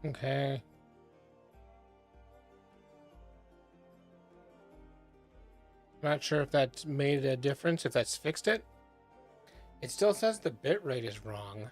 Okay. Not sure if that's made a difference, if that's fixed it. It still says the bitrate is wrong.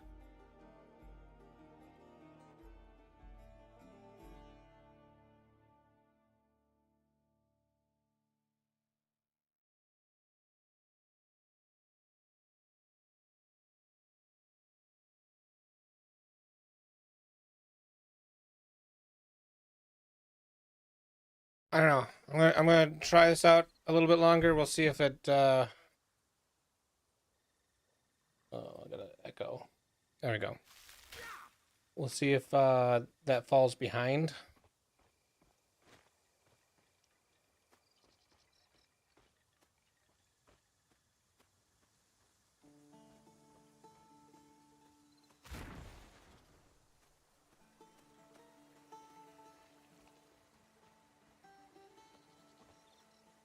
I don't know. I'm gonna try this out a little bit longer. We'll see if it oh, I gotta echo. There we go. We'll see if that falls behind.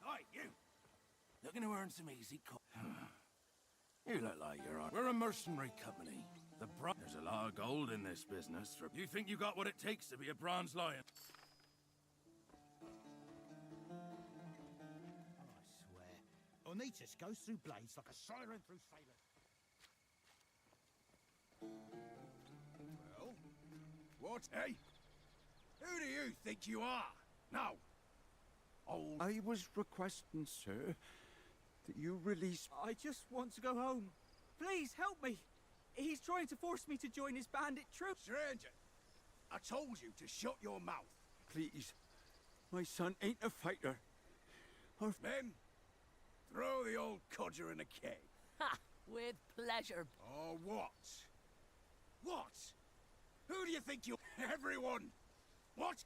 Hey, you! Looking to earn some easy You look like you're on. We're a mercenary company. There's a lot of gold in this business. You think you got what it takes to be a bronze lion? I swear, Onitas goes through blades like a siren through sailors. Well, what? Hey? Who do you think you are? Now, I was requesting, sir, that you release... I just want to go home. Please help me. He's trying to force me to join his bandit troop. stranger! I told you to shut your mouth. Please. My son ain't a fighter. Men, throw the old codger in a keg. Ha! With pleasure. Or what? What? Who do you think you... Everyone! What?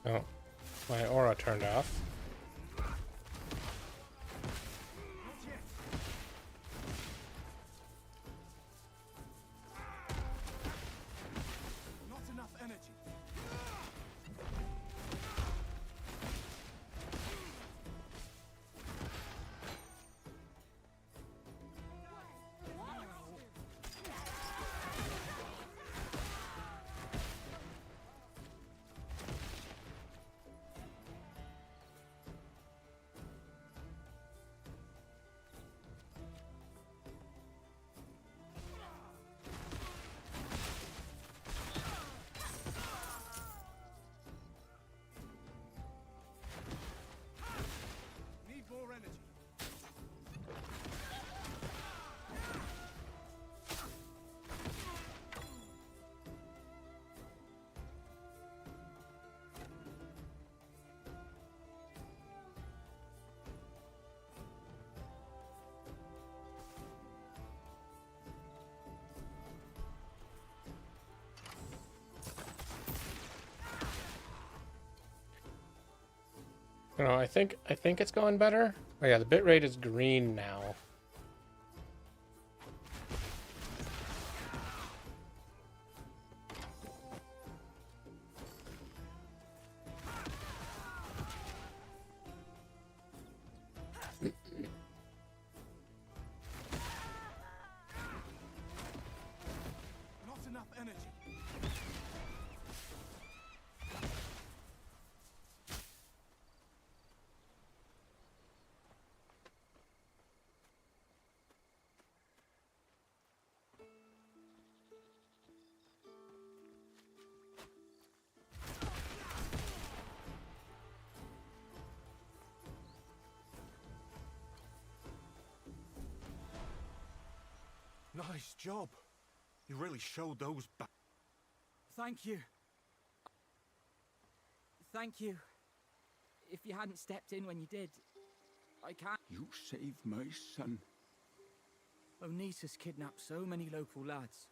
Oh, my aura turned off. Not enough energy. Need more energy. No, I think it's going better. Oh yeah, the bitrate is green now. Not enough energy. Nice job. You really showed those back. Thank you. Thank you. If you hadn't stepped in when you did, I can't. You saved my son. Onitas kidnapped so many local lads,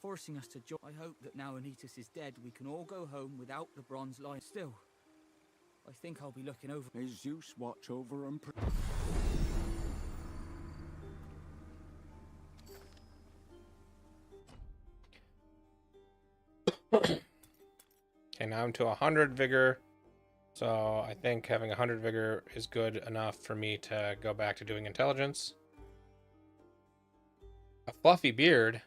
forcing us to join. I hope that now Onitas is dead, we can all go home without the bronze lion. Still, I think I'll be looking over. May Zeus watch over and... Okay, now I'm to 100 vigor. So I think having 100 vigor is good enough for me to go back to doing intelligence. A fluffy beard.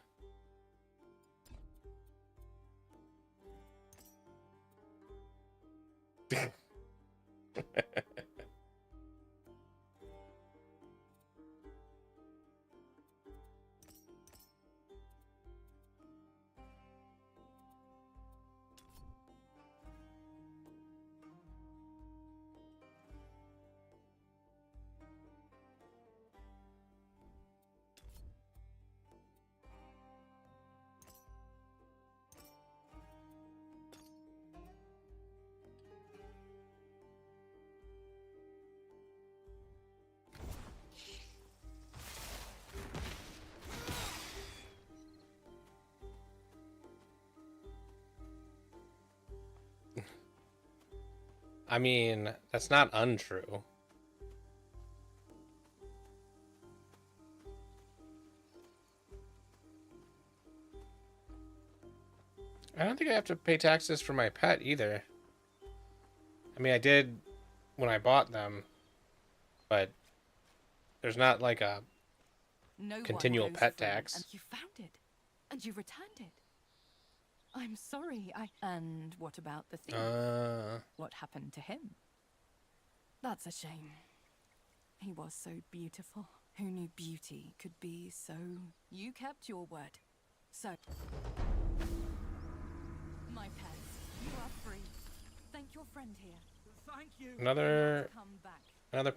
I mean, that's not untrue. I don't think I have to pay taxes for my pet either. I mean, I did when I bought them, but there's not like a No continual one goes pet free, tax. And you found it. And you returned it. I'm sorry, And what about the thief? What happened to him? That's a shame. He was so beautiful. Who knew beauty could be so... You kept your word. So... My pets, you are free. Thank your friend here. Thank you. Another Come back.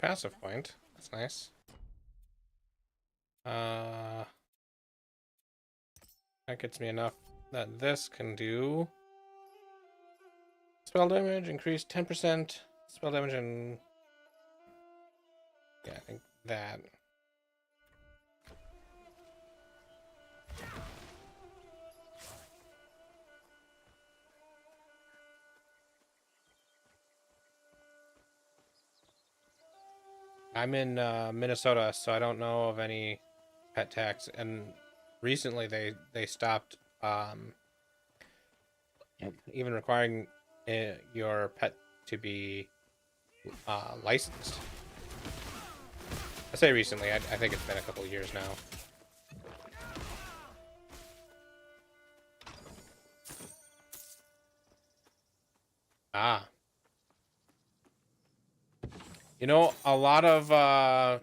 passive point. That's nice. That gets me enough that this can do spell damage, increase 10% spell damage, and yeah, I think that. I'm in Minnesota, so I don't know of any pet tax, and recently they stopped even requiring your pet to be licensed. I say recently. I think it's been a couple of years now. Ah. You know, a lot of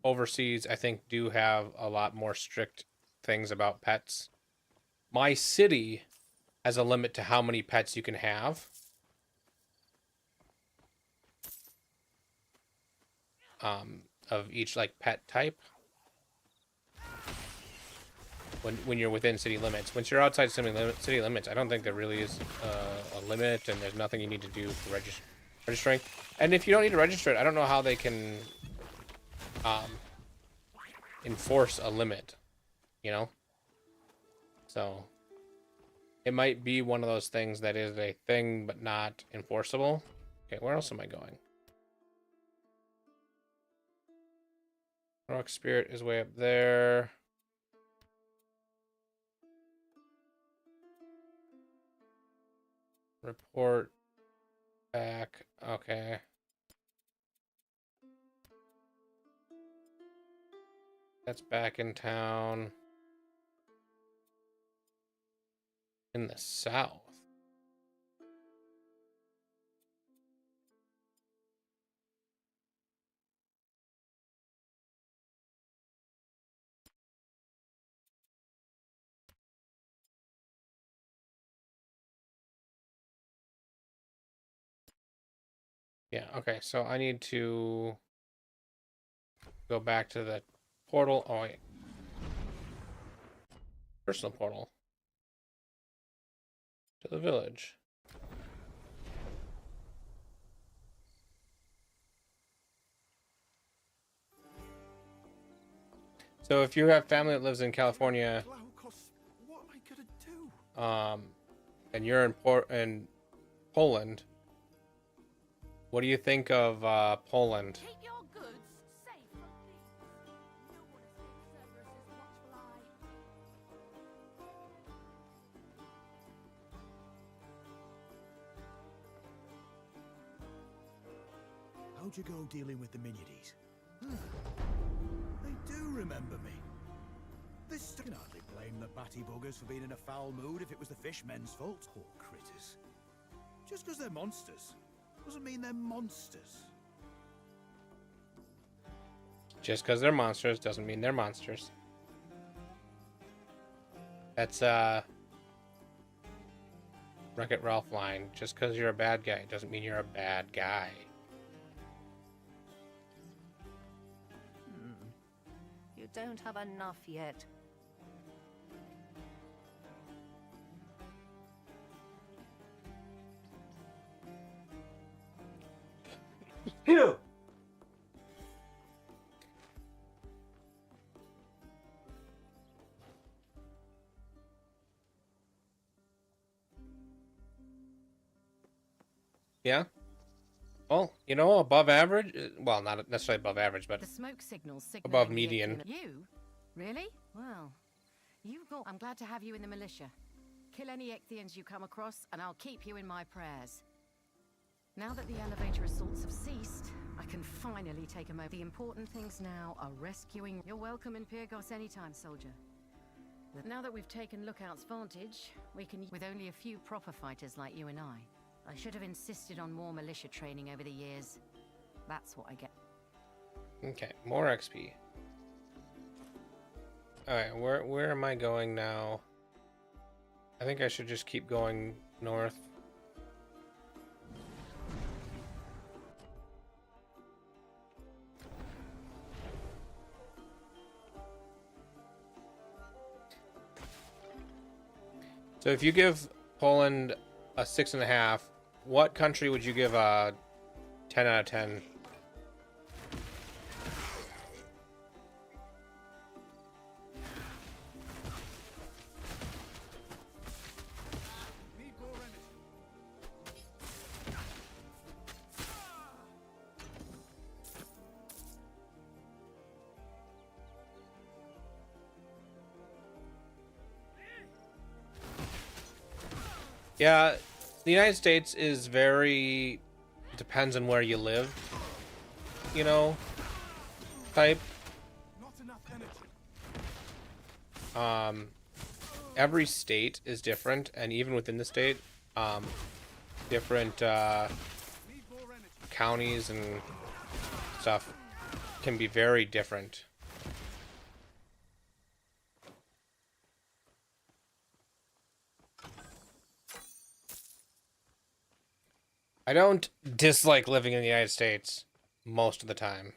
overseas, I think, do have a lot more strict things about pets. My city has a limit to how many pets you can have. Of each like pet type. When you're within city limits. Once you're outside city limits, I don't think there really is a limit, and there's nothing you need to do for registering. And if you don't need to register it, I don't know how they can enforce a limit, you know? So it might be one of those things that is a thing but not enforceable. Okay, where else am I going? Rock Spirit is way up there. Report back. Okay. That's back in town. In the south. Yeah, okay, so I need to go back to the portal. Oh, wait. Personal portal. To the village. So if you have family that lives in California, What am I gonna do? and you're in Poland, what do you think of Poland? Keep your goods safe from thieves. No one escapes Cerberus's watchful eye. How'd you go dealing with the Miniades? They do remember me. This can hardly blame the batty buggers for being in a foul mood if it was the fishmen's fault. Poor critters. Just because they're monsters doesn't mean they're monsters. Just because they're monsters doesn't mean they're monsters. That's Wreck-It Ralph line. Just because you're a bad guy doesn't mean you're a bad guy. You don't have enough yet. Phew! Yeah. Well, you know, above average. Well, not necessarily above average, but The smoke signals above signaling the median. Ichthyan- You? Really? Well, you've got. I'm glad to have you in the militia. Kill any Ichthyans you come across, and I'll keep you in my prayers. Now that the elevator assaults have ceased, I can finally take them over. The important things now are rescuing. You're welcome in Pyrgos anytime, soldier. But now that we've taken Lookout's vantage, we can, with only a few proper fighters like you and I should have insisted on more militia training over the years. That's what I get. Okay, more XP. Alright, where am I going now? I think I should just keep going north. So if you give Poland a 6.5, what country would you give a 10 out of 10? Yeah, the United States is very depends on where you live, you know, type. Not enough energy. Every state is different, and even within the state, different counties and stuff can be very different. I don't dislike living in the United States most of the time.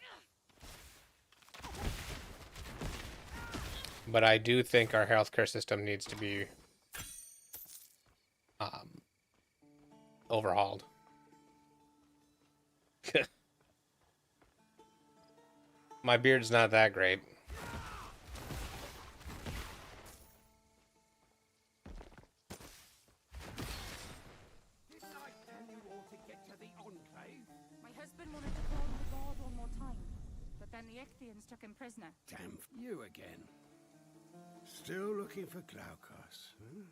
But I do think our healthcare system needs to be overhauled. My beard's not that great. My husband wanted to call the guard one more time, but then the Ichthyans took him prisoner. Damn you again. Still looking for Glaukos, huh?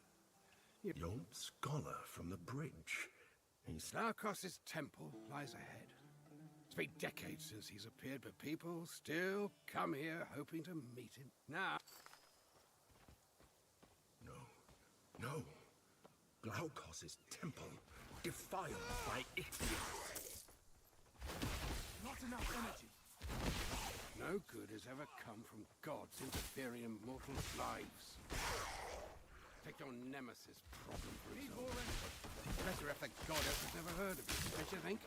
Young scholar from the bridge. Glaukos' temple lies ahead. It's been decades since he's appeared, but people still come here hoping to meet him. Now, No. Glaukos' temple defiled by Ichthyans. not enough energy. No good has ever come from gods interfering in mortals' lives. Take your nemesis problem, for example. Better if the goddess has never heard of it, don't you think?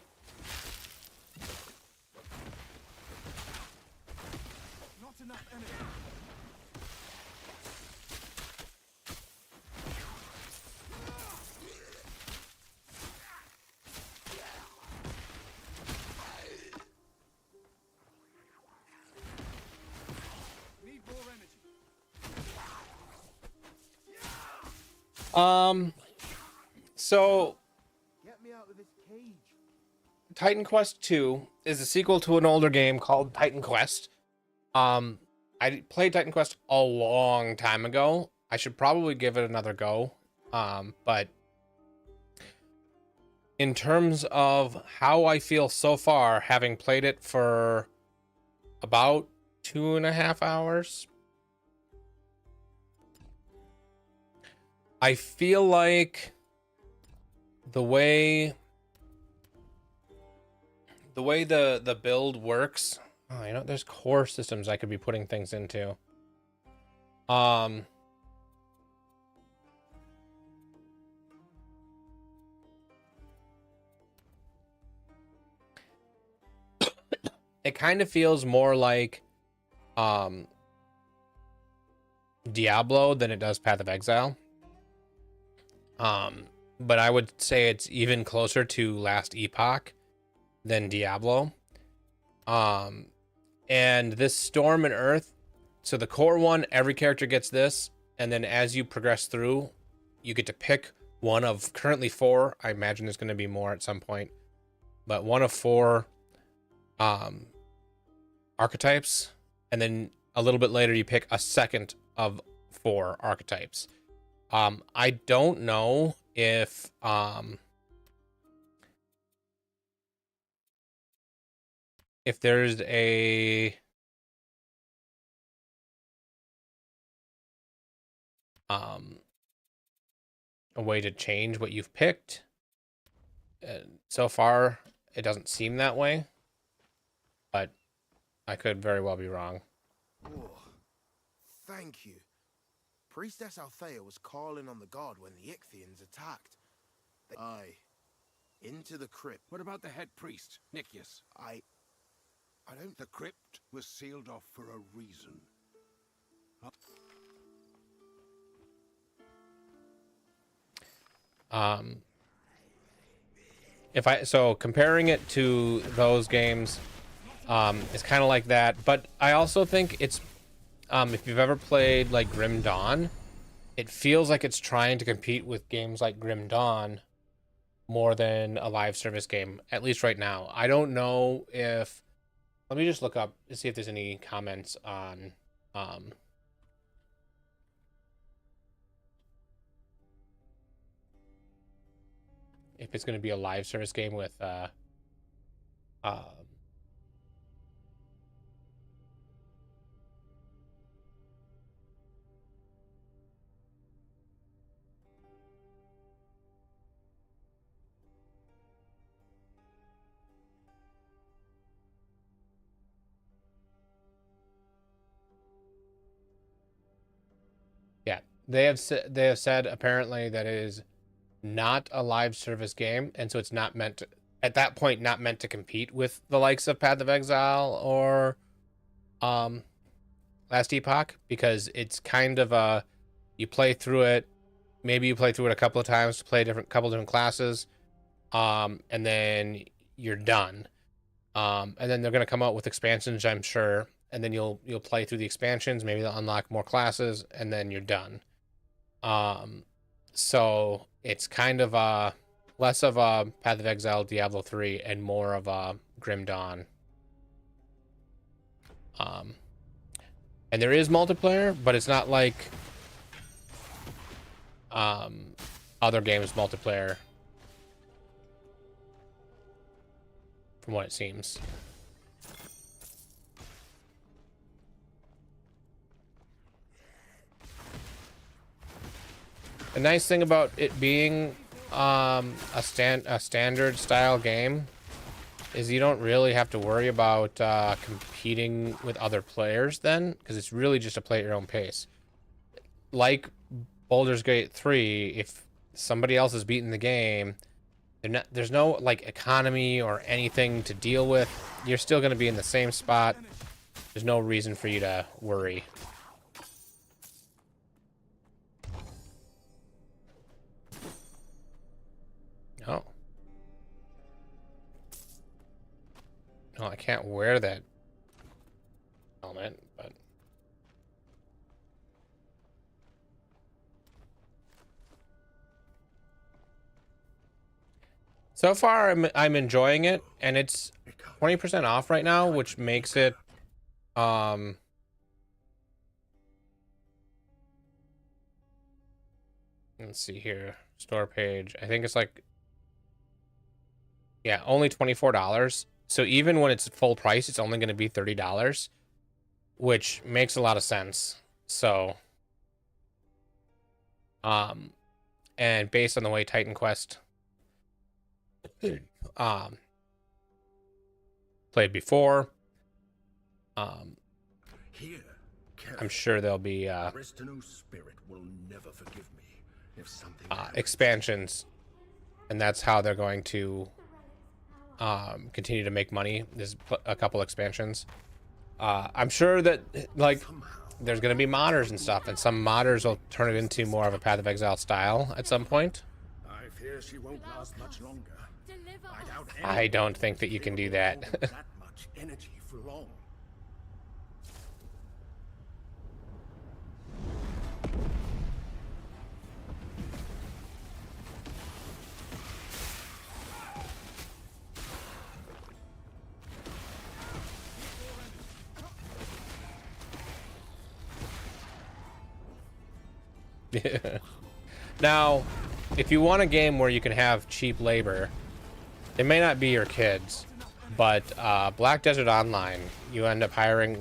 Not enough energy. Need more energy. So Get me out of this cage. Titan Quest 2 is a sequel to an older game called Titan Quest. I played Titan Quest a long time ago. I should probably give it another go. But in terms of how I feel so far, having played it for about 2.5 hours, I feel like the way the build works, oh, you know, there's core systems I could be putting things into. It kind of feels more like Diablo than it does Path of Exile. But I would say it's even closer to Last Epoch than Diablo. And this Storm and Earth, so the core one, every character gets this, and then as you progress through, you get to pick one of currently 4. I imagine there's going to be more at some point, but one of 4 archetypes, and then a little bit later you pick a second of 4 archetypes. I don't know if there's a way to change what you've picked. So far, it doesn't seem that way, but I could very well be wrong. Oh, thank you. Priestess Althea was calling on the god when the Ichthians attacked. Aye. Into the crypt. What about the head priest, Nicias? I don't... The crypt was sealed off for a reason. So comparing it to those games, it's kind of like that, but I also think it's, if you've ever played like Grim Dawn, it feels like it's trying to compete with games like Grim Dawn more than a live service game, at least right now. I don't know if, let me just look up to see if there's any comments on if it's going to be a live service game with yeah, they have said apparently that it is not a live service game, and so it's not meant to, at that point, not meant to compete with the likes of Path of Exile or Last Epoch, because it's kind of a, you play through it, maybe you play through it a couple of times to play a couple different classes, and then you're done. And then they're going to come out with expansions, I'm sure, and then you'll play through the expansions, maybe they'll unlock more classes, and then you're done. So it's kind of less of a Path of Exile, Diablo 3, and more of a Grim Dawn. And there is multiplayer, but it's not like other games multiplayer, from what it seems. The nice thing about it being a standard style game is you don't really have to worry about competing with other players then, because it's really just a play at your own pace. Like Baldur's Gate 3, if somebody else is beating the game, there's no like economy or anything to deal with. You're still going to be in the same spot. There's no reason for you to worry. Oh. No, I can't wear that helmet, but so far I'm enjoying it, and it's 20% off right now, which makes it let's see here, store page. I think it's like Yeah, only $24. So even when it's full price, it's only going to be $30, which makes a lot of sense. So, and based on the way Titan Quest um played before, Here, I'm sure there'll be Restano's spirit will never forgive me if something expansions, and that's how they're going to continue to make money. There's a couple expansions. I'm sure that like there's going to be modders and stuff, and some modders will turn it into more of a Path of Exile style at some point. I fear she won't last much longer. I doubt I don't think that you can do that. that much energy for long. Now, if you want a game where you can have cheap labor, it may not be your kids, but Black Desert Online, you end up hiring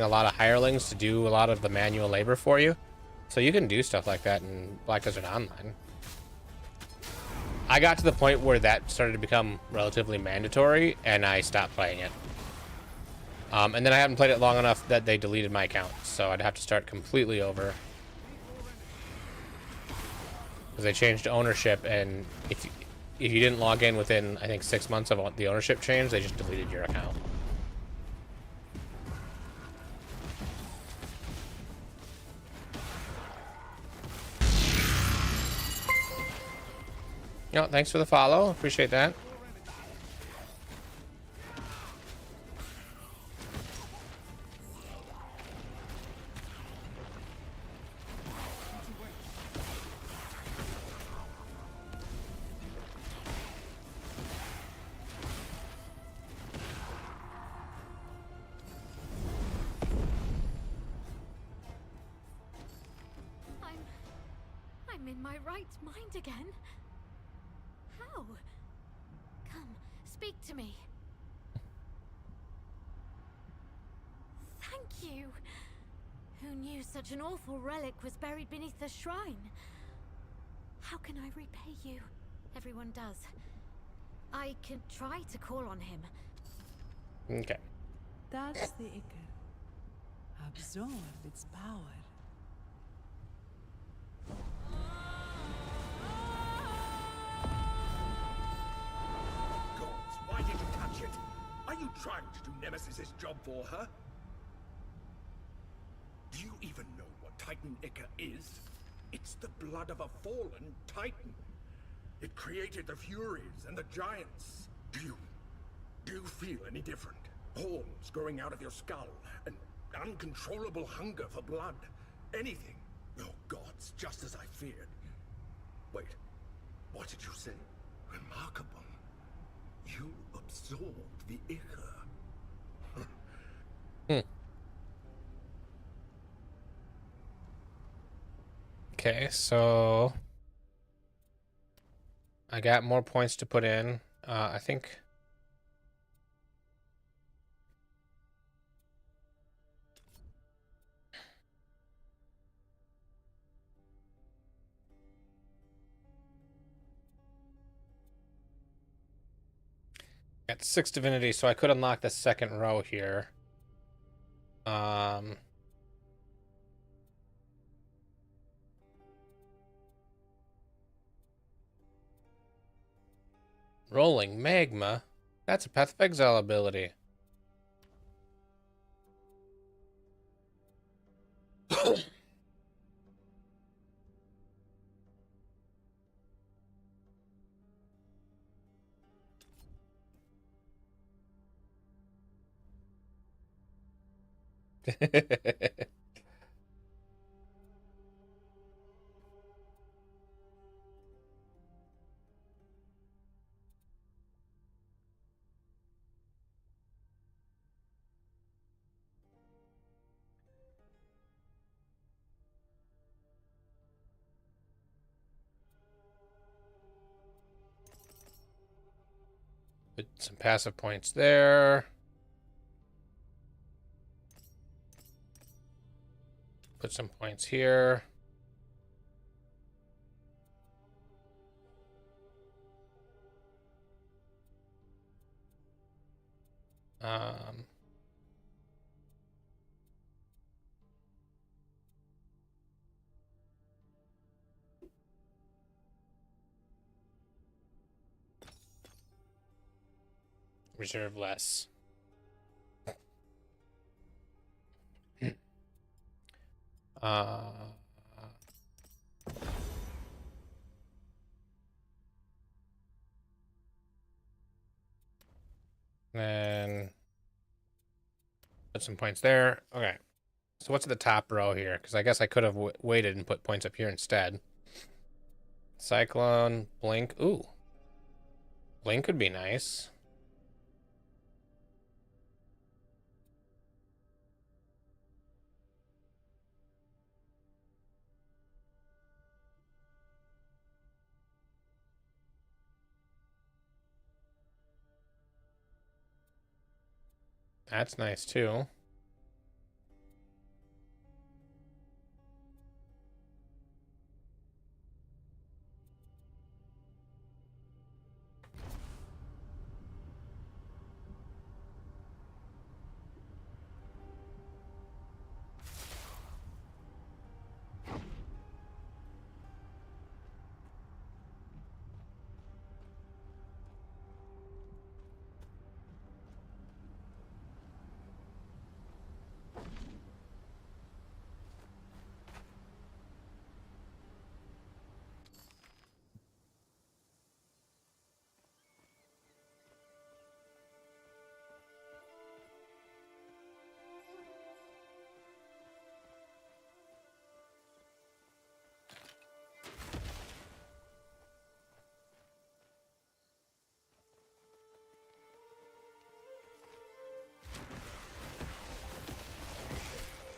a lot of hirelings to do a lot of the manual labor for you. So you can do stuff like that in Black Desert Online. I got to the point where that started to become relatively mandatory, and I stopped playing it. And then I haven't played it long enough that they deleted my account, so I'd have to start completely over. Because they changed ownership, and if you didn't log in within, I think, 6 months of the ownership change, they just deleted your account. No, thanks for the follow. Appreciate that. I'm in my right mind again. How? Come, speak to me. Thank you. Who knew such an awful relic was buried beneath the shrine? How can I repay you? Everyone does. I can try to call on him. Okay. That's the Iker. Absorb its power. Gods, why did you touch it? Are you trying to do Nemesis's job for her? Do you even know what Titan Iker is? It's the blood of a fallen Titan. It created the Furies and the Giants. Do you feel any different? Horns growing out of your skull, an uncontrollable hunger for blood. Anything. Oh gods, just as I feared. Wait, what did you say? Remarkable. You absorbed the Iker. Okay, so I got more points to put in. I think got 6 divinity, so I could unlock the second row here. Rolling magma. That's a Path of Exile ability. Put some passive points there. Put some points here. Reserve less. Then put some points there. Okay. So what's at the top row here? Because I guess I could have waited and put points up here instead. Cyclone, Blink. Ooh. Blink would be nice. That's nice too.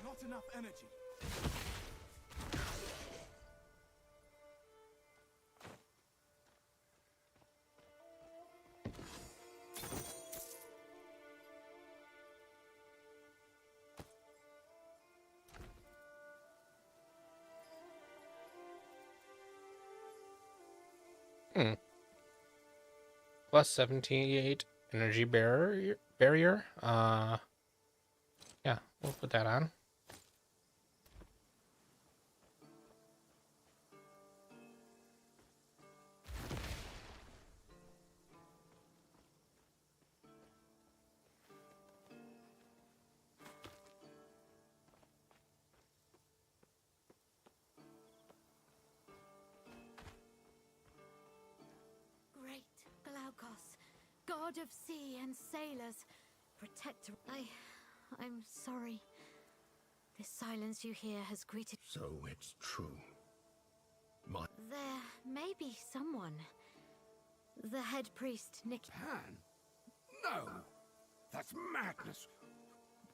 Not enough energy. Plus 78 energy barrier. Yeah, we'll put that on. Great Glaukos, god of sea and sailors, protector. I'm sorry. This silence you hear has greeted. So it's true. There may be someone. The head priest, Nick. Pan? No! That's madness!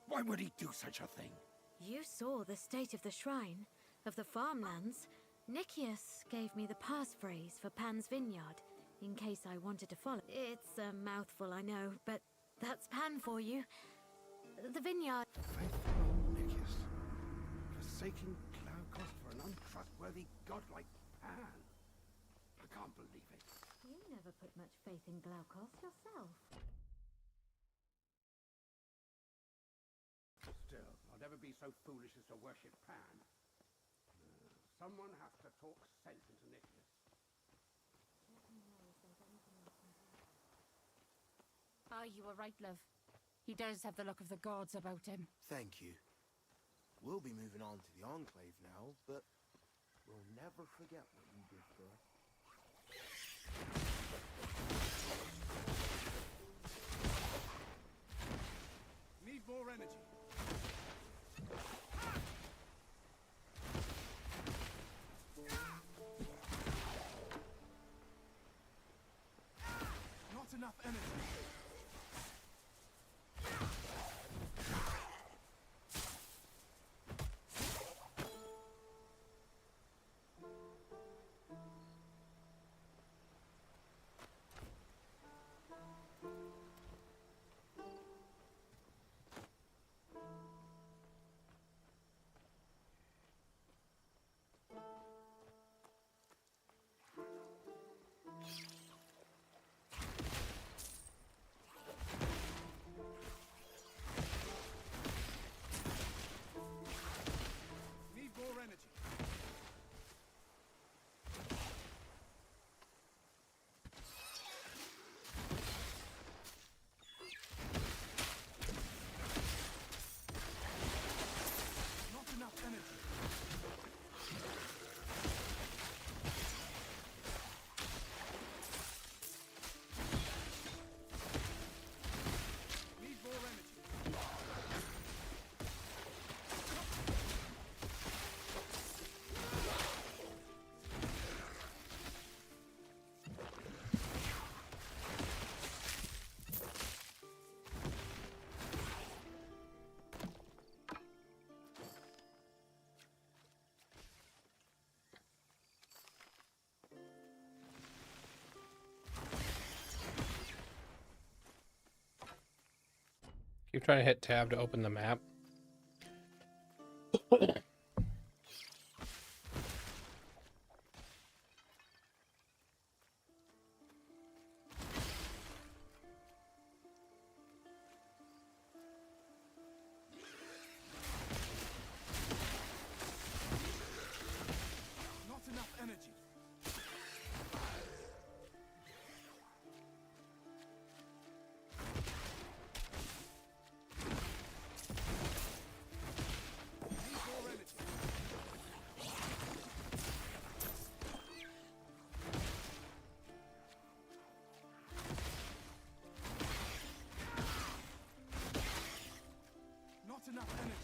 Why would he do such a thing? You saw the state of the shrine, of the farmlands. Nicias gave me the passphrase for Pan's vineyard, in case I wanted to follow. It's a mouthful, I know, but that's Pan for you. The vineyard. Faithful old Nicias. Forsaking Glaukos for an untrustworthy god like Pan. I can't believe it. You never put much faith in Glaukos yourself. Still, I'll never be so foolish as to worship Pan. Someone has to talk sense into Nicias. Ah, you were right, love. He does have the look of the gods about him. Thank you. We'll be moving on to the Enclave now, but we'll never forget what you did for us. Need more energy. Not enough energy. Keep trying to hit tab to open the map. Not enough energy. Not enough energy.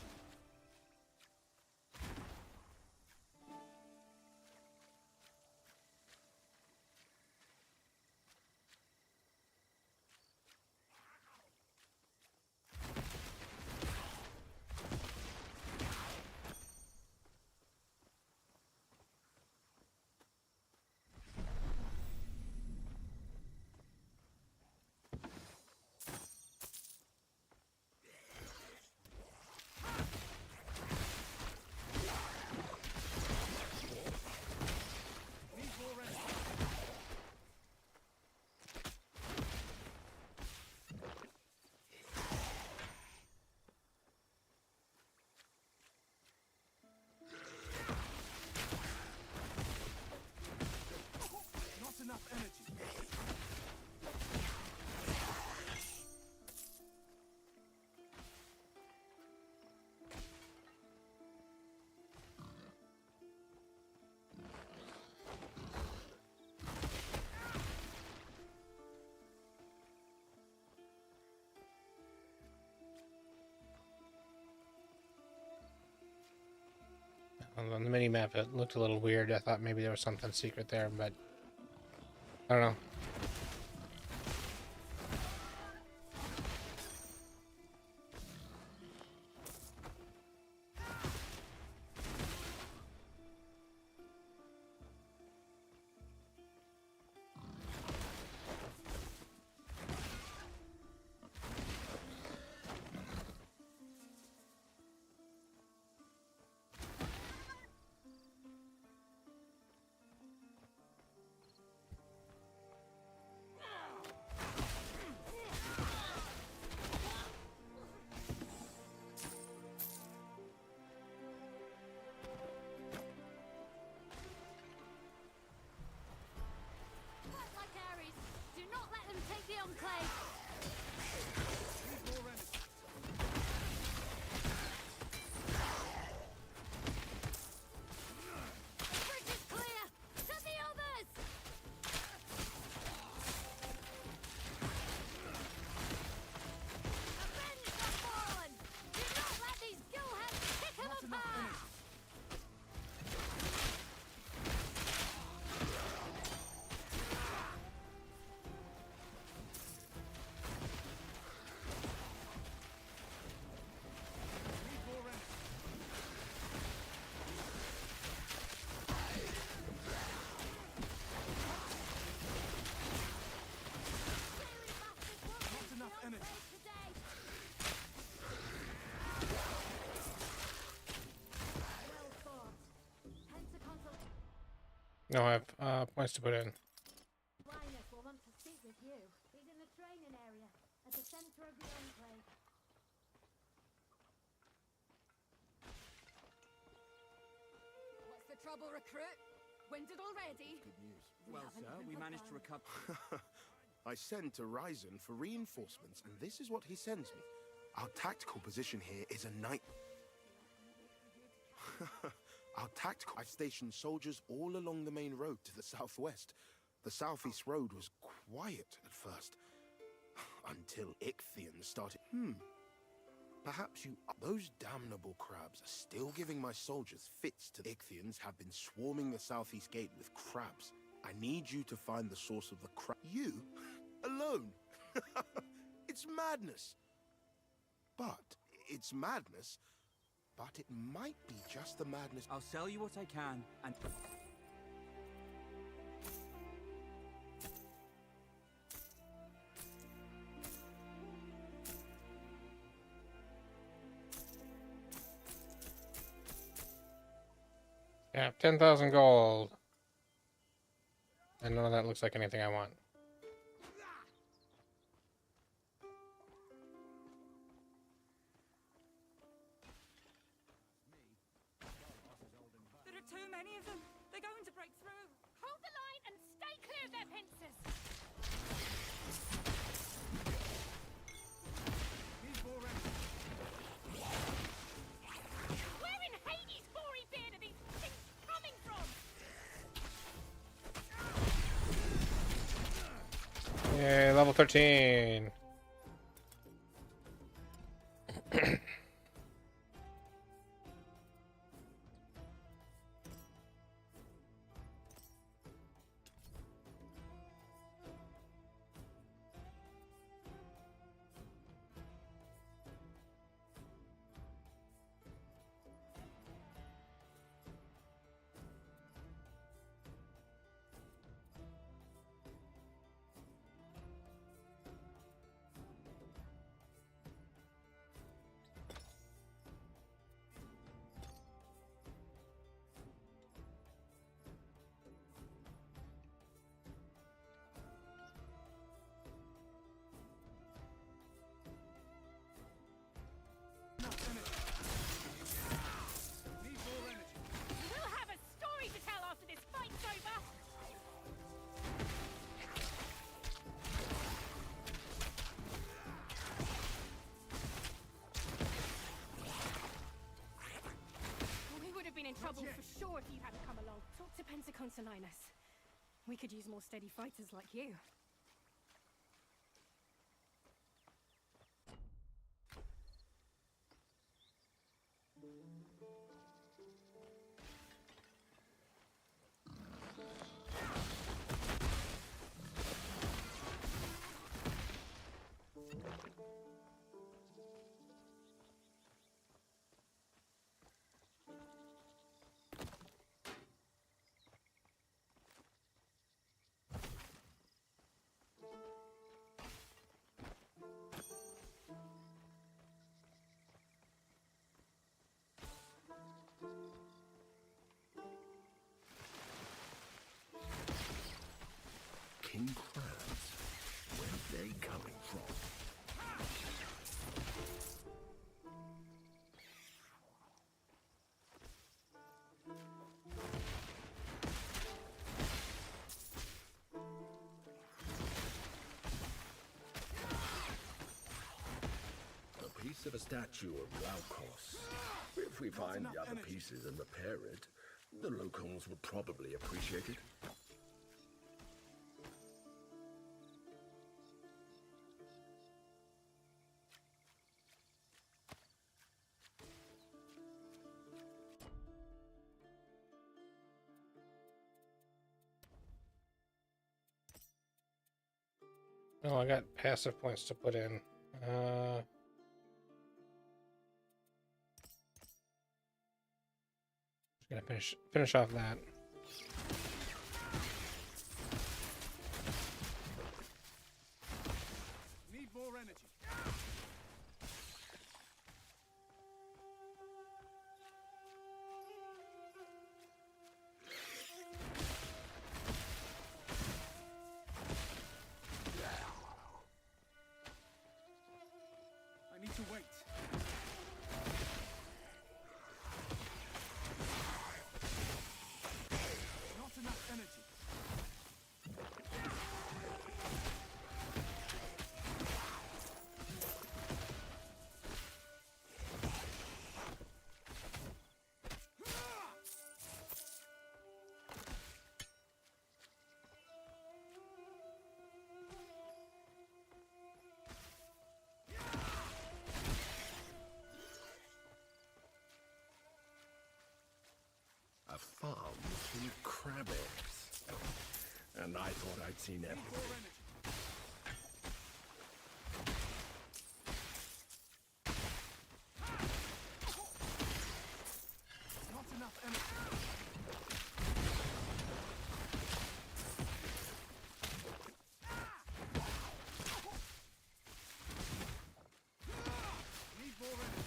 Not enough energy. On the mini map, it looked a little weird. I thought maybe there was something secret there, but I don't know. Fight like Ares. Do not let them take the Enclave. The bridge is clear. To the others. Avenge the fallen. Do not let these gillheads pick them apart. Not enough energy. Well fought. Head to consult. No, I have points to put in. Linus will want to speak with you. He's in the training area, at the center of the Enclave. What's the trouble, recruit? Winded already? Good news. Well, sir, we managed to recover. I sent to Ryzen for reinforcements, and this is what he sends me. Our tactical position here is a night. I've stationed soldiers all along the main road to the southwest. The southeast road was quiet at first, until Ichthians started. Perhaps you. Those damnable crabs are still giving my soldiers fits. The Ichthians have been swarming the southeast gate with crabs. I need you to find the source of the crab. You? Alone? It's madness. But it's madness. But it might be just the madness. I'll sell you what I can, and 10,000 gold. And none of that looks like anything I want. There are too many of them. They're going to break through. Hold the line and stay clear of their pincers. Where in Hades' hoary beard are these things coming from? Yay, level 13. We'll have a story to tell after this fight's over. We would have been in trouble for sure if you hadn't come along. Talk to Pensaconsolinus. We could use more steady fighters like you. King crabs? Where are they coming from? A piece of a statue of Laukos. If we find the other pieces and repair it, the locals would probably appreciate it. Oh, I got passive points to put in. Just gonna finish off that. Need more energy. I need to wait. Not enough energy. A farm full of crab eggs. And I thought I'd seen everything. Not enough energy. Need more energy.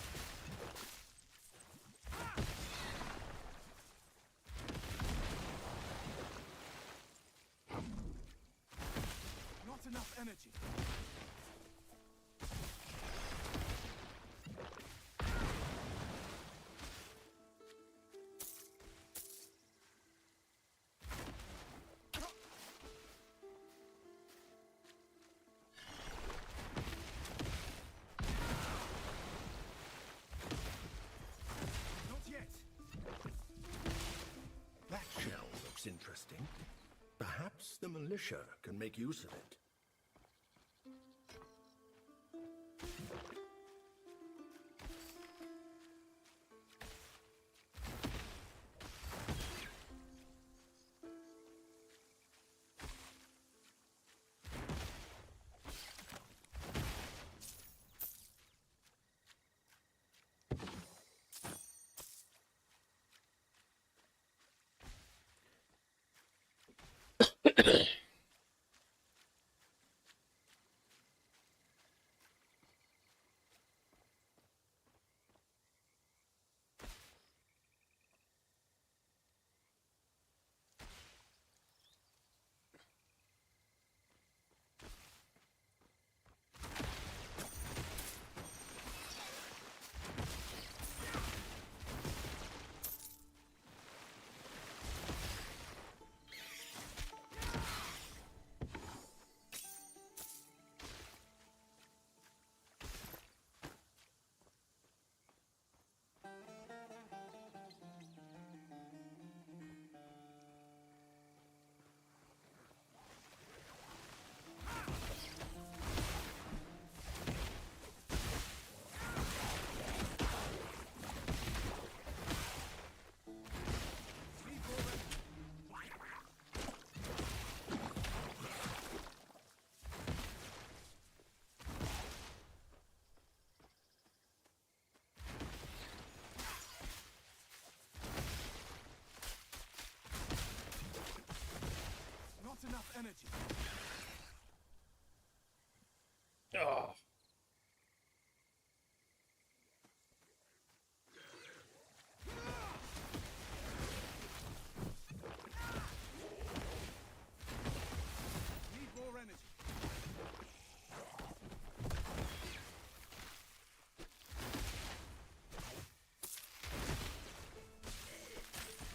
looks interesting. Perhaps the militia can make use of it. Enough energy. Oh. Need more energy.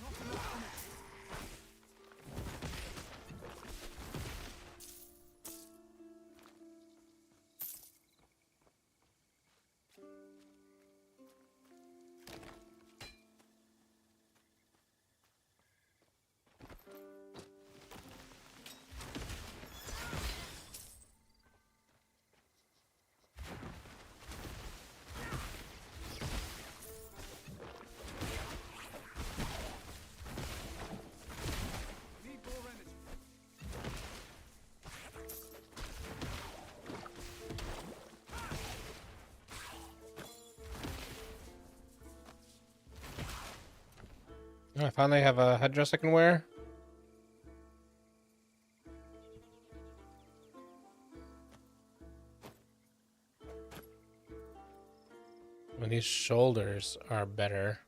Not enough energy. Need more energy. I finally have a headdress I can wear. And these shoulders are better.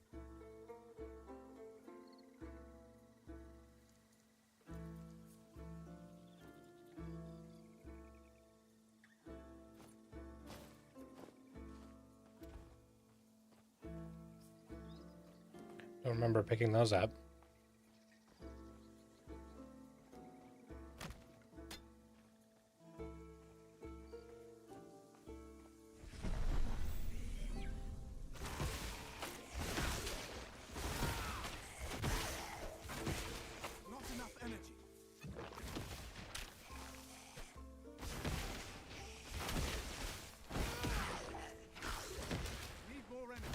Don't remember picking those up. Not enough energy. Need more energy.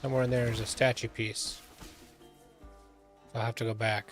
Somewhere in there is a statue piece. So I'll have to go back.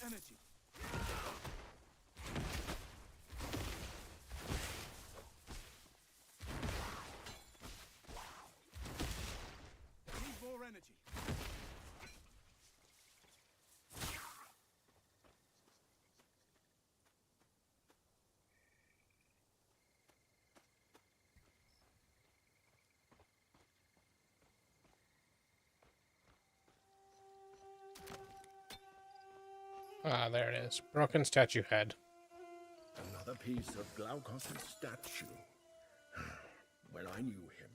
Energy. Need more energy. Ah, there it is. Broken statue head. Another piece of Glaukos' statue. When I knew him,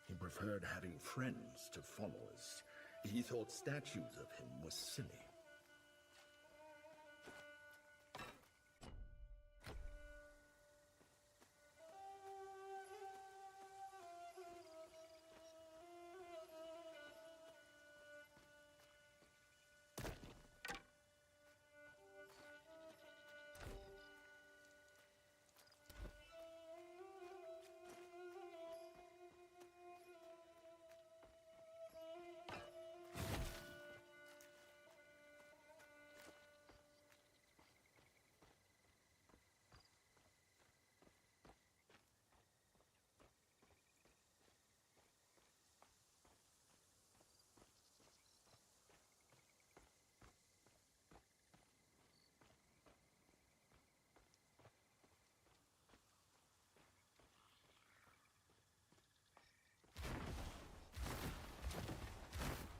he preferred having friends to followers. He thought statues of him were silly.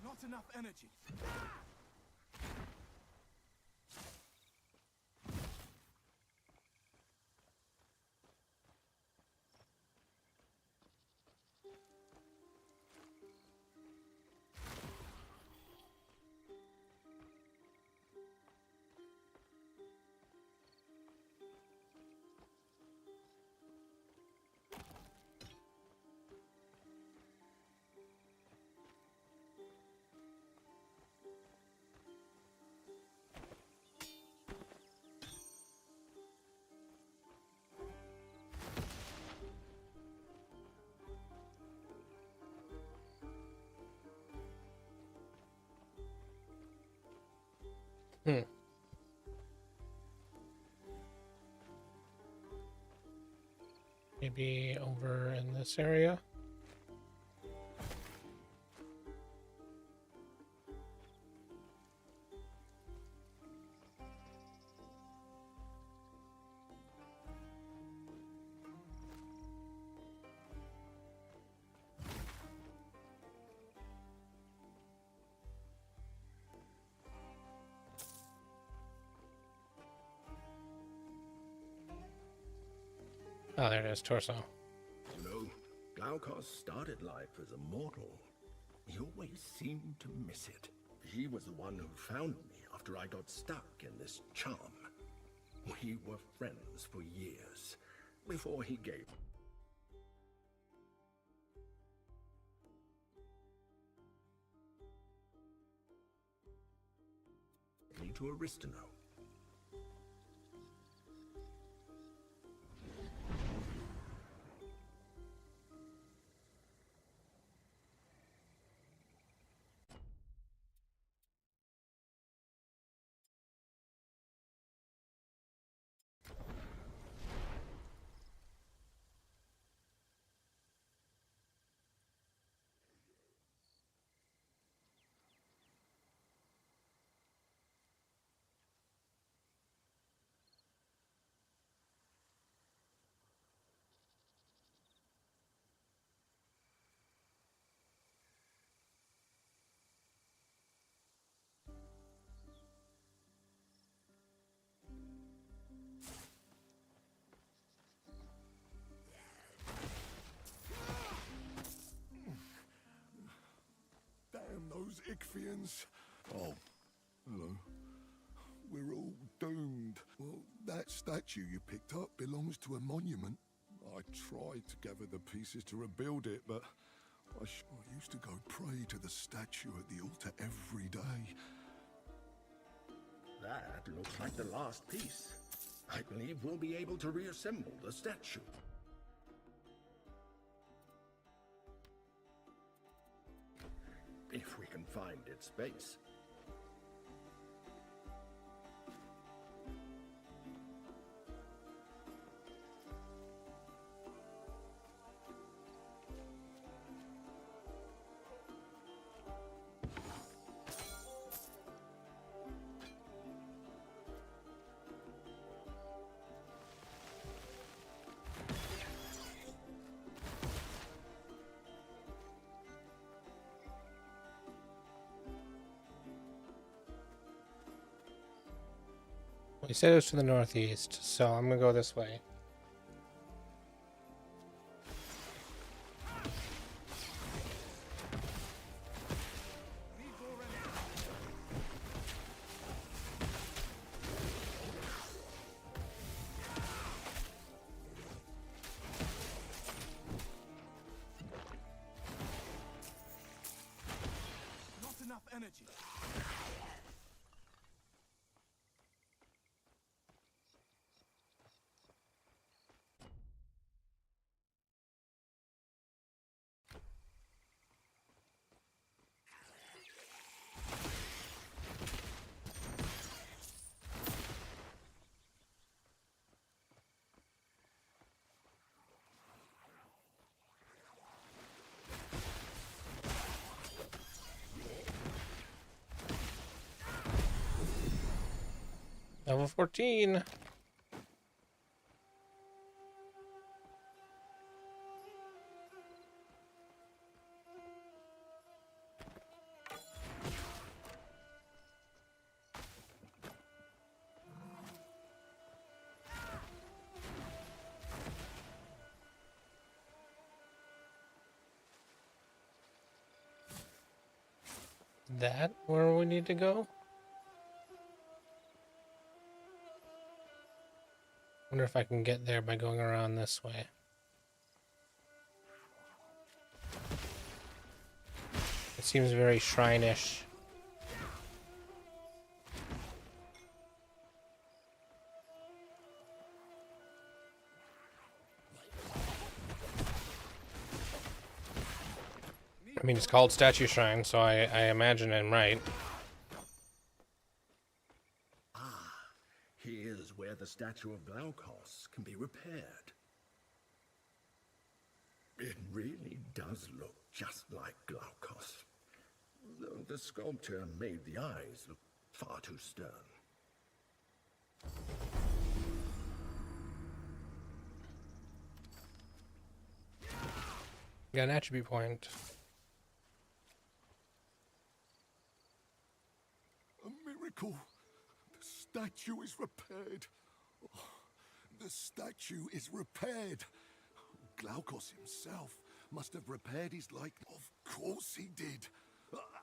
Not enough energy. Maybe over in this area. Oh, there it is, torso. You know, Glaukos started life as a mortal. He always seemed to miss it. He was the one who found me after I got stuck in this charm. We were friends for years, before he gave me to Aristino. Ichthians. Oh, hello. We're all doomed. Well, that statue you picked up belongs to a monument. I tried to gather the pieces to rebuild it, but I used to go pray to the statue at the altar every day. That looks like the last piece. I believe we'll be able to reassemble the statue. If we can find its base. He said it was to the northeast, so I'm gonna go this way. Not enough energy. Level 14. That where we need to go? Wonder if I can get there by going around this way. It seems very shrine-ish. I mean, it's called Statue Shrine, so I imagine I'm right. Here's where the statue of Glaukos can be repaired. It really does look just like Glaukos, though the sculptor made the eyes look far too stern. Got an attribute point. A miracle! The statue is repaired. Oh, the statue is repaired. Glaukos himself must have repaired his likeness. Of course he did.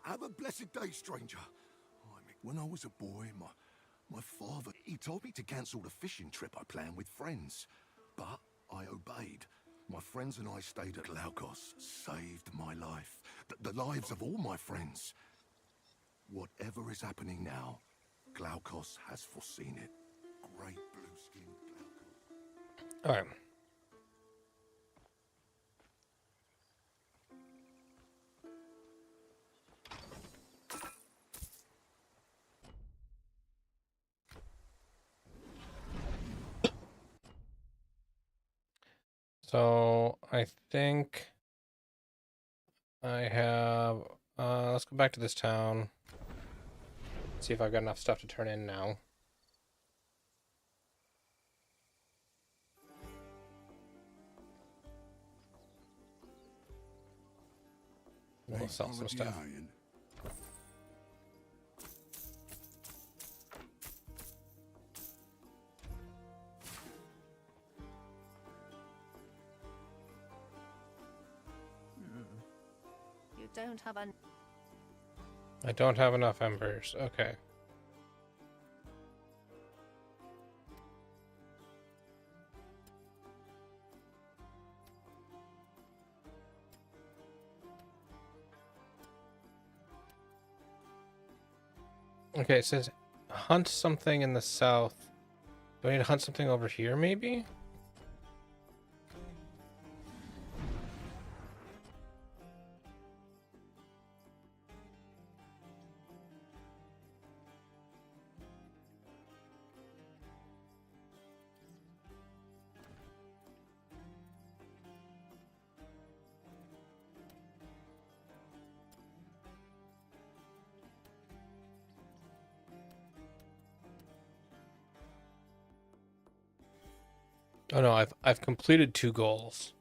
Have a blessed day, stranger. I mean, when I was a boy, my father, he told me to cancel the fishing trip I planned with friends. But I obeyed. My friends and I stayed at Glaukos, saved my life, the lives of all my friends. Whatever is happening now, Glaukos has foreseen it. Great blue-skinned Glaukos. All right. So I think I have, let's go back to this town. See if I've got enough stuff to turn in now. We'll sell some stuff. You don't have a... I don't have enough embers. Okay. Okay, it says hunt something in the south. Do I need to hunt something over here, maybe? Oh no, I've completed 2 goals.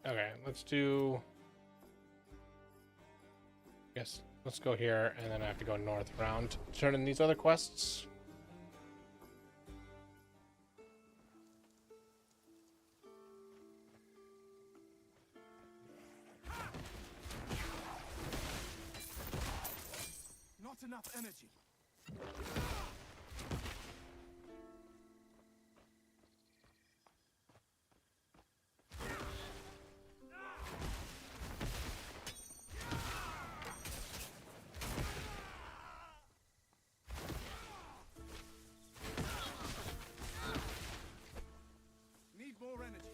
Okay, let's do. Yes, let's go here, and then I have to go north around. Turn in these other quests. Not enough energy. Need more energy.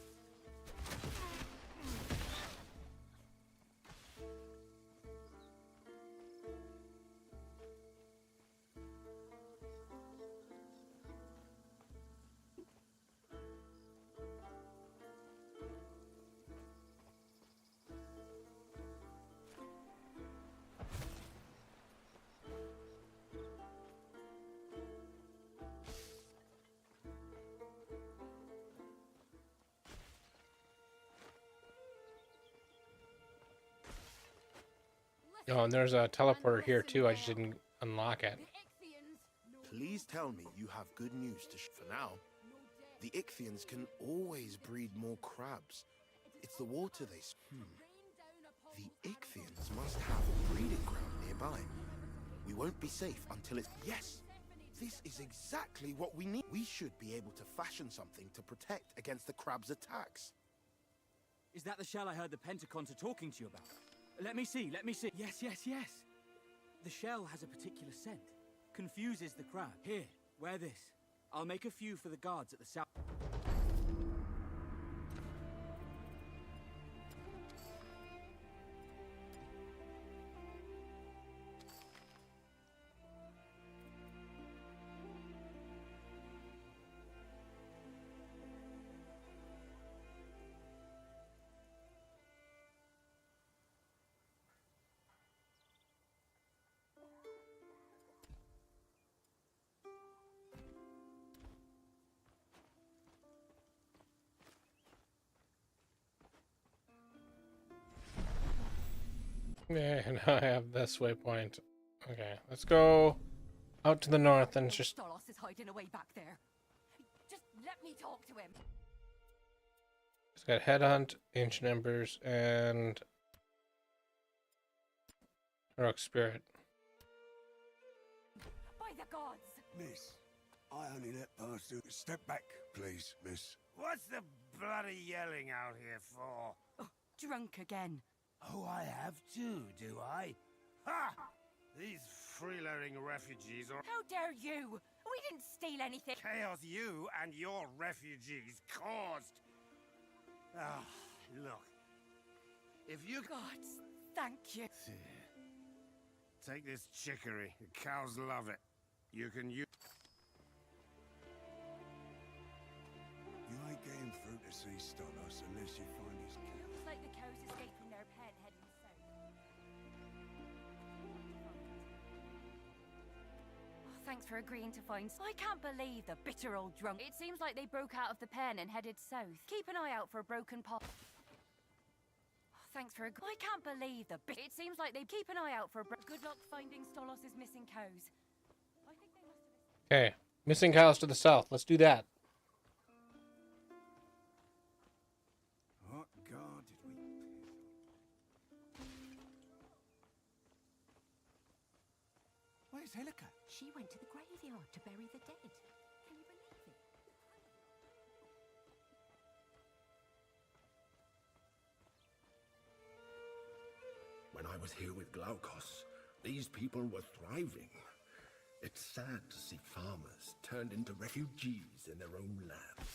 Oh, and there's a teleporter here too. I just didn't unlock it. Please tell me you have good news to for now. The Ichthians can always breed more crabs. It's the water they... The Ichthians must have a breeding ground nearby. We won't be safe until it's... Yes! This is exactly what we need. We should be able to fashion something to protect against the crab's attacks. Is that the shell I heard the Pentacons are talking to you about? Let me see, let me see. Yes, yes, yes. The shell has a particular scent. Confuses the crab. Here, wear this. I'll make a few for the guards at the south. Yeah, now I have this waypoint. Okay, let's go out to the north and just... Stolos is hiding away back there. Just let me talk to him. It's got Headhunt, Ancient Embers, and... Heroic Spirit. By the gods! Miss, I only let pass through. Step back, please, miss. What's the bloody yelling out here for? Oh, drunk again. Oh, I have too, do I? Ha! These freeloading refugees are... How dare you? We didn't steal anything. Chaos you and your refugees caused. Ah, look. If you... Gods, thank you. Take this chicory. The cows love it. You can use... You ain't getting through to see Stolos unless you find his cat. Looks like the cows escaping their pen heading south. Thanks for agreeing to find. I can't believe the bitter old drunk. It seems like they broke out of the pen and headed south. Keep an eye out for a broken pot. Thanks for I can't believe the bit. It seems like they keep an eye out for a good luck finding Stolos' missing cows. I think they must have. Okay, missing cows to the south. Let's do that. What god did we piss? Where's Helica? She went to the graveyard to bury the dead. Can you believe it? When I was here with Glaukos, these people were thriving. It's sad to see farmers turned into refugees in their own lands.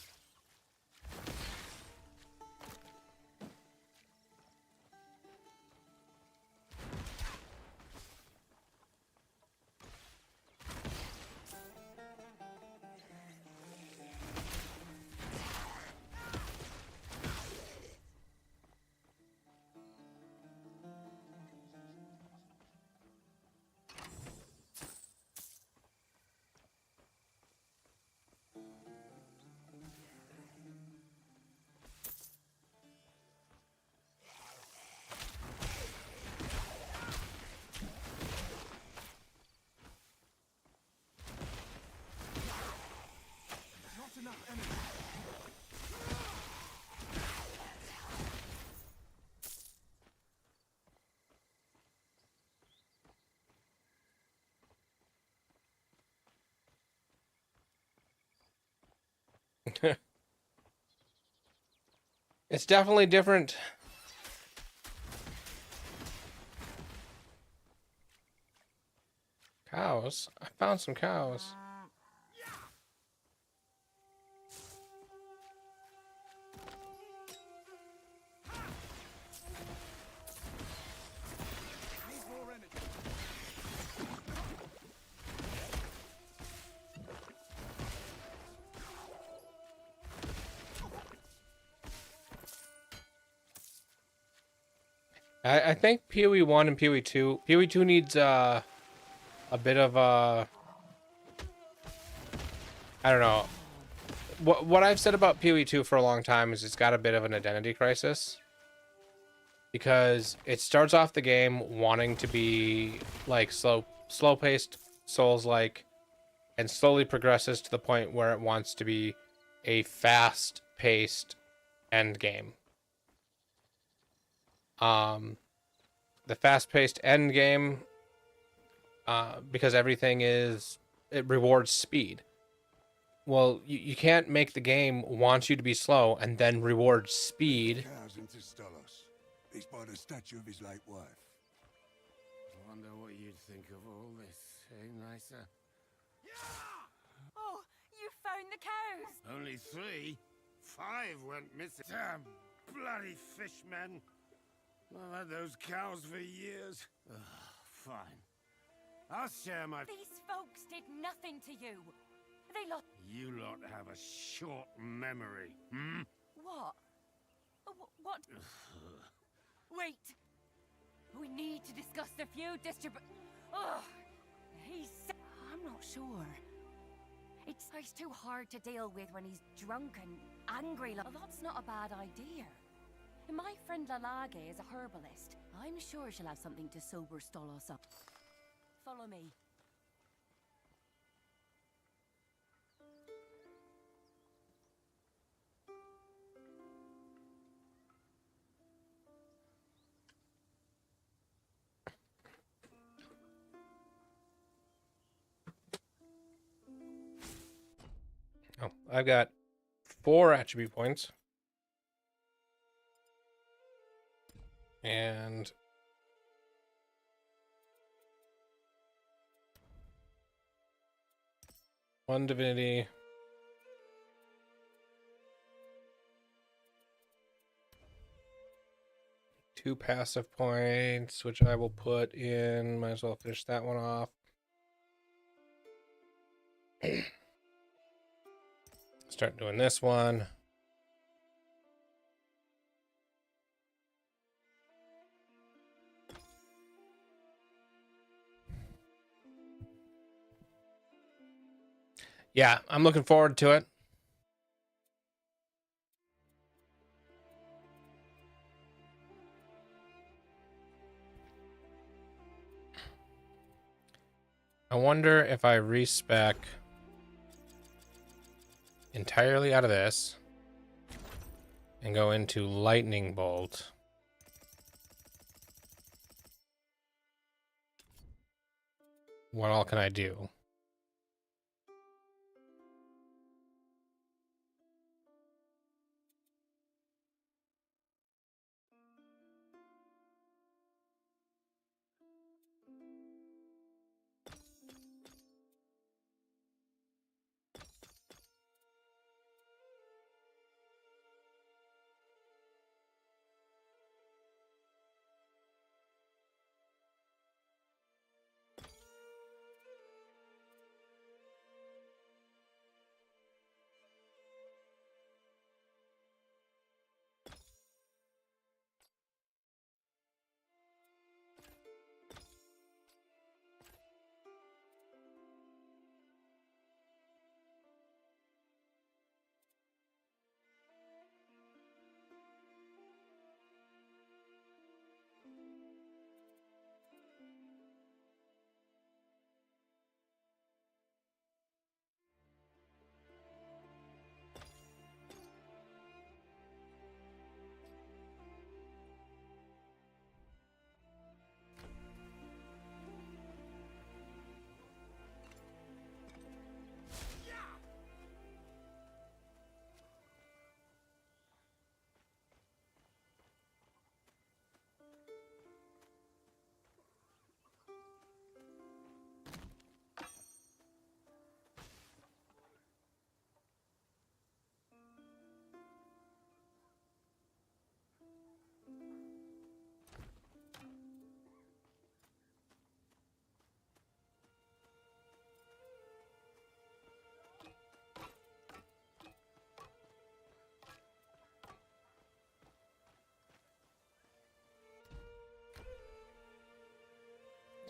It's definitely different. Cows? I found some cows. I think PoE 1 and PoE 2. PoE 2 needs a bit of I don't know. What I've said about PoE 2 for a long time is it's got a bit of an identity crisis. Because it starts off the game wanting to be like slow-paced, Souls-like, and slowly progresses to the point where it wants to be a fast-paced end game. The fast-paced end game, because everything it rewards speed. Well, you can't make the game want you to be slow and then reward speed. Cows into Stolos. He's by the statue of his late wife. I wonder what you'd think of all this, eh, Nysa? Oh, you found the cows! Only 3? 5 went missing. Damn bloody fishmen! I've had those cows for years. Ugh, fine. I'll share my... These folks did nothing to you. They lost... You lot have a short memory, hmm? What? What? Wait. We need to discuss the feud Ugh. I'm not sure. He's too hard to deal with when he's drunk and angry. That's not a bad idea. My friend Lalage is a herbalist. I'm sure she'll have something to sober Stolos up. Follow me. Oh, I've got 4 attribute points. And one divinity. 2 passive points, which I will put in. Might as well finish that one off. Start doing this one. Yeah, I'm looking forward to it. I wonder if I respec entirely out of this and go into lightning bolt. What all can I do?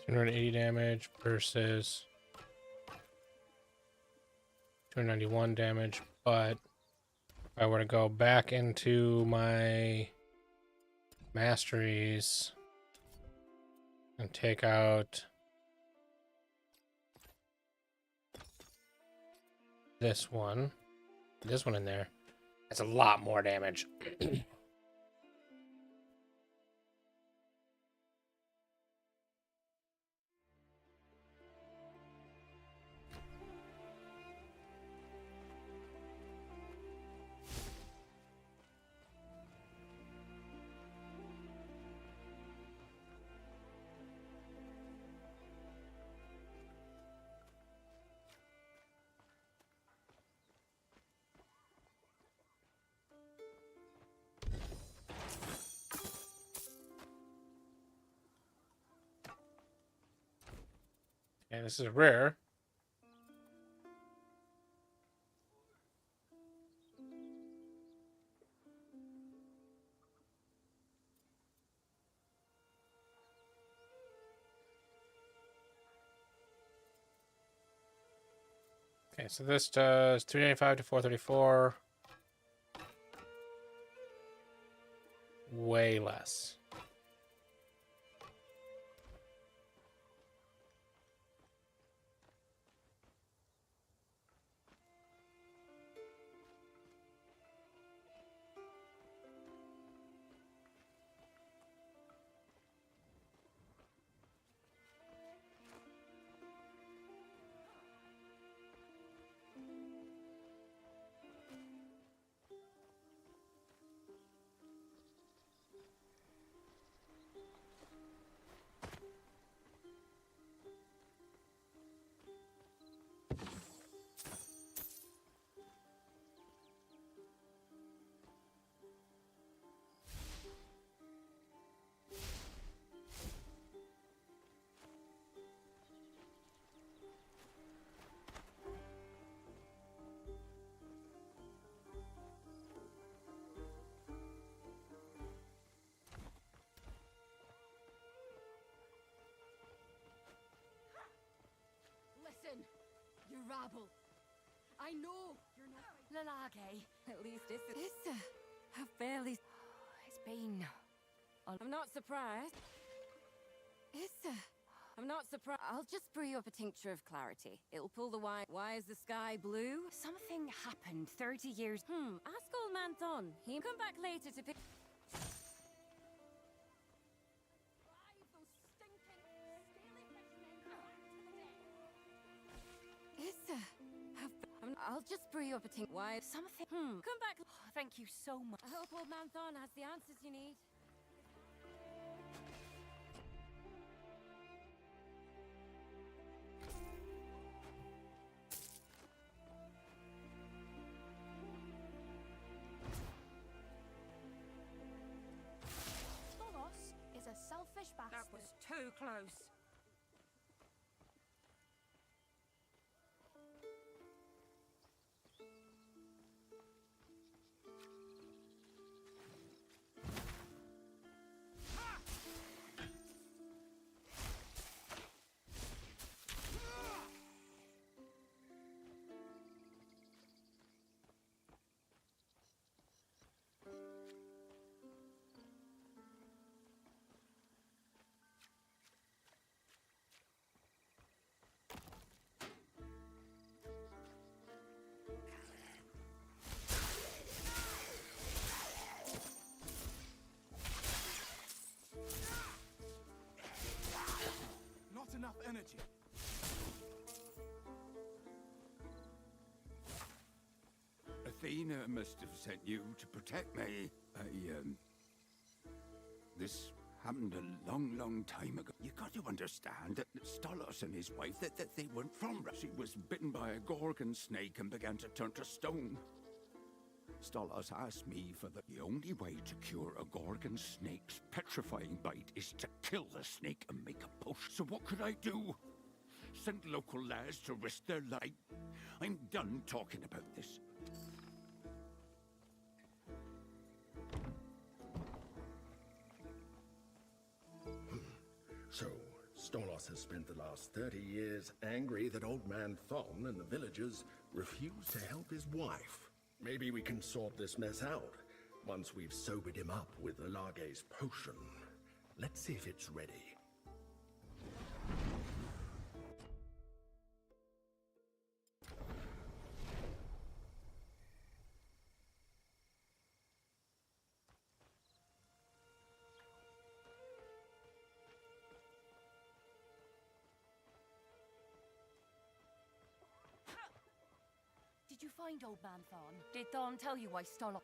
$280 damage versus 291 damage, but if I were to go back into my masteries and take out this one in there, that's a lot more damage. And this is rare. Okay, so this does 395 to 434. Way less. Listen, you rabble. I know you're not. Lalage. At least it's I've barely. It's been. I'm not surprised. I'm not surprised. I'll just brew you up a tincture of clarity. It'll pull the why. Why is the sky blue? Something happened 30 years. Ask old man Thon. He'll come back later to pick. I'll just brew you up a tincture. Why? Something. Come back. Oh, thank you so much. I hope old man Thon has the answers you need. Stolos is a selfish bastard. That was too close. Not enough energy. Athena must have sent you to protect me. This happened a long, long time ago. You got to understand that Stolos and his wife, that they weren't from Russia. She was bitten by a gorgon snake and began to turn to stone. Stolos asked me for the only way to cure a gorgon snake's petrifying bite is to kill the snake and make a potion. So what could I do? Send local lads to risk their life? I'm done talking about this. So, Stolos has spent the last 30 years angry that Old Man Thon and the villagers refuse to help his wife. Maybe we can sort this mess out once we've sobered him up with Alage's potion. Let's see if it's ready. Did you find old man Thon? Did Thon tell you why Stolos?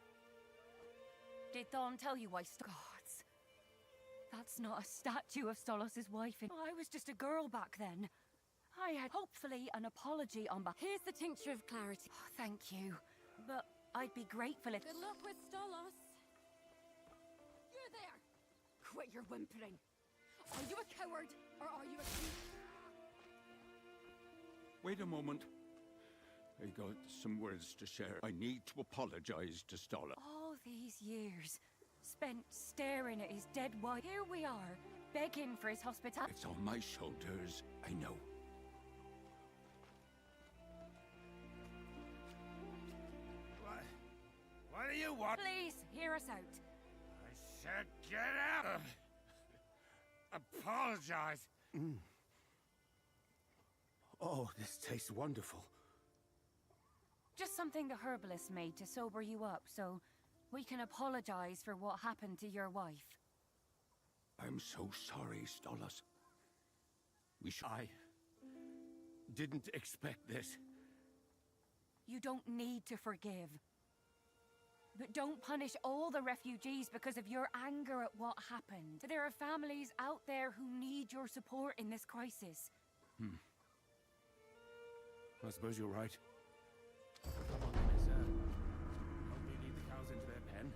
Did Thon tell you why Gods? That's not a statue of Stolos' wife. I was just a girl back then. I had hopefully an apology on back. Here's the tincture of clarity. Oh, thank you. But I'd be grateful if. Good luck with Stolos. You're there! Quit your whimpering. Are you a coward, or are you a thief? Wait a moment. I got some words to share. I need to apologize to Stolos. All these years spent staring at his dead wife. Here we are, begging for his hospitality. It's on my shoulders, I know. What do you want? Please, hear us out. I said get out! Apologize. Oh, this tastes wonderful. Just something the herbalist made to sober you up, so we can apologize for what happened to your wife. I'm so sorry, Stolos. I didn't expect this. You don't need to forgive. But don't punish all the refugees because of your anger at what happened. There are families out there who need your support in this crisis. I suppose you're right. Come on, Melissa. Help me lead the cows into their pen.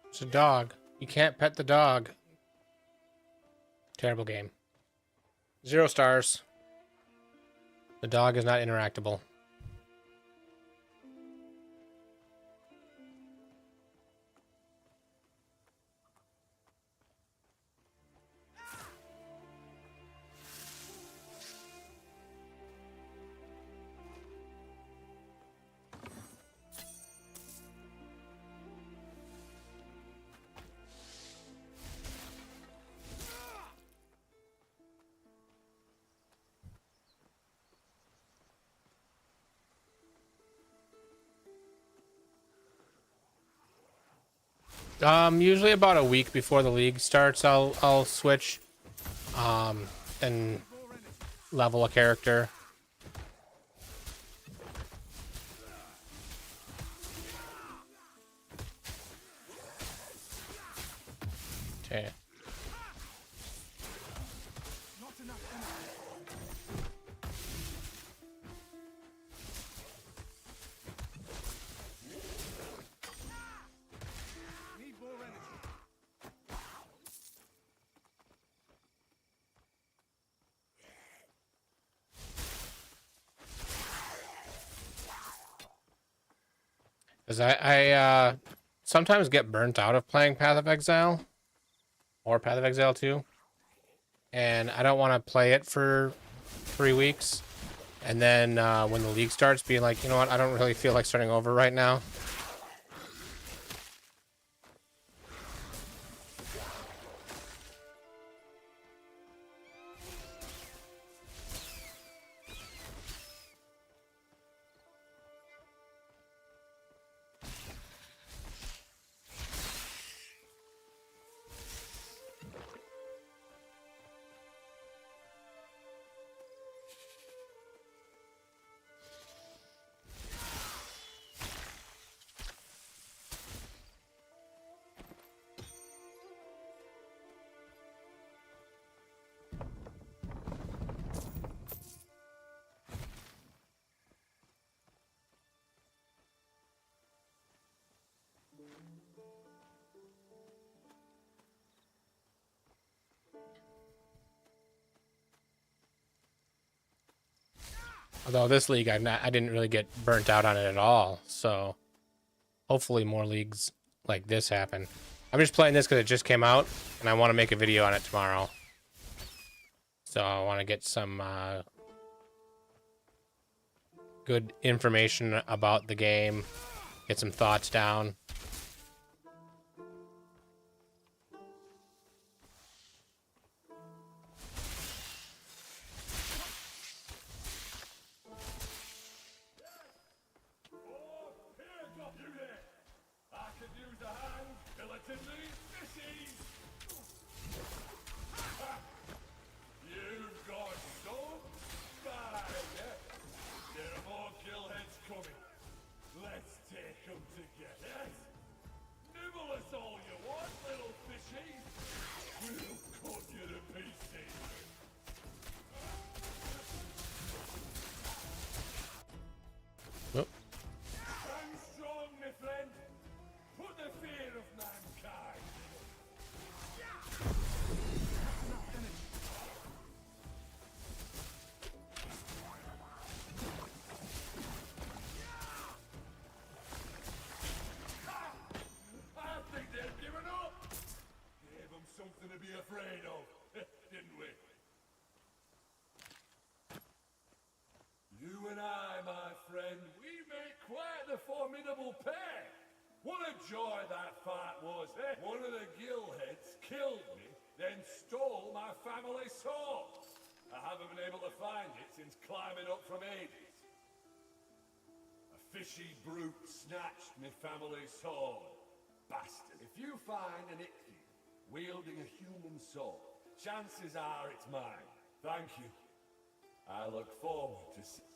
It's a dog. You can't pet the dog. Terrible game. 0 stars. The dog is not interactable. Usually about a week before the league starts, I'll switch, and level a character. Okay. Because I sometimes get burnt out of playing Path of Exile or Path of Exile 2, and I don't want to play it for 3 weeks, and then when the league starts, being like, you know what, I don't really feel like starting over right now. Although this league, I didn't really get burnt out on it at all. So hopefully more leagues like this happen. I'm just playing this because it just came out, and I want to make a video on it tomorrow. So I want to get some good information about the game, get some thoughts down. Formidable pair! What a joy that fight was, eh? One of the gillheads killed me, then stole my family sword. I haven't been able to find it since climbing up from Hades. A fishy brute snatched me family sword. Bastard. If you find an Ichthian wielding a human sword, chances are it's mine. Thank you. I look forward to seeing.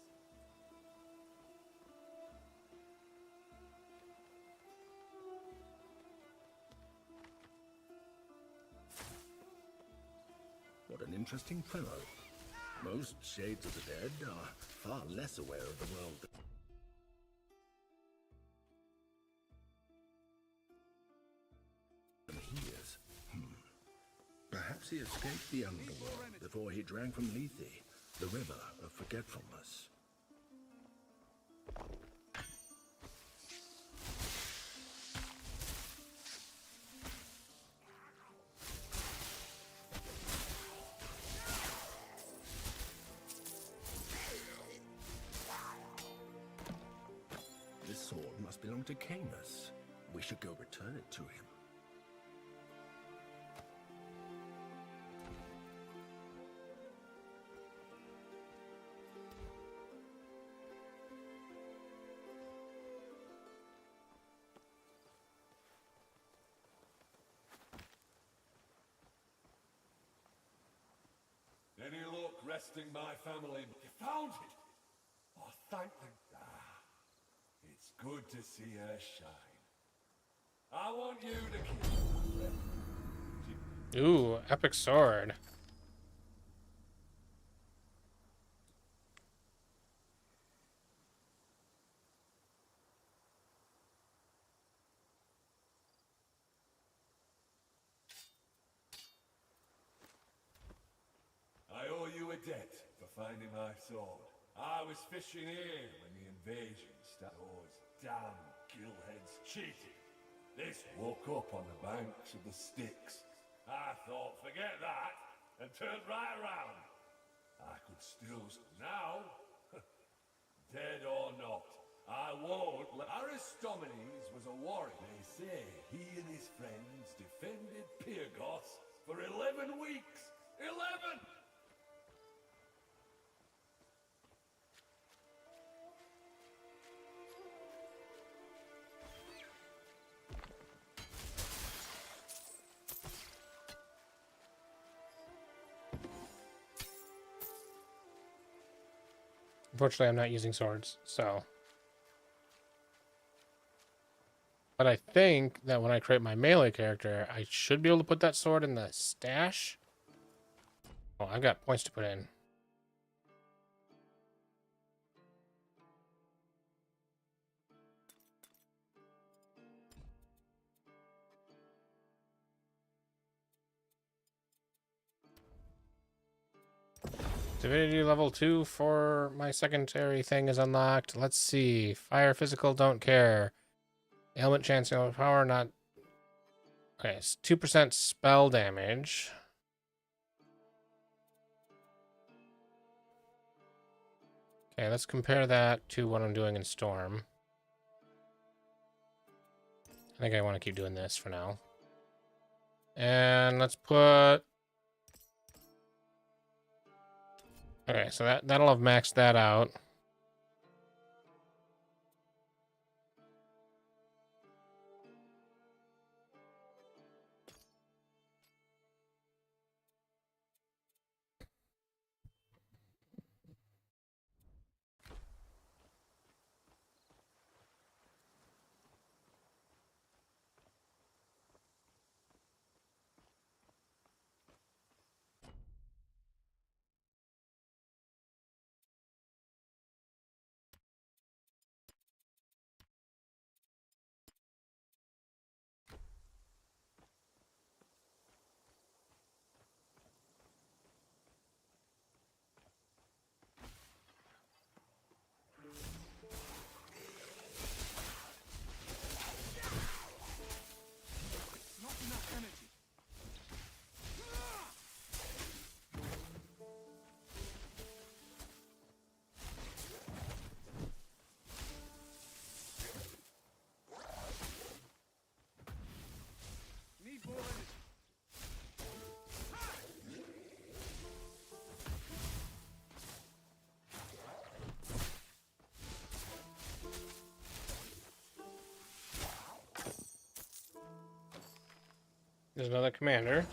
What an interesting fellow. Most Shades of the Dead are far less aware of the world than he is. Perhaps he escaped the underworld before he drank from Lethe, the river of forgetfulness. This sword must belong to Camus. We should go return it to him. arresting my family. You found it! Oh, thank the... It's good to see her shine. I want you to keep her, friend. Ooh, epic sword. I owe you a debt for finding my sword. I was fishing here when the invasion started. Those damn gillheads cheated. This woke up on the banks of the Styx. I thought, forget that, and turned right around. I could still... Now, dead or not, I won't let... Aristomenes was a warrior. They say he and his friends defended Pyrgos for 11 weeks. 11! Unfortunately, I'm not using swords, so... But I think that when I create my melee character, I should be able to put that sword in the stash. Oh, I've got points to put in. Divinity level 2 for my secondary thing is unlocked. Let's see. Fire, physical, don't care. Ailment chance, power, not... Okay, it's 2% spell damage. Okay, let's compare that to what I'm doing in Storm. I think I want to keep doing this for now. And let's put... Okay, so that'll have maxed that out. There's another commander.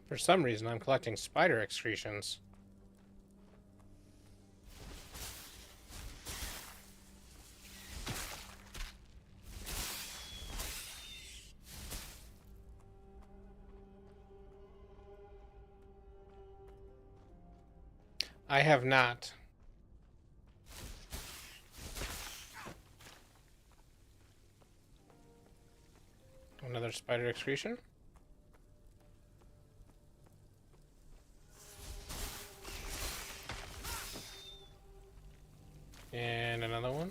For some reason, I'm collecting spider excretions. I have not. Another spider excretion. And another one.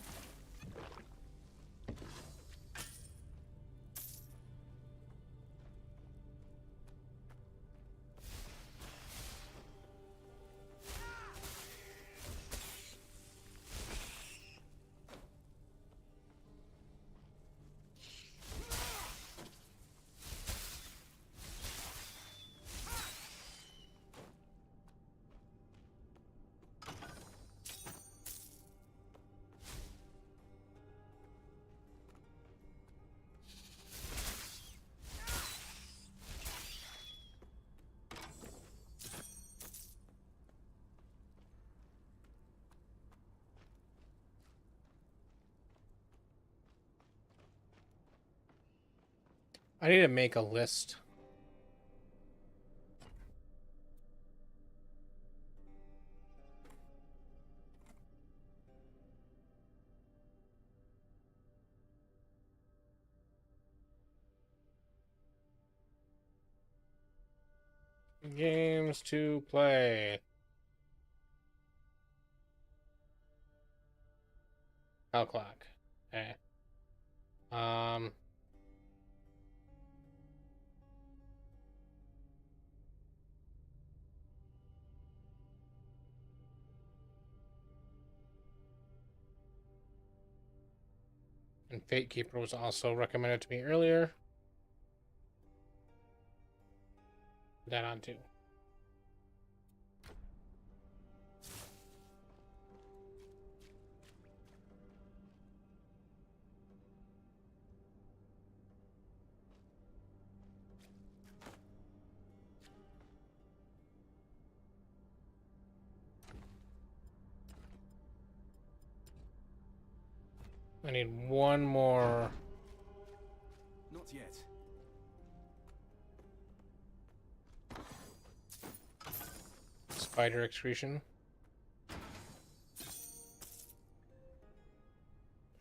I need to make a list. Games to play. How clock. Okay. And Fate Keeper was also recommended to me earlier. Put that on too. I need one more. Not yet. Spider excretion.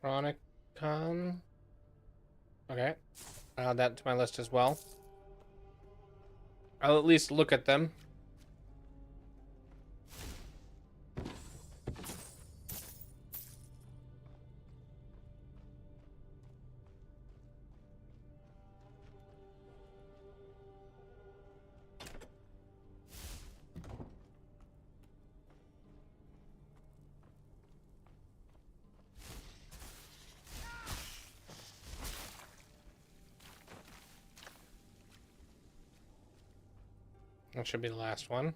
Chronicon. Okay. I'll add that to my list as well. I'll at least look at them. That should be the last one.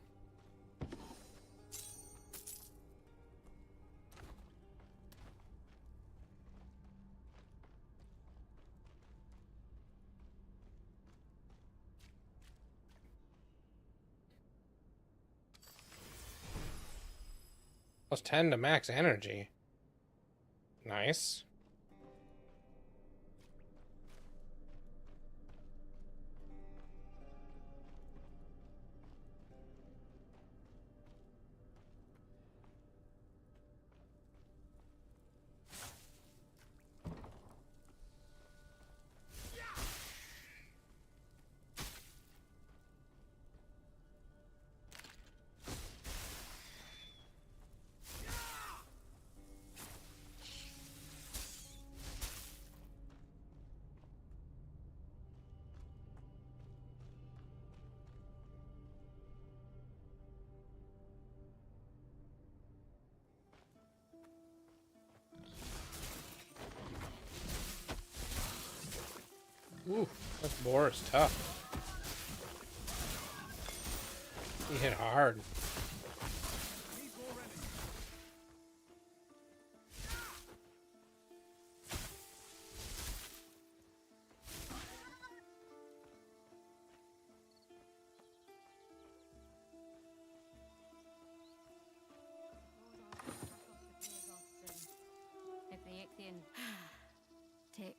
Plus 10 to max energy. Nice. Ooh, that boar is tough. He hit hard.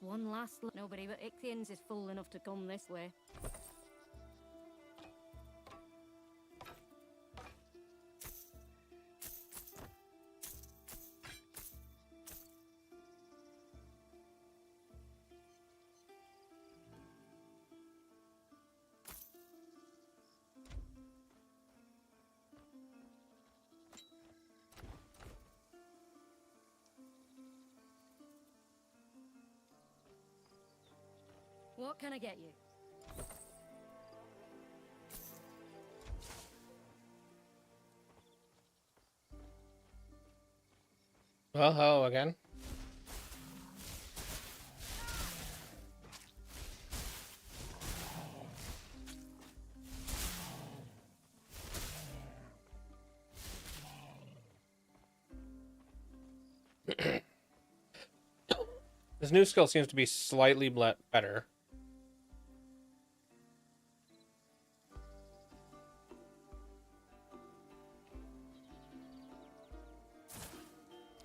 One last nobody but Ichthians is fool enough to come this way. What can I get you? Well, hello again. This new skill seems to be slightly better.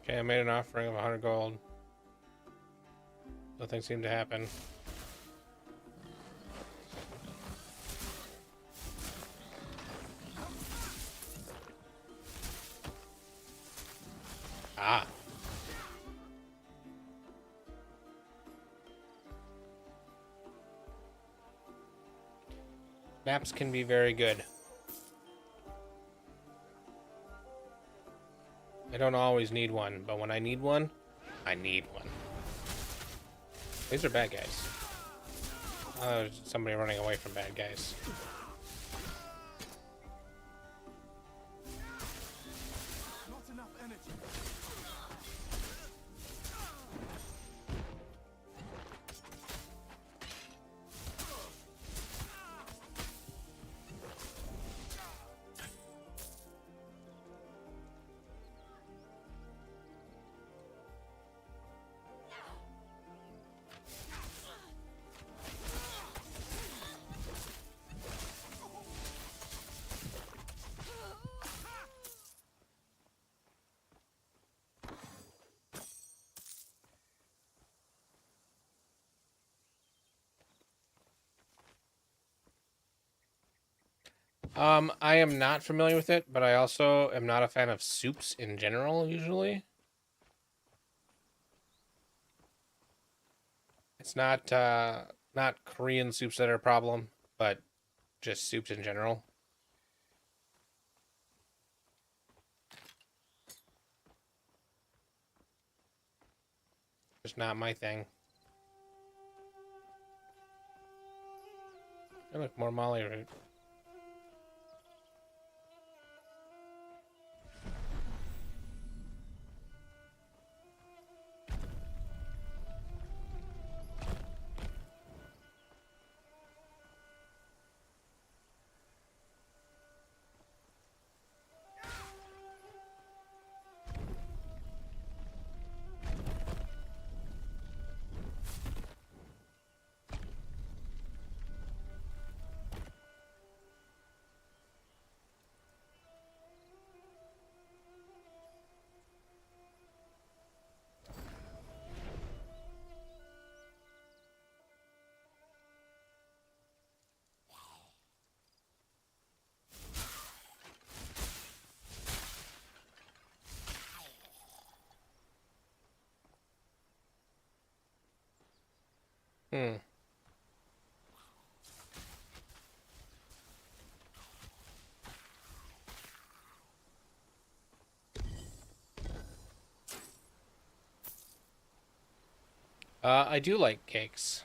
Okay, I made an offering of 100 gold. Nothing seemed to happen. Ah. Maps can be very good. I don't always need one, but when I need one, I need one. These are bad guys. Oh, there's somebody running away from bad guys. Not enough energy. I am not familiar with it, but I also am not a fan of soups in general, usually. It's not Korean soups that are a problem, but just soups in general. Just not my thing. I look more Molly root. I do like cakes.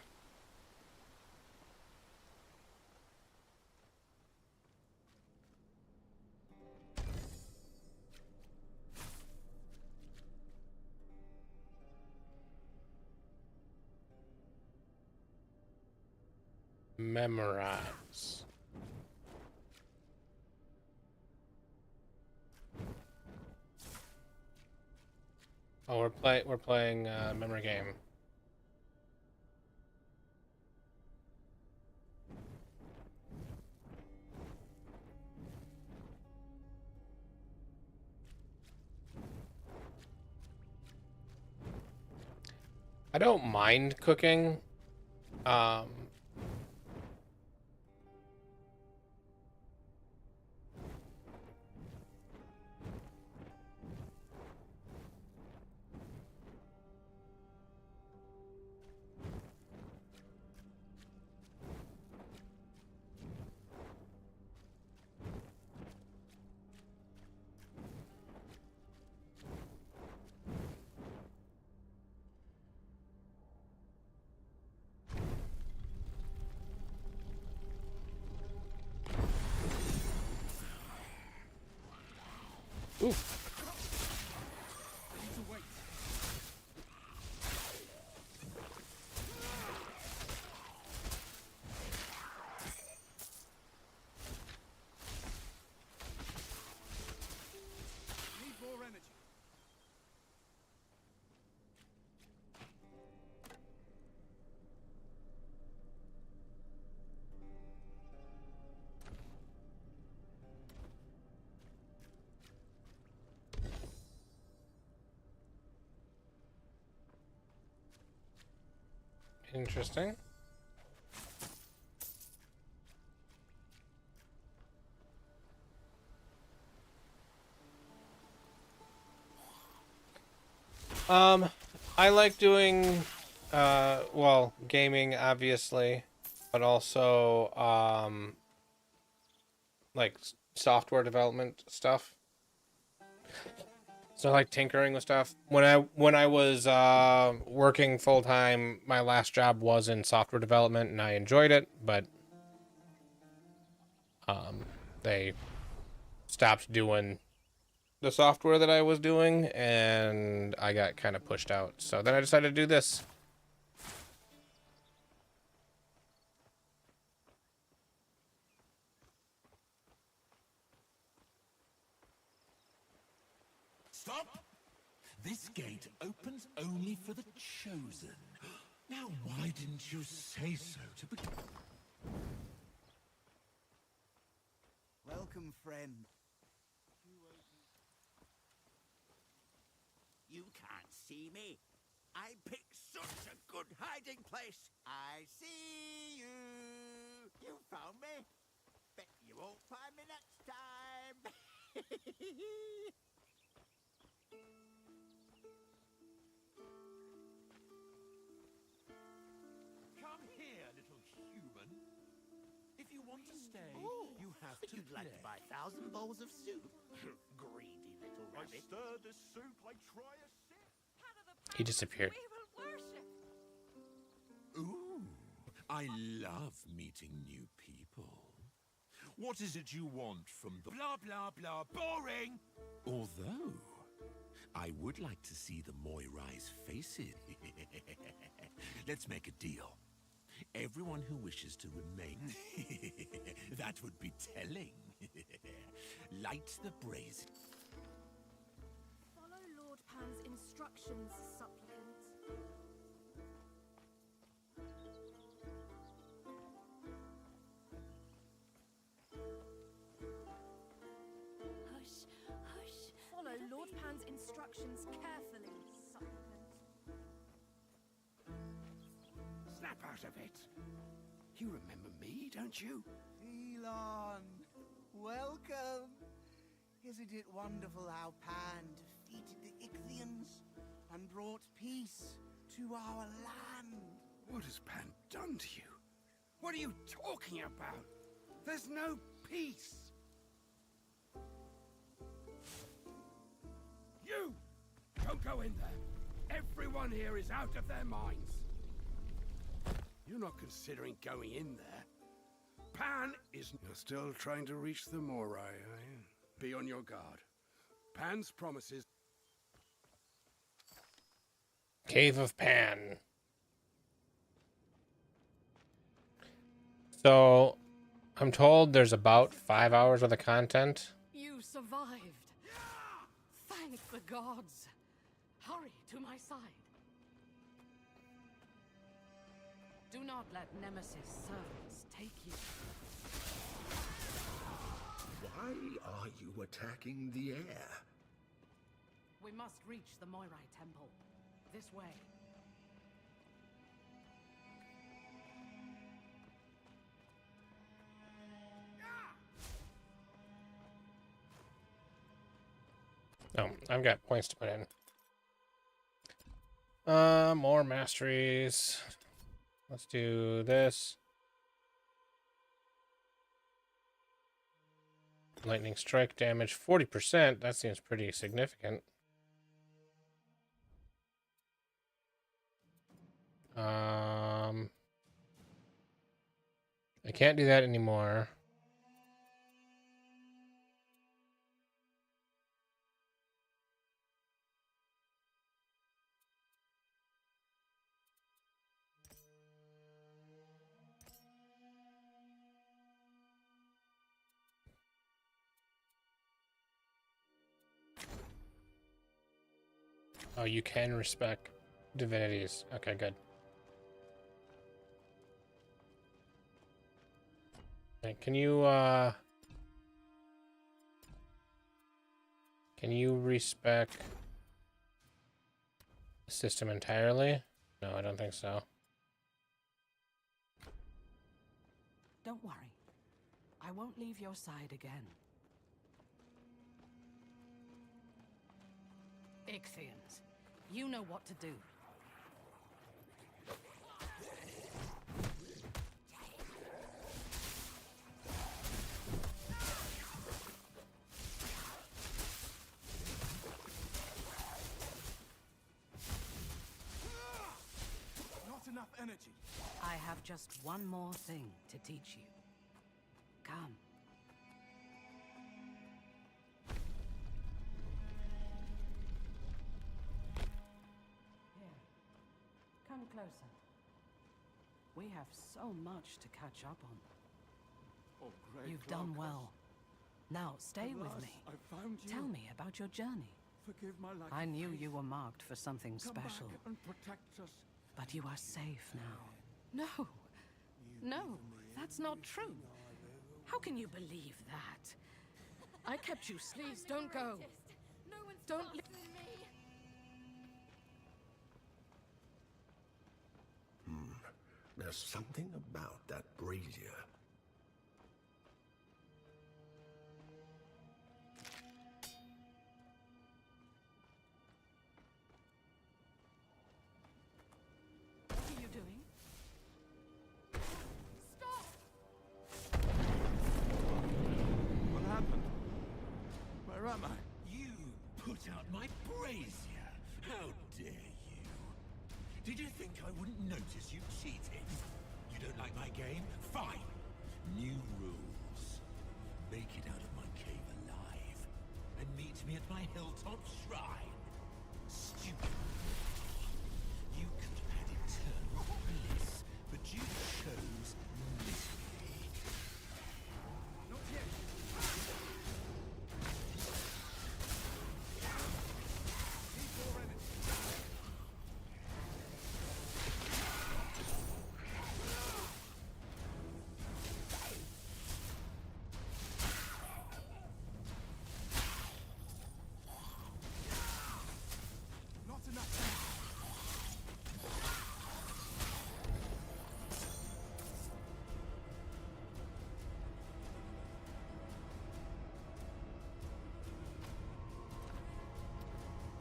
Memorize. Oh, we're playing memory game. I don't mind cooking. Oof. Need more energy. Interesting. I like doing, well, gaming, obviously, but also, like software development stuff. So like tinkering with stuff. When I was working full time, my last job was in software development, and I enjoyed it, but they stopped doing the software that I was doing, and I got kind of pushed out. So then I decided to do this. Stop! This gate opens only for the chosen. Now, why didn't you say so to begin? Welcome, friend. You can't see me. I picked such a good hiding place. I see you. You found me. Bet you won't find me next time. Come here, little human. If you want to stay, you have to You'd like to buy 1,000 bowls of soup? Greedy little rabbit. I stir this soup, I try a sip. He disappeared. Ooh, I love meeting new people. What is it you want from the blah blah blah boring? Although I would like to see the Moirai's faces. Let's make a deal. Everyone who wishes to remain. That would be telling. Light the brazen. Follow Lord Pan's instructions, supplicant. Hush, hush. Follow Lord Pan's instructions carefully, supplicant. Snap out of it. You remember me, don't you? Elon, welcome. Isn't it wonderful how Pan defeated the Ichthians and brought peace to our land? What has Pan done to you? What are you talking about? There's no peace. You! Don't go in there. Everyone here is out of their minds. You're not considering going in there. Pan is... You're still trying to reach the Moirai, are you? Be on your guard. Pan's promises... Cave of Pan. So, I'm told there's about 5 hours of the content. You survived. Thank the gods. Hurry to my side. Do not let Nemesis servants take you. Why are you attacking the air? We must reach the Moirai temple. This way. Oh, I've got points to put in. More masteries. Let's do this. Lightning strike damage, 40%. That seems pretty significant. I can't do that anymore. Oh, you can respect divinities. Okay, good. Okay, can you respec the system entirely? No, I don't think so. Don't worry. I won't leave your side again. Ichthians, you know what to do. Not enough energy. I have just one more thing to teach you. Come. Here. Come closer. We have so much to catch up on. Oh, great. You've done well. Now, stay At with last, me. I found you. Tell me about your journey. Forgive my lack I of knew faith. you were marked for something Come special. back and protect us. But you are safe now. No. No, that's not true. How can you believe that? I kept you sleeves. Don't go. No one's Don't faster than me. There's something about that brazier. What are you doing? Stop! What happened? Where am I? You put out my brazier! How dare you! Did you think I wouldn't notice you cheated? You don't like my game? Fine! New rules. Make it out of my cave alive, and meet me at my hilltop shrine. Stupid. You could have had eternal bliss, but you chose misery. Not yet. Need more energy. Not enough energy.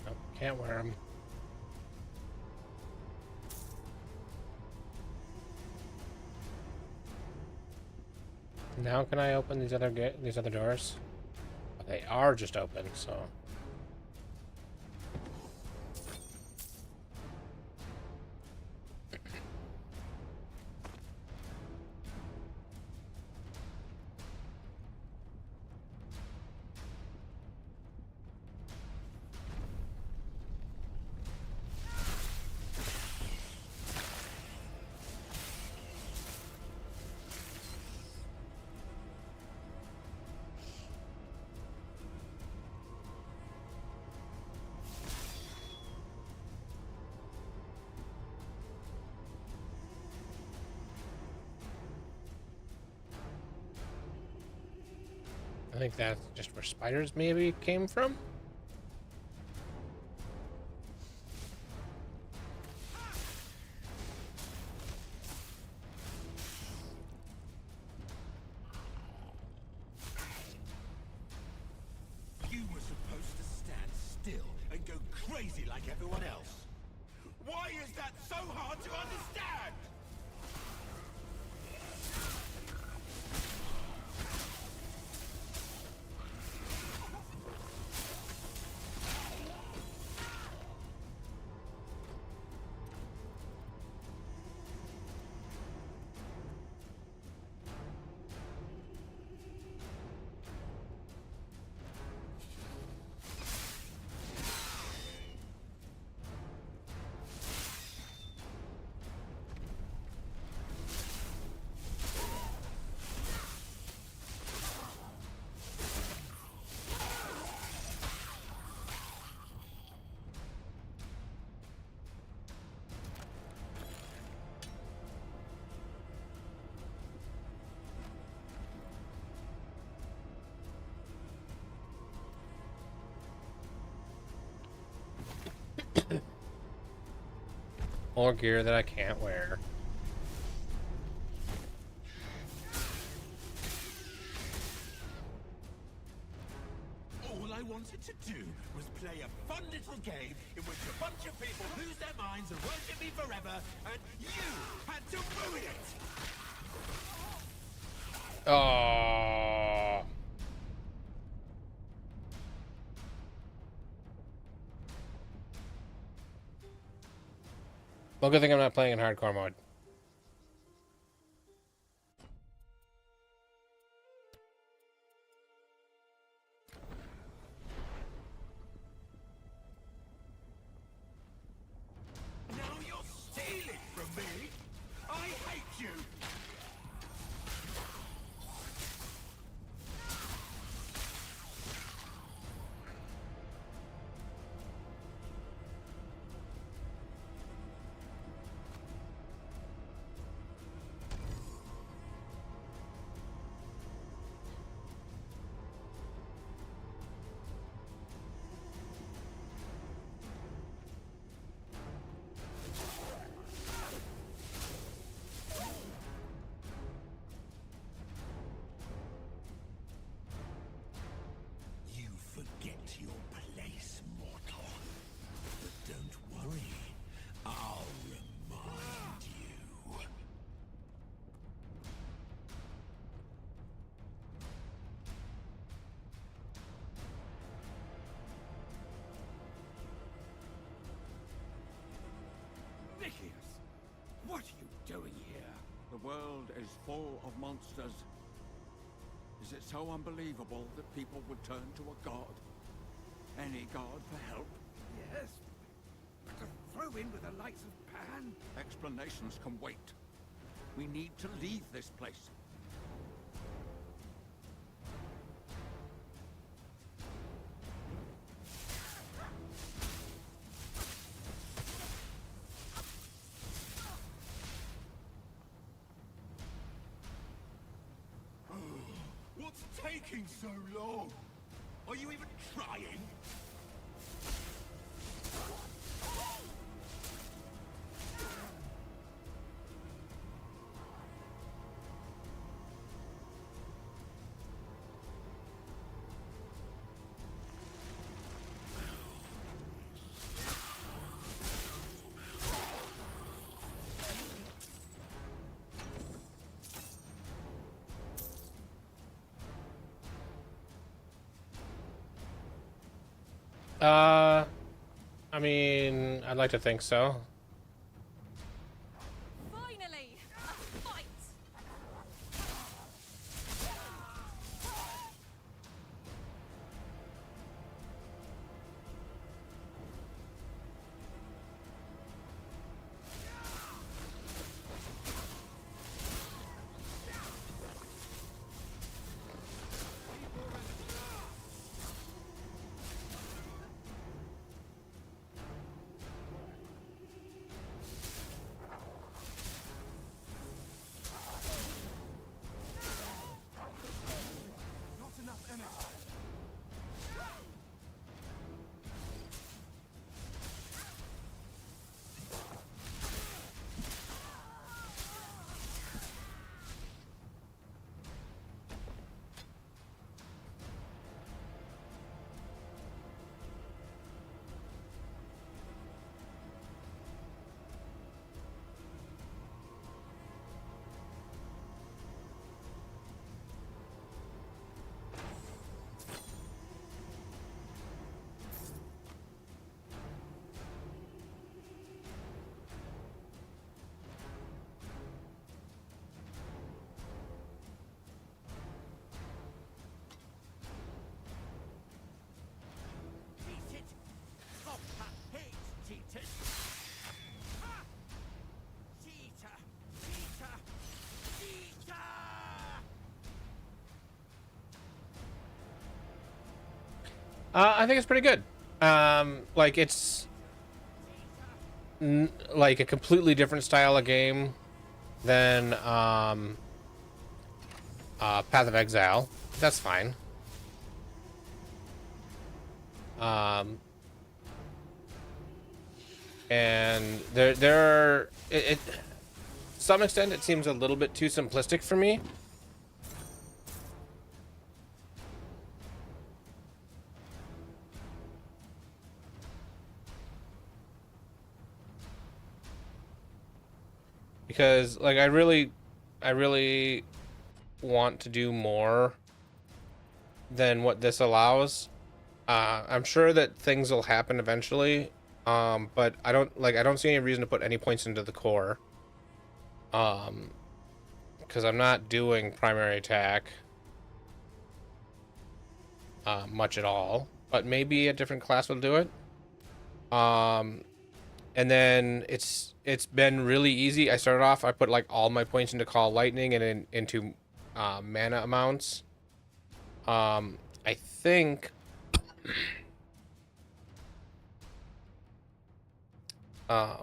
Nope, can't wear them. Now can I open these other doors? They are just open, so. I think that's just where spiders maybe came from. You were supposed to stand crazy like everyone else? Why is that so hard to understand? More gear that I can't wear. All I wanted to do was play a fun little game in which a bunch of people lose their minds and worship me forever, and you had to ruin it! Oh. Well, good thing I'm not playing in hardcore mode. Now you're stealing from me! I hate you! You forget your place, mortal. But don't worry, I'll remind you. Nicias, what are you doing here? The world is full of monsters. Is it so unbelievable that people would turn to a god? Any god for help? Yes, but to throw in with the likes of Pan? Explanations can wait. We need to leave this place. What's taking so long? Are you even trying? I mean, I'd like to think so. Finally, a fight! I think it's pretty good. Like it's like a completely different style of game than Path of Exile. That's fine. And there are to some extent it seems a little bit too simplistic for me. Because like I really want to do more than what this allows. I'm sure that things will happen eventually. But I don't see any reason to put any points into the core. Because I'm not doing primary attack much at all. But maybe a different class will do it. And then it's been really easy. I started off, I put like all my points into Call Lightning and into mana amounts. I think yeah,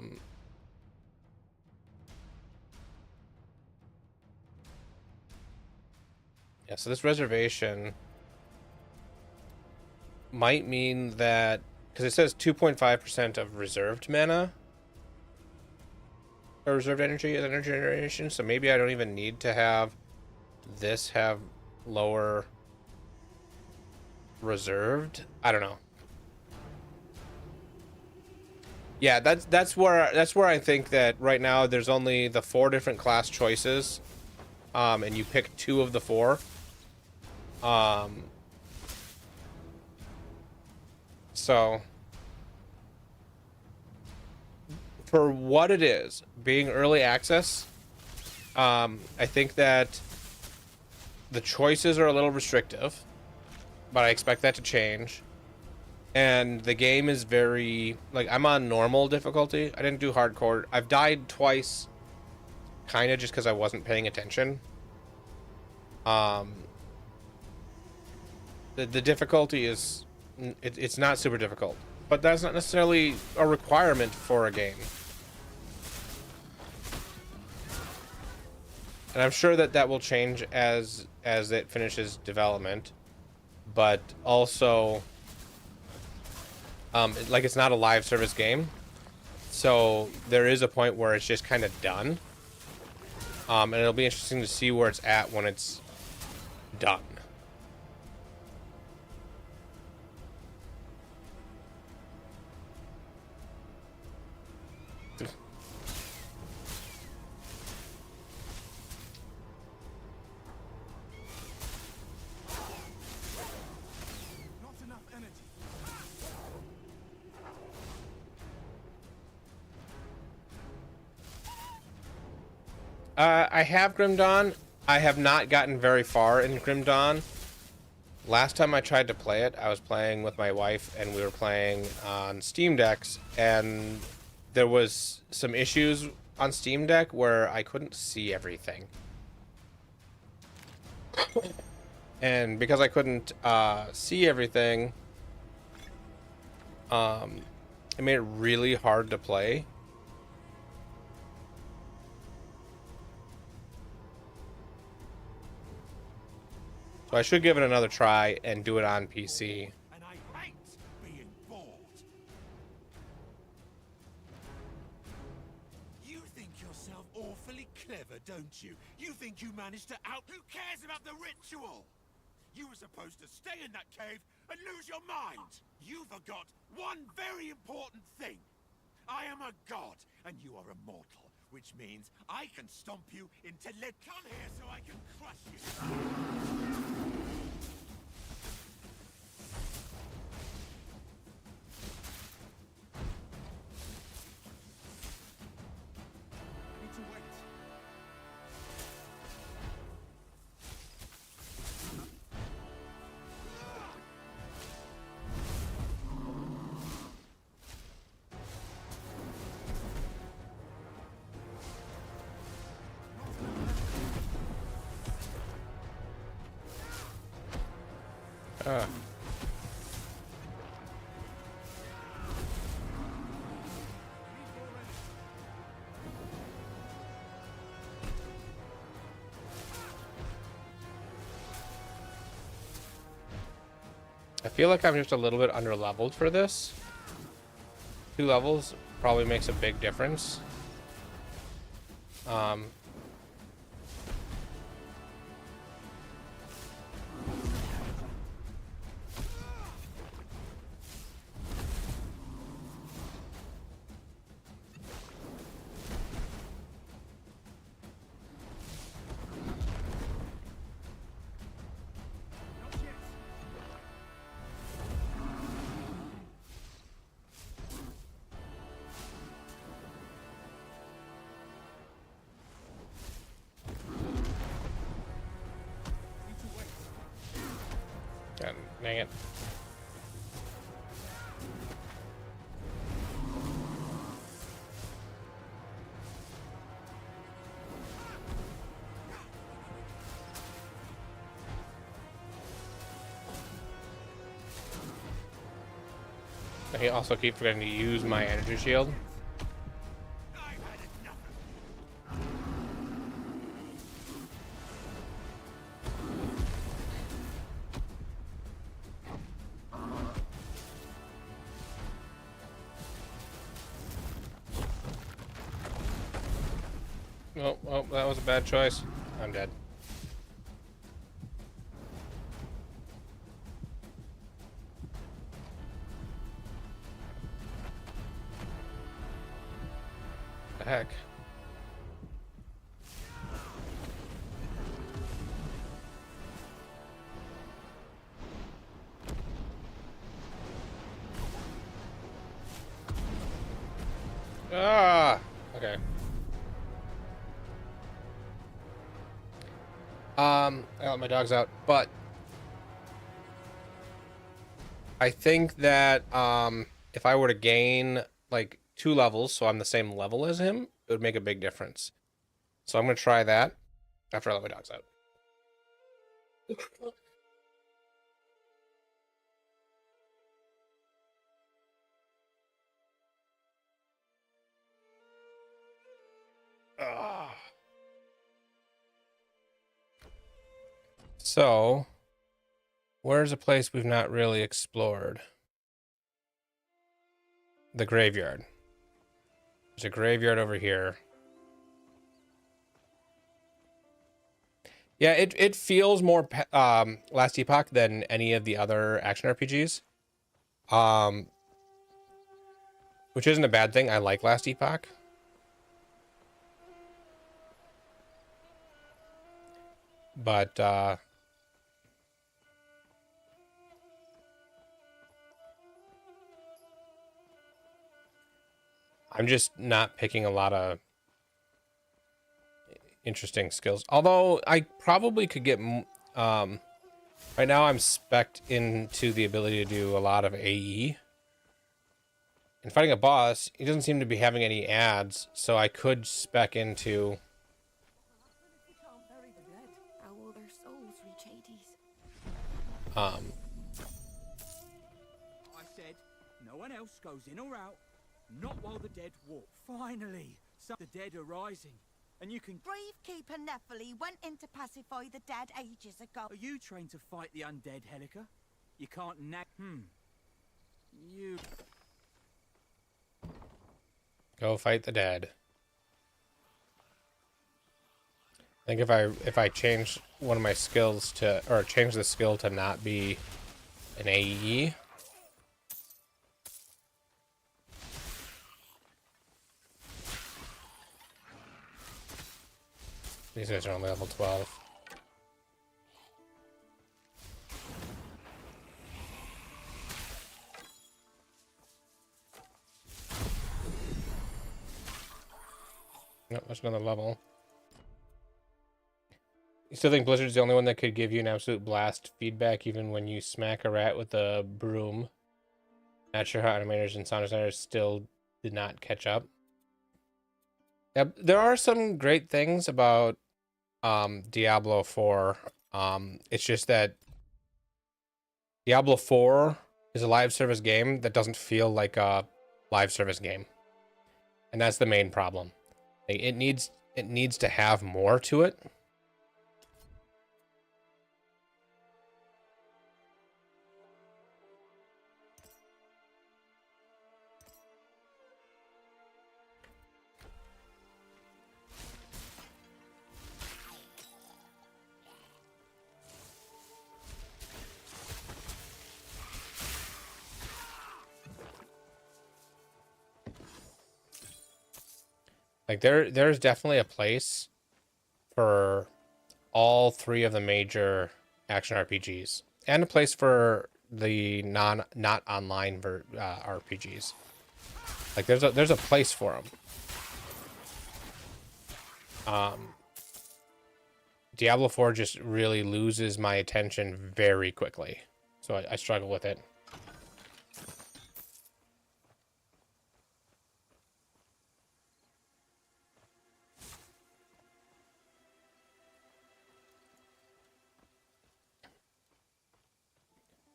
so this reservation might mean that, because it says 2.5% of reserved mana or reserved energy is energy generation, so maybe I don't even need to have this have lower reserved. I don't know. Yeah, that's where I think that right now there's only the 4 different class choices, and you pick 2 of the 4. So for what it is, being early access, I think that the choices are a little restrictive, but I expect that to change. And the game is very, like, I'm on normal difficulty. I didn't do hardcore. I've died twice, kind of just because I wasn't paying attention. The difficulty is, it's not super difficult, but that's not necessarily a requirement for a game. And I'm sure that will change as it finishes development, but also, like, it's not a live service game, so there is a point where it's just kind of done. And it'll be interesting to see where it's at when it's done. I have Grim Dawn. I have not gotten very far in Grim Dawn. Last time I tried to play it, I was playing with my wife, and we were playing on Steam Decks, and there was some issues on Steam Deck where I couldn't see everything. And because I couldn't see everything, it made it really hard to play. So I should give it another try and do it on PC. And I hate being bored. You think yourself awfully clever, don't you? You think you managed to Who cares about the ritual? You were supposed to stay in that cave and lose your mind. You forgot one very important thing. I am a god, and you are immortal, which means I can stomp you into lead. Come here so I can crush you. I feel like I'm just a little bit under leveled for this. 2 levels probably makes a big difference. God, dang it. I also keep forgetting to use my energy shield. Oh, that was a bad choice. I'm dead. The heck? Ah, okay. I let my dogs out, but I think that if I were to gain like 2 levels, so I'm the same level as him, it would make a big difference. So I'm gonna try that after I let my dogs out. So, where's a place we've not really explored? The graveyard. There's a graveyard over here. Yeah, it feels more Last Epoch than any of the other action RPGs. Which isn't a bad thing. I like Last Epoch. But I'm just not picking a lot of interesting skills. Although I probably could get right now I'm spec'd into the ability to do a lot of AE. And fighting a boss, he doesn't seem to be having any ads, so I could spec into How will their souls reach Hades? I said, no one else goes in or out, not while the dead walk. Finally, the dead are rising, and you can... Gravekeeper Nephili went in to pacify the dead ages ago. Are you trained to fight the undead, Helica? You can't nag... You... go fight the dead. I think if I change one of my skills to, or change the skill to not be an AE. These guys are only level 12. Nope, that's another level. You still think Blizzard's the only one that could give you an absolute blast feedback even when you smack a rat with a broom? Not sure how animators and sound designers still did not catch up. Yeah, there are some great things about Diablo 4. It's just that Diablo 4 is a live service game that doesn't feel like a live service game. And that's the main problem. It needs to have more to it. Like there's definitely a place for all three of the major action RPGs, and a place for the not online RPGs. Like there's a place for them. Diablo 4 just really loses my attention very quickly, so I struggle with it.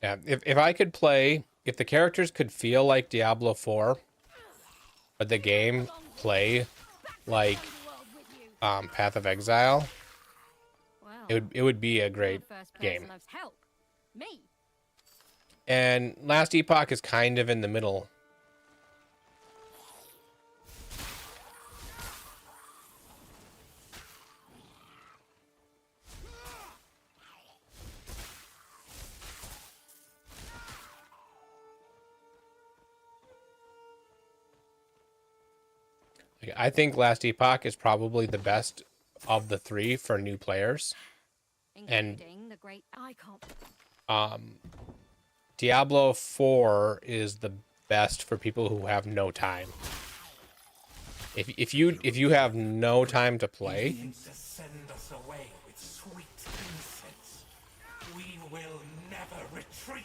Yeah, if I could play, if the characters could feel like Diablo 4, but the game play like Path of Exile, it would be a great game. And Last Epoch is kind of in the middle. I think Last Epoch is probably the best of the three for new players. And Diablo 4 is the best for people who have no time. If you have no time to play, Send us away with sweet incense. We will never retreat.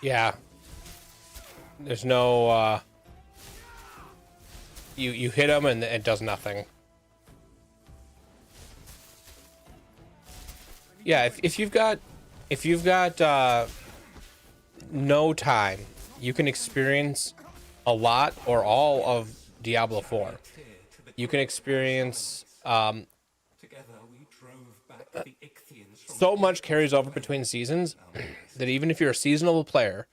yeah, there's no you hit them and it does nothing. Yeah, if you've got no time, you can experience a lot or all of Diablo 4. You can experience so much carries over between seasons that even if you're a seasonal player,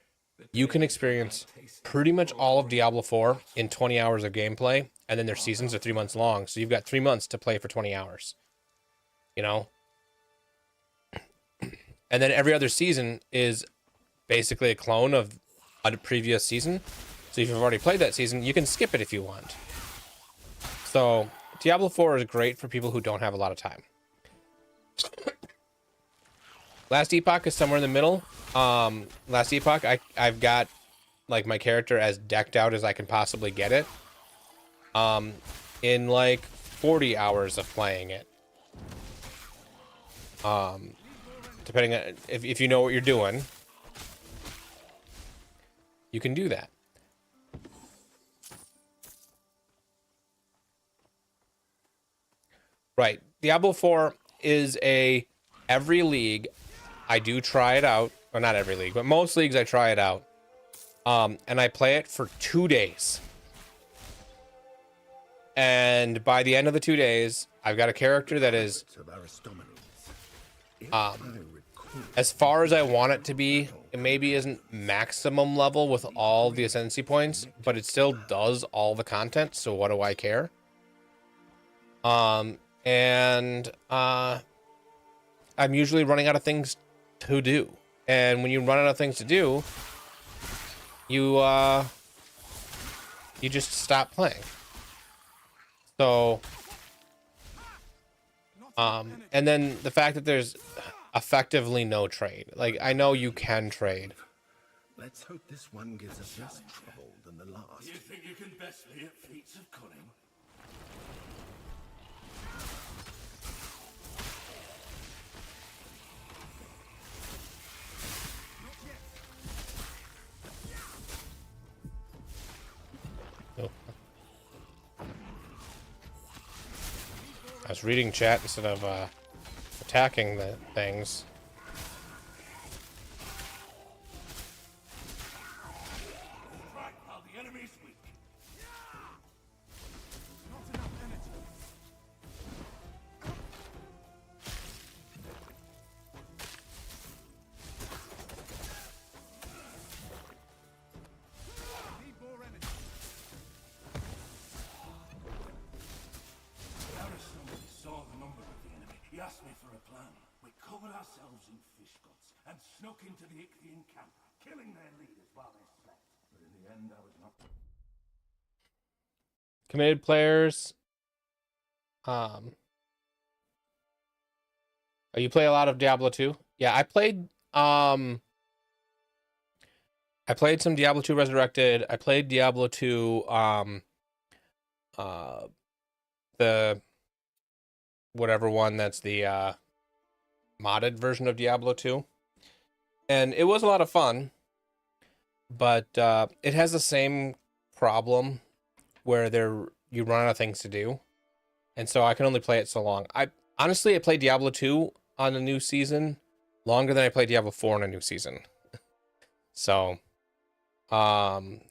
you can experience pretty much all of Diablo 4 in 20 hours of gameplay, and then their seasons are 3 months long, so you've got 3 months to play for 20 hours. You know? And then every other season is basically a clone of a previous season. So if you've already played that season, you can skip it if you want. So Diablo 4 is great for people who don't have a lot of time. Last Epoch is somewhere in the middle. Last Epoch, I've got like my character as decked out as I can possibly get it. In like 40 hours of playing it. Depending on if you know what you're doing, you can do that. Right. Diablo 4 is every league I do try it out, or not every league, but most leagues I try it out. And I play it for 2 days. And by the end of the 2 days, I've got a character that is as far as I want it to be. It maybe isn't maximum level with all the ascendancy points, but it still does all the content, so what do I care? And I'm usually running out of things to do. And when you run out of things to do, you just stop playing. So and then the fact that there's effectively no trade. Like, I know you can trade. Let's hope this one gives us less trouble than the last. You think you can best me at feats of cunning? Oh. I was reading chat instead of attacking the things. ourselves in fish guts and snuck into the Ichthian camp, killing their leaders while they slept. But in the end, I was not. Committed players. Oh, you play a lot of Diablo 2? Yeah, I played some Diablo 2 Resurrected. I played Diablo 2 the whatever one that's the modded version of Diablo 2. And it was a lot of fun, but it has the same problem where you run out of things to do. And so I can only play it so long. I played Diablo 2 on a new season longer than I played Diablo 4 on a new season. So, committed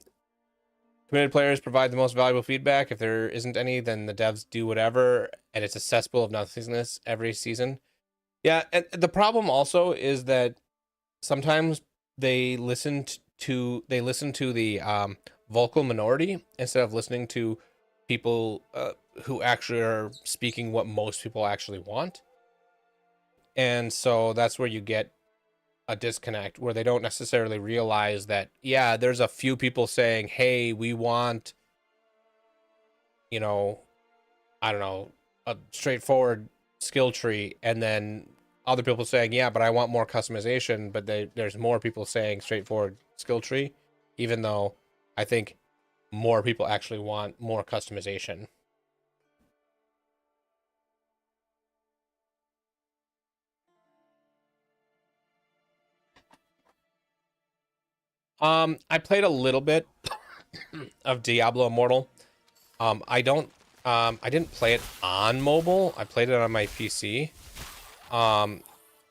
players provide the most valuable feedback. If there isn't any, then the devs do whatever, and it's a cesspool of nothingness every season. Yeah, and the problem also is that sometimes they listen to the vocal minority instead of listening to people who actually are speaking what most people actually want. And so that's where you get a disconnect, where they don't necessarily realize that, yeah, there's a few people saying, hey, we want, I don't know, a straightforward skill tree, and then other people saying, yeah, but I want more customization, but there's more people saying straightforward skill tree, even though I think more people actually want more customization. I played a little bit of Diablo Immortal. I didn't play it on mobile. I played it on my PC. And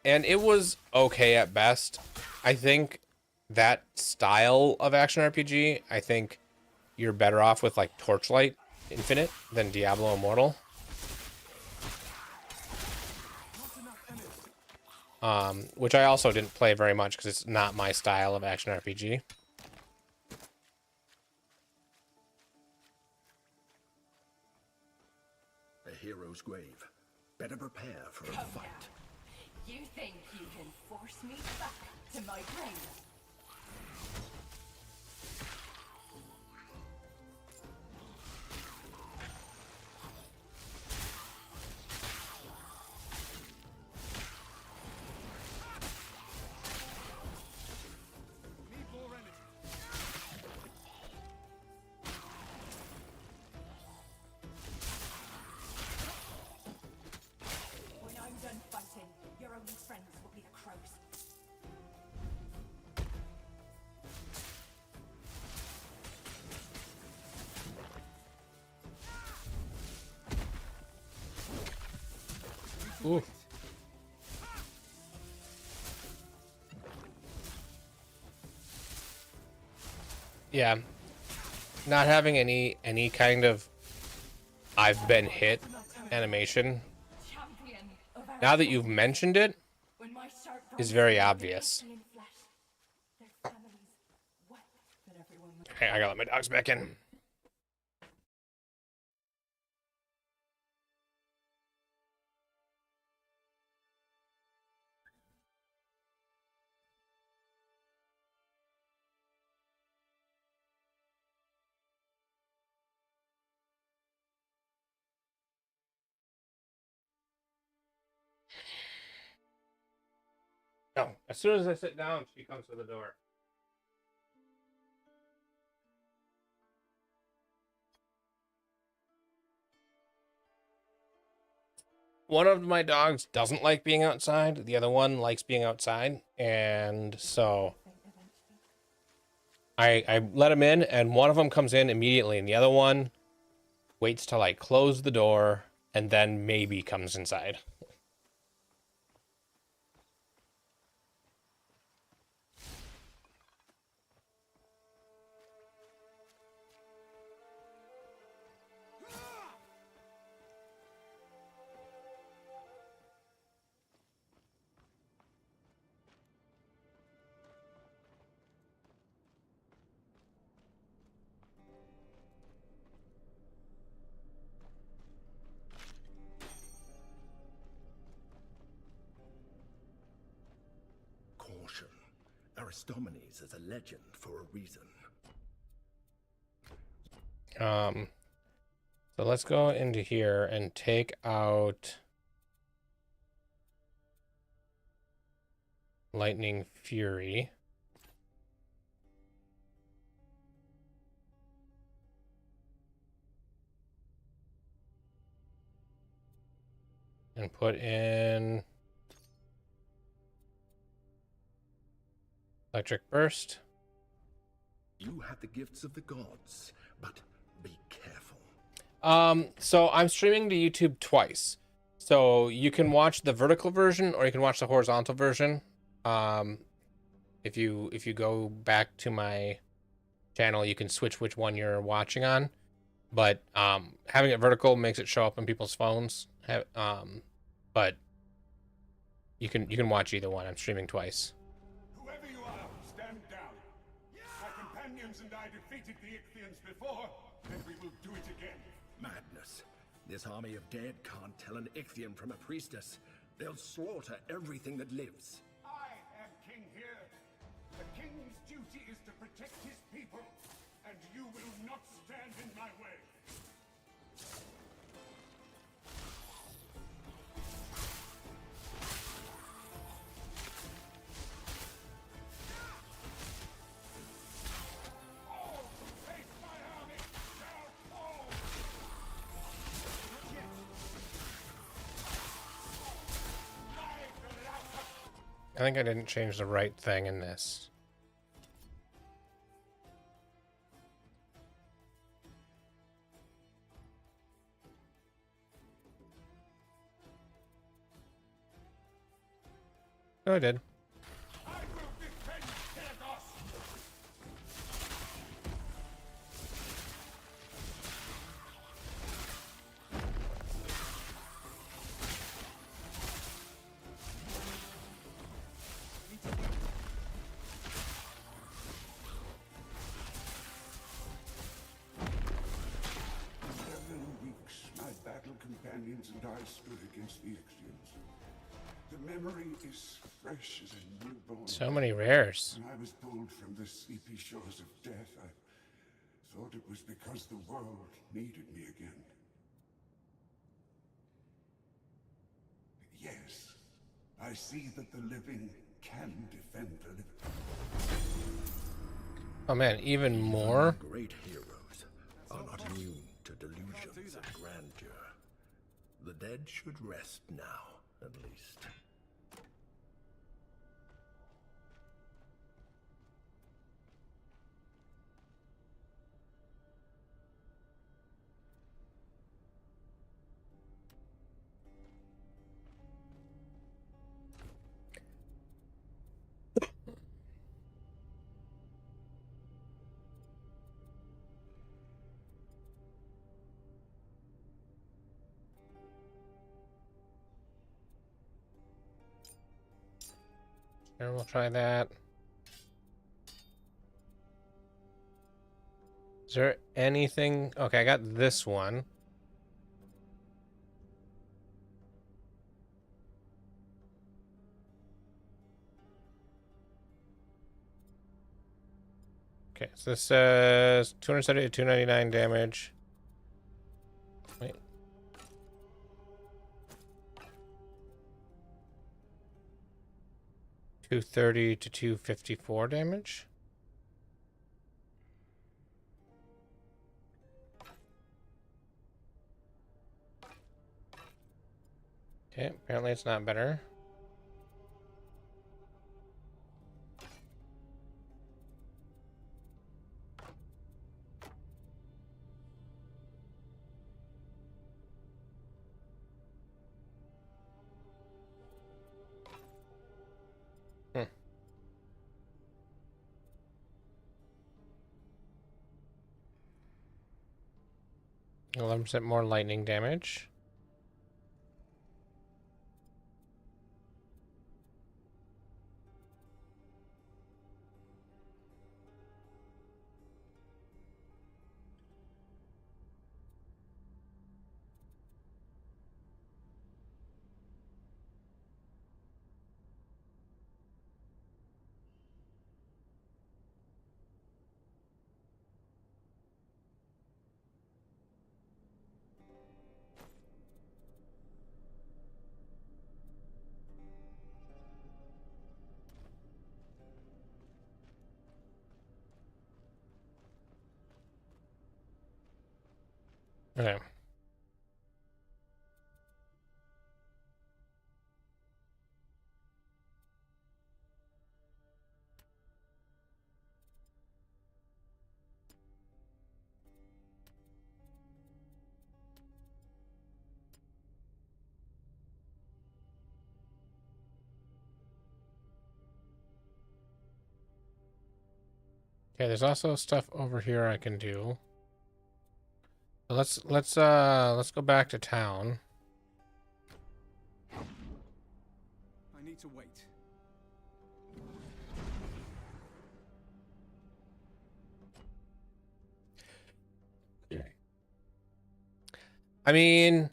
it was okay at best. I think that style of action RPG, I think you're better off with like Torchlight Infinite than Diablo Immortal. Which I also didn't play very much because it's not my style of action RPG. A hero's grave. Better prepare for a fight. You think you can force me back to my grave? When I'm done fighting, your only friends will be the crows. Ooh. Yeah. Not having any kind of I've been hit animation, now that you've mentioned it, is very obvious. Okay, I gotta let my dogs back in. No, as soon as I sit down, she comes to the door. One of my dogs doesn't like being outside. The other one likes being outside. And so I let them in, and one of them comes in immediately, and the other one waits till I close the door and then maybe comes inside. Aristomenes is a legend for a reason. So let's go into here and take out Lightning Fury. And put in Electric Burst. You have the gifts of the gods, but be careful. So I'm streaming to YouTube twice. So you can watch the vertical version or you can watch the horizontal version. If you go back to my channel, you can switch which one you're watching on. But having it vertical makes it show up on people's phones. But you can watch either one. I'm streaming twice. Whoever you are, stand down. My companions and I defeated the Ichthians before, and we will do it again. Madness. This army of dead can't tell an Ichthian from a priestess. They'll slaughter everything that lives. I am king here. The king's duty is to protect his people, and you will not stand in my way. I think I didn't change the right thing in this. No, I did. Companions and I stood against the Ichthians. The memory is fresh as a newborn. So many rares. When I was pulled from the sleepy shores of death, I thought it was because the world needed me again. Yes, I see that the living can defend the living. Oh man, even more? Great heroes are not immune to delusions of grandeur. The dead should rest now, at least. Here, we'll try that. Is there anything? Okay, I got this one. Okay, so this says 270 to 299 damage. Wait. $230 to $254 damage. Okay, apparently it's not better. Hmm. 11% more lightning damage. Okay. Okay, there's also stuff over here I can do. So let's go back to town. I need to wait. I mean,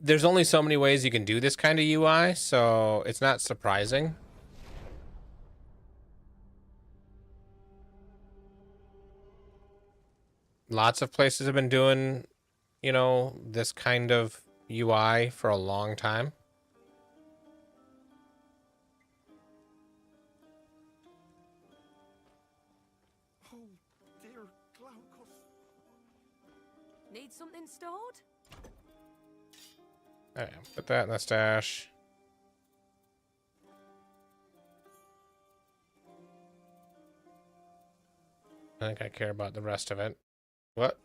there's only so many ways you can do this kind of UI, so it's not surprising. Lots of places have been doing, you know, this kind of UI for a long time. Oh, dear Glaucus. Need something stored? Alright, put that in the stash. I think I care about the rest of it. What?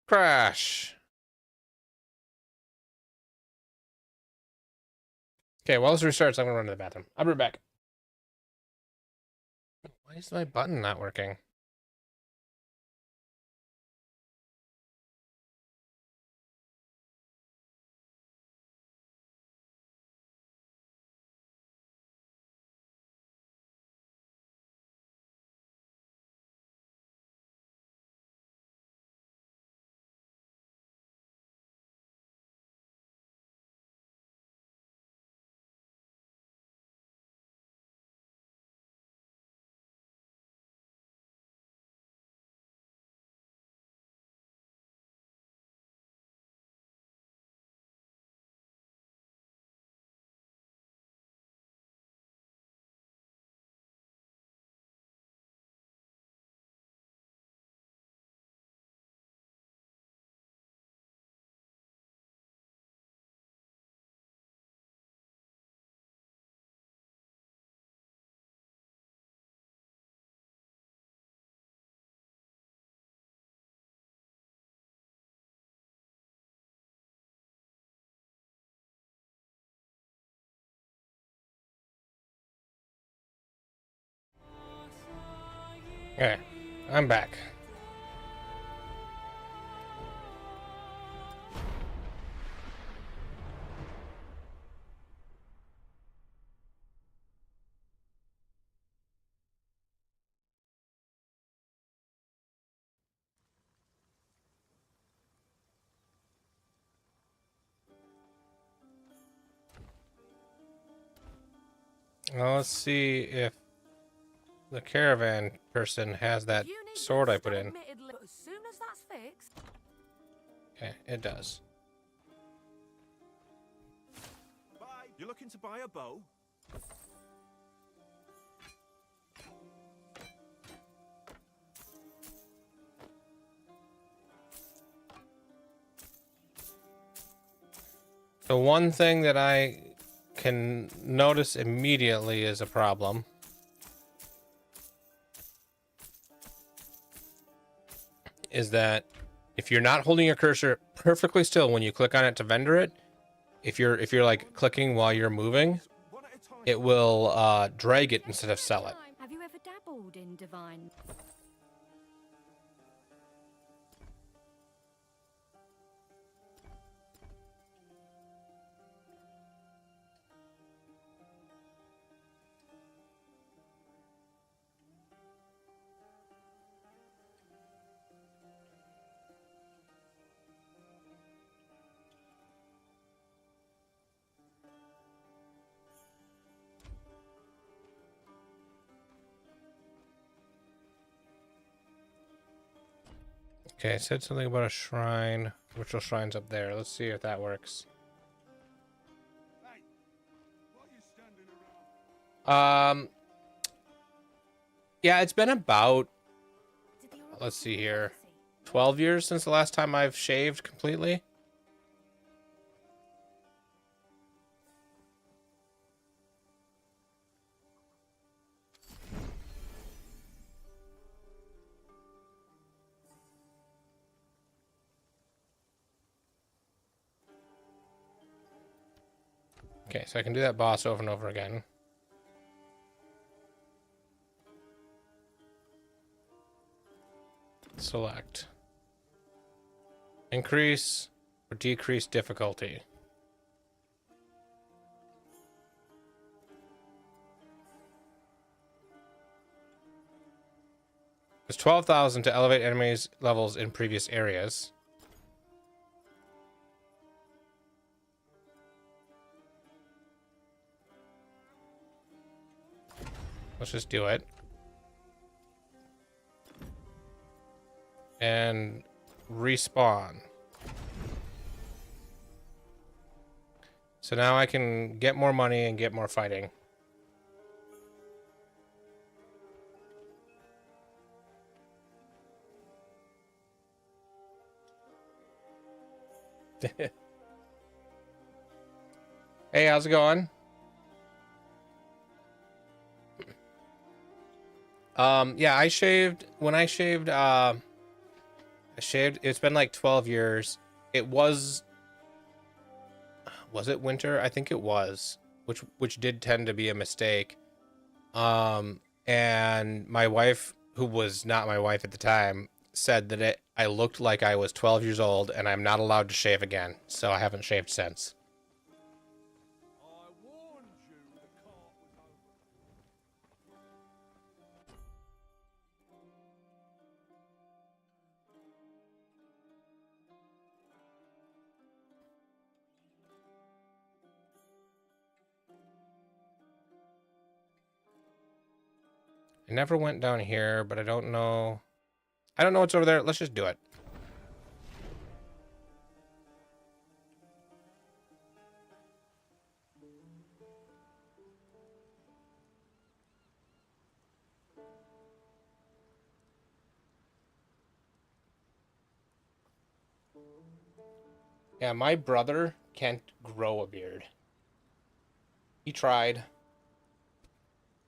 Crash! Okay, while this restarts, I'm gonna run to the bathroom. I'll be right back. Why is my button not working? Okay, I'm back. Well, let's see if the caravan person has that sword I put in. As soon as that's fixed. Okay, it does. Bye. You're looking to buy a bow? The one thing that I can notice immediately is a problem. Is that if you're not holding your cursor perfectly still when you click on it to vendor it, if you're like clicking while you're moving, it will drag it instead of sell it. Have you ever dabbled in divine? Okay, it said something about a shrine. Ritual shrine's up there. Let's see if that works. Yeah, it's been about, let's see here, 12 years since the last time I've shaved completely. Okay, so I can do that boss over and over again. Select. Increase or decrease difficulty. It's 12,000 to elevate enemies' levels in previous areas. Let's just do it. And respawn. So now I can get more money and get more fighting. Hey, how's it going? Yeah, I shaved when I shaved it's been like 12 years. It was it winter? I think it was, which did tend to be a mistake. And my wife, who was not my wife at the time, said that I looked like I was 12 years old and I'm not allowed to shave again. So I haven't shaved since. I never went down here, but I don't know. I don't know what's over there. Let's just do it. Yeah, my brother can't grow a beard. He tried.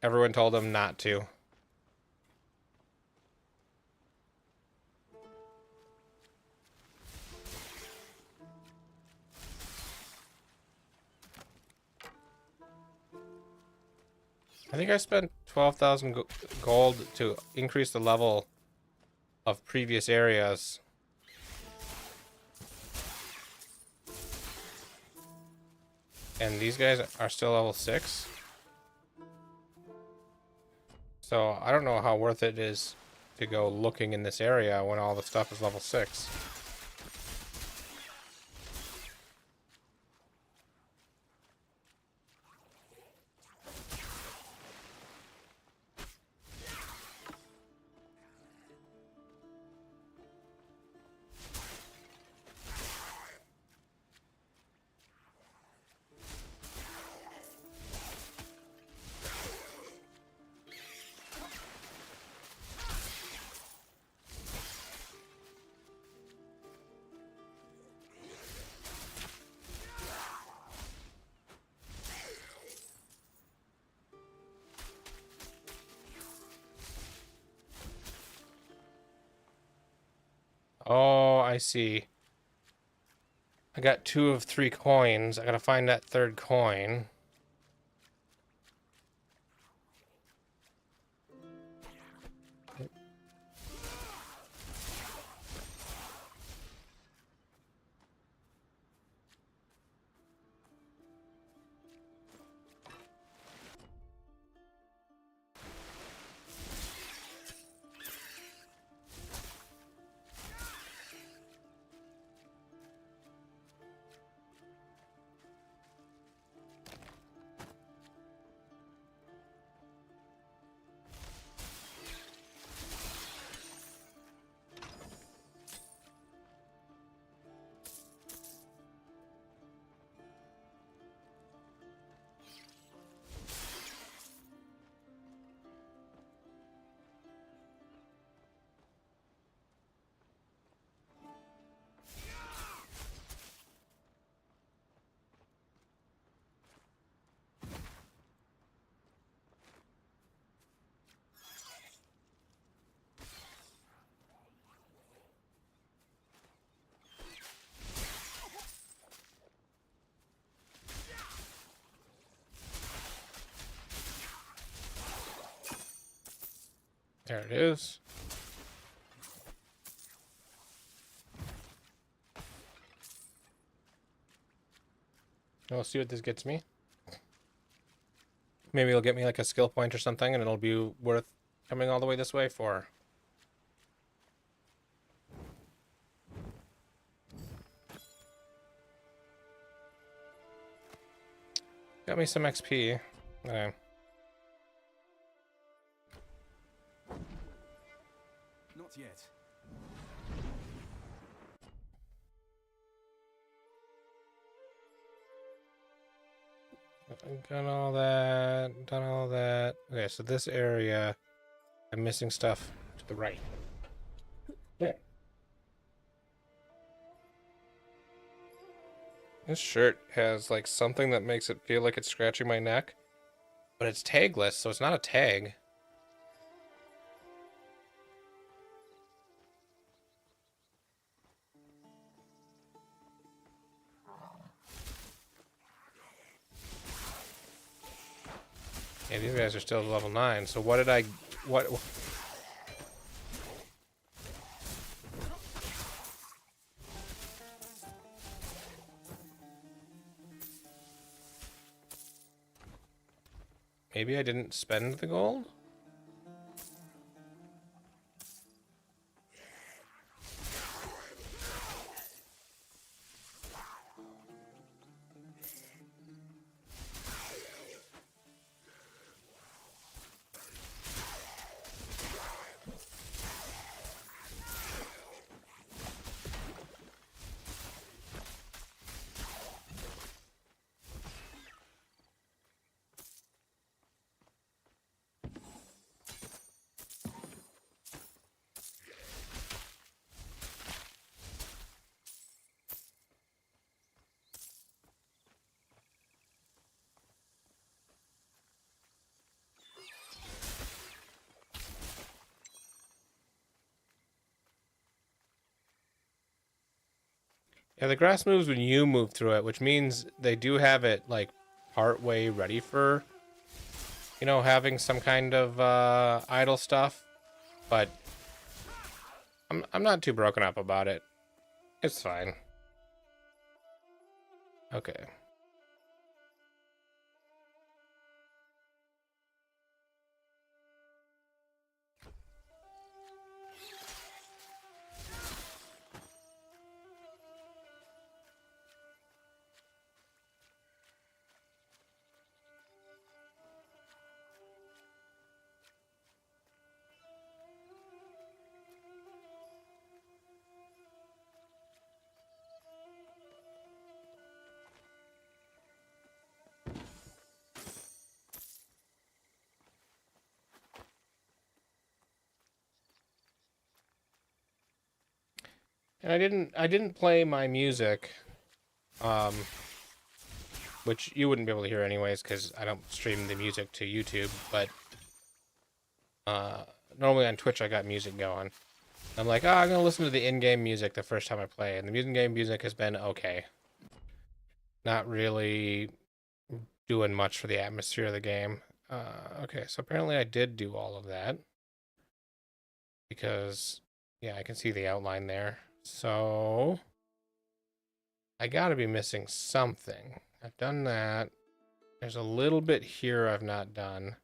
Everyone told him not to. I think I spent 12,000 gold to increase the level of previous areas. And these guys are still level 6. So I don't know how worth it is to go looking in this area when all the stuff is level 6. Oh, I see. I got 2 of 3 coins. I gotta find that 3rd coin. There it is. We'll see what this gets me. Maybe it'll get me like a skill point or something, and it'll be worth coming all the way this way for. Got me some XP. Okay. Not yet. Done all that. Done all that. Okay, so this area, I'm missing stuff to the right. Yeah. This shirt has like something that makes it feel like it's scratching my neck, but it's tagless, so it's not a tag. Yeah, these guys are still level 9, so what did I... What... Maybe I didn't spend the gold? Yeah, the grass moves when you move through it, which means they do have it, like, part way ready for, you know, having some kind of idle stuff. But I'm not too broken up about it. It's fine. Okay. And I didn't play my music, which you wouldn't be able to hear anyways because I don't stream the music to YouTube. But normally on Twitch I got music going. I'm like, oh, I'm gonna listen to the in-game music the first time I play, and the in-game music has been okay. Not really doing much for the atmosphere of the game. Okay, so apparently I did do all of that because, yeah, I can see the outline there. So I gotta be missing something. I've done that. There's a little bit here I've not done.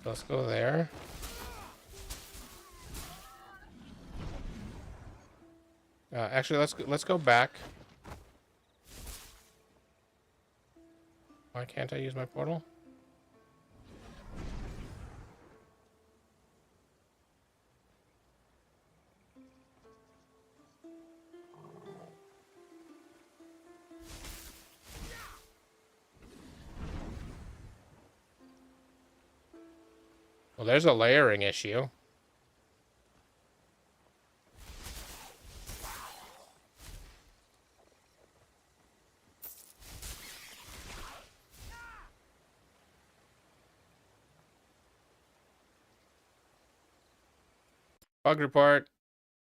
So let's go there. Actually, let's go back. Why can't I use my portal? Well, there's a layering issue. Bug report.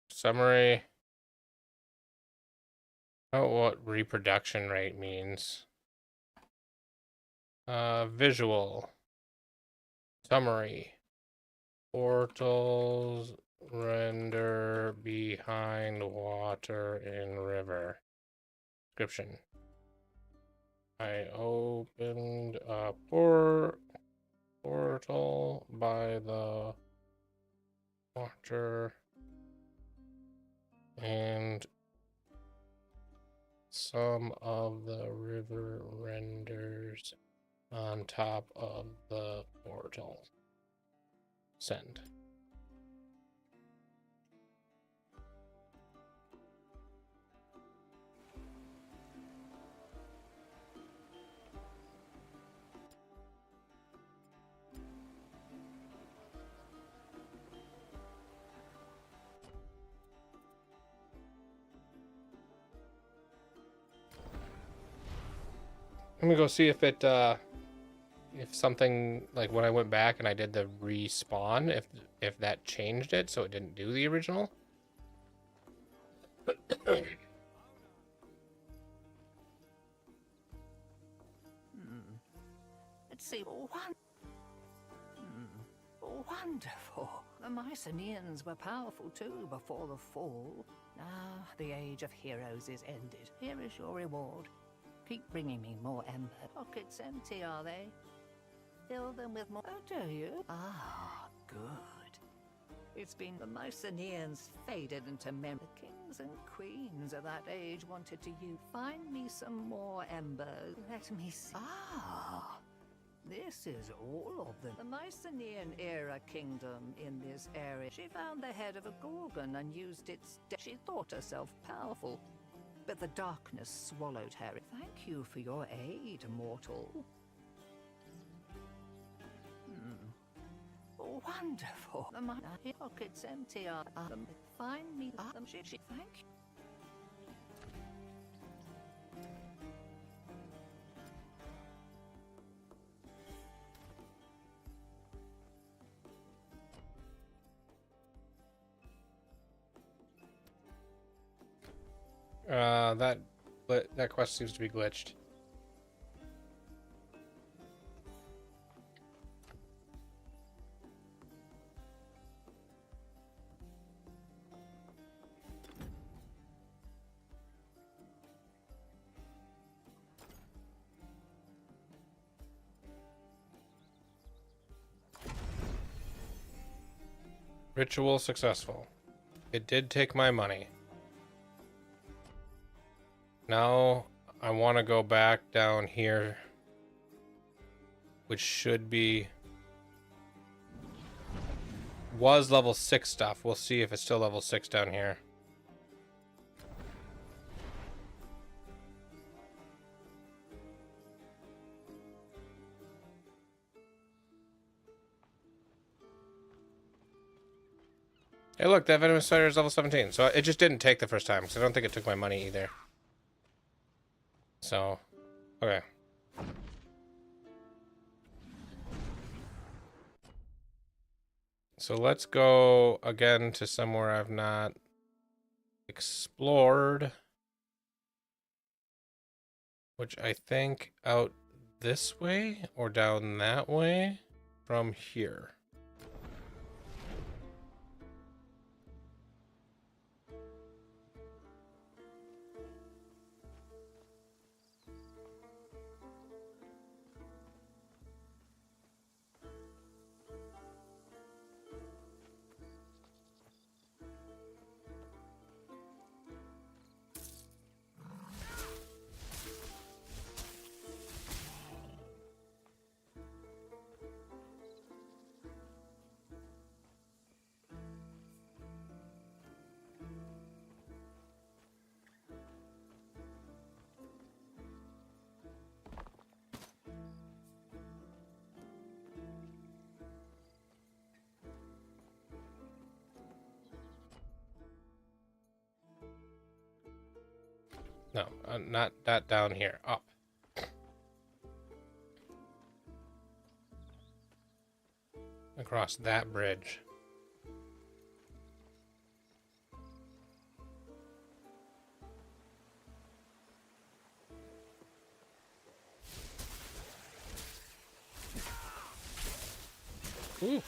Summary. Oh, what reproduction rate means. Visual. Summary. Portals render behind water in river. Description. I opened a portal by the water and some of the river renders on top of the portal. Send. Let me go see if it if something, like when I went back and I did the respawn, if that changed it so it didn't do the original. Let's see. Wonderful. The Mycenaeans were powerful too before the fall. Now the age of heroes is ended. Here is your reward. Keep bringing me more ember. Pockets empty, are they? Fill them with more. Oh, do you? Ah, good. It's been the Mycenaeans faded into memory. The kings and queens of that age wanted to use. Find me some more embers. Let me see. Ah, this is all of them. The Mycenaean era kingdom in this area. She found the head of a gorgon and used its. She thought herself powerful, but the darkness swallowed her. Thank you for your aid, mortal. Wonderful. My pockets empty. Find me. Thank you. That quest seems to be glitched. Ritual successful. It did take my money. Now I want to go back down here, which should be was level 6 stuff. We'll see if it's still level 6 down here. Hey, look, that venomous spider is level 17. So it just didn't take the first time, because I don't think it took my money either. So, okay. So let's go again to somewhere I've not explored, which I think out this way or down that way from here. No, not that down here. Up. Across that bridge. Ooh.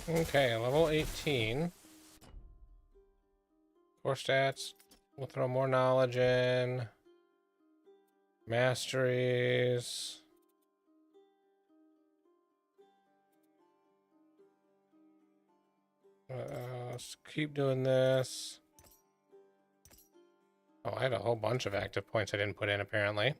Okay, level 18. Core stats. We'll throw more knowledge in. Masteries. Let's keep doing this. Oh, I had a whole bunch of active points I didn't put in, apparently.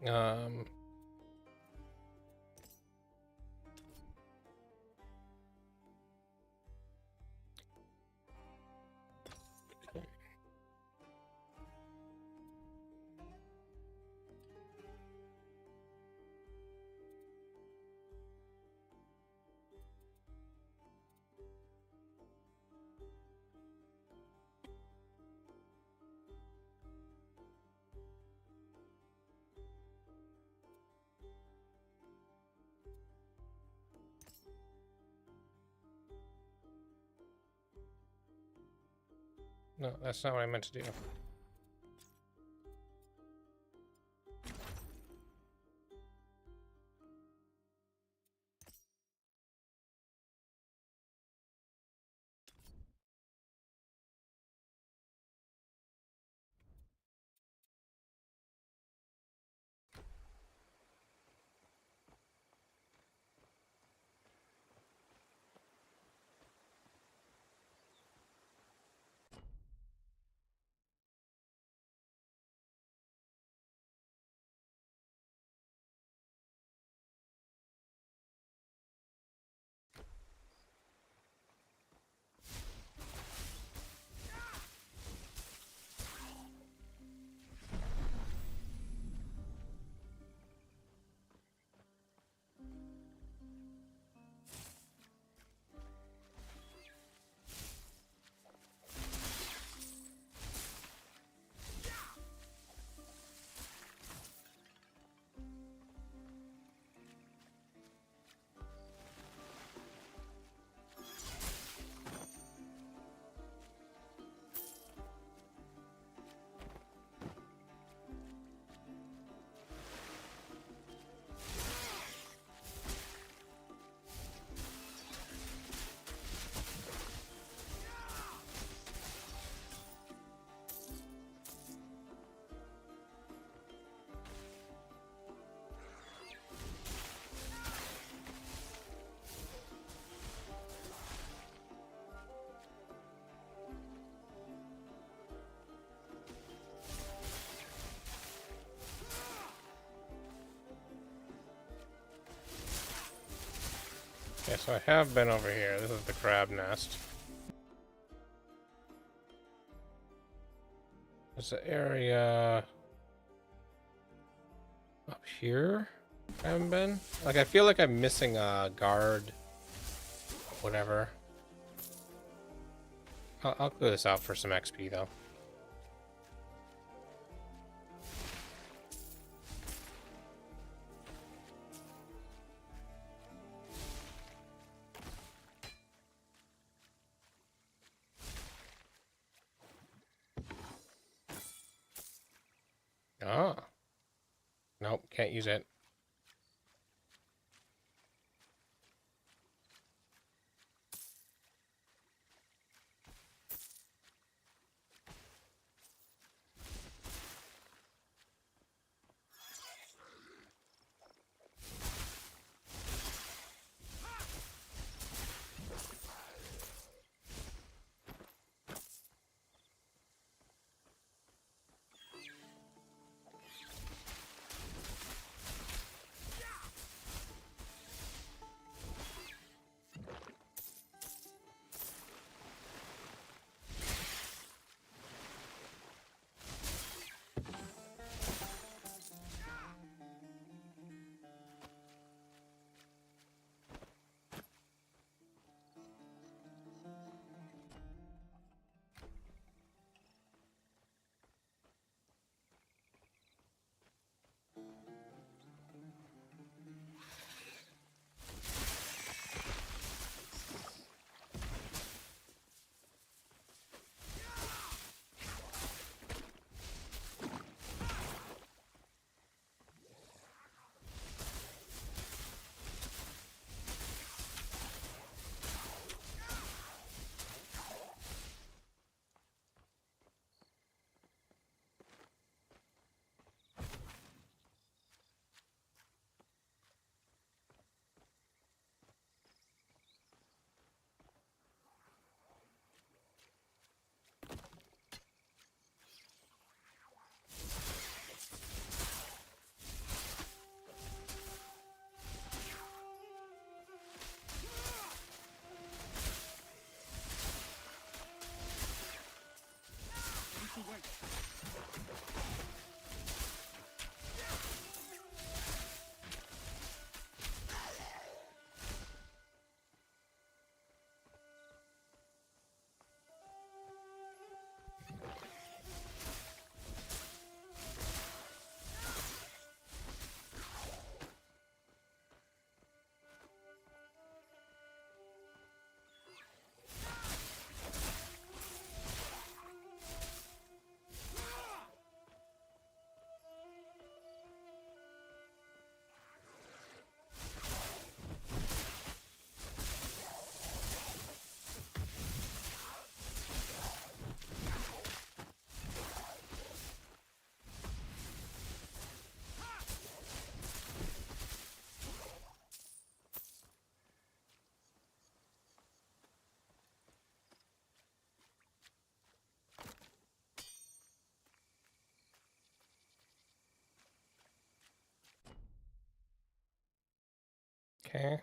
Um, no, that's not what I meant to do. Okay, so I have been over here. This is the crab nest. There's an area up here I haven't been. Like, I feel like I'm missing a guard. Whatever. I'll clear this out for some XP, though. Ah. Nope, can't use it. Okay.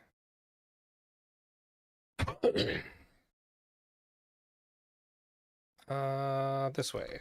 This way.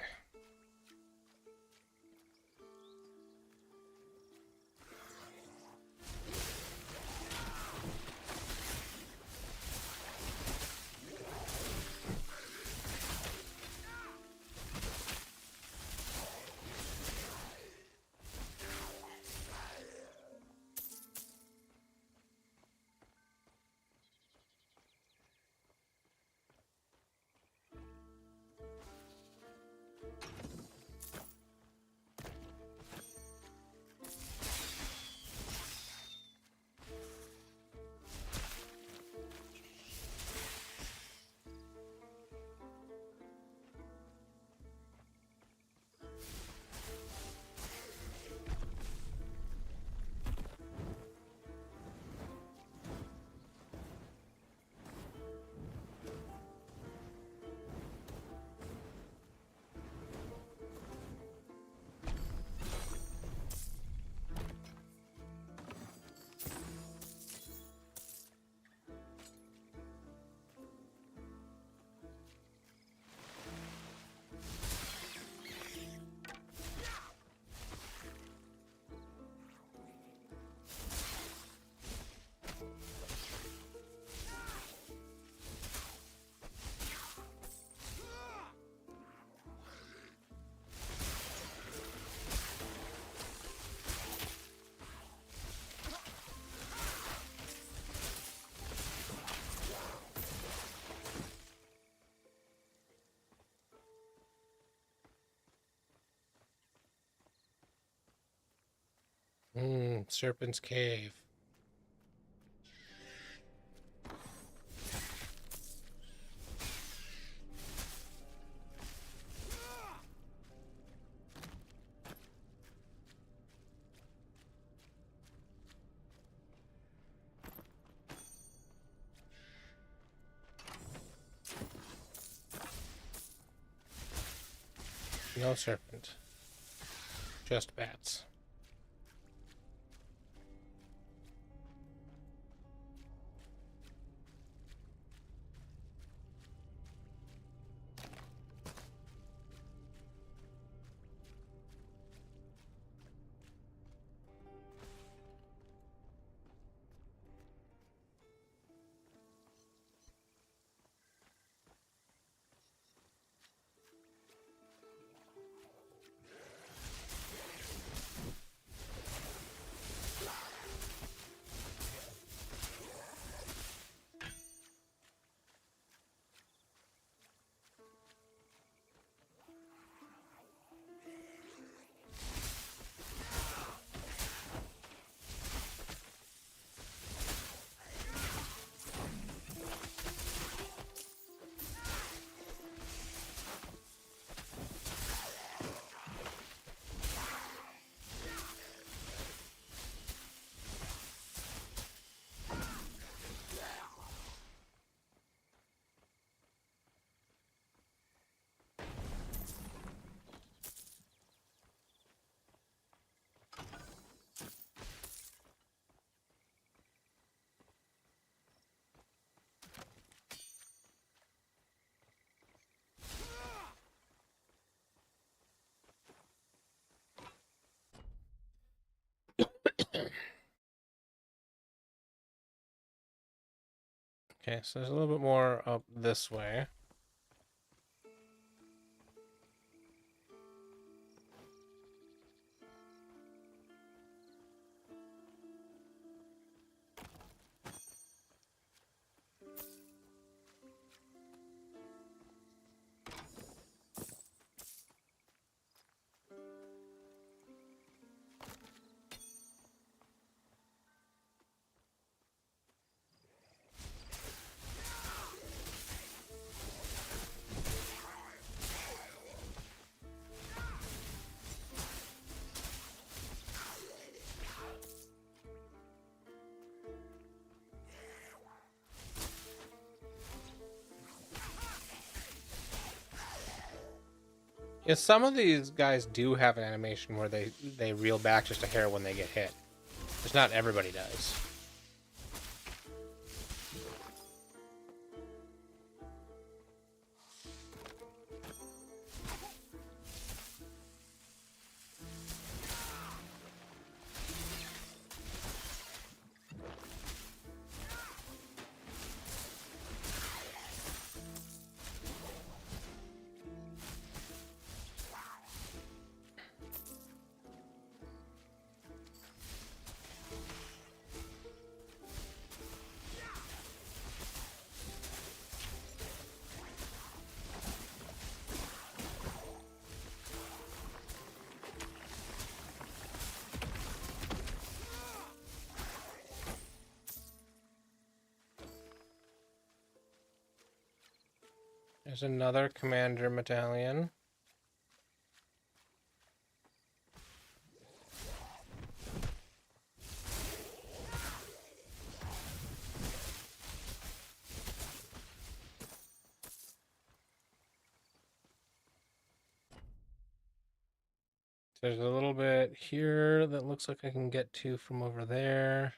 Serpent's Cave. No serpent. Just bats. Okay, so there's a little bit more up this way. Yeah, some of these guys do have an animation where they reel back just a hair when they get hit. Just not everybody does. There's another commander medallion. There's a little bit here that looks like I can get to from over there.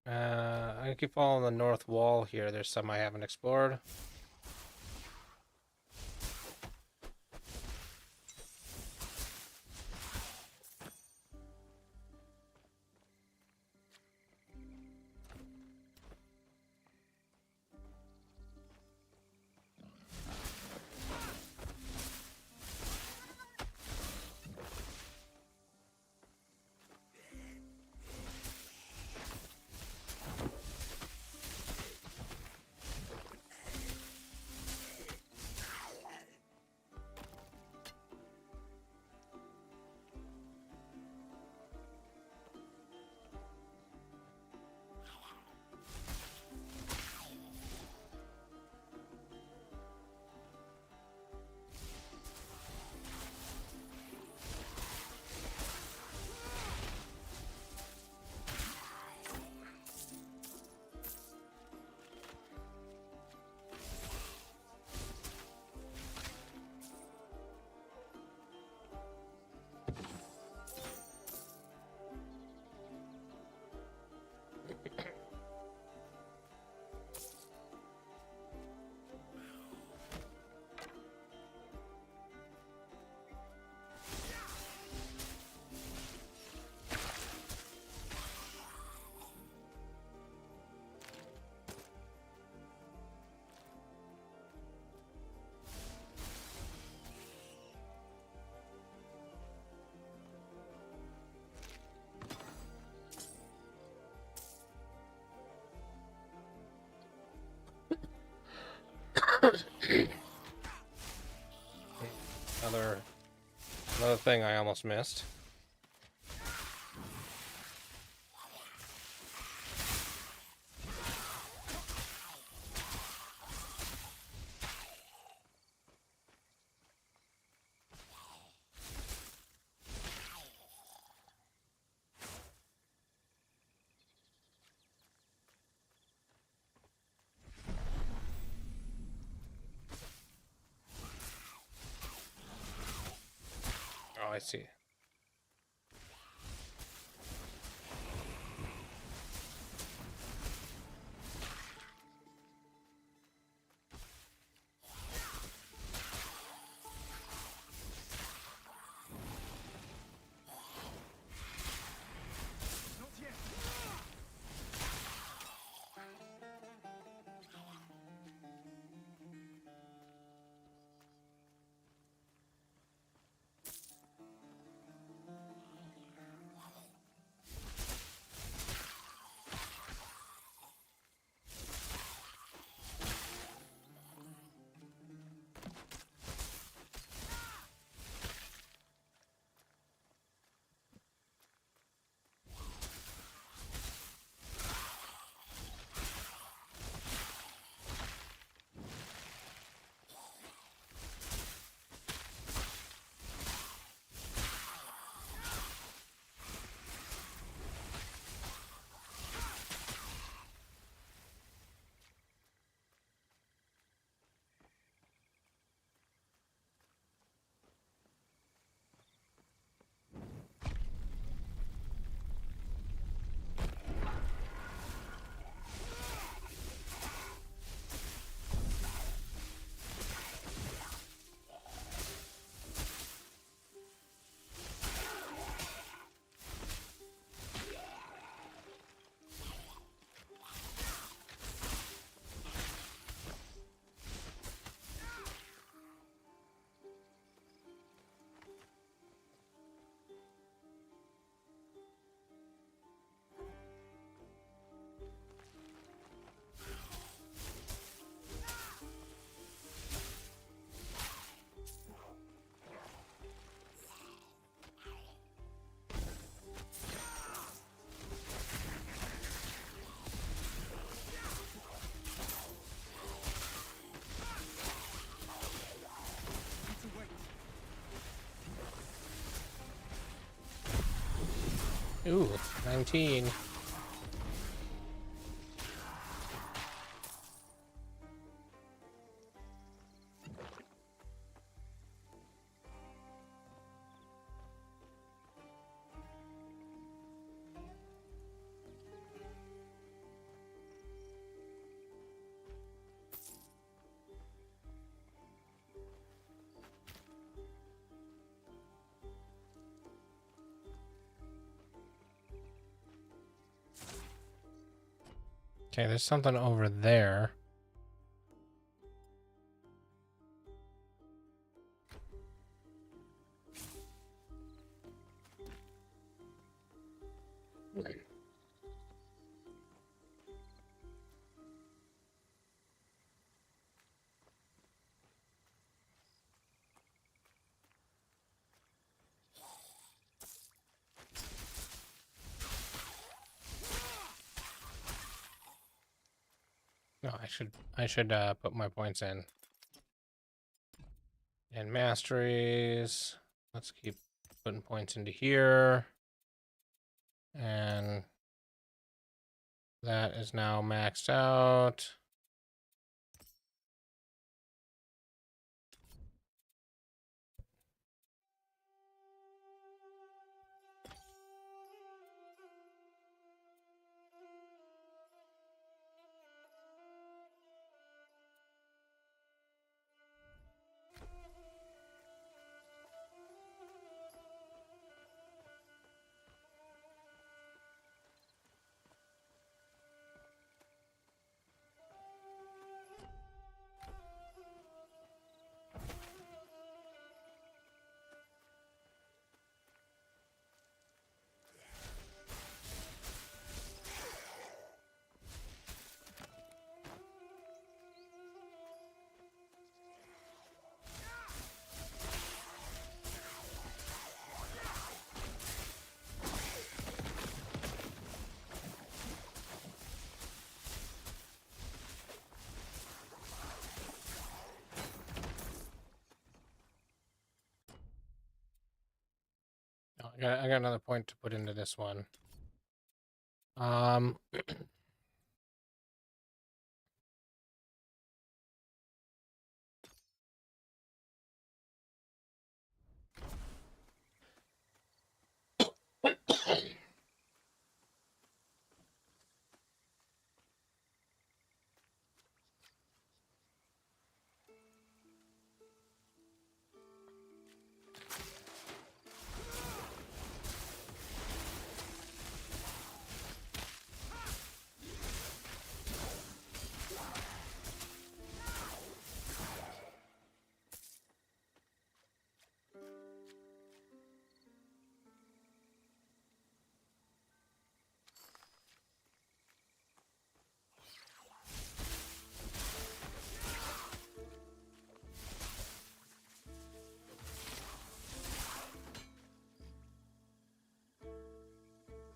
I keep following the north wall here. There's some I haven't explored. Another thing I almost missed. Oh, I see. Ooh, 19. Okay, there's something over there. No, I should put my points in. And masteries. Let's keep putting points into here. And that is now maxed out. Oh, I got another point to put into this one.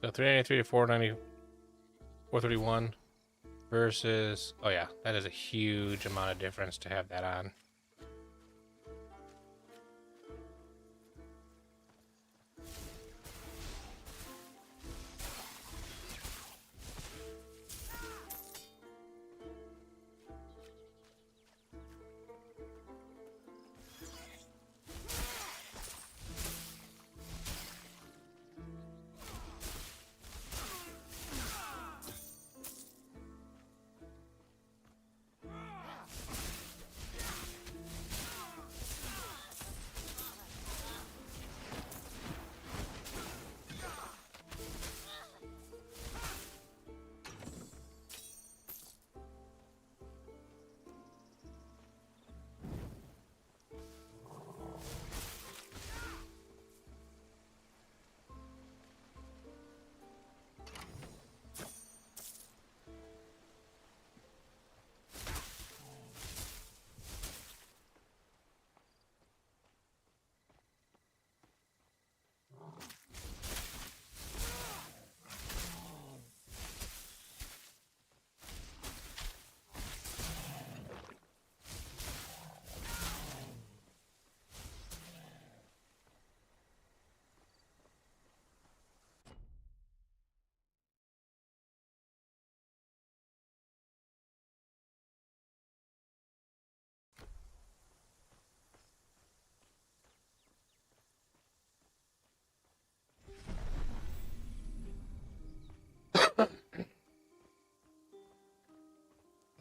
So 393 to 490, 431 versus, oh yeah, that is a huge amount of difference to have that on.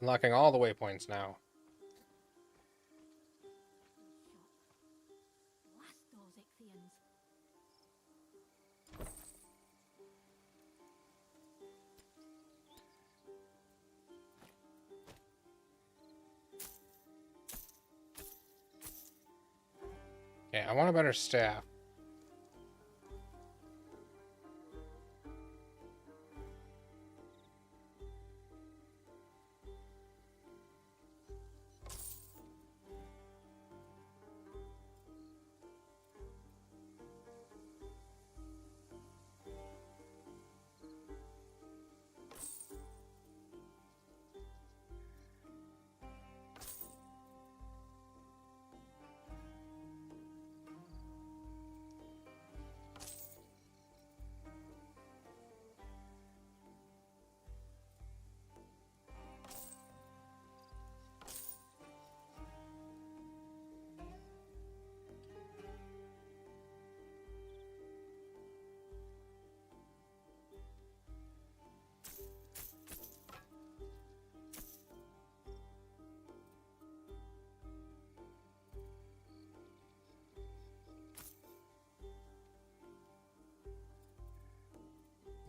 Unlocking all the waypoints now. Blast those Ichthians. Okay, I want a better staff.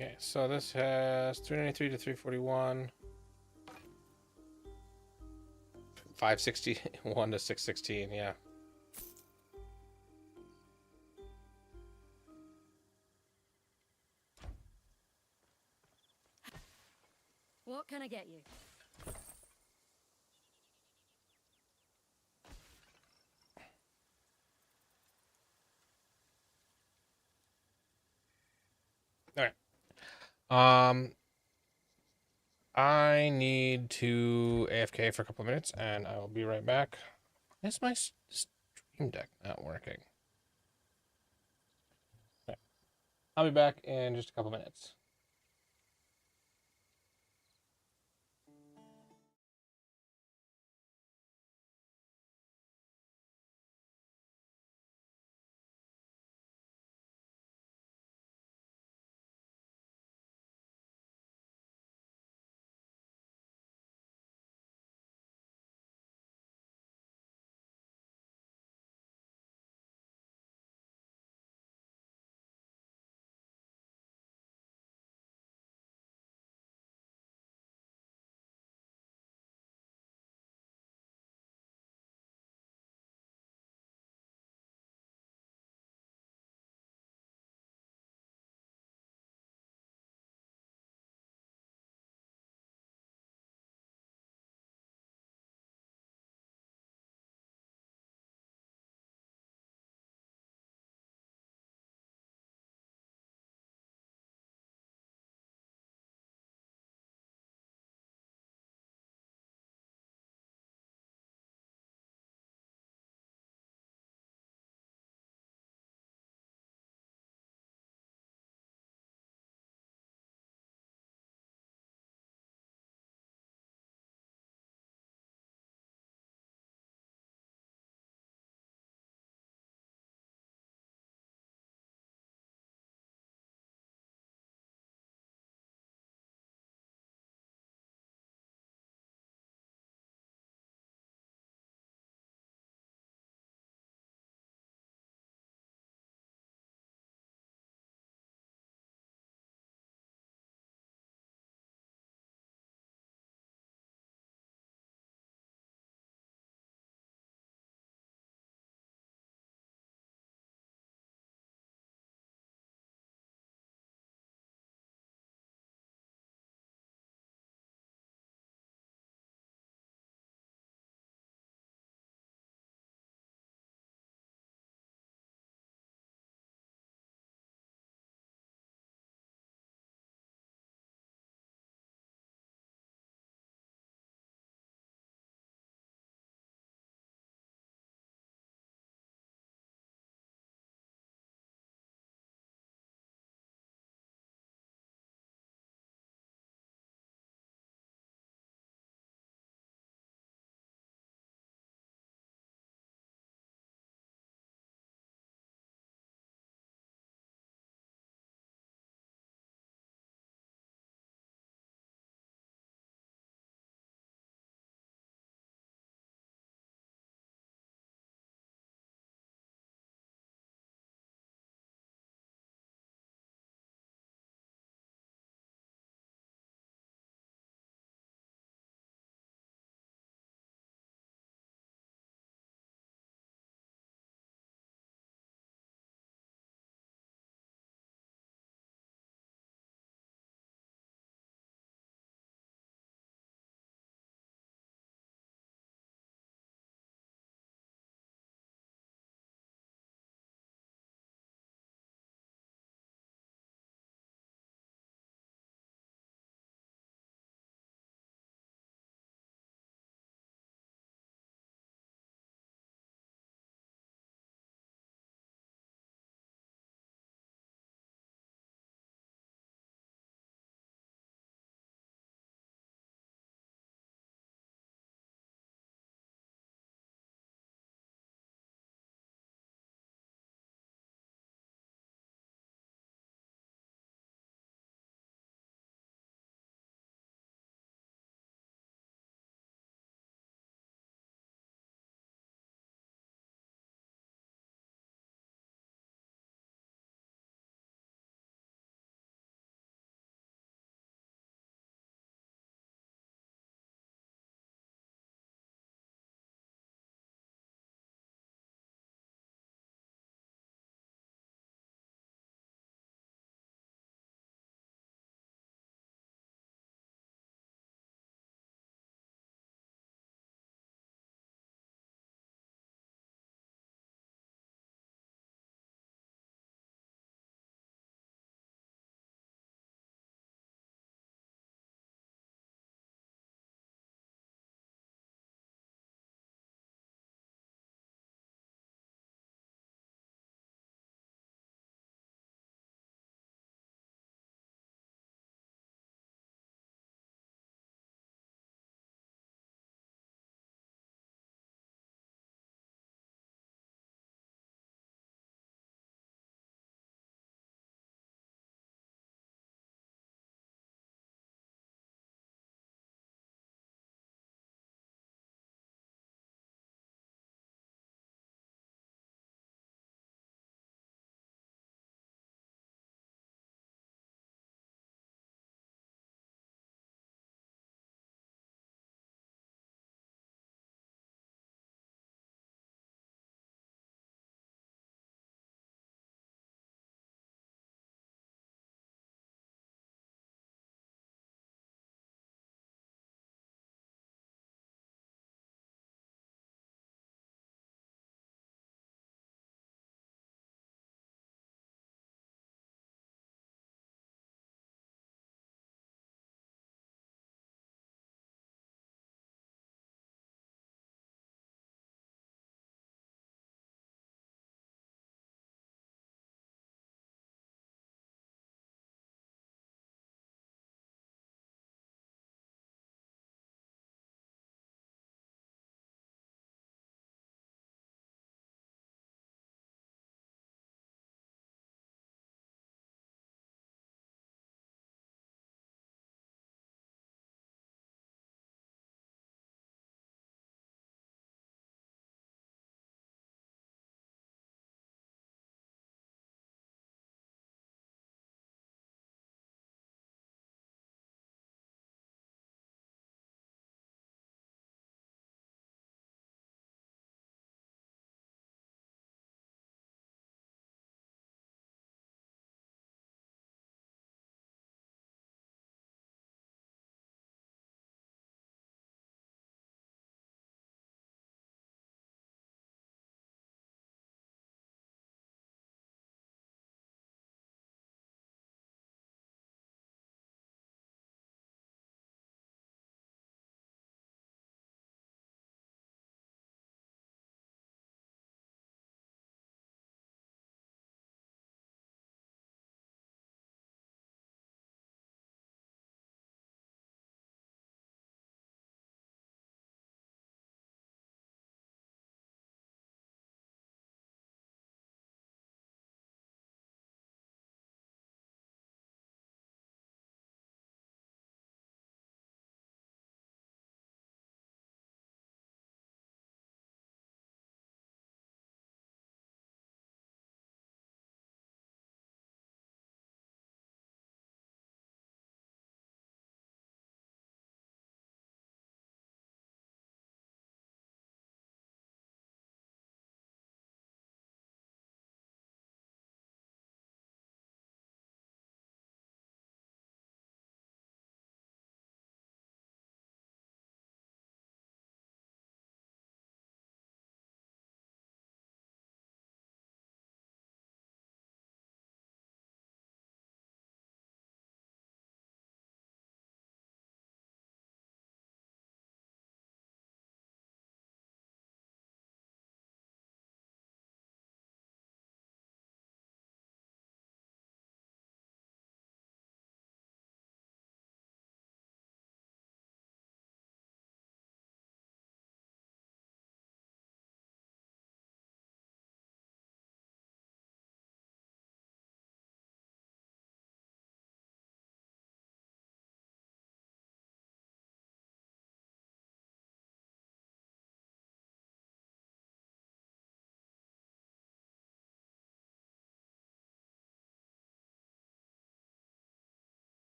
Okay, so this has 393 to 341. 561 to 616, yeah. What can I get you? All right. I need to AFK for a couple of minutes, and I will be right back. Is my stream deck not working? Okay. I'll be back in just a couple minutes.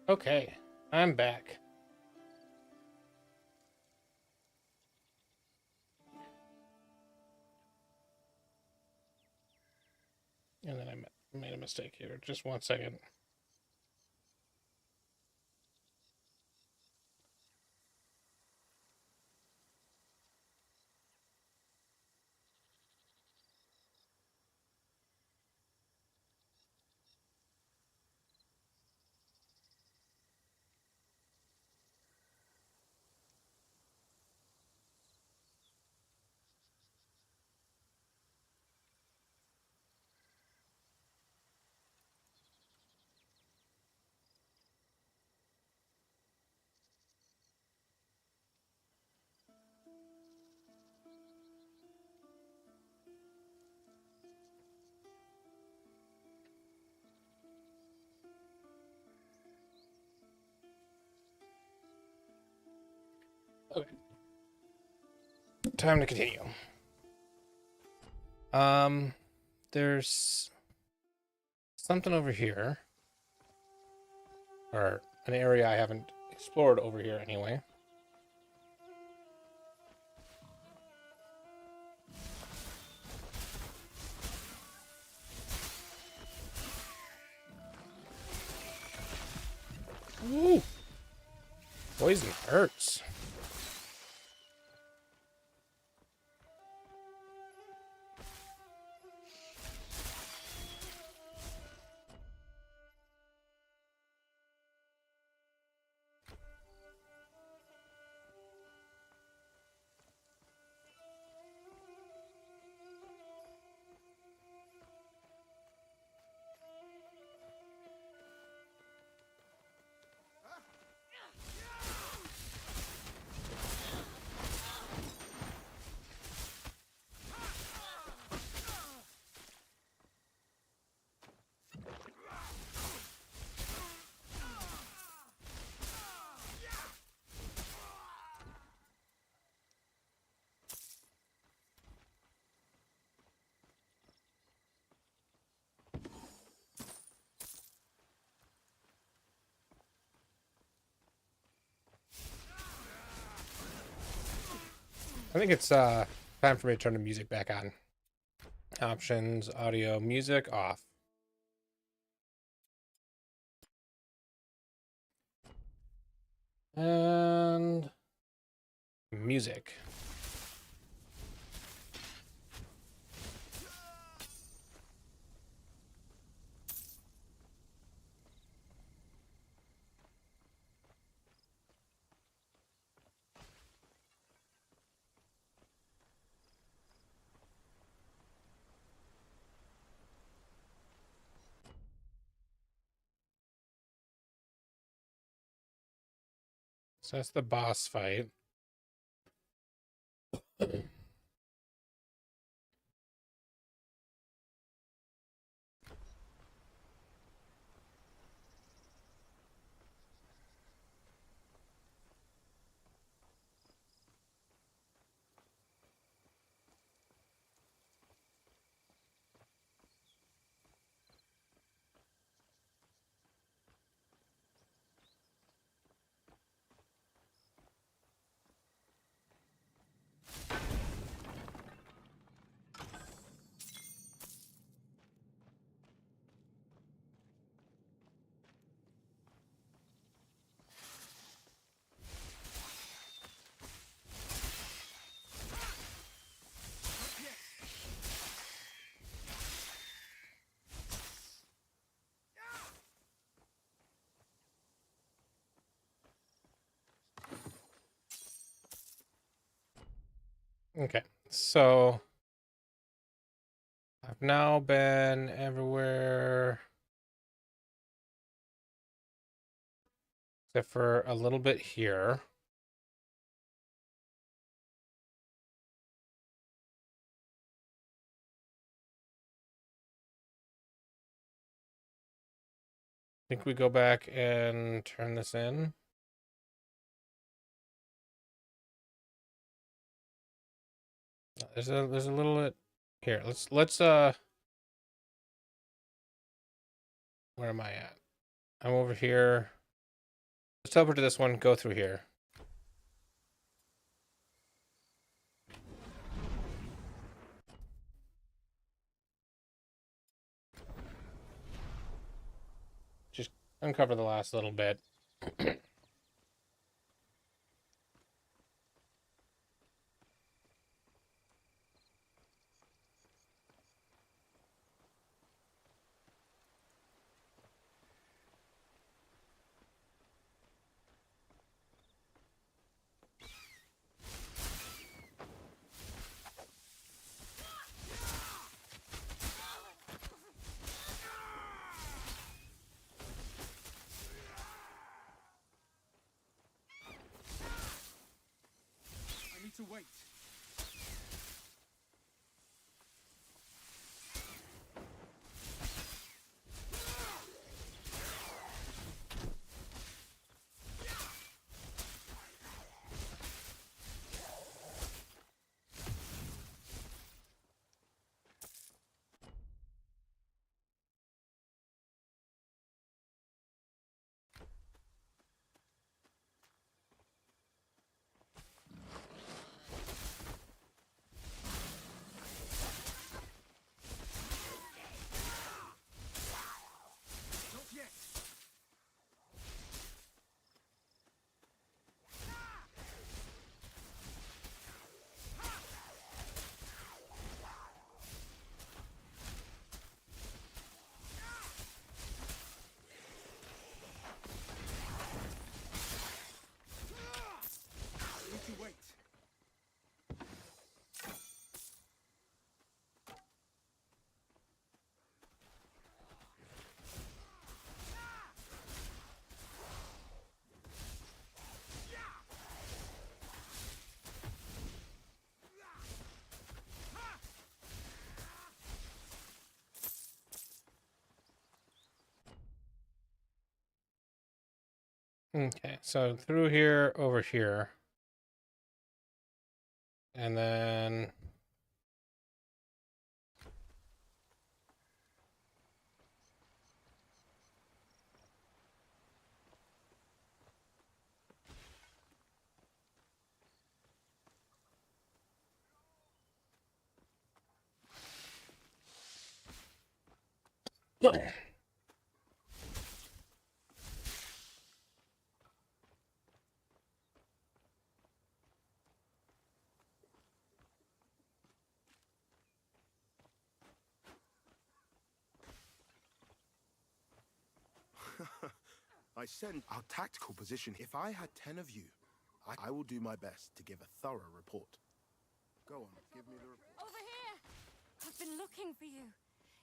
Okay, I'm back. And then I made a mistake here. Just 1 second. Okay. Time to continue. There's something over here. Or an area I haven't explored over here anyway. Ooh. Poison hurts. I think it's time for me to turn the music back on. Options, audio, music off. And music. So that's the boss fight. Okay, so I've now been everywhere except for a little bit here. I think we go back and turn this in. There's a little bit here. Let's where am I at? I'm over here. Let's teleport to this one, go through here. Just uncover the last little bit. I need to wait. Not yet. I need to wait. Okay, so through here, over here. And then... I sent our tactical position. If I had 10 of you, I will do my best to give a thorough report. Go on, give me the report. Over here! I've been looking for you.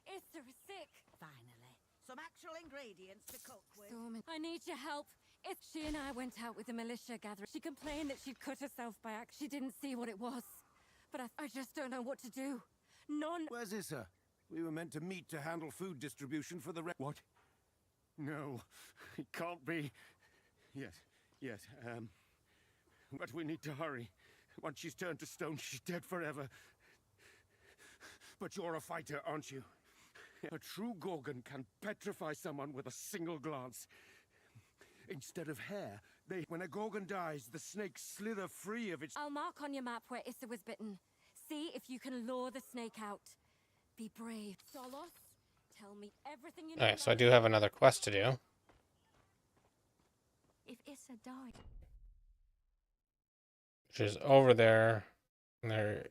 Issa is sick. Finally. Some actual ingredients to cook with. Stormin, I need your help. She and I went out with the militia gathering. She complained that she'd cut herself by accident. She didn't see what it was. But I just don't know what to do. None... Where's Issa? We were meant to meet to handle food distribution for the What? No, it can't be. Yes, but we need to hurry. Once she's turned to stone, she's dead forever. But you're a fighter, aren't you? A true Gorgon can petrify someone with a single glance. Instead of hair, when a Gorgon dies, the snakes slither free of its... I'll mark on your map where Issa was bitten. See if you can lure the snake out. Be brave. Solos, tell me everything you know. Alright, so I do have another quest to do. If Issa died... Which is over there. And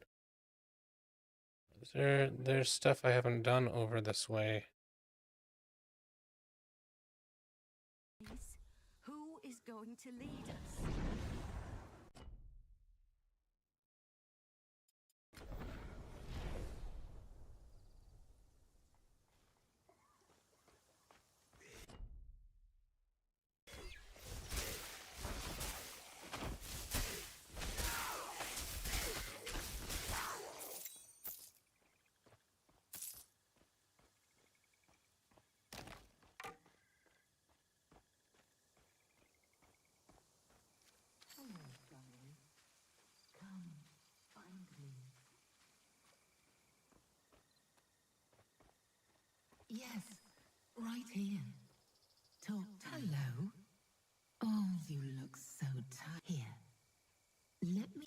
there's stuff I haven't done over this way. Who is going to lead us? Yes, right here. Talk. Hello. Oh,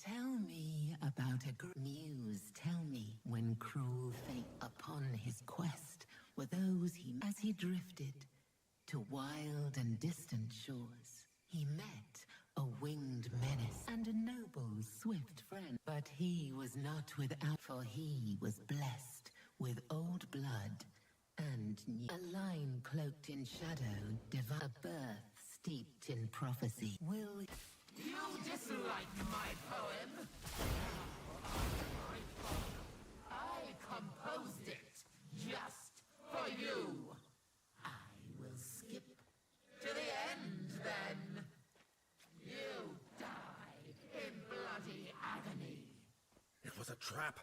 Tell me about a news. Tell me when cruel fate upon his quest were those as he drifted to wild and distant shores. He met a winged menace and a noble, swift friend. But he was not without, for he was blessed with old blood and a line cloaked in shadow, a birth steeped in prophecy. Will you dislike my poem? I composed it just for you. I will skip to the end then. You die in bloody agony. It was a trap.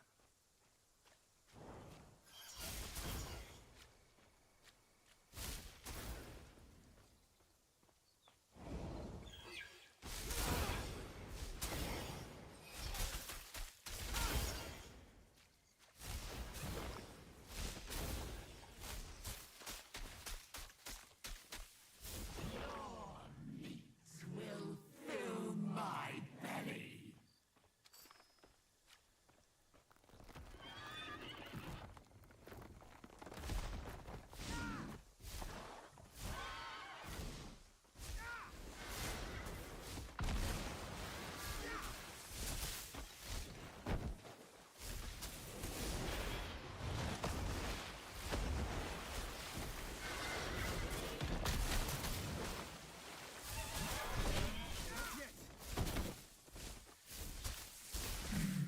Will fill my belly.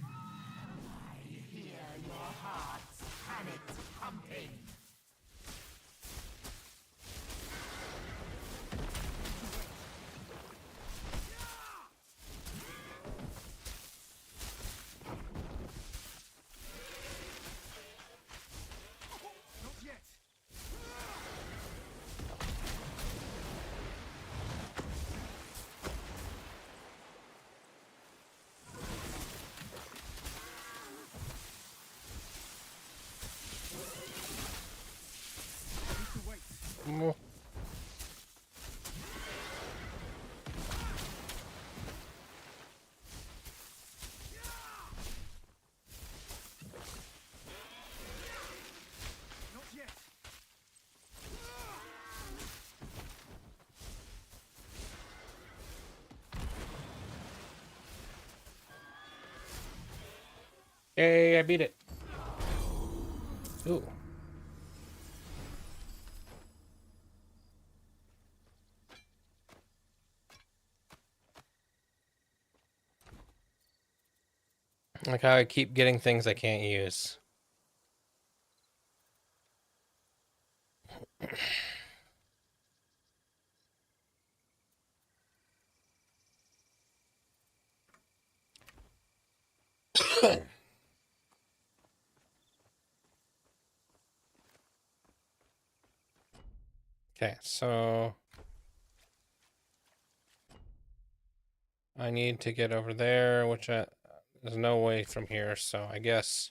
I hear your heart's panicked pumping. Not yet. Mm. Not yet. Yay, I beat it. Ooh. Like how I keep getting things I can't use. Okay, so I need to get over there, which there's no way from here, so I guess.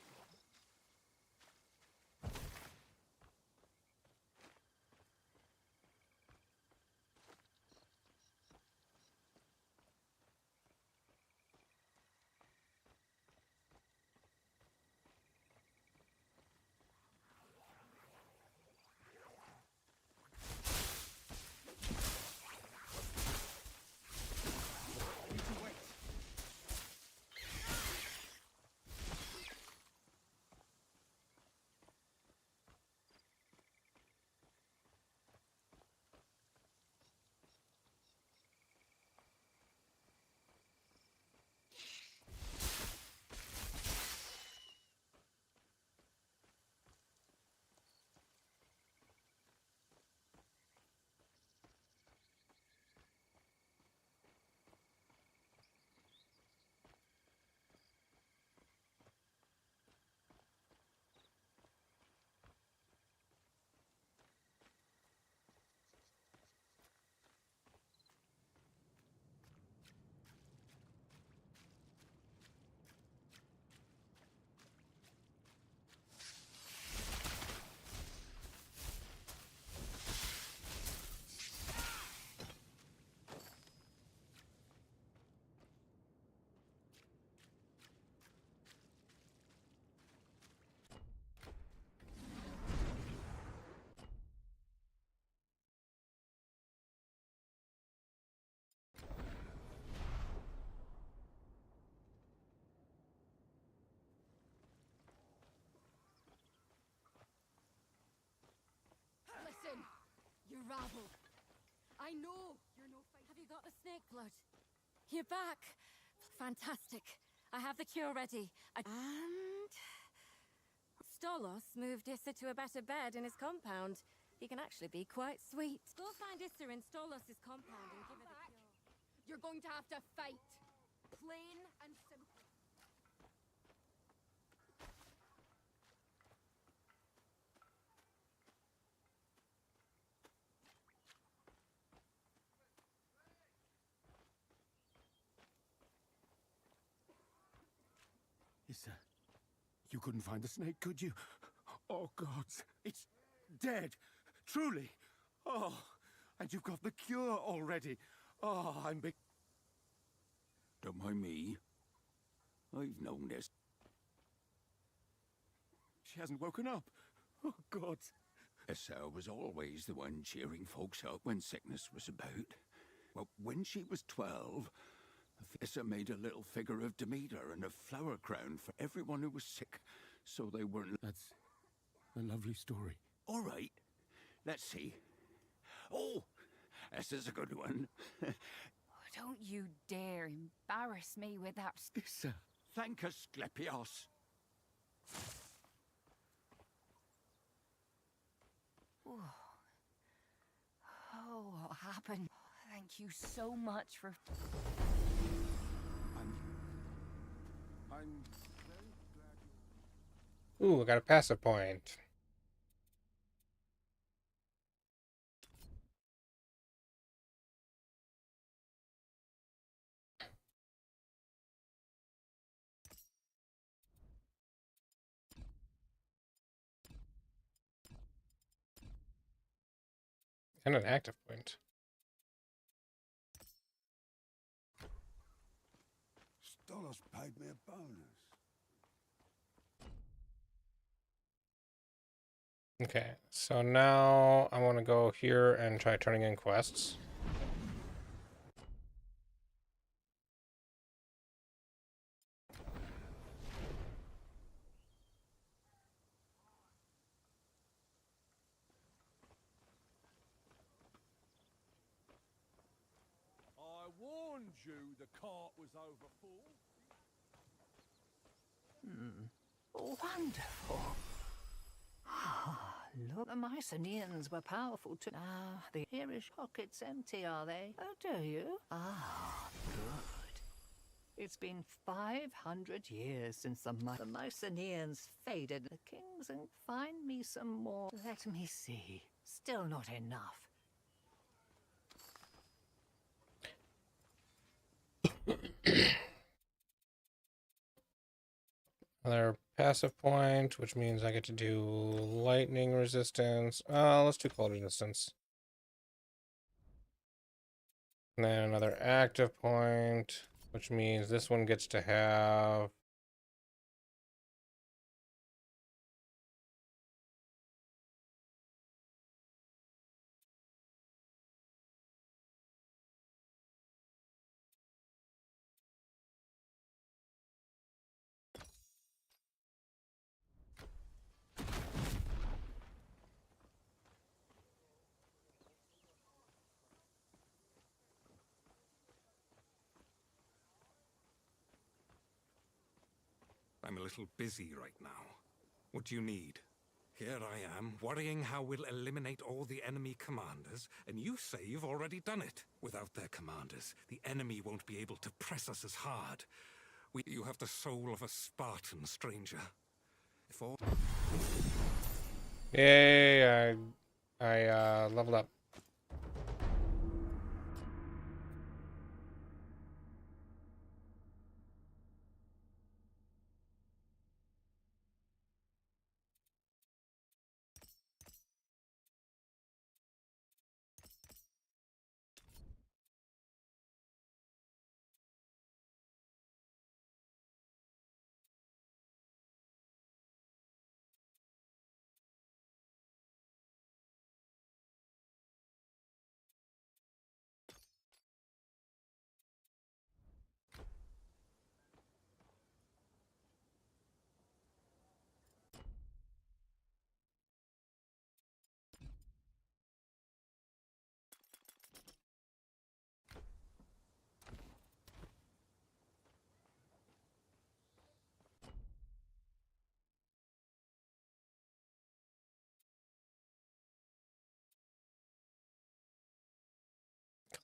rabble. I know you're no fight. Have you got the snake blood? You're back. Fantastic. I have the cure ready. And Stolos moved Issa to a better bed in his compound. He can actually be quite sweet. Go find Issa in Stolos' compound and give her the cure. You're going to have to fight. Plain and simple. Issa, you couldn't find the snake, could you? Oh, gods, it's dead. Truly. Oh, and you've got the cure already. Oh, I'm big. Don't mind me. I've known this. She hasn't woken up. Oh, God. Issa was always the one cheering folks up when sickness was about. Well, when she was 12, Issa made a little figure of Demeter and a flower crown for everyone who was sick, so they weren't... That's a lovely story. All right. Let's see. Oh, Issa's a good one. Don't you dare embarrass me with that. Issa, thank Asclepios. Oh, what happened? Thank you so much for... I'm Ooh, I got a passive point. And an active point. Stolos paid me a bonus. Okay, so now I want to go here and try turning in quests. I warned you the cart was over full. Wonderful. Ah, look, the Mycenaeans were powerful too. Ah, the Irish pockets empty, are they? Oh, do you? Ah, good. It's been 500 years since the Mycenaeans faded. The kings and find me some more. Let me see. Still not enough. Another passive point, which means I get to do lightning resistance. Let's do cold resistance. And then another active point, which means this one gets to have... I'm a little busy right now. What do you need? Here I am, worrying how we'll eliminate all the enemy commanders, and you say you've already done it. Without their commanders, the enemy won't be able to press us as hard. You have the soul of a Spartan, stranger. If all... Yay, I leveled up.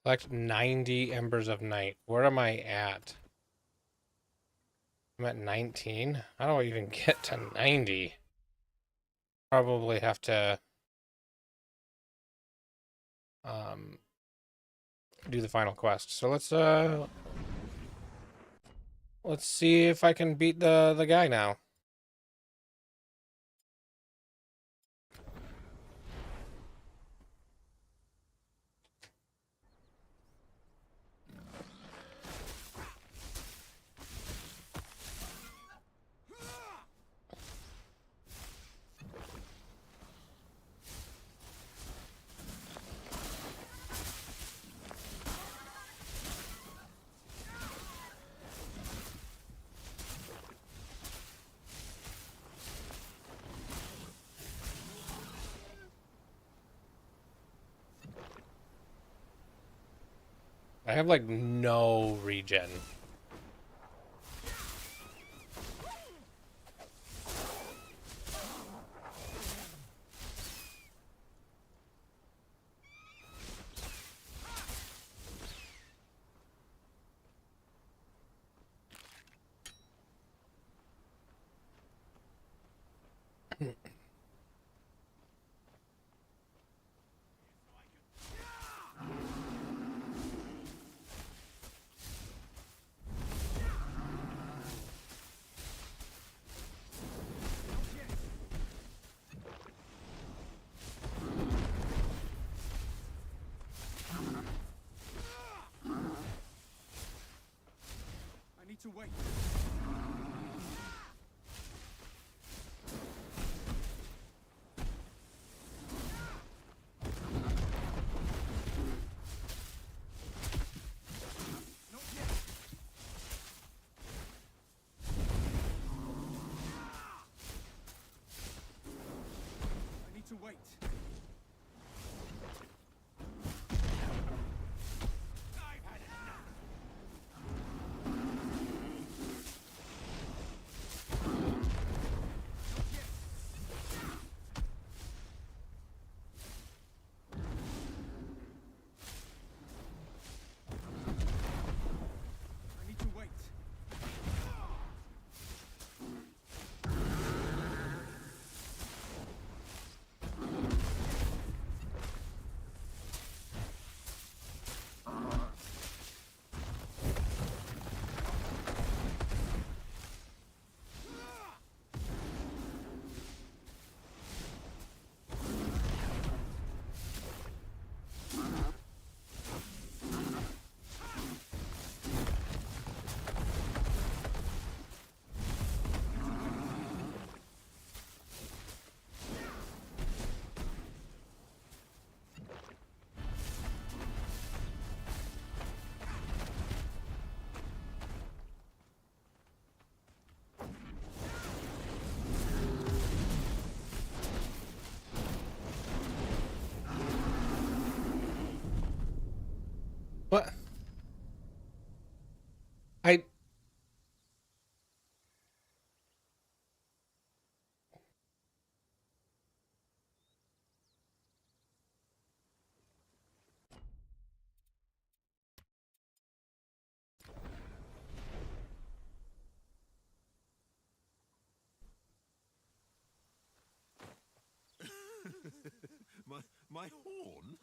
Collect 90 Embers of Night. Where am I at? I'm at 19. How do I even get to 90? Probably have to do the final quest. So let's see if I can beat the guy now. I have like no regen. I need to wait. I need to wait. I need to wait. What? I my horn?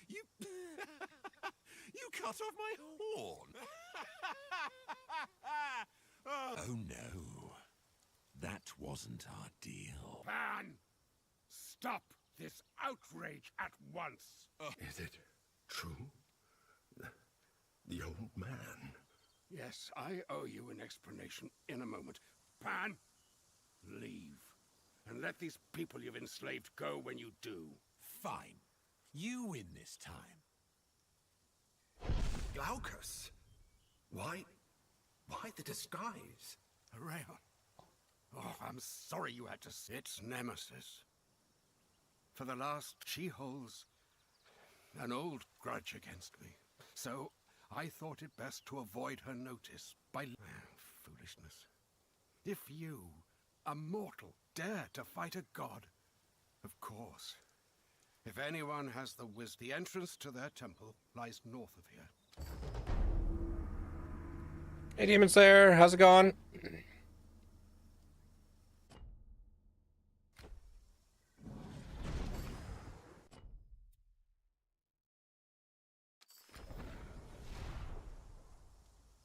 You you cut off my horn? Oh no, that wasn't our deal. Pan! Stop this outrage at once! Is it true? The old man? Yes, I owe you an explanation in a moment. Pan, leave. And let these people you've enslaved go when you do. Fine. You win this time. Glaucus? Why the disguise? Rayon. Oh, I'm sorry you had to sit, Nemesis. For the last, she holds an old grudge against me. So I thought it best to avoid her notice by foolishness. If you, a mortal, dare to fight a god, of course. If If anyone has the wisdom, the entrance to their temple lies north of here. Hey, Demon Slayer, how's it going?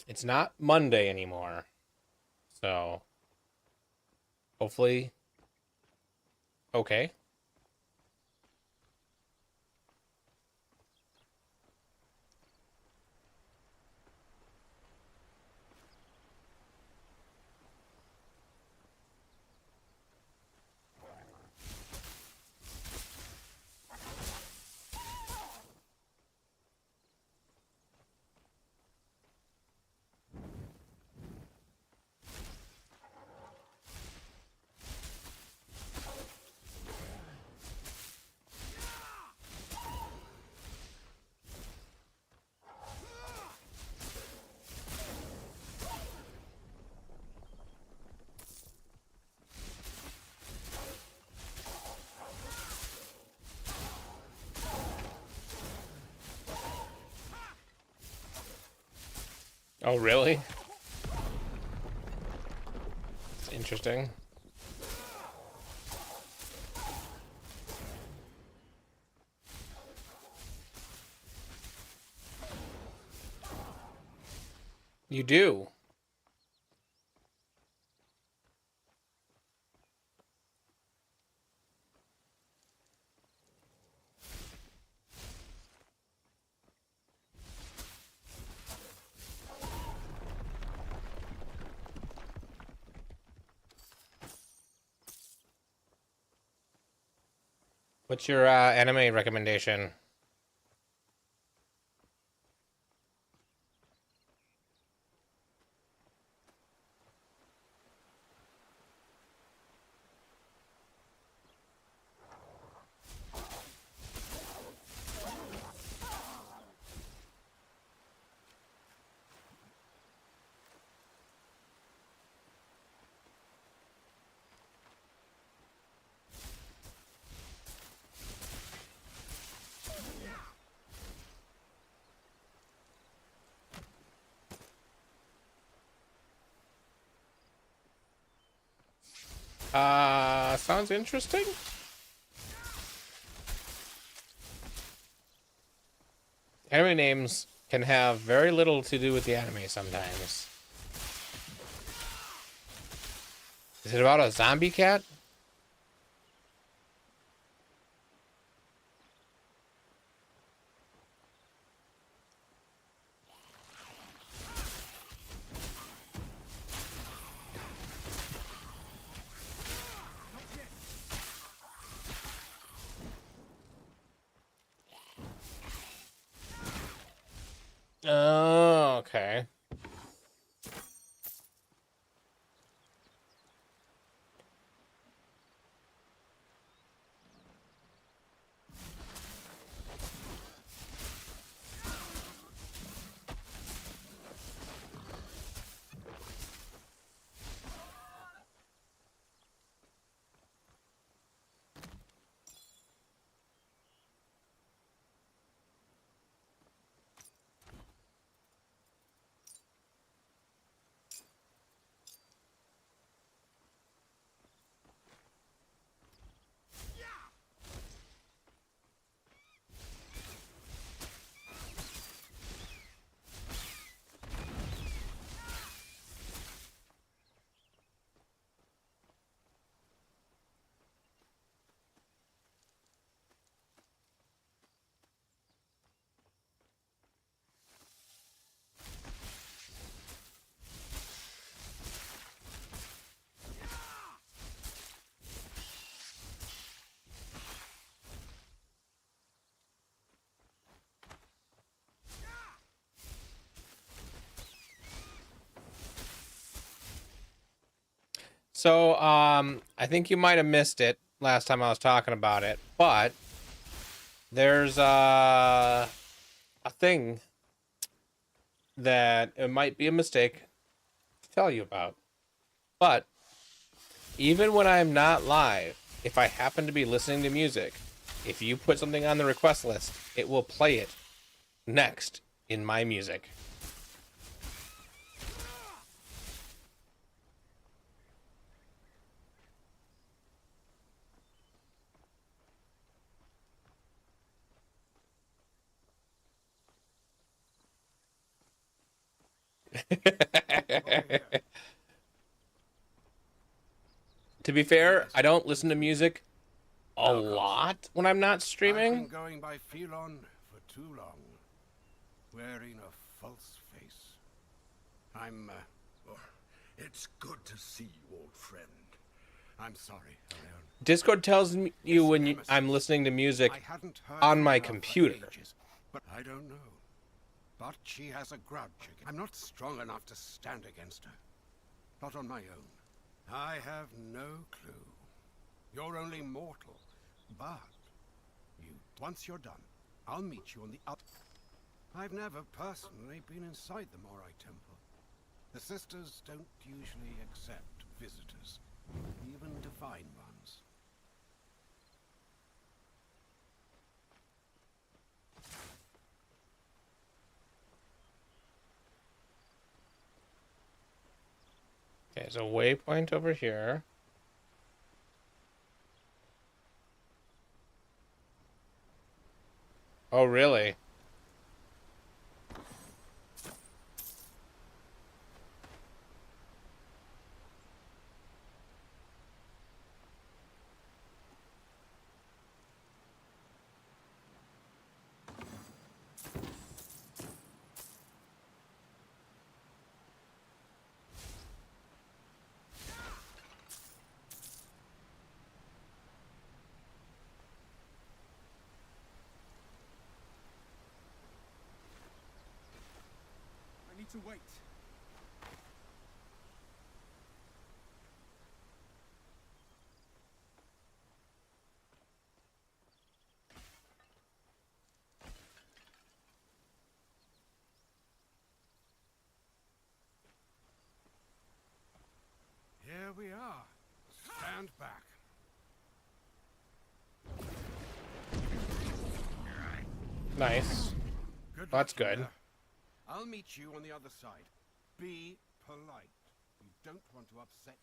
It's not Monday anymore, so hopefully, okay. Oh, really? It's interesting. You do. What's your anime recommendation? Sounds interesting. Anime names can have very little to do with the anime sometimes. Is it about a zombie cat? Oh, okay. So, I think you might have missed it last time I was talking about it, but there's a thing that it might be a mistake to tell you about. But even when I'm not live, if I happen to be listening to music, if you put something on the request list, it will play it next in my music. To be fair, I don't listen to music a lot when I'm not I've streaming. been going by Phelon for too long, wearing a false face. It's good to see you, old friend. I'm sorry, Leon. Discord tells you when I'm listening to music on my computer. But I don't know. But she has a grudge. I'm not strong enough to stand against her. Not on my own. I have no clue. You're only mortal. But once you're done, I'll meet you on the up. I've never personally been inside the Morai Temple. The sisters don't usually accept visitors, even divine ones. Okay, there's a waypoint over here. Oh, really? I need to wait. Here we are. Stand back. Nice. That's good. I'll meet you on the other side. Be polite. You don't want to upset.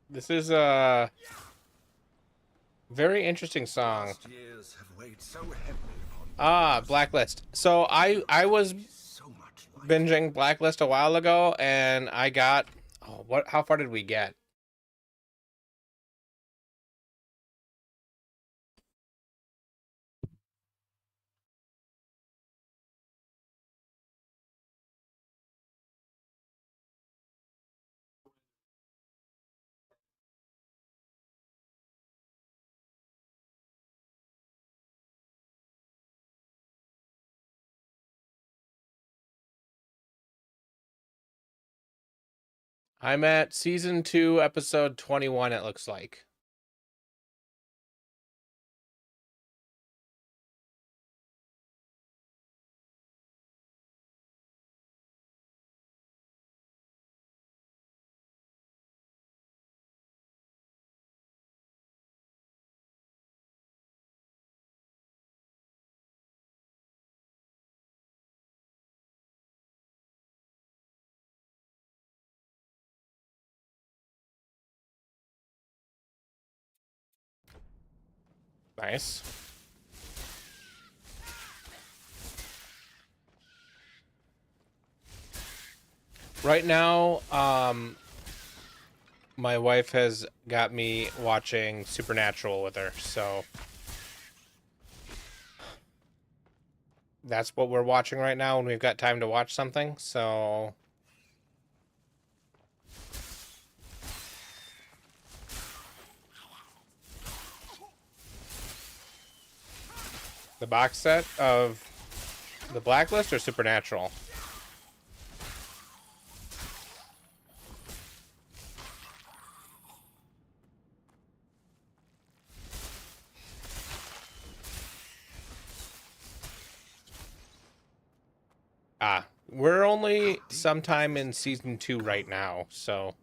This is a very interesting song. Years have weighed so heavily upon Ah, Blacklist. So I was binging Blacklist a while ago, and I got how far did we get? I'm at season 2, episode 21, it looks like. Nice. Right now, my wife has got me watching Supernatural with her, so that's what we're watching right now when we've got time to watch something, so the box set of The Blacklist or Supernatural? We're only sometime in season 2 right now, so.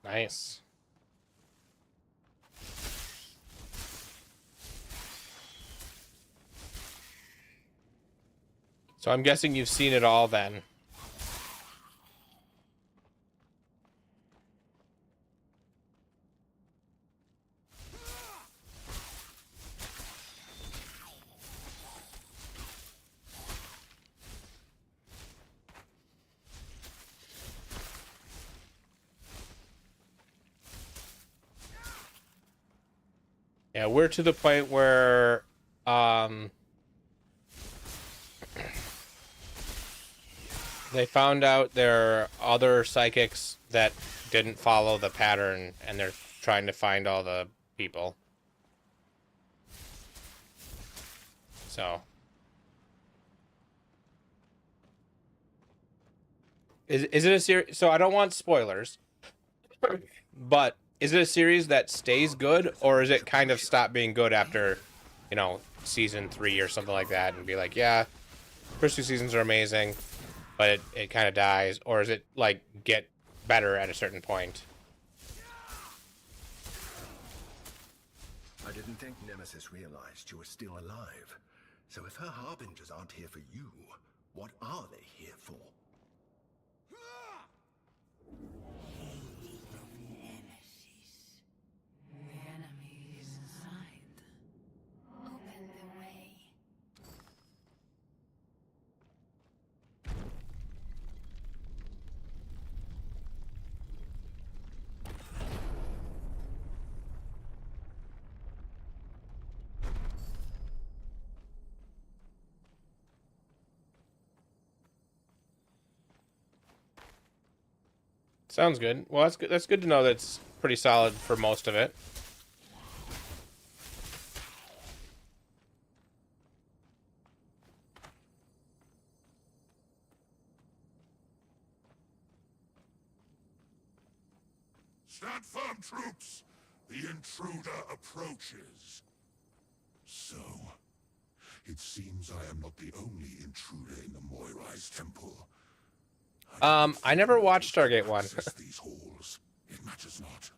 Nice. So I'm guessing you've seen it all then. Yeah, we're to the point where they found out there are other psychics that didn't follow the pattern, and they're trying to find all the people. So. Is it a series? So I don't want spoilers, but is it a series that stays good, or is it kind of stop being good after, you know, season 3 or something like that, and be like, yeah, first 2 seasons are amazing, but it kind of dies, or is it like get better at a certain point? I didn't think Nemesis realized you were still alive. So if her harbingers aren't here for you, what are they here for? The enemy is inside. Open the way. Sounds good. Well, that's good. That's good to know. That's pretty solid for most of it. Stand firm, troops! The intruder approaches. So, it seems I am not the only intruder in the Moirai's temple. I never watched Stargate 1. These halls. It matters not.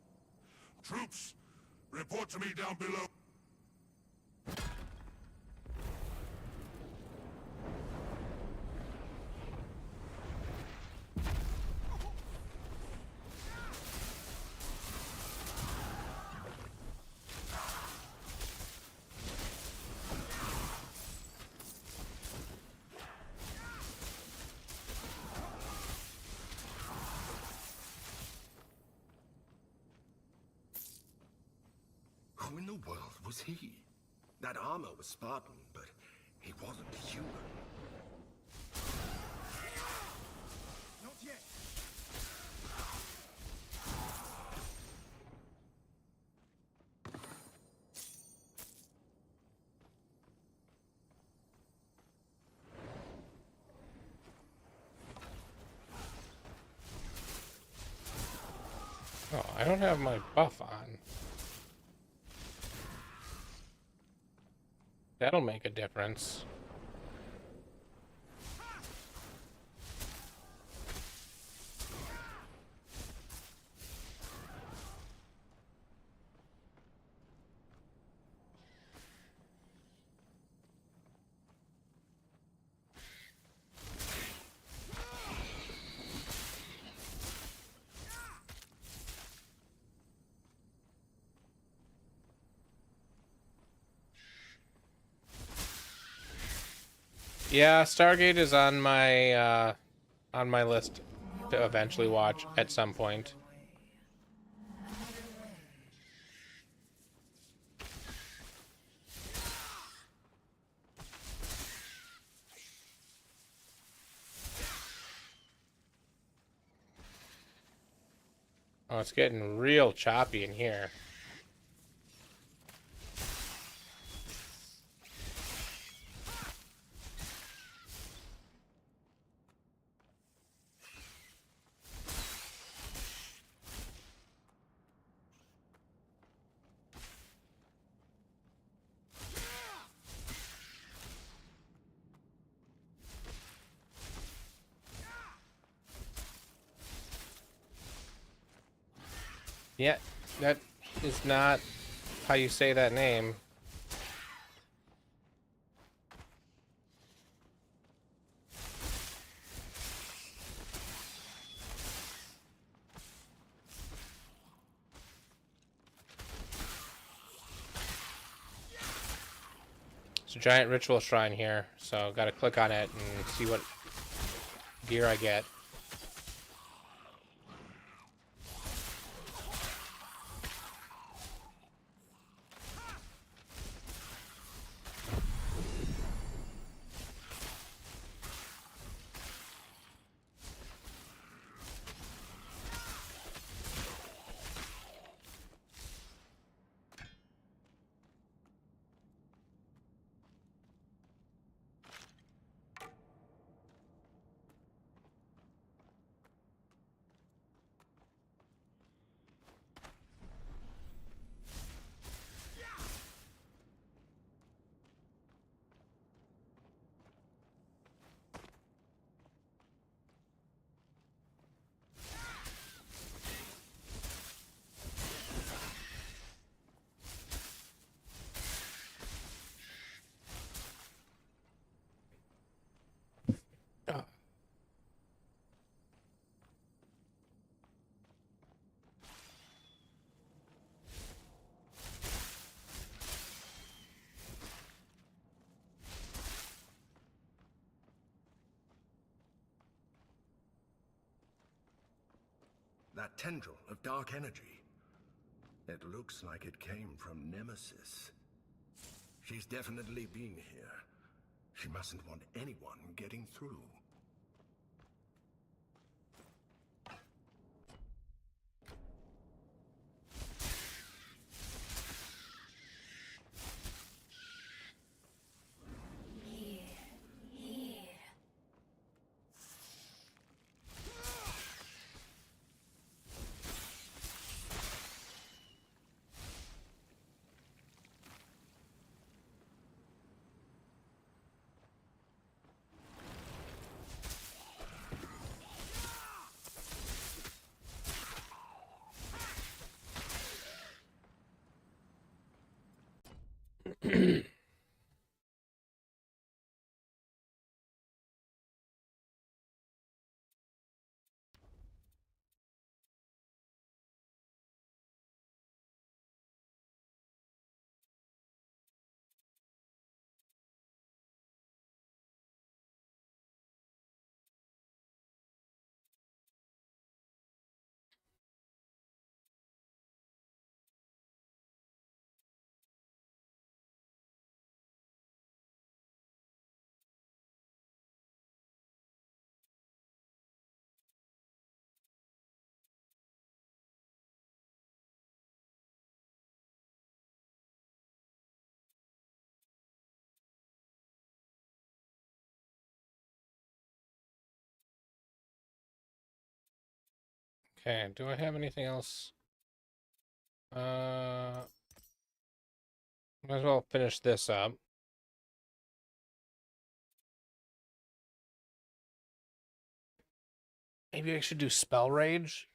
Troops, report to me down below. Who in the world was he? That armor was Spartan, but he wasn't human. Not yet. Oh, I don't have my buff on. That'll make a difference. Yeah, Stargate is on my list to eventually watch at some point. Oh, it's getting real choppy in here. Yeah, that is not how you say that name. It's a giant ritual shrine here, so gotta click on it and see what gear I get. That tendril of dark energy. It looks like it came from Nemesis. She's definitely been here. She mustn't want anyone getting through. Okay, do I have anything else? Might as well finish this up. Maybe I should do Spell Rage.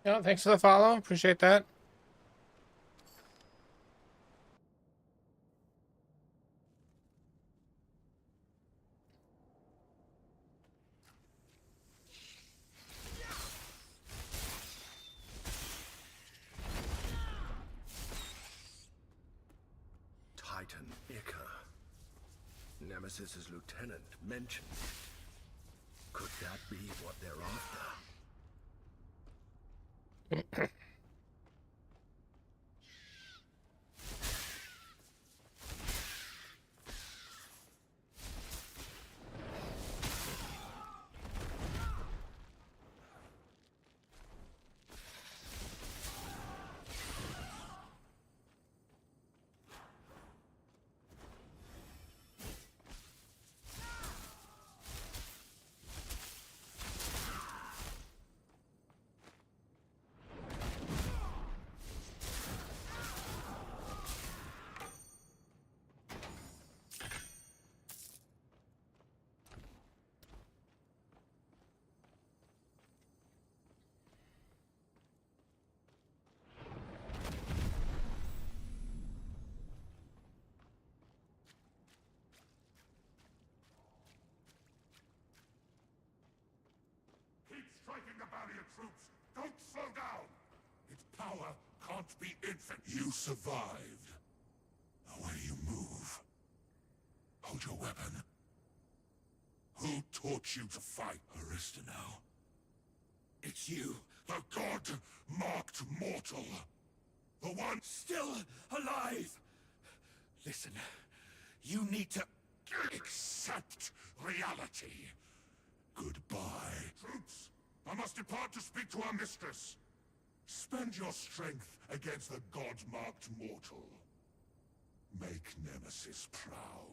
Yeah, thanks for the follow. Appreciate that. Titan Ica. Nemesis's lieutenant mentioned it. Could that be what they're after? Keep striking the barrier, troops! Don't slow down! Its power can't be infinite. You survived. Now when you move, hold your weapon. Who taught you to fight? Arista now. It's you, the god-marked mortal. The one still alive! Listen, you need to accept reality. Goodbye. Troops, I must depart to speak to our mistress. Spend your strength against the god-marked mortal. Make Nemesis proud.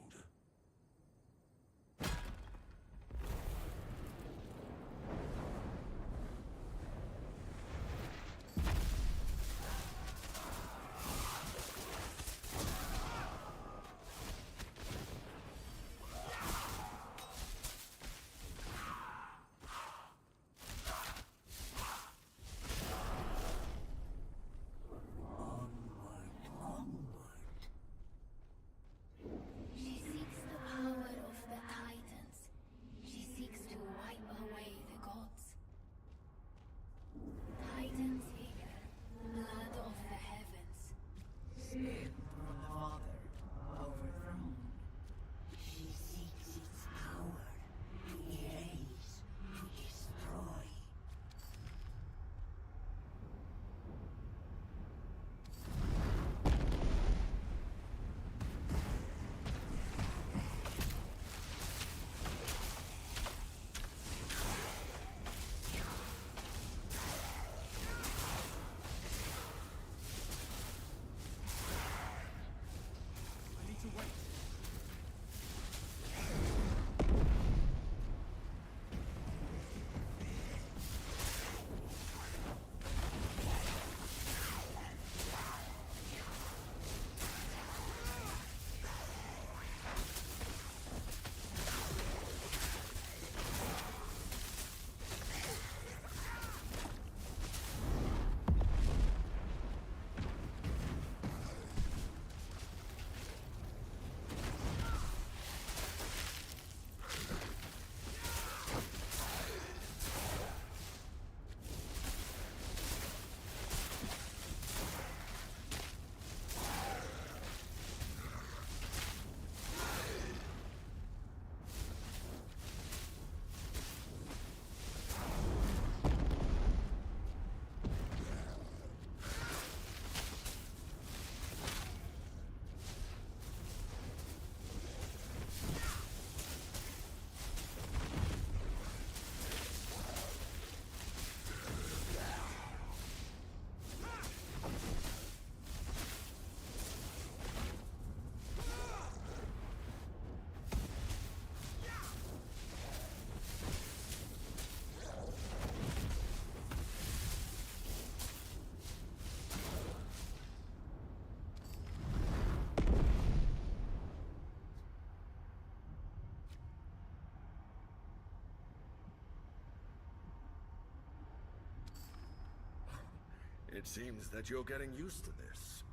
It seems that you're getting used to this.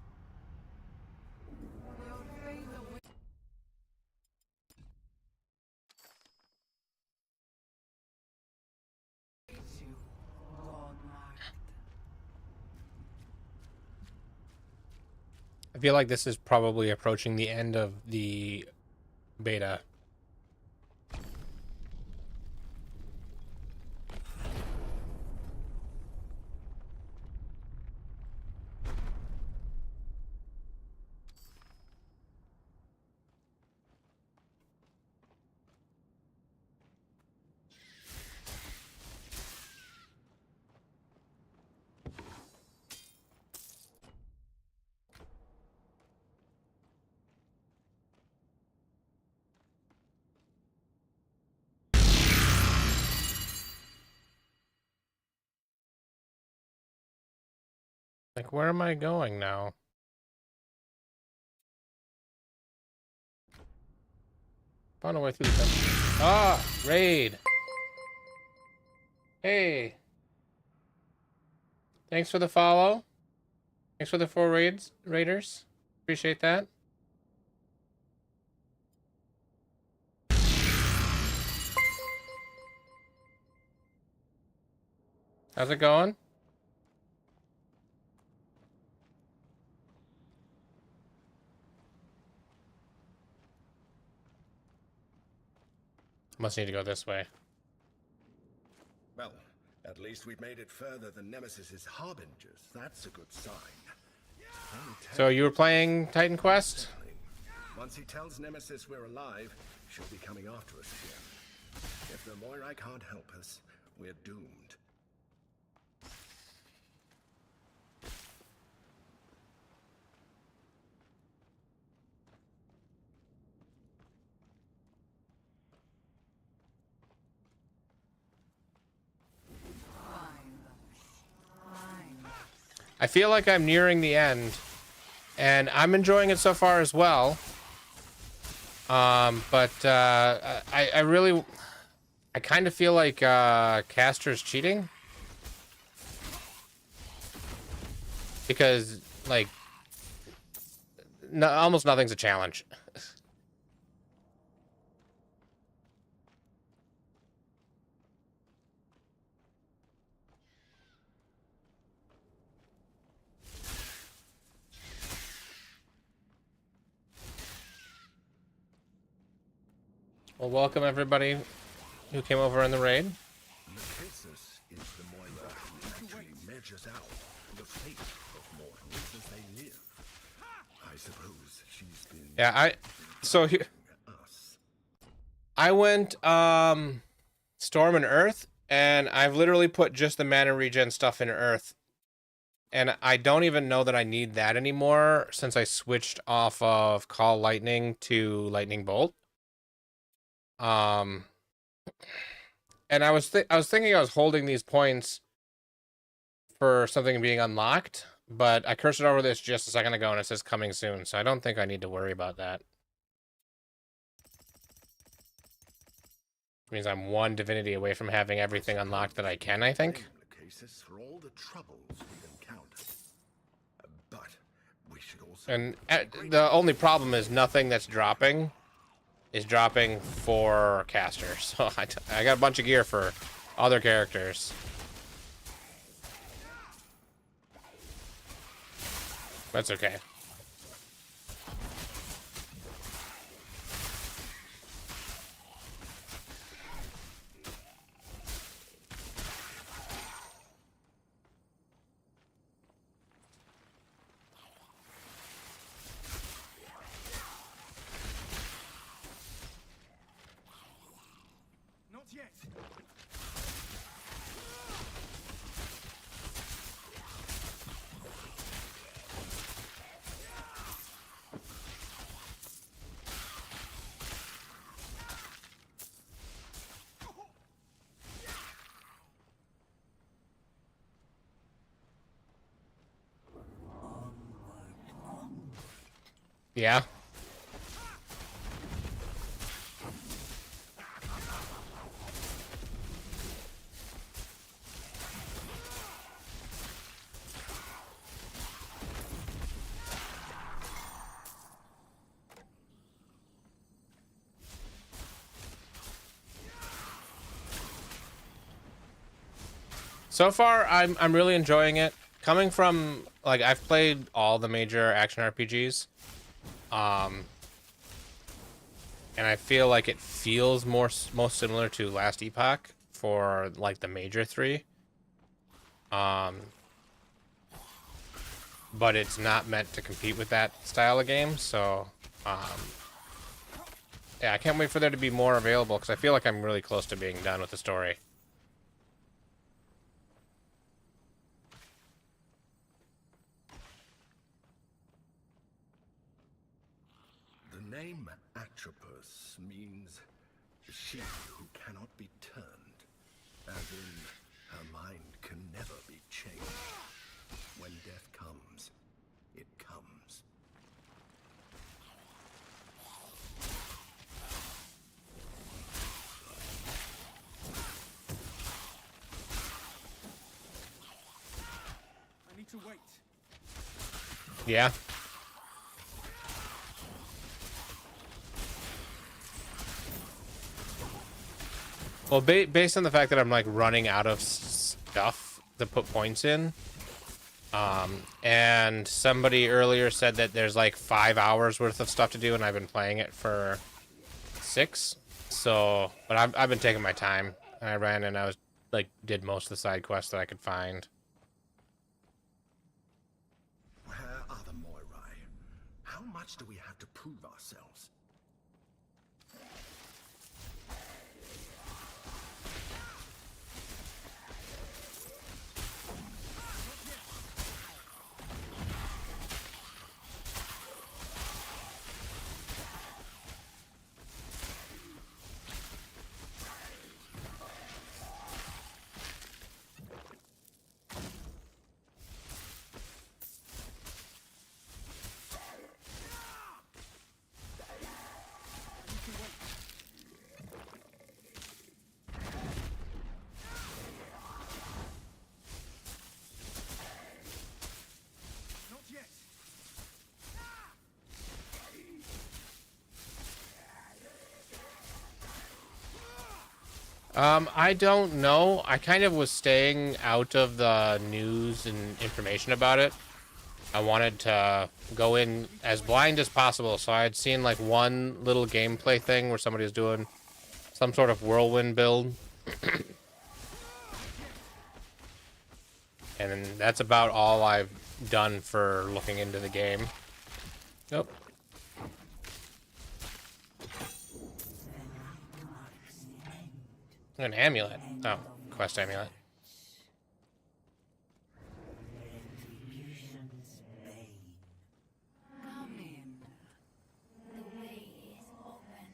I feel like this is probably approaching the end of the beta. Like, where am I going now? Found a way through the temple. Ah, raid. Hey. Thanks for the follow. Thanks for the 4 raiders. Appreciate that. How's it going? Must need to go this way. Well, at least we've made it further than Nemesis's harbingers. That's a good sign. So you were playing Titan Quest? Once he tells Nemesis we're alive, she'll be coming after us again. If the Moirai can't help us, we're doomed. I feel like I'm nearing the end, and I'm enjoying it so far as well. But I really, I kind of feel like Caster's cheating, because like almost nothing's a challenge. Well, welcome everybody who came over in the raid. Nemesis is the Moira who actually measures out the fate of mortals as they live. I suppose she's been... Yeah, so here, I went Storm and Earth, and I've literally put just the mana regen stuff in Earth. And I don't even know that I need that anymore since I switched off of Call Lightning to Lightning Bolt. And I was thinking I was holding these points for something being unlocked, but I cursed over this just a second ago and it says coming soon, so I don't think I need to worry about that. Which means I'm one divinity away from having everything unlocked that I can, I think. ...for all the troubles we've encountered. But we should also... And the only problem is nothing that's dropping is dropping for Caster. So I got a bunch of gear for other characters. That's okay. Not yet. Yeah. So far, I'm really enjoying it. Coming from like I've played all the major action RPGs, and I feel like it feels most similar to Last Epoch for like the major three. But it's not meant to compete with that style of game, so yeah, I can't wait for there to be more available because I feel like I'm really close to being done with the story. The name Atropos means she who cannot be turned, as in her mind can never be changed. When death comes, it comes. I need to wait. Yeah. Well, based on the fact that I'm like running out of stuff to put points in, and somebody earlier said that there's like 5 hours worth of stuff to do, and I've been playing it for 6. So, but I've been taking my time, and I ran and I was like did most of the side quests that I could find. Where are the Moirai? How much do we have to prove ourselves? I don't know. I kind of was staying out of the news and information about it. I wanted to go in as blind as possible, so I had seen like one little gameplay thing where somebody was doing some sort of whirlwind build. And that's about all I've done for looking into the game. Nope. An amulet. Oh, quest amulet. Come in. The way is open.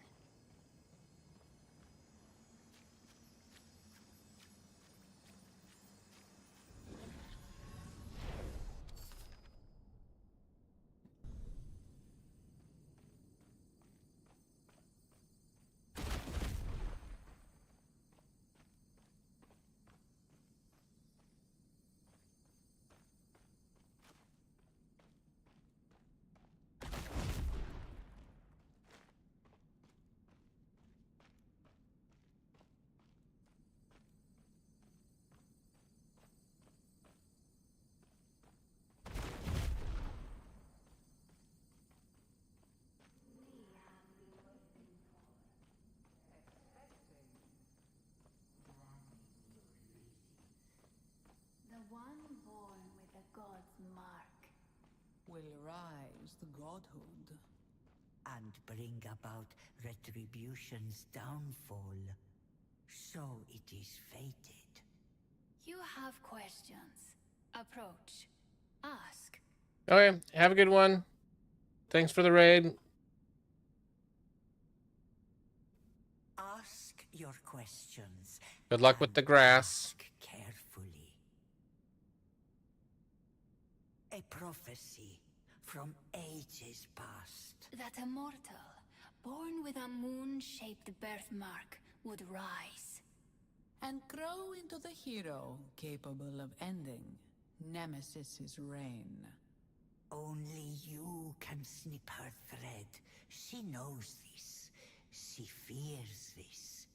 The one born with a god's mark. Will rise the godhood. And bring about retribution's downfall. So it is fated. You have questions. Approach. Ask. Okay, have a good one. Thanks for the raid. Ask your questions. Good luck with the grass. Ask carefully. A prophecy from ages past. That a mortal, born with a moon-shaped birthmark, would rise. And grow into the hero capable of ending Nemesis's reign. Only you can snip her thread. She knows this. She fears this.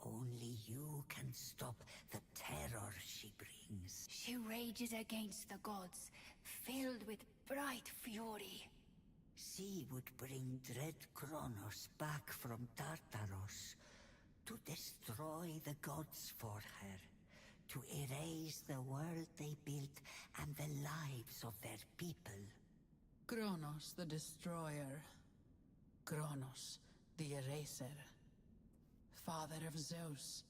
Only you can stop the terror she brings. She rages against the gods, filled with bright fury. She would bring Dread Kronos back from Tartaros to destroy the gods for her, to erase the world they built and the lives of their people. Kronos the Destroyer. Kronos the Eraser. Father of Zeus.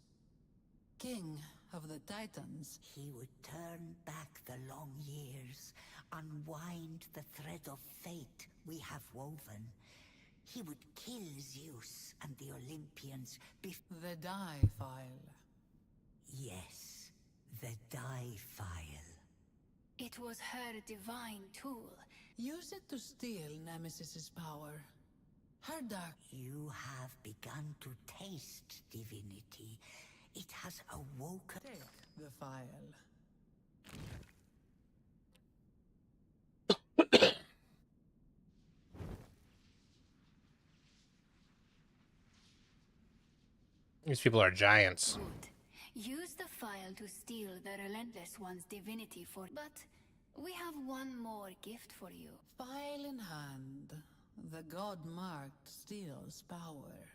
King of the Titans. He would turn back the long years, unwind the thread of fate we have woven. He would kill Zeus and the Olympians The Die File. Yes, the Die File. It was her divine tool. Use it to steal Nemesis's power. Her dark... You have begun to taste divinity. It has awoken. Take the file. These people are giants. Good. Use the file to steal the Relentless One's divinity for... But we have one more gift for you. File in hand, the god-marked steals power.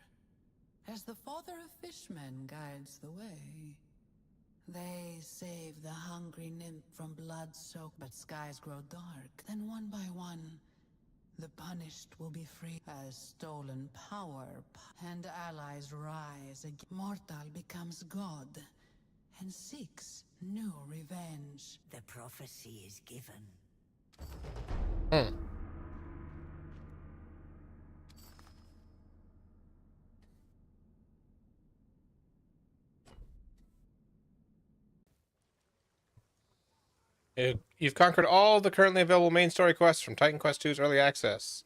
As the father of fishmen guides the way. They save the hungry nymph from blood-soaked, but skies grow dark. Then one by one, the punished will be free. As stolen power and allies rise again, mortal becomes god and seeks new revenge. The prophecy is given. You've conquered all the currently available main story quests from Titan Quest II's Early Access.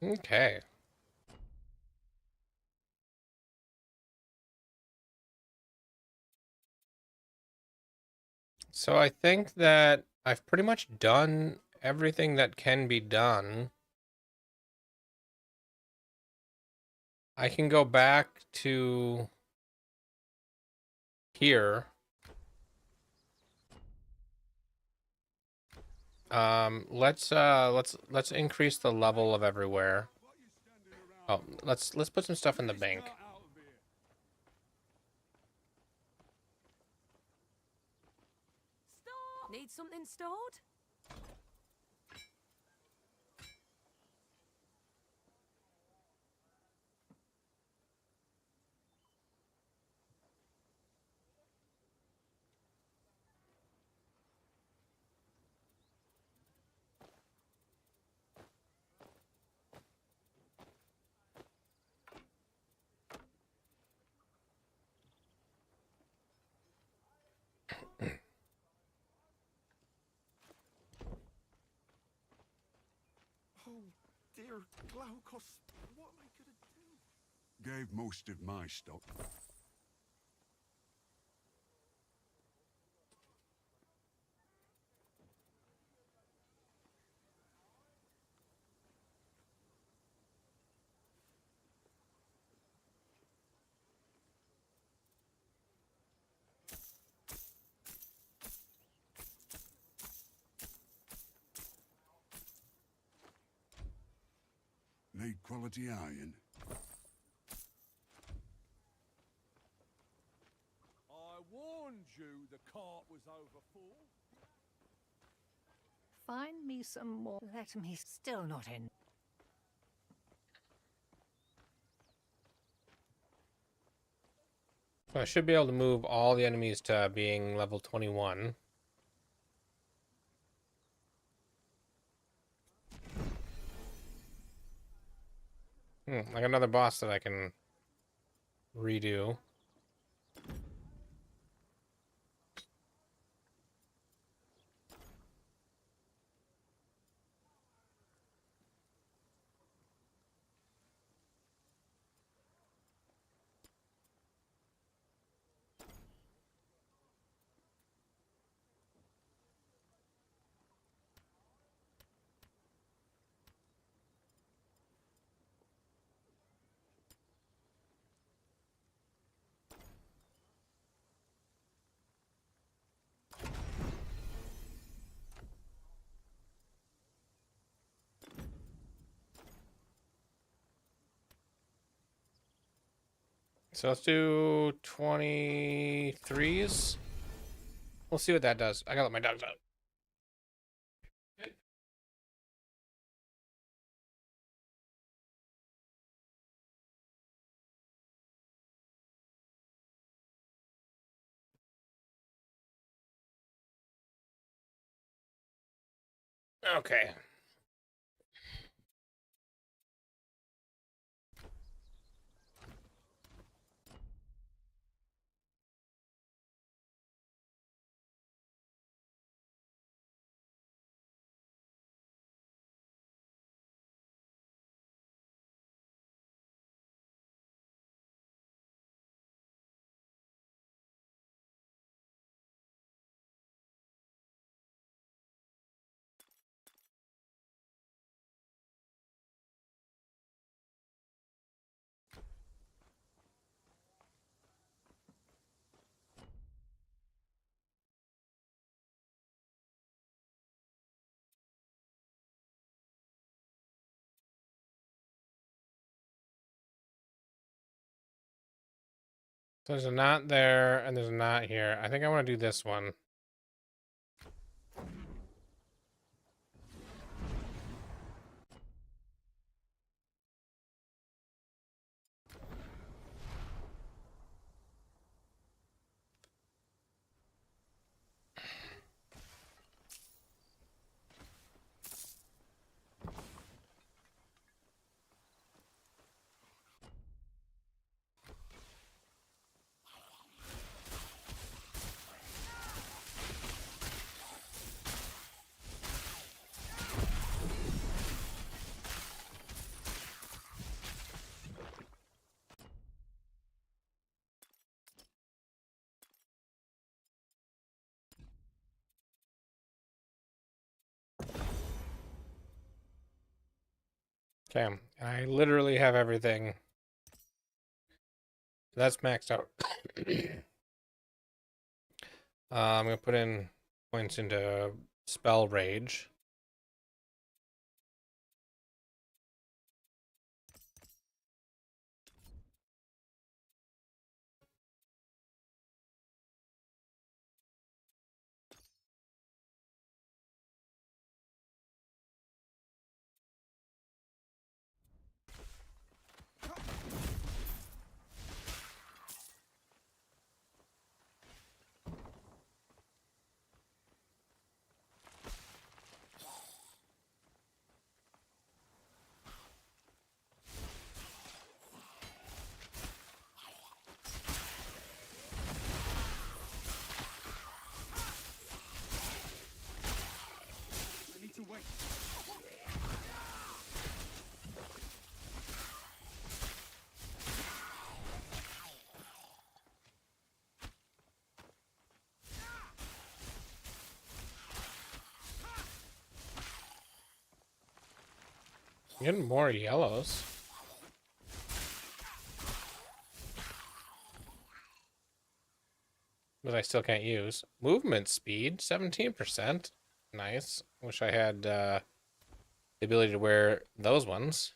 Okay. So I think that I've pretty much done everything that can be done. I can go back to here. Let's increase the level of everywhere. Oh, let's put some stuff in the bank. Need something stored? Oh, dear Glaukos, what am I gonna do? Gave most of my stock. Need quality iron. I warned you the cart was over full. Find me some more. Let me still not in. I should be able to move all the enemies to being level 21. Like another boss that I can redo. so let's do 23s. We'll see what that does. I gotta let my dogs out. Okay. So there's a knot there, and there's a knot here. I think I want to do this one. Okay, I literally have everything. That's maxed out. I'm gonna put in points into spell rage. I need to wait. I'm getting more yellows. But I still can't use. Movement speed, 17%. Nice. Wish I had the ability to wear those ones.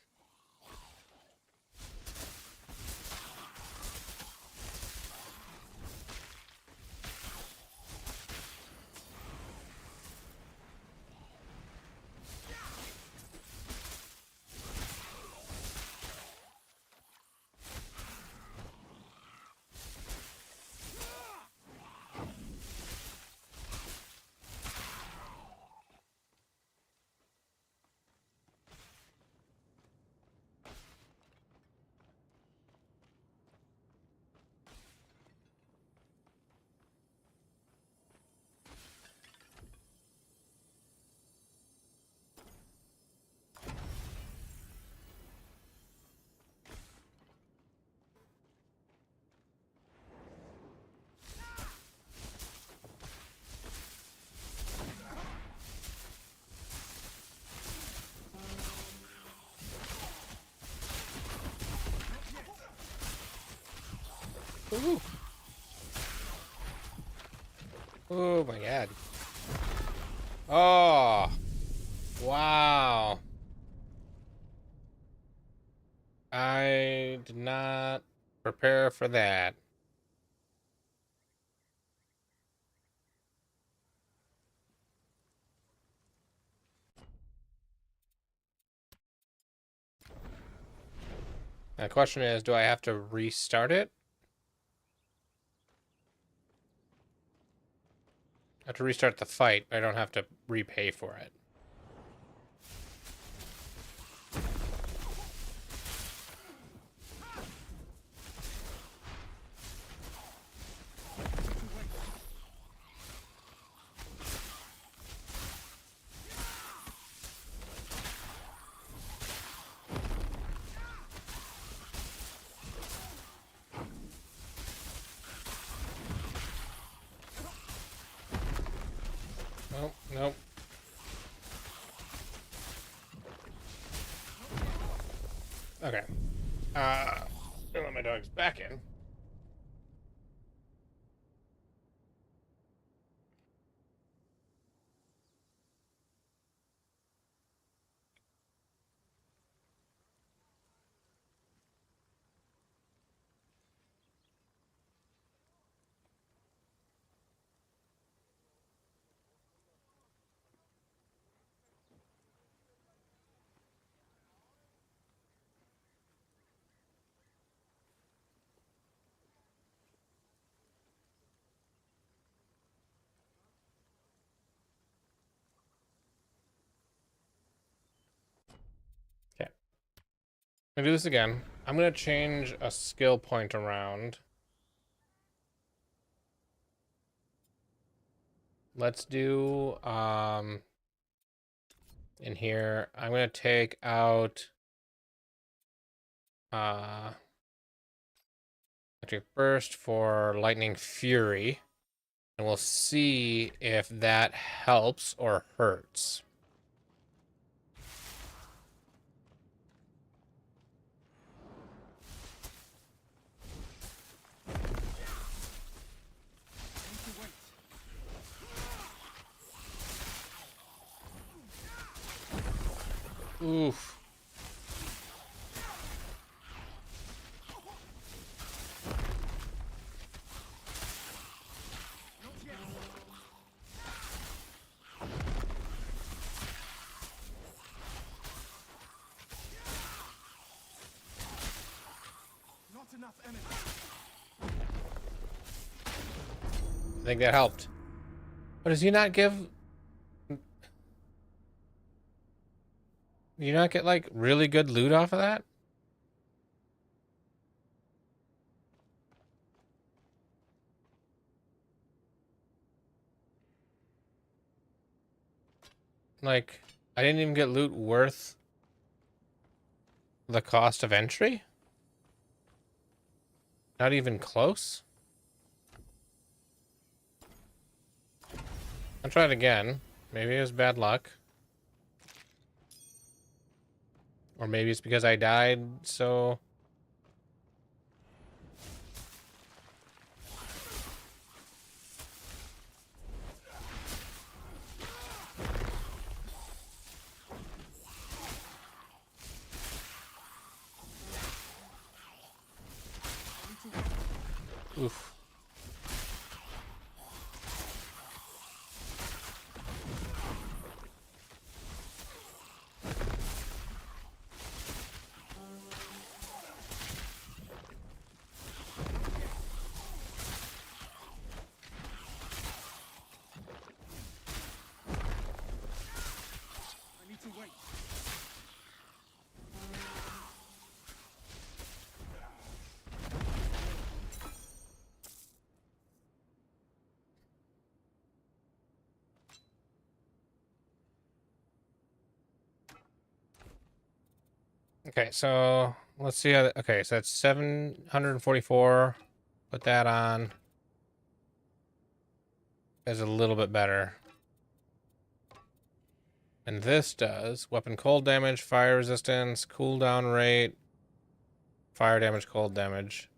Ooh. Oh my god. Oh. Wow. I did not Prepare for that. The question is, do I have to restart it? I have to restart the fight, but I don't have to repay for it. Nope, nope. Okay. Let my dogs back in. Okay. I'm gonna do this again. I'm gonna change a skill point around. Let's do in here. I'm gonna take out electric burst for lightning fury, and we'll see if that helps or hurts. Oof. Not enough energy. I think that helped. But does he not give... Do you not get, like, really good loot off of that? Like, I didn't even get loot worth the cost of entry? Not even close? I'll try it again. Maybe it was bad luck. Or maybe it's because I died, so... Oof. I need to wait. Okay, so let's see how... Okay, so that's 744. Put that on. Is a little bit better. And this does weapon cold damage, fire resistance, cooldown rate, fire damage, cold damage.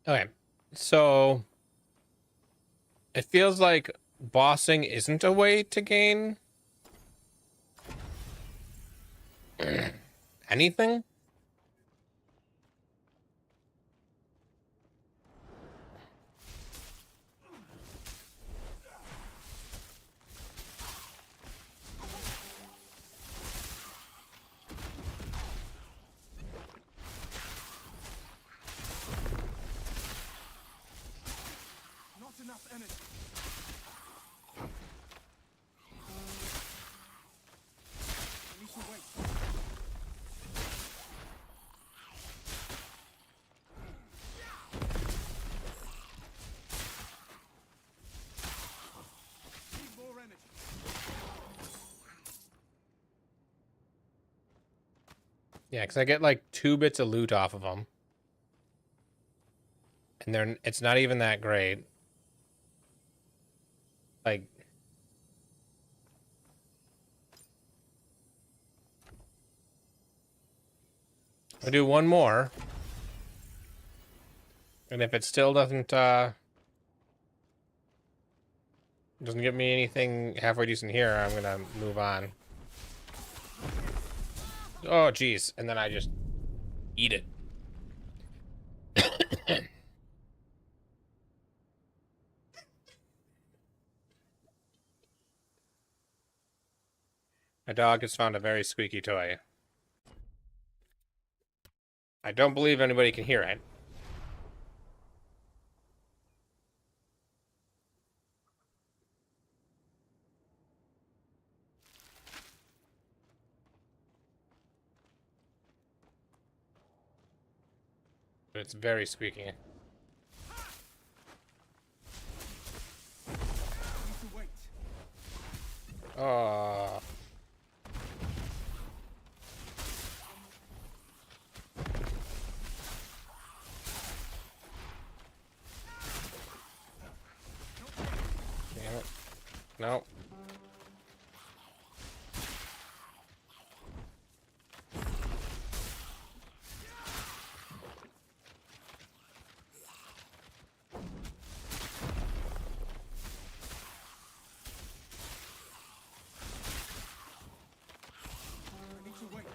Okay, so it feels like bossing isn't a way to gain anything. Not enough energy. I need to wait. Need more energy. Yeah, because I get like 2 bits of loot off of them. And it's not even that great. Like, I do one more. And if it still doesn't give me anything halfway decent here, I'm gonna move on. Oh, geez. And then I just eat it. My dog has found a very squeaky toy. I don't believe anybody can hear it. But it's very squeaky. Need to wait. Oh. Damn it. No. I need to wait.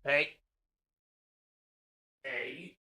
Hey. Hey.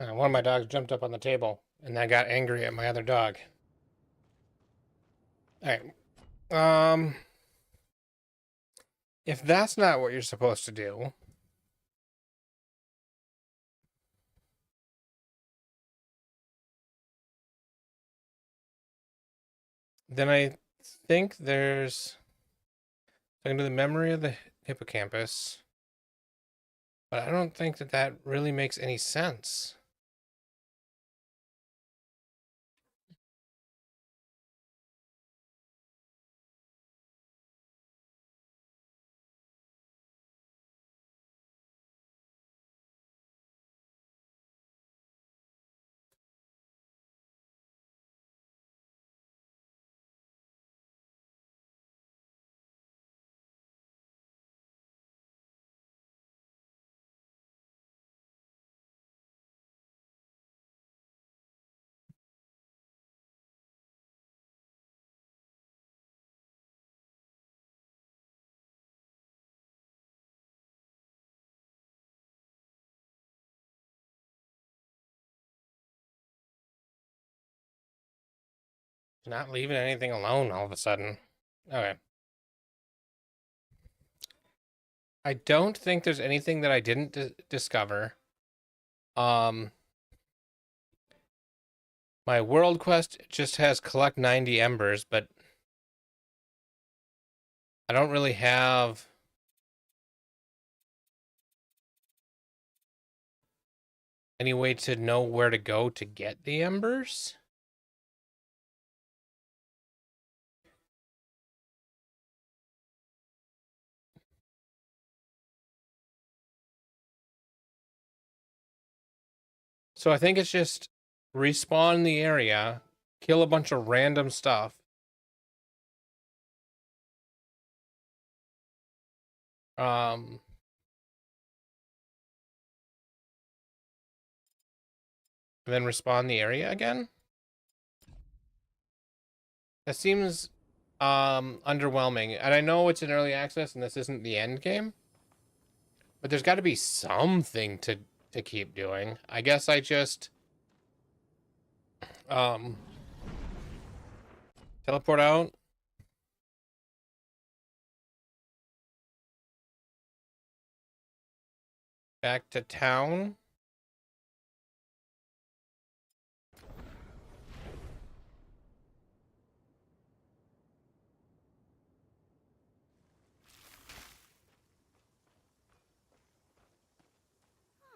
One of my dogs jumped up on the table, and I got angry at my other dog. Alright. If that's not what you're supposed to do, then I think there's I can do the memory of the hippocampus, but I don't think that that really makes any sense. Not leaving anything alone all of a sudden. Okay. I don't think there's anything that I didn't discover. My world quest just has collect 90 embers, but I don't really have any way to know where to go to get the embers. So I think it's just respawn in the area, kill a bunch of random stuff. Um, and then respawn the area again. That seems underwhelming. And I know it's in early access and this isn't the end game, but there's got to be something to keep doing. I guess I just teleport out. Back to town.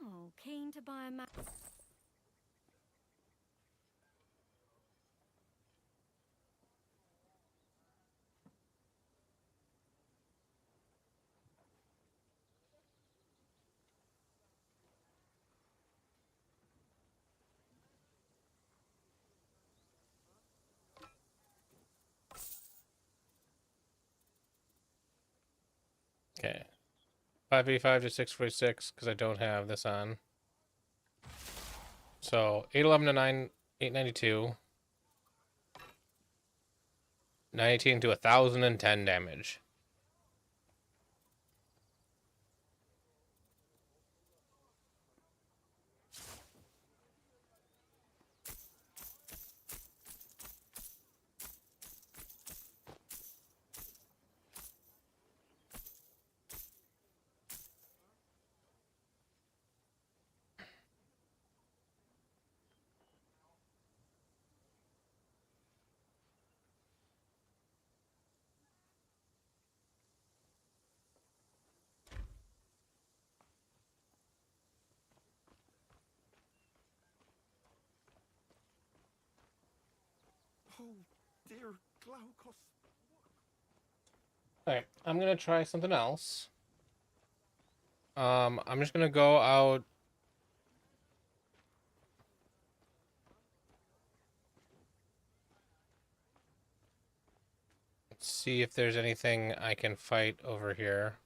Oh, keen to buy a map. Okay. 585 to 646 because I don't have this on. So 811 to 892. 19 to 1010 damage. Oh, dear Glaucus. Alright, I'm gonna try something else. I'm just gonna go out. See if there's anything I can fight over here.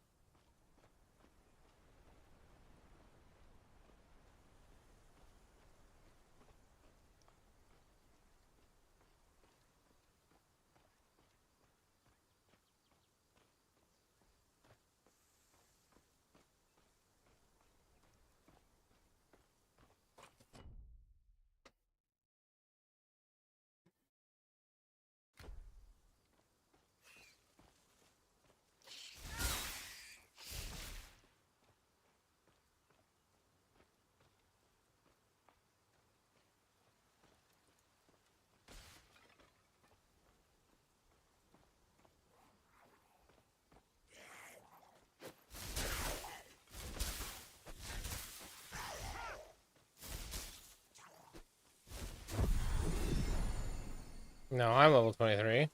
No, I'm level 23.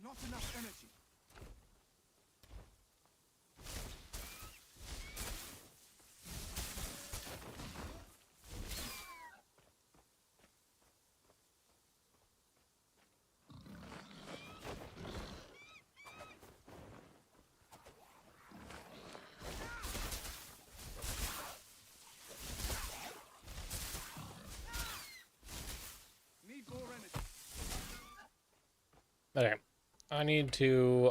Not enough energy. Need more energy. Okay. I need to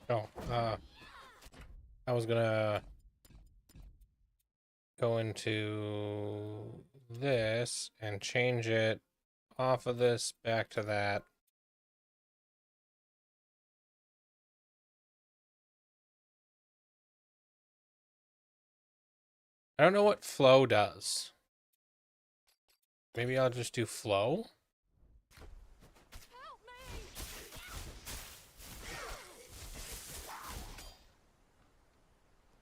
oh, I was gonna go into this and change it off of this back to that. I don't know what flow does. Maybe I'll just do flow.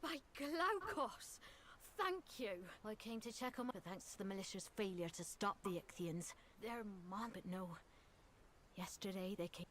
By Glaukos! Thank you! I came to check on, but thanks to the militia's failure to stop the Ichthians. They're mom, but no. Yesterday they came.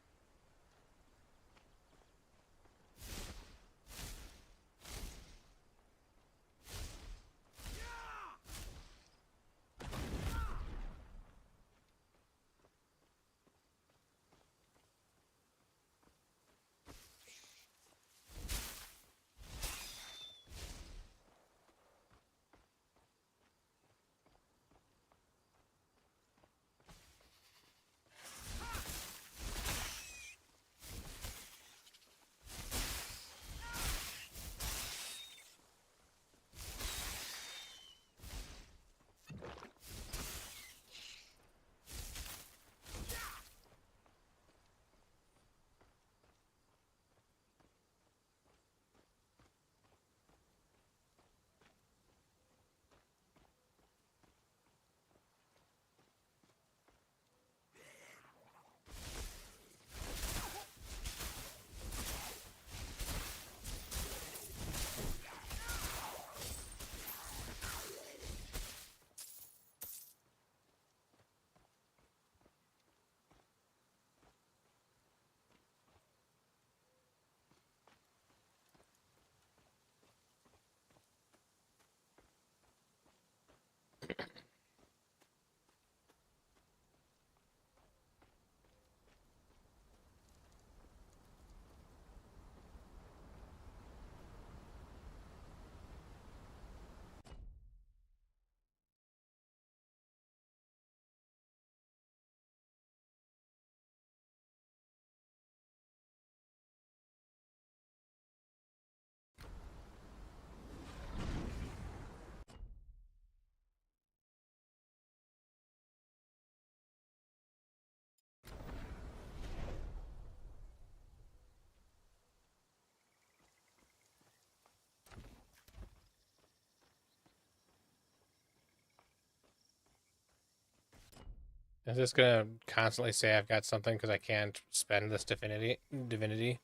Is this gonna constantly say I've got something because I can't spend this divinity?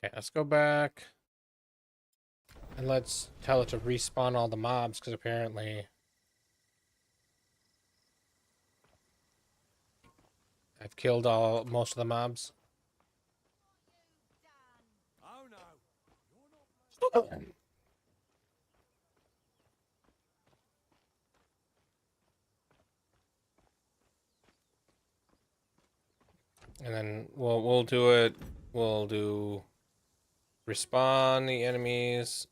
Okay, let's go back. And let's tell it to respawn all the mobs, because apparently I've killed most of the mobs. And then we'll do it. We'll do respawn the enemies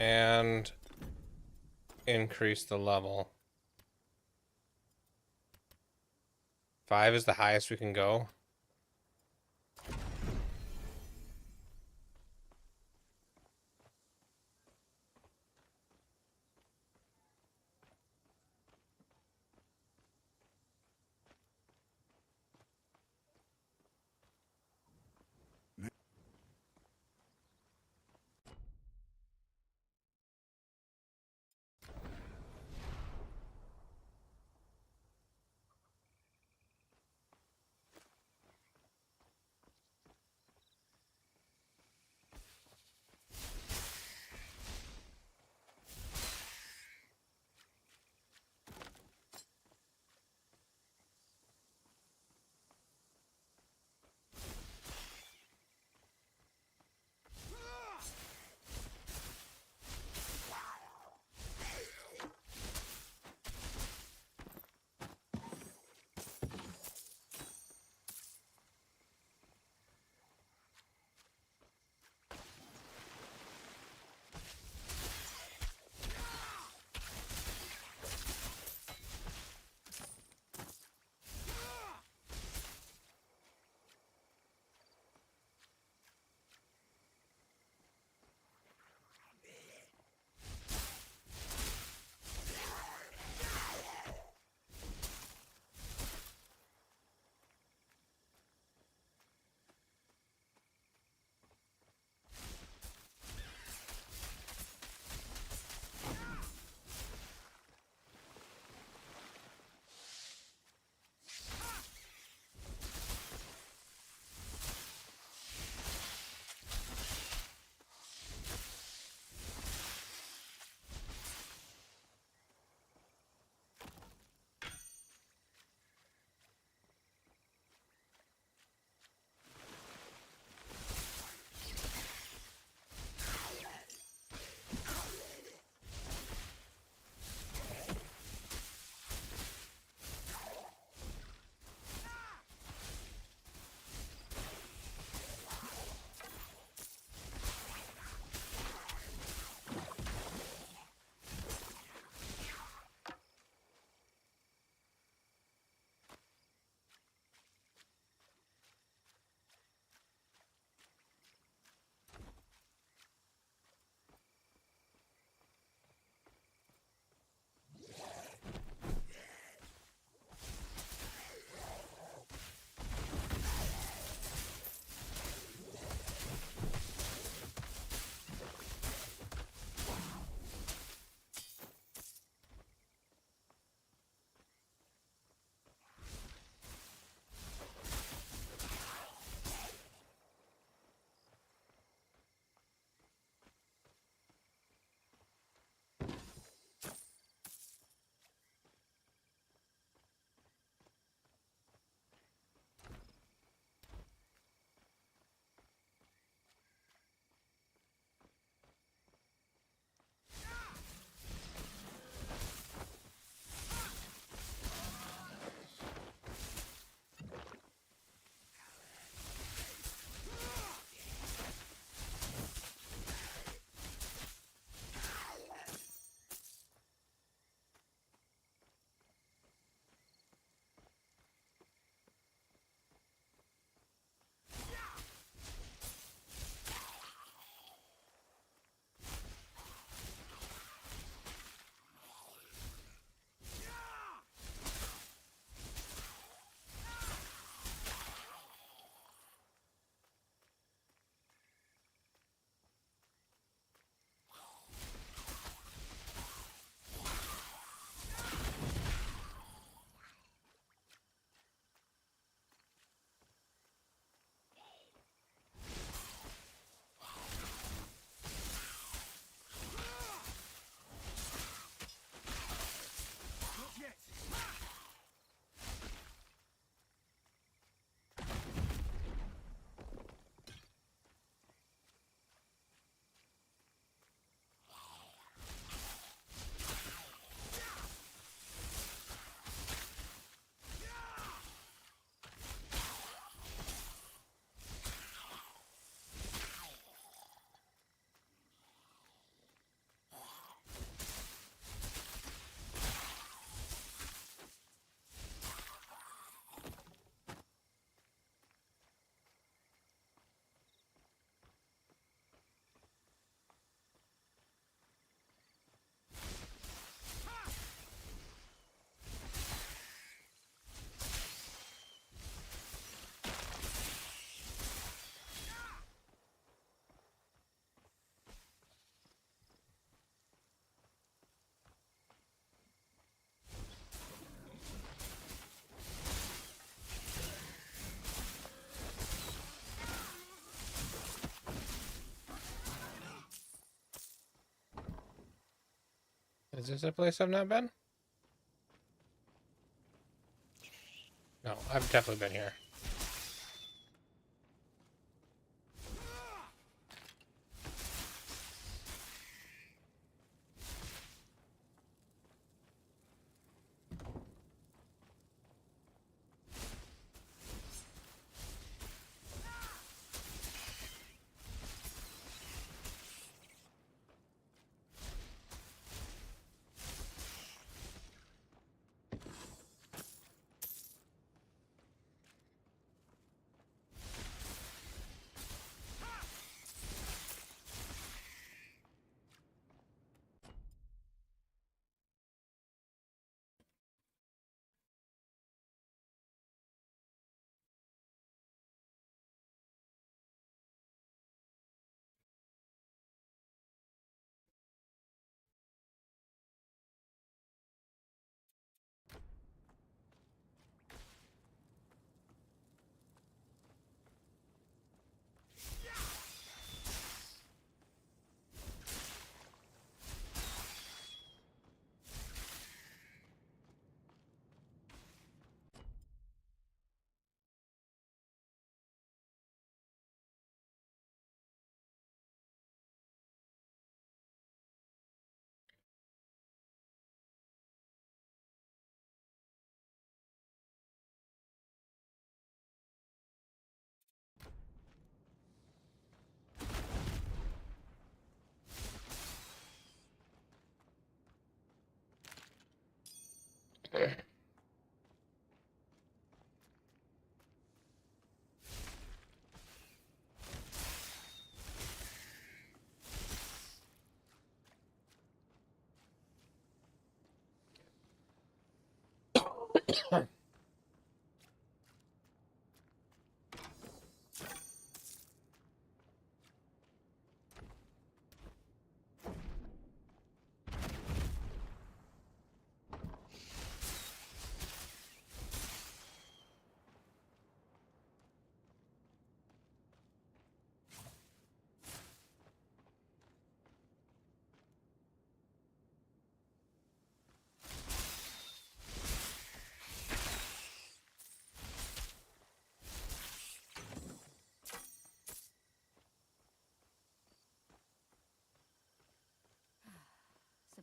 and increase the level. 5 is the highest we can go. Is this a place I've not been? No, I've definitely been here.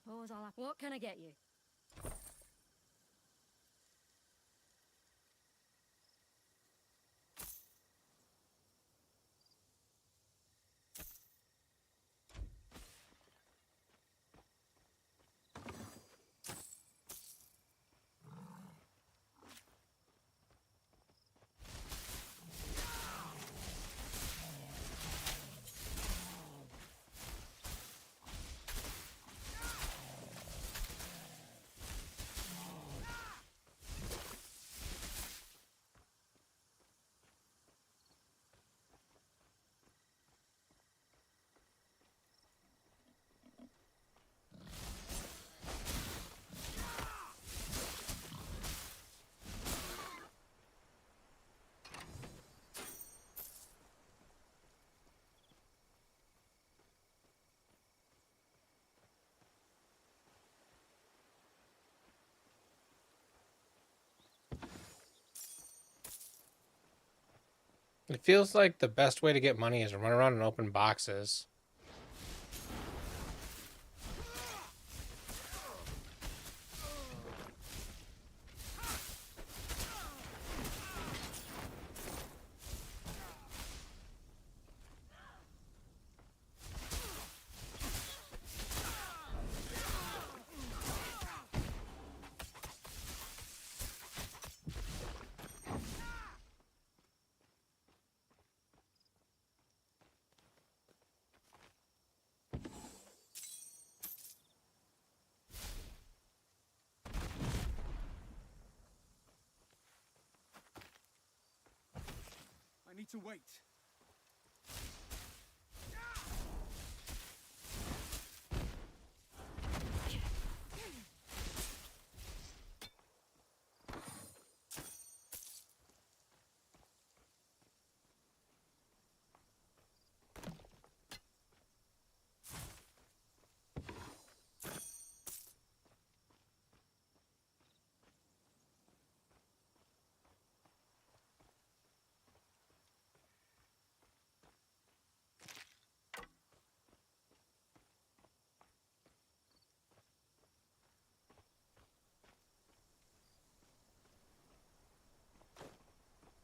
Suppose I'll have... What can I get you? It feels like the best way to get money is to run around and open boxes. I need to wait.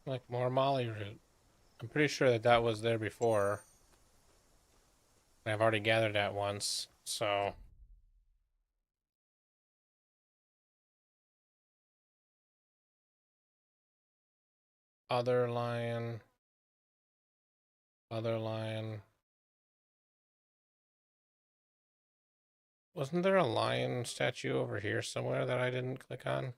Like more Molly root. I'm pretty sure that that was there before. I've already gathered that once, so... Other lion. Other lion. Wasn't there a lion statue over here somewhere that I didn't click on?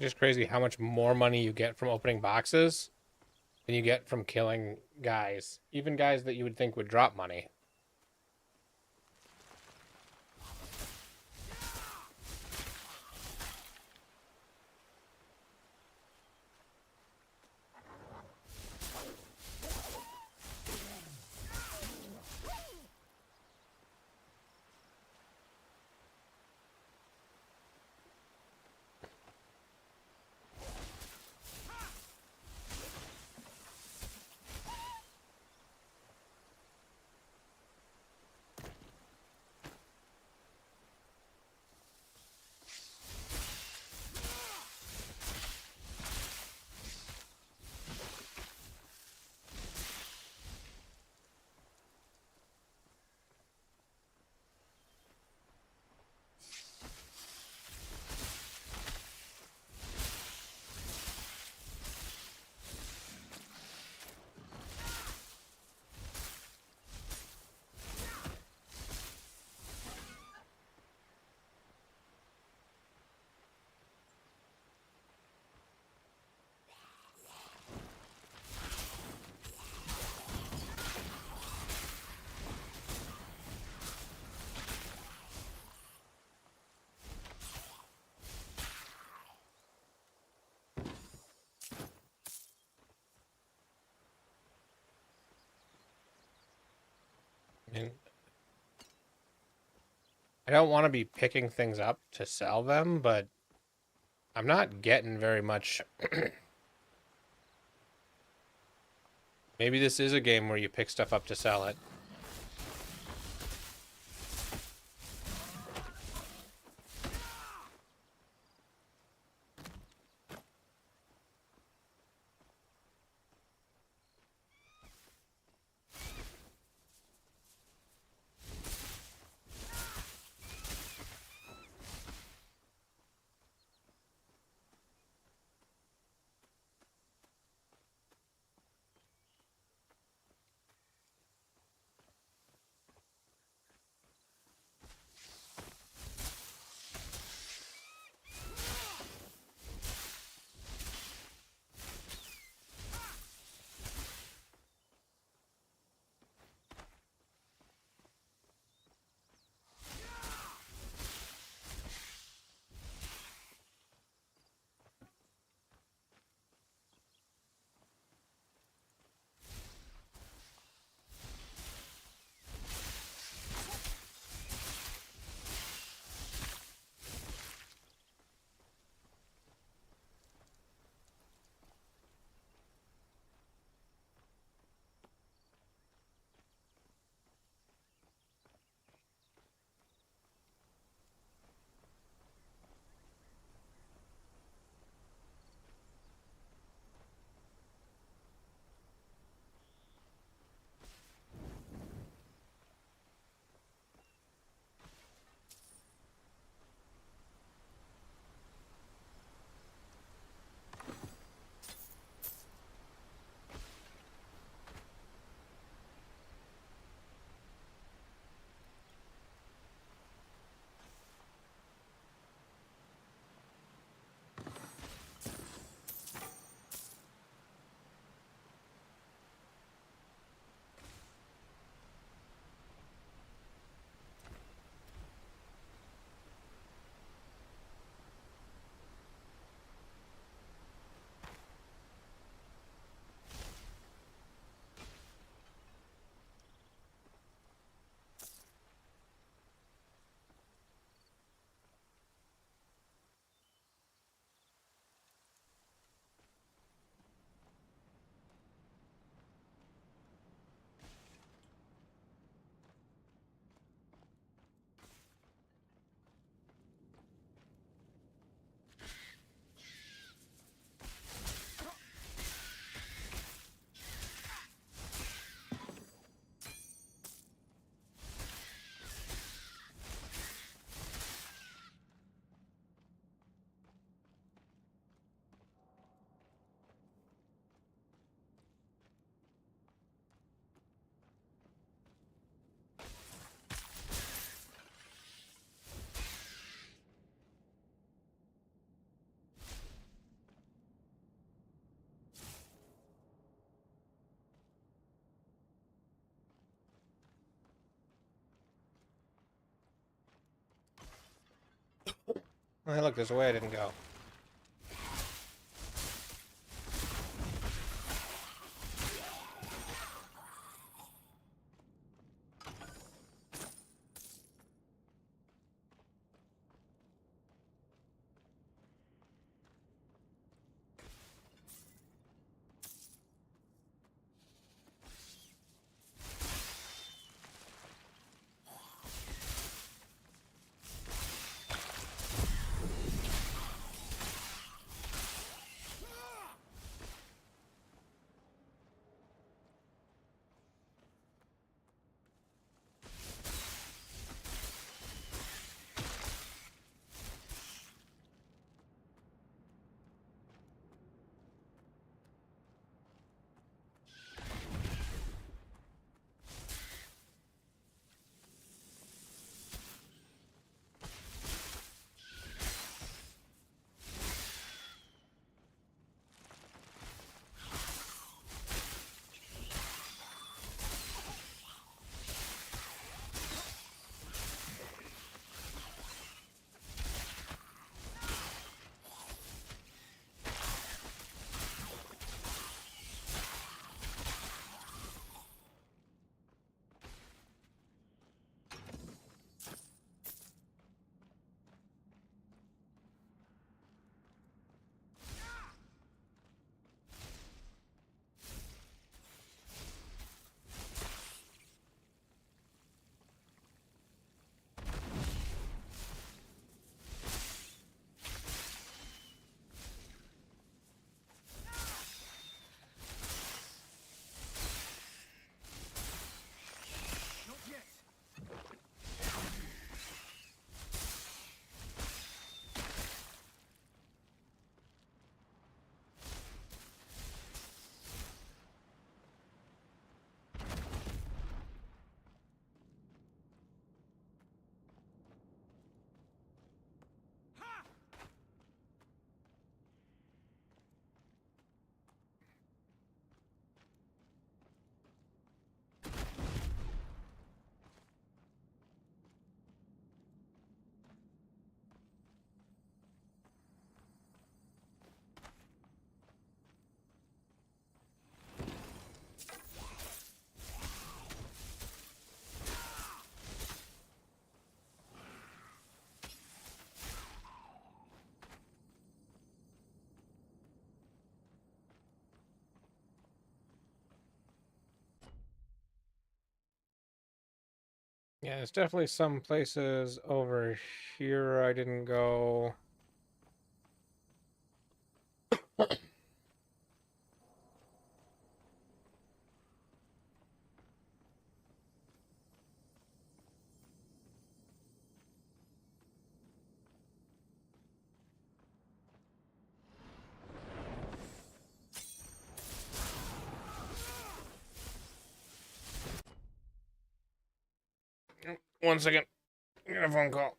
It's just crazy how much more money you get from opening boxes than you get from killing guys. Even guys that you would think would drop money. I mean, I don't want to be picking things up to sell them, but I'm not getting very much Maybe this is a game where you pick stuff up to sell it. Hey, look, there's a way I didn't go. Yeah, there's definitely some places over here I didn't go. One second. I got a phone call.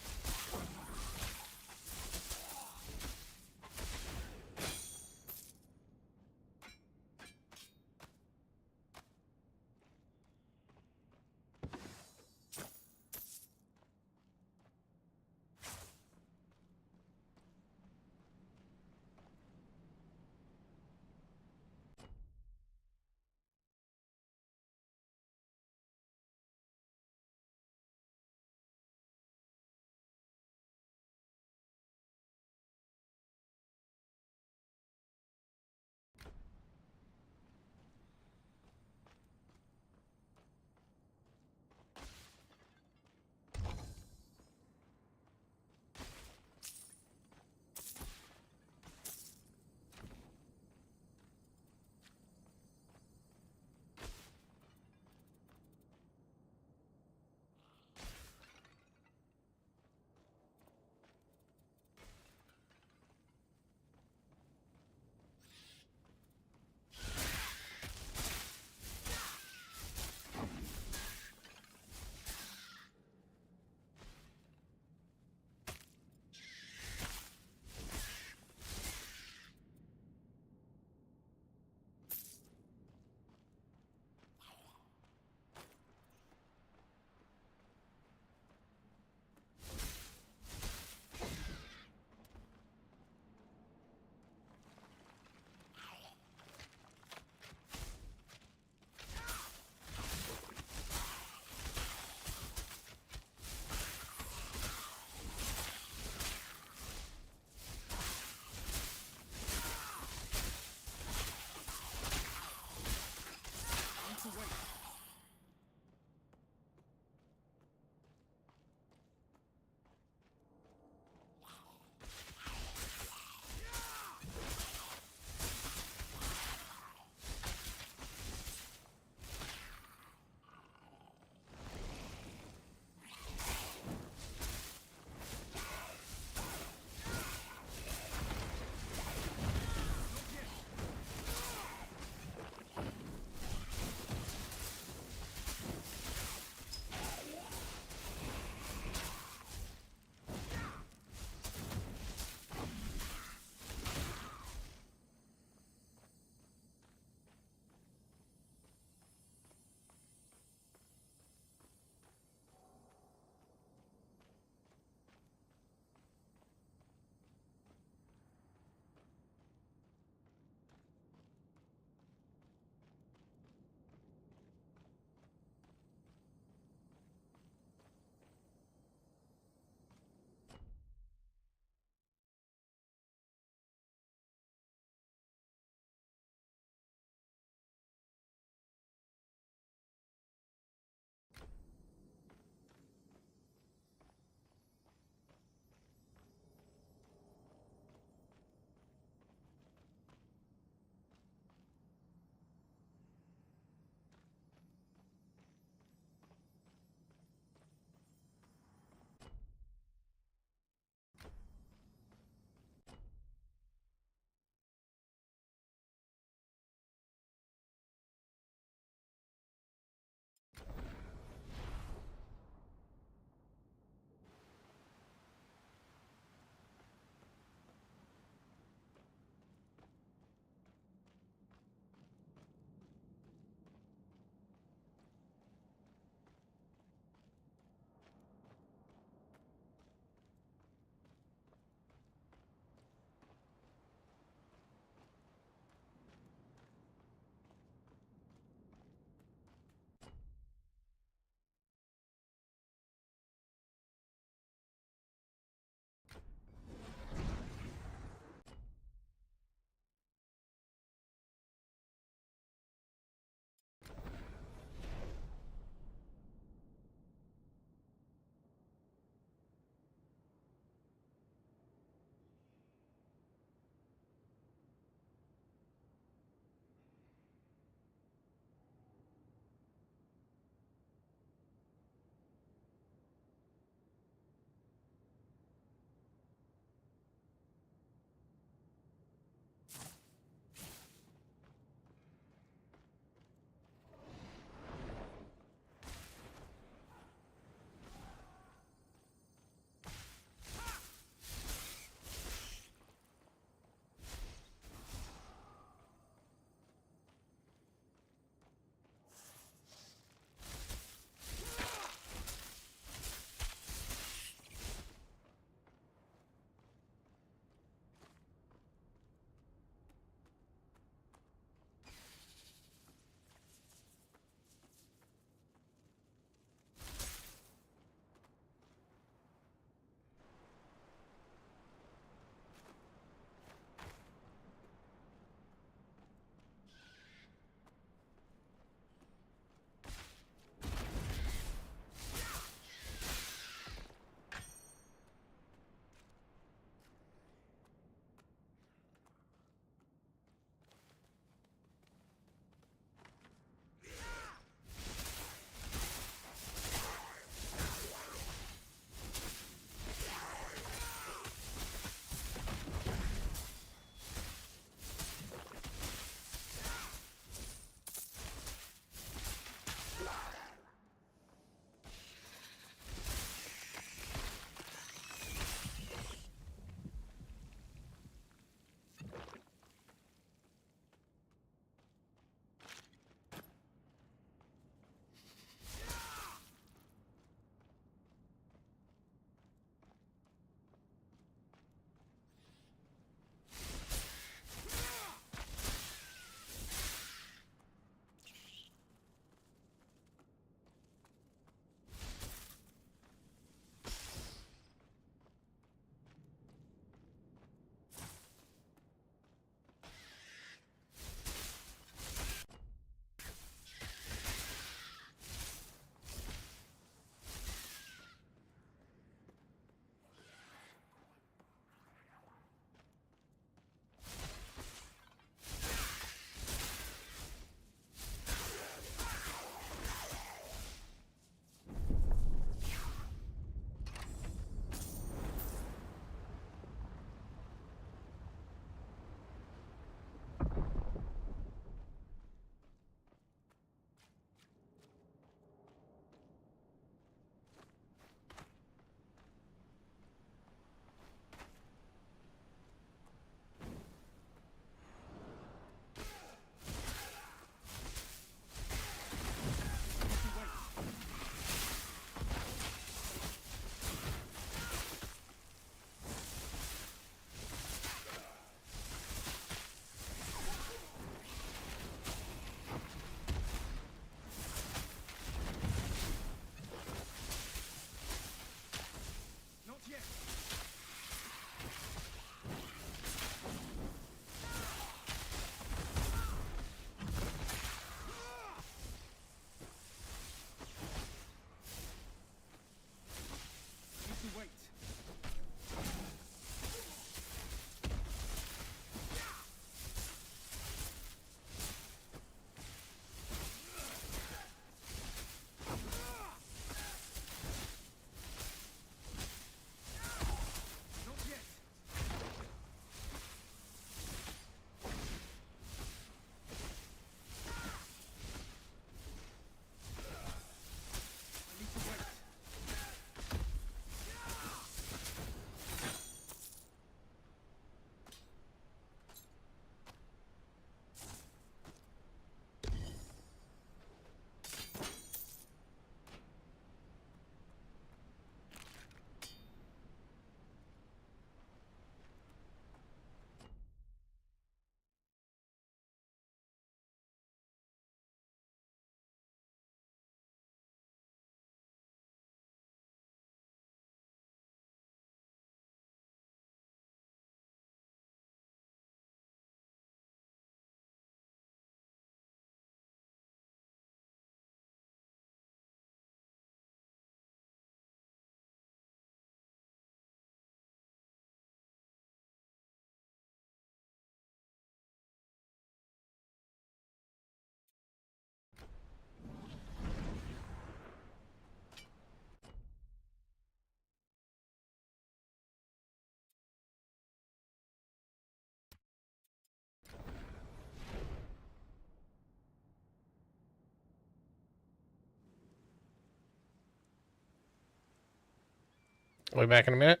We'll be back in a minute.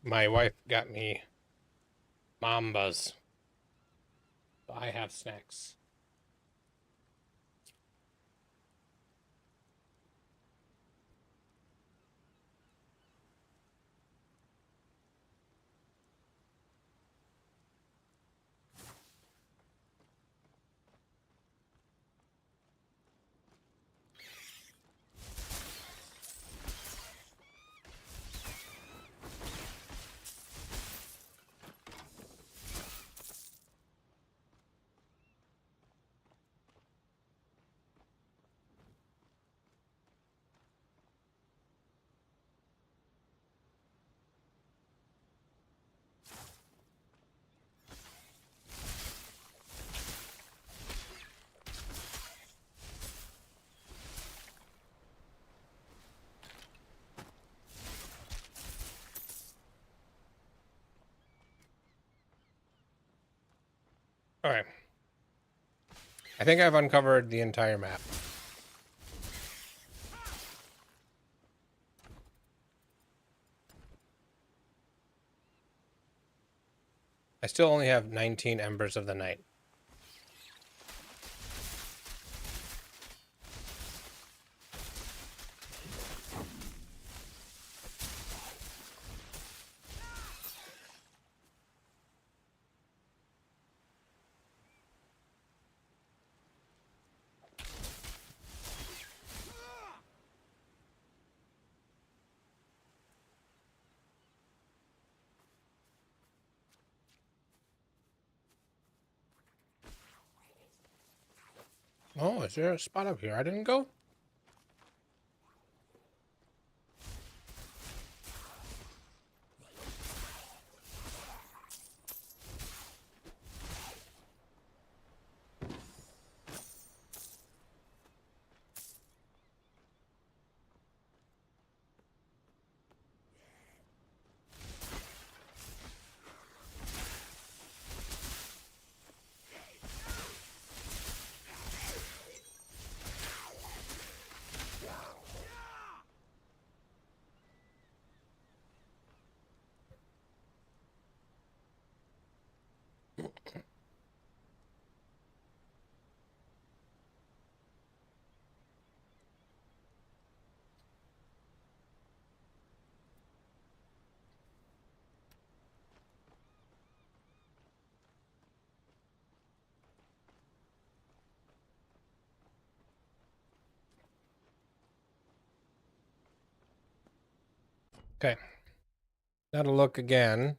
My wife got me Mambas. So I have snacks. All right. I think I've uncovered the entire map. I still only have 19 Embers of the Night. Oh, is there a spot up here I didn't go? Okay. Gotta look again.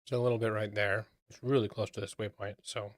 It's a little bit right there. It's really close to this waypoint, so.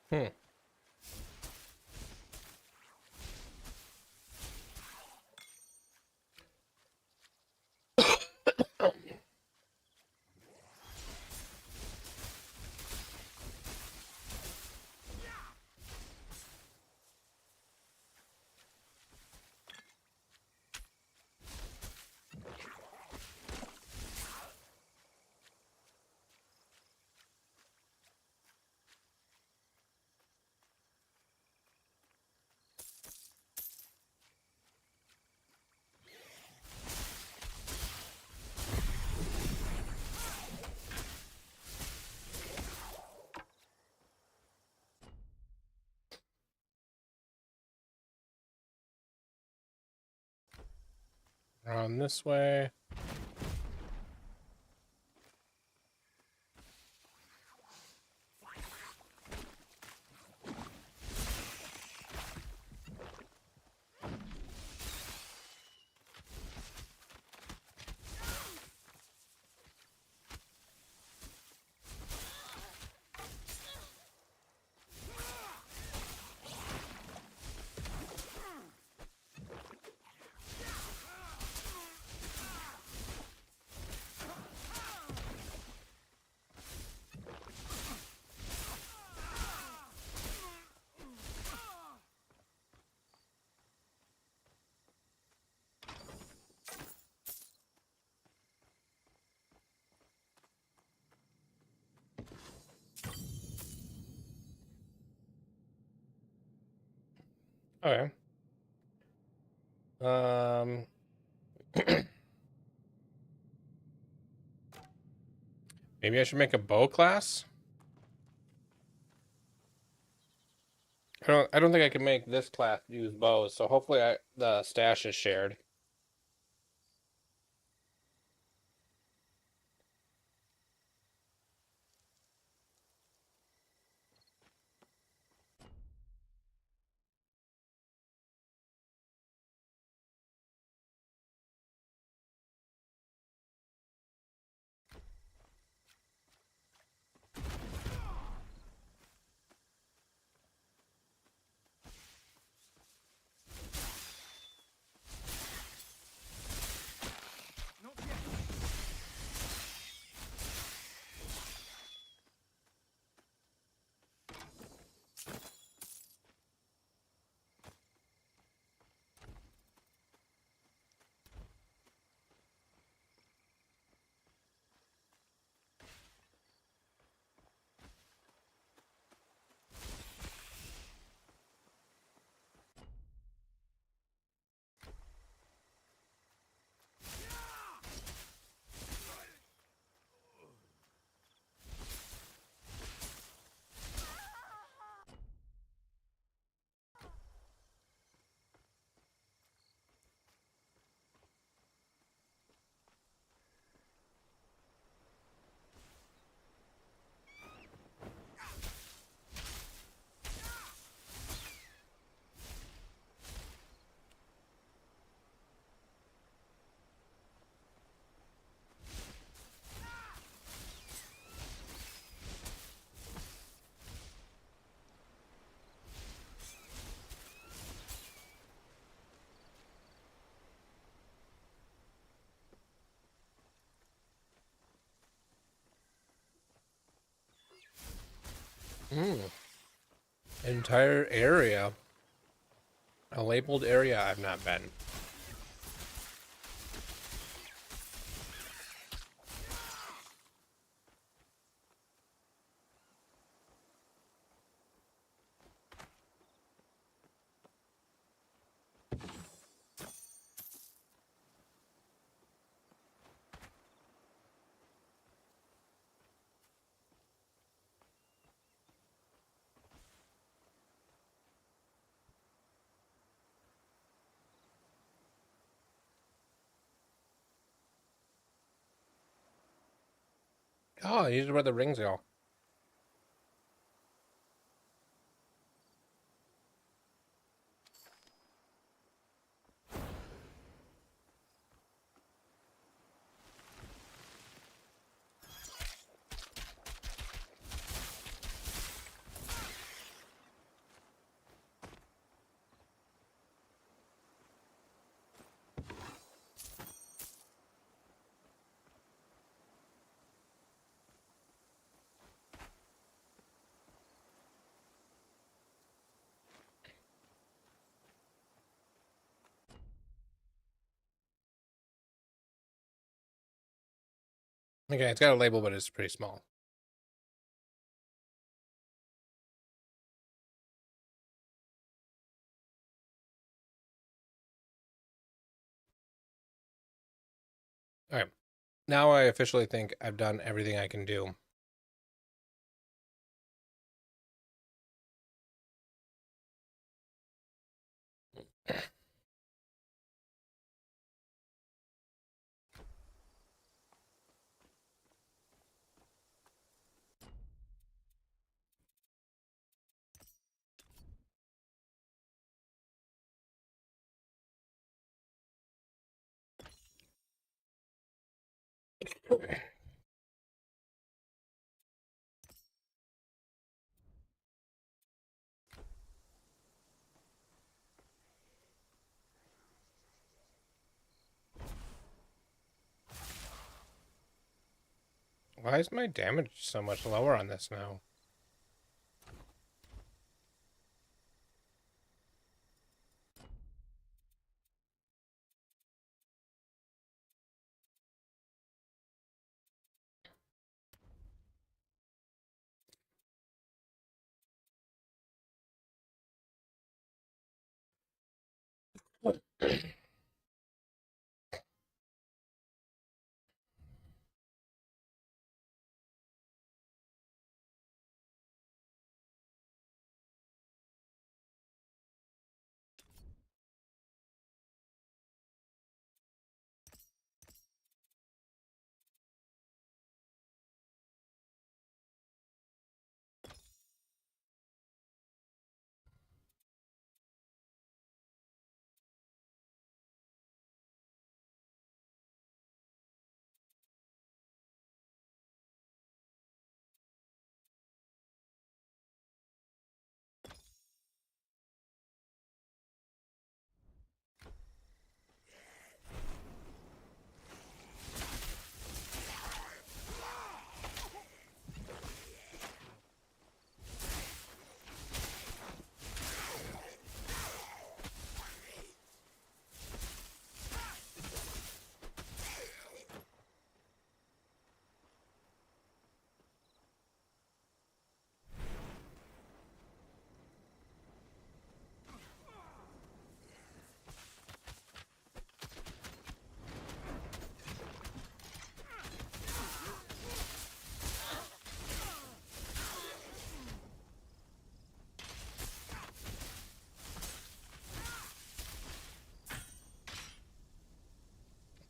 Hmm. Around this way. Okay. Maybe I should make a bow class. I don't think I can make this class use bows, so hopefully the stash is shared. Entire area. A labeled area I've not been. Oh, these are where the rings go. Okay, it's got a label, but it's pretty small. All right. Now I officially think I've done everything I can do. Why is my damage so much lower on this now?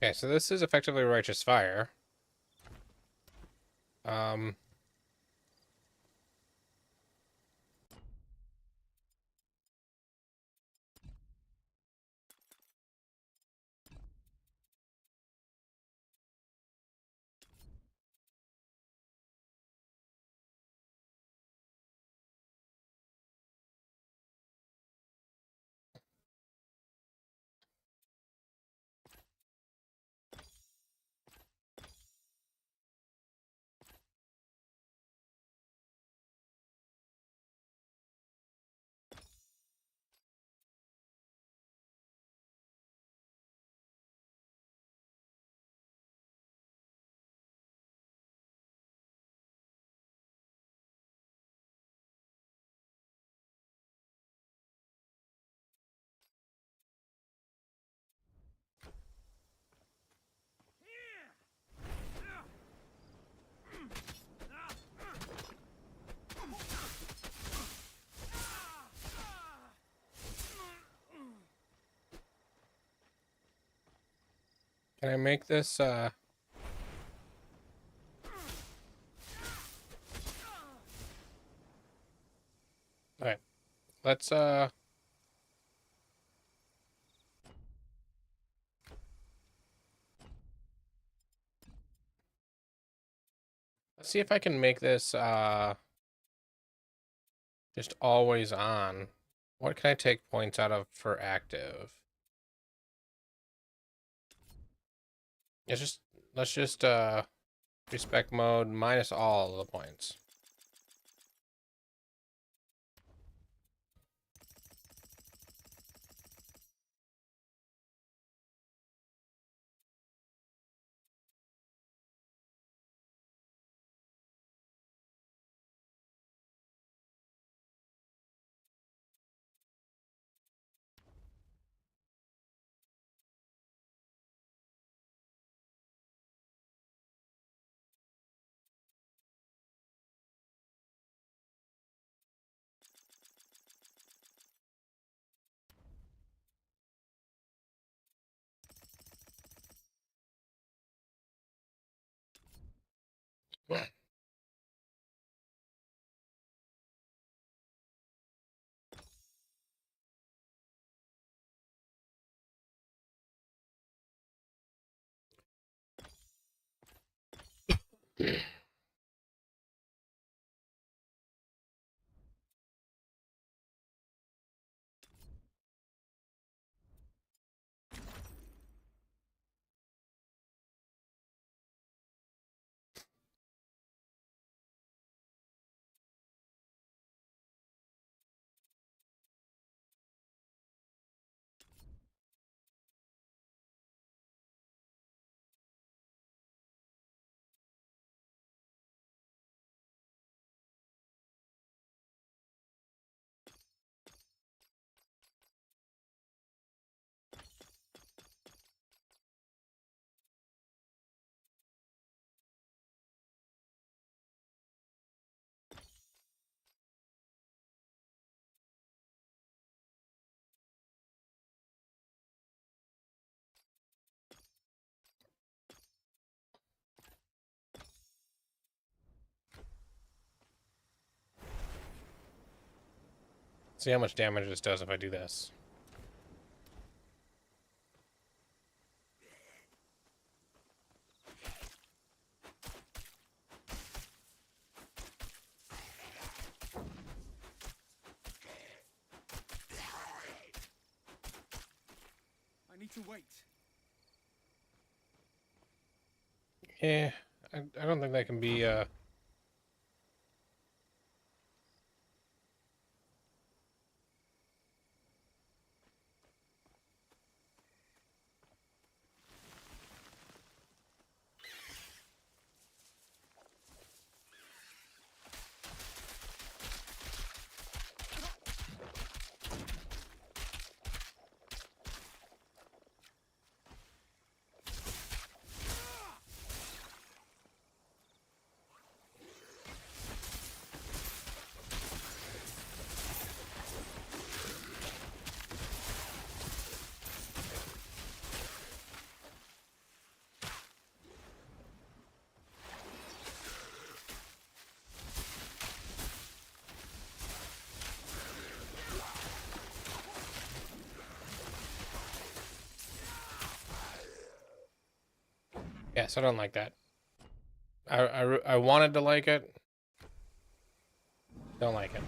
Okay, so this is effectively Righteous Fire. Um, Can I make this, Alright. Let's see if I can make this just always on. What can I take points out of for active? Let's just respec mode minus all of the points. See how much damage this does if I do this. I need to wait. Yeah, I don't think that can be Yes, I don't like that. I wanted to like it. Don't like it.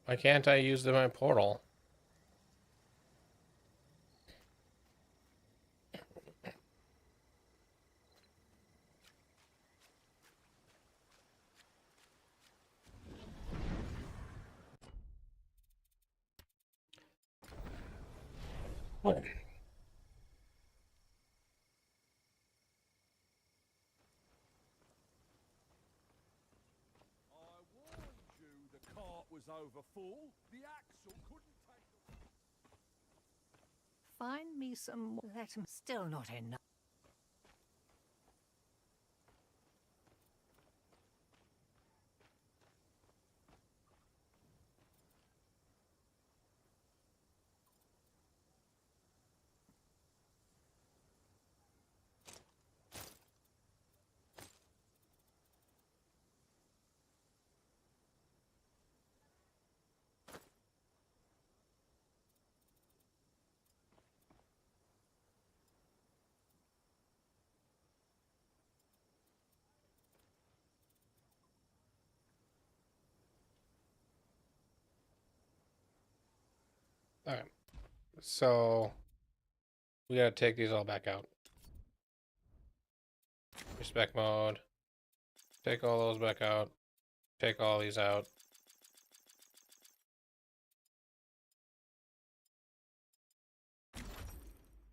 Why can't I use my portal? What? Was over full. The axle couldn't take. Find me some. Let him. Still not enough. All right. So we gotta take these all back out. Respec mode. Take all those back out. Take all these out.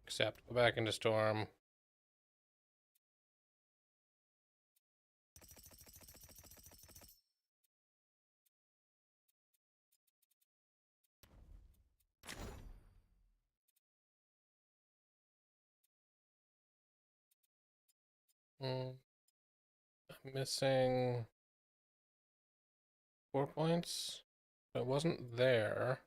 Except go back into storm. I'm missing 4 points. It wasn't there.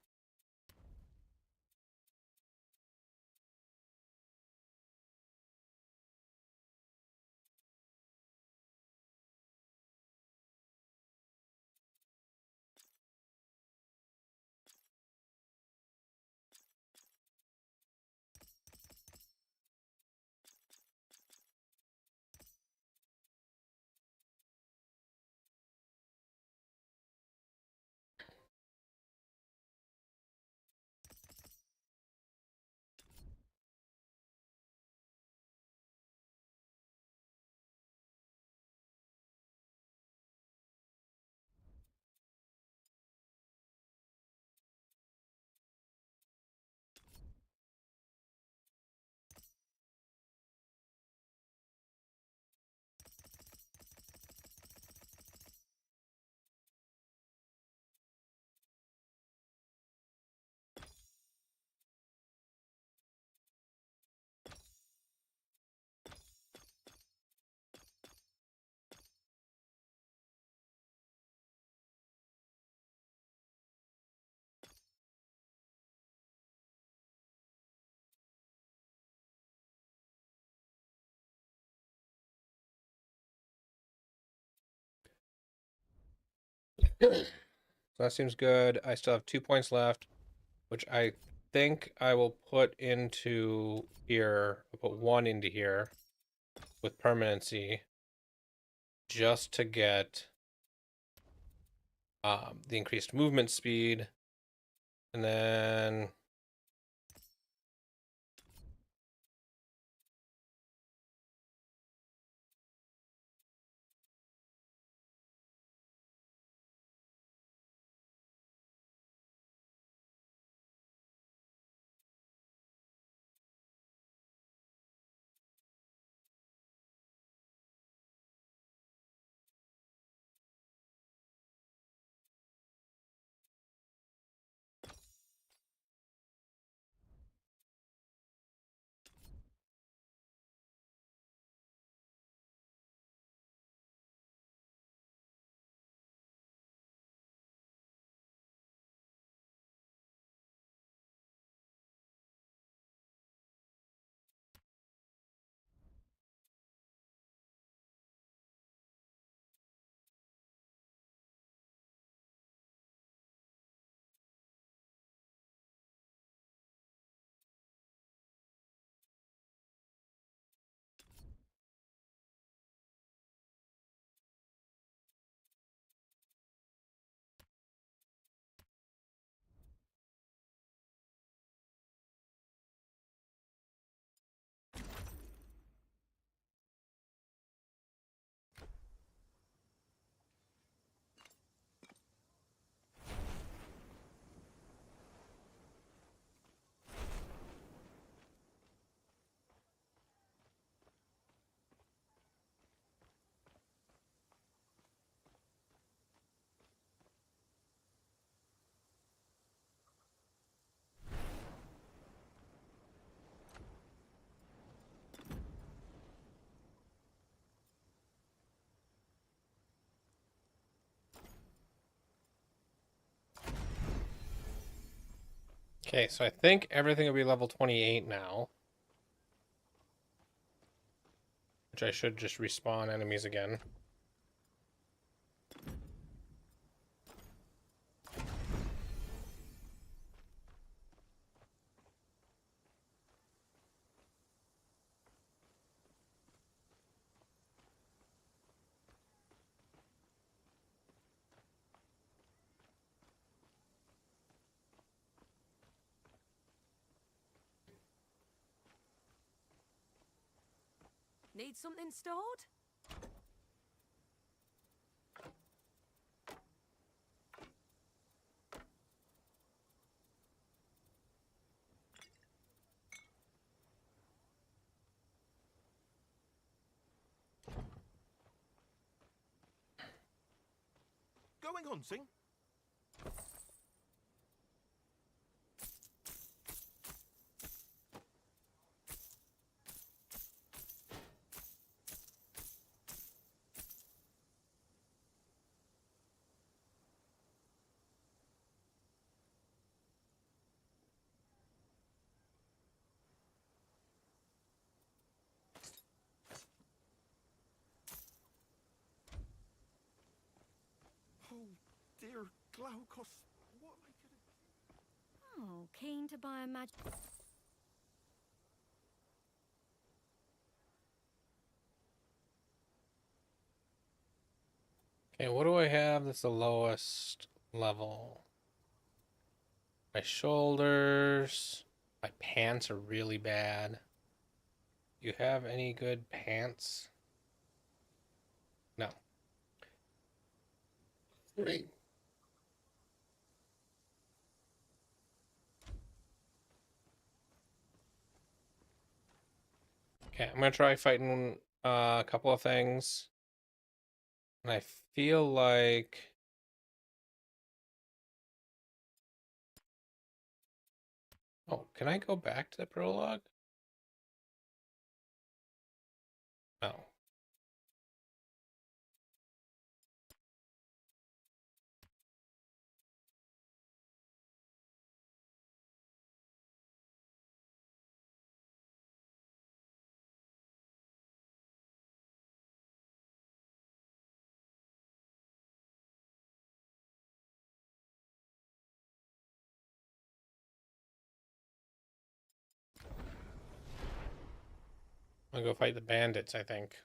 So that seems good. I still have 2 points left, which I think I will put into here. I'll put 1 into here with permanency just to get the increased movement speed. And then Okay, so I think everything will be level 28 now. Which I should just respawn enemies again. Need something stored? Going hunting? Oh, dear Glaukos, what am I gonna... Oh, keen to buy a magic... Okay, what do I have that's the lowest level? My shoulders. My pants are really bad. You have any good pants? No. Great. Okay, I'm gonna try fighting a couple of things. And I feel like... Oh, can I go back to the prologue? No. I'll go fight the bandits, I think.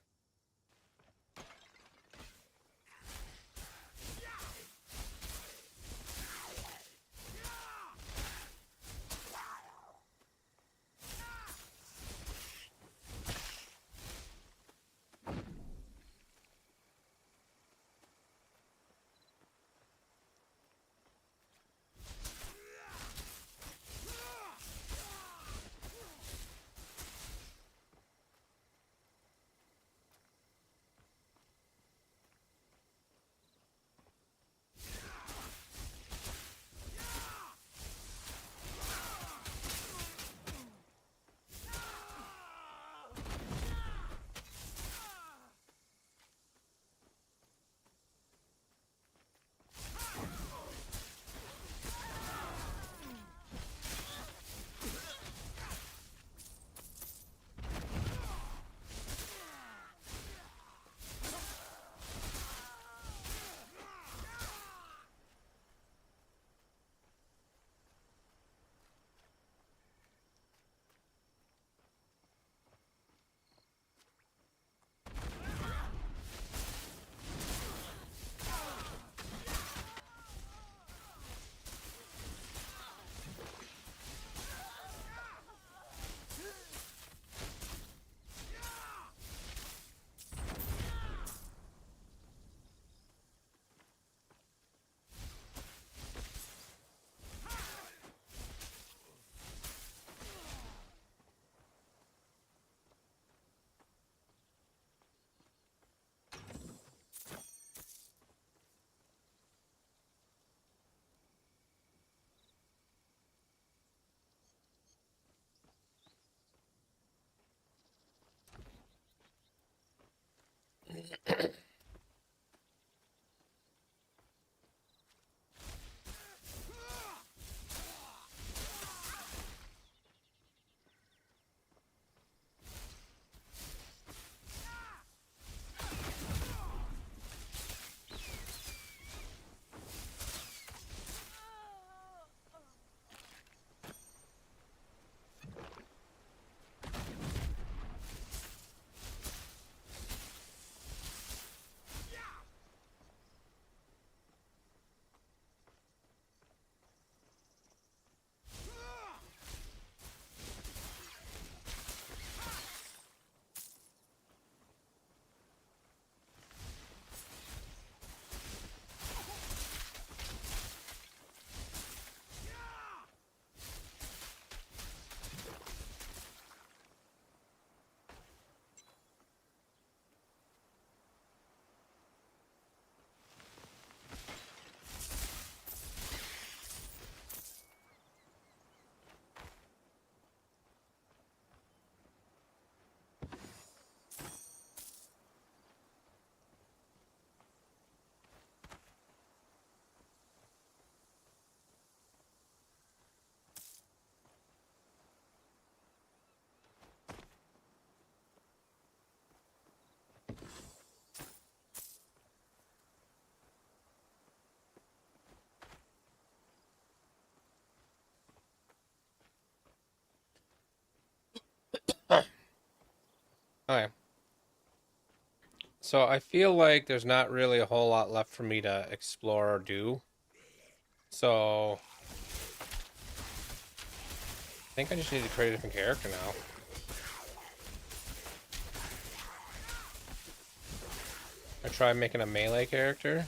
Okay. So I feel like there's not really a whole lot left for me to explore or do. So I think I just need to create a different character now. I try making a melee character.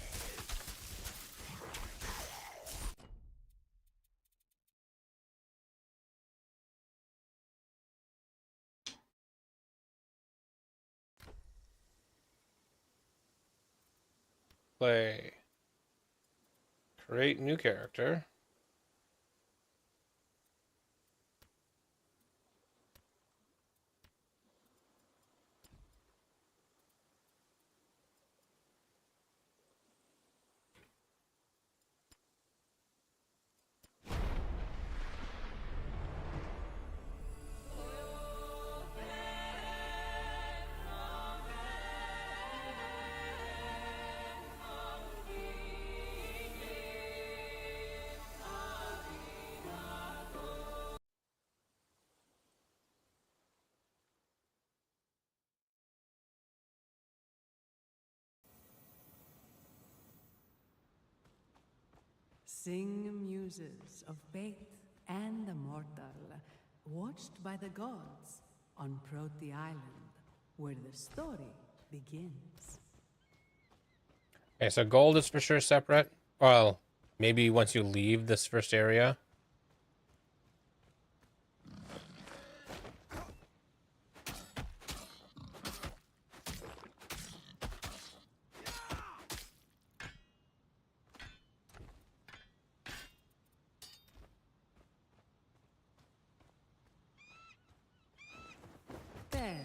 Play. Create new character. Sing muses of faith and the mortal, watched by the gods on Proti Island, where the story begins. Okay, so gold is for sure separate. Well, maybe once you leave this first area. Tell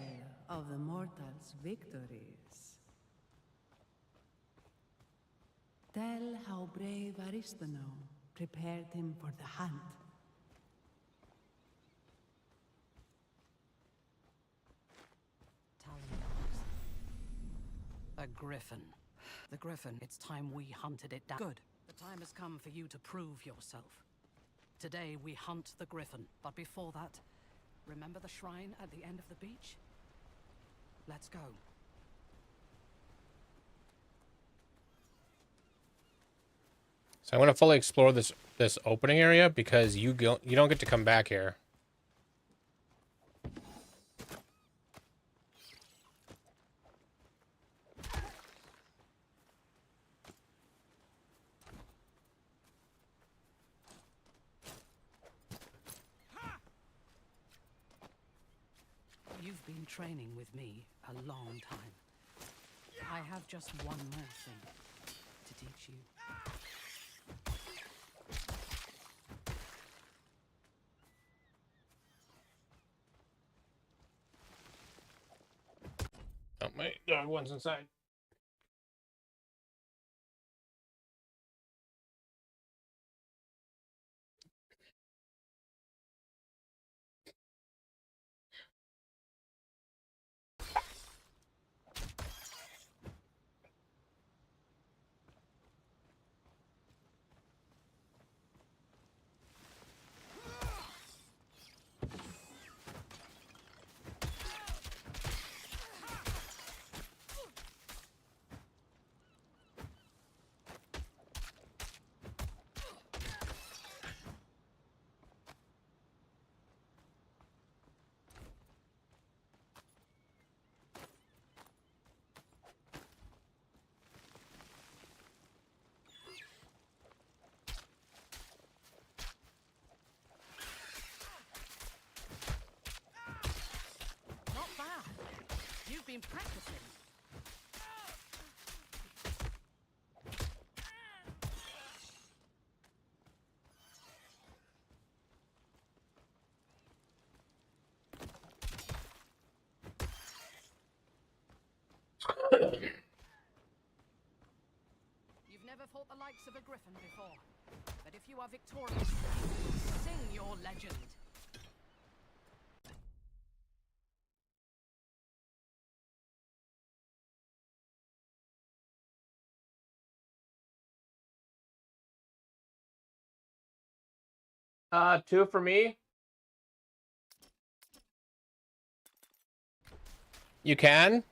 of the mortal's victories. Tell how brave Aristono prepared him for the hunt. A griffin. The griffin, it's time we hunted it down. Good. The time has come for you to prove yourself. Today we hunt the griffin, but before that, remember the shrine at the end of the beach? Let's go. So I want to fully explore this opening area because you don't get to come back here. You've been training with me a long time. I have just one more thing to teach you. Oh, my dog one's inside. Not bad. You've been practicing. You've never fought the likes of a griffin before. But if you are victorious, sing your legend. Two for me. You can?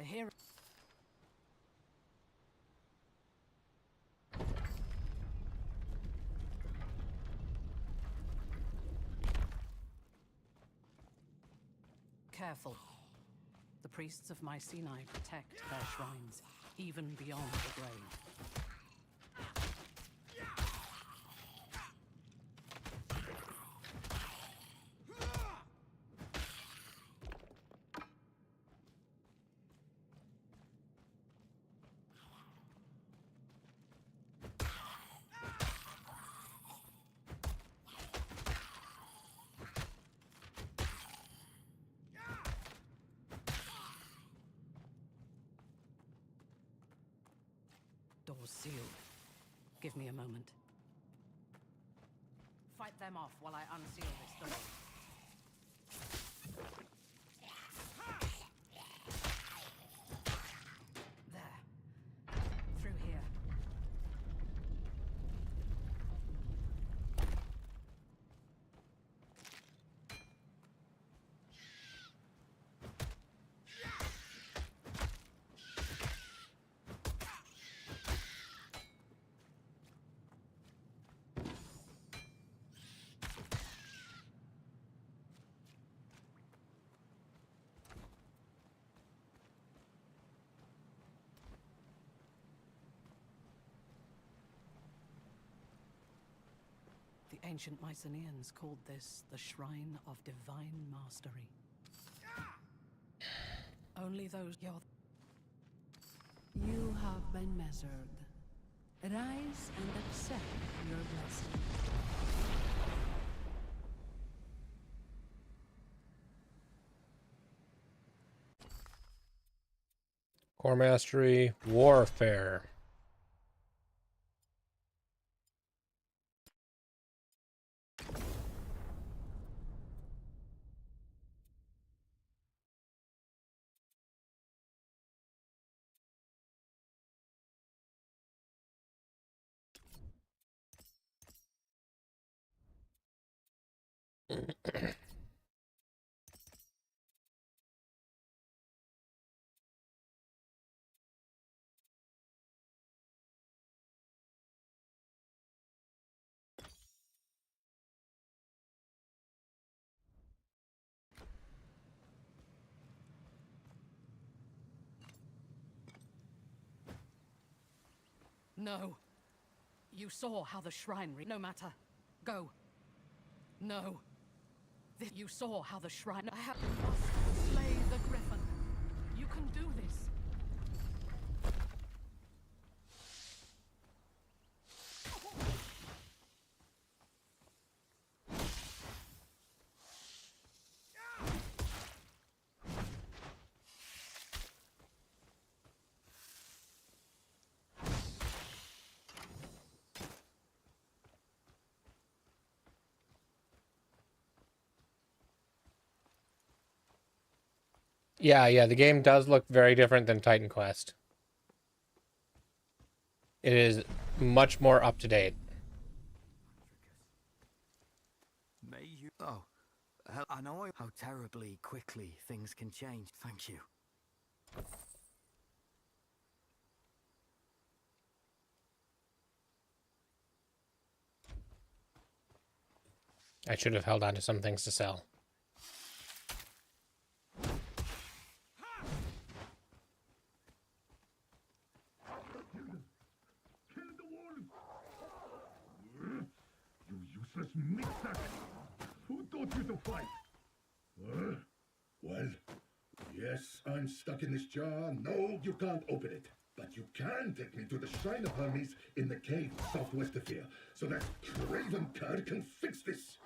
Here. Careful. The priests of Mycenae protect their shrines, even beyond the grave. Doors sealed. Give me a moment. Fight them off while I unseal this door. There. Through here. The ancient Mycenaeans called this the Shrine of Divine Mastery. Only those... You have been measured. Rise and accept your blessing. Core mastery, warfare. No. You saw how the shrine no matter. Go. No. You saw how the shrine... I have must slay the griffin. You can do this. Yeah, the game does look very different than Titan Quest. It is much more up to date. May you... Oh, I know how terribly quickly things can change. Thank you. I should have held on to some things to sell. mixed up. Who taught you to fight? Well, yes, I'm stuck in this jar. No, you can't open it. But you can take me to the Shrine of Hermes in the cave southwest of here, so that craven cur can fix this.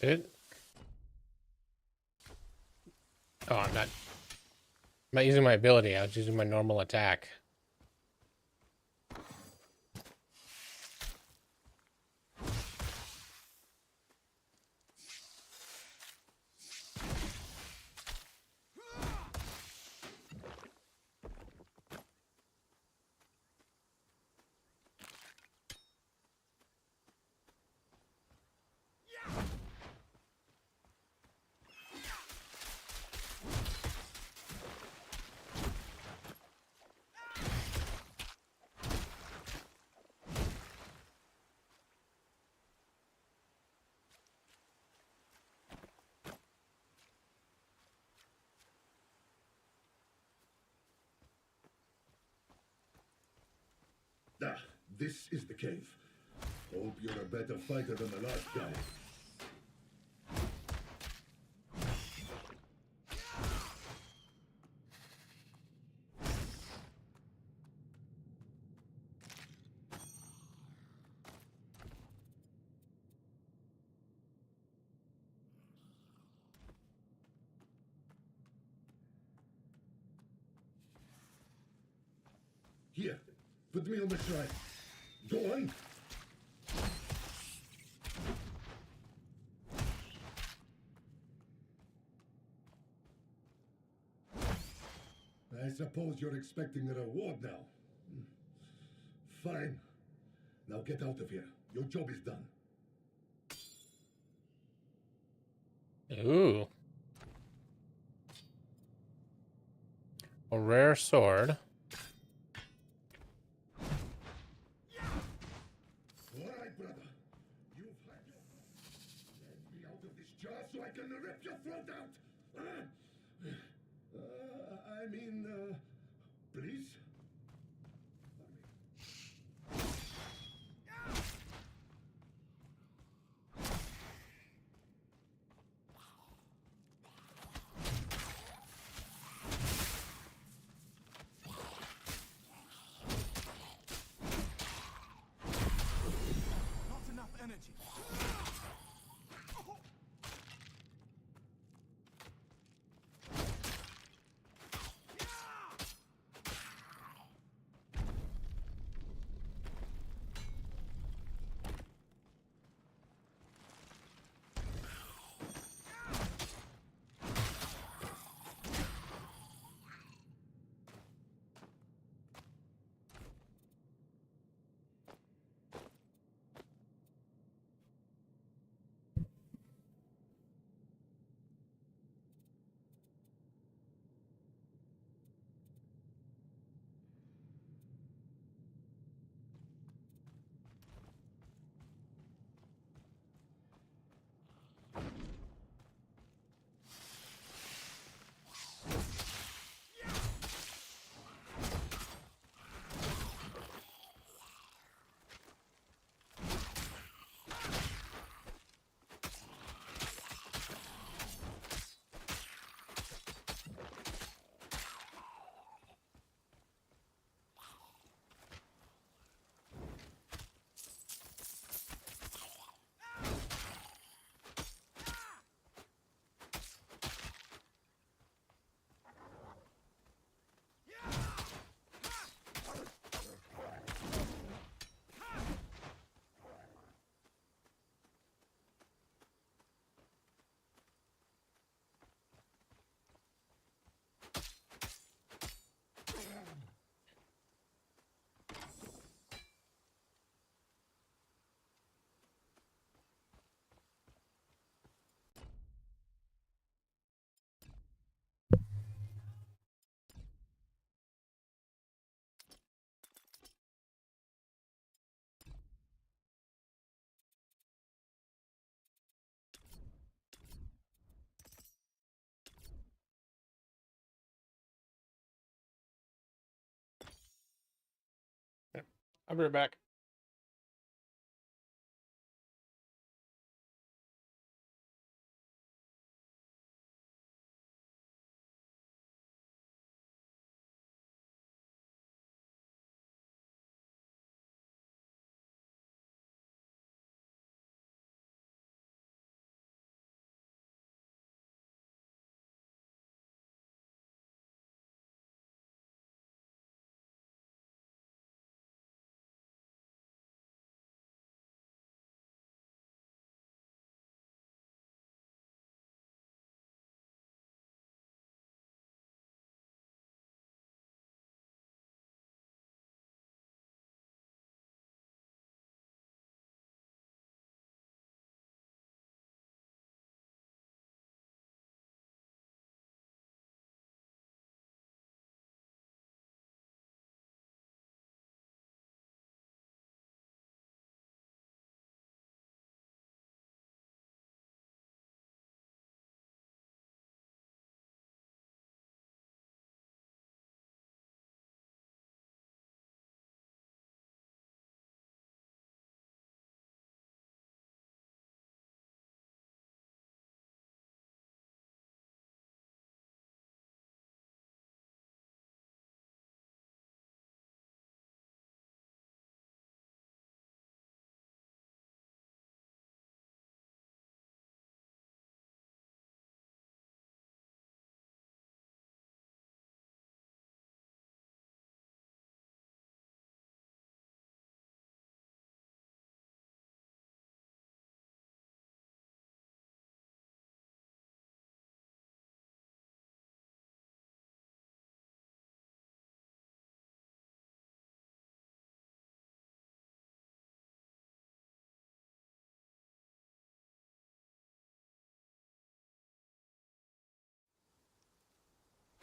It. Oh, I'm not using my ability. I was using my normal attack. Ah, this is the cave. Hope you're a better fighter than the last guy. Here, put me on the shrine. Go on. I suppose you're expecting a reward now. Fine. Now get out of here. Your job is done. Ooh. A rare sword. All right, brother. You've had your fun. Let me out of this jar so I can rip your throat out. Please? Not enough energy. I'll be right back.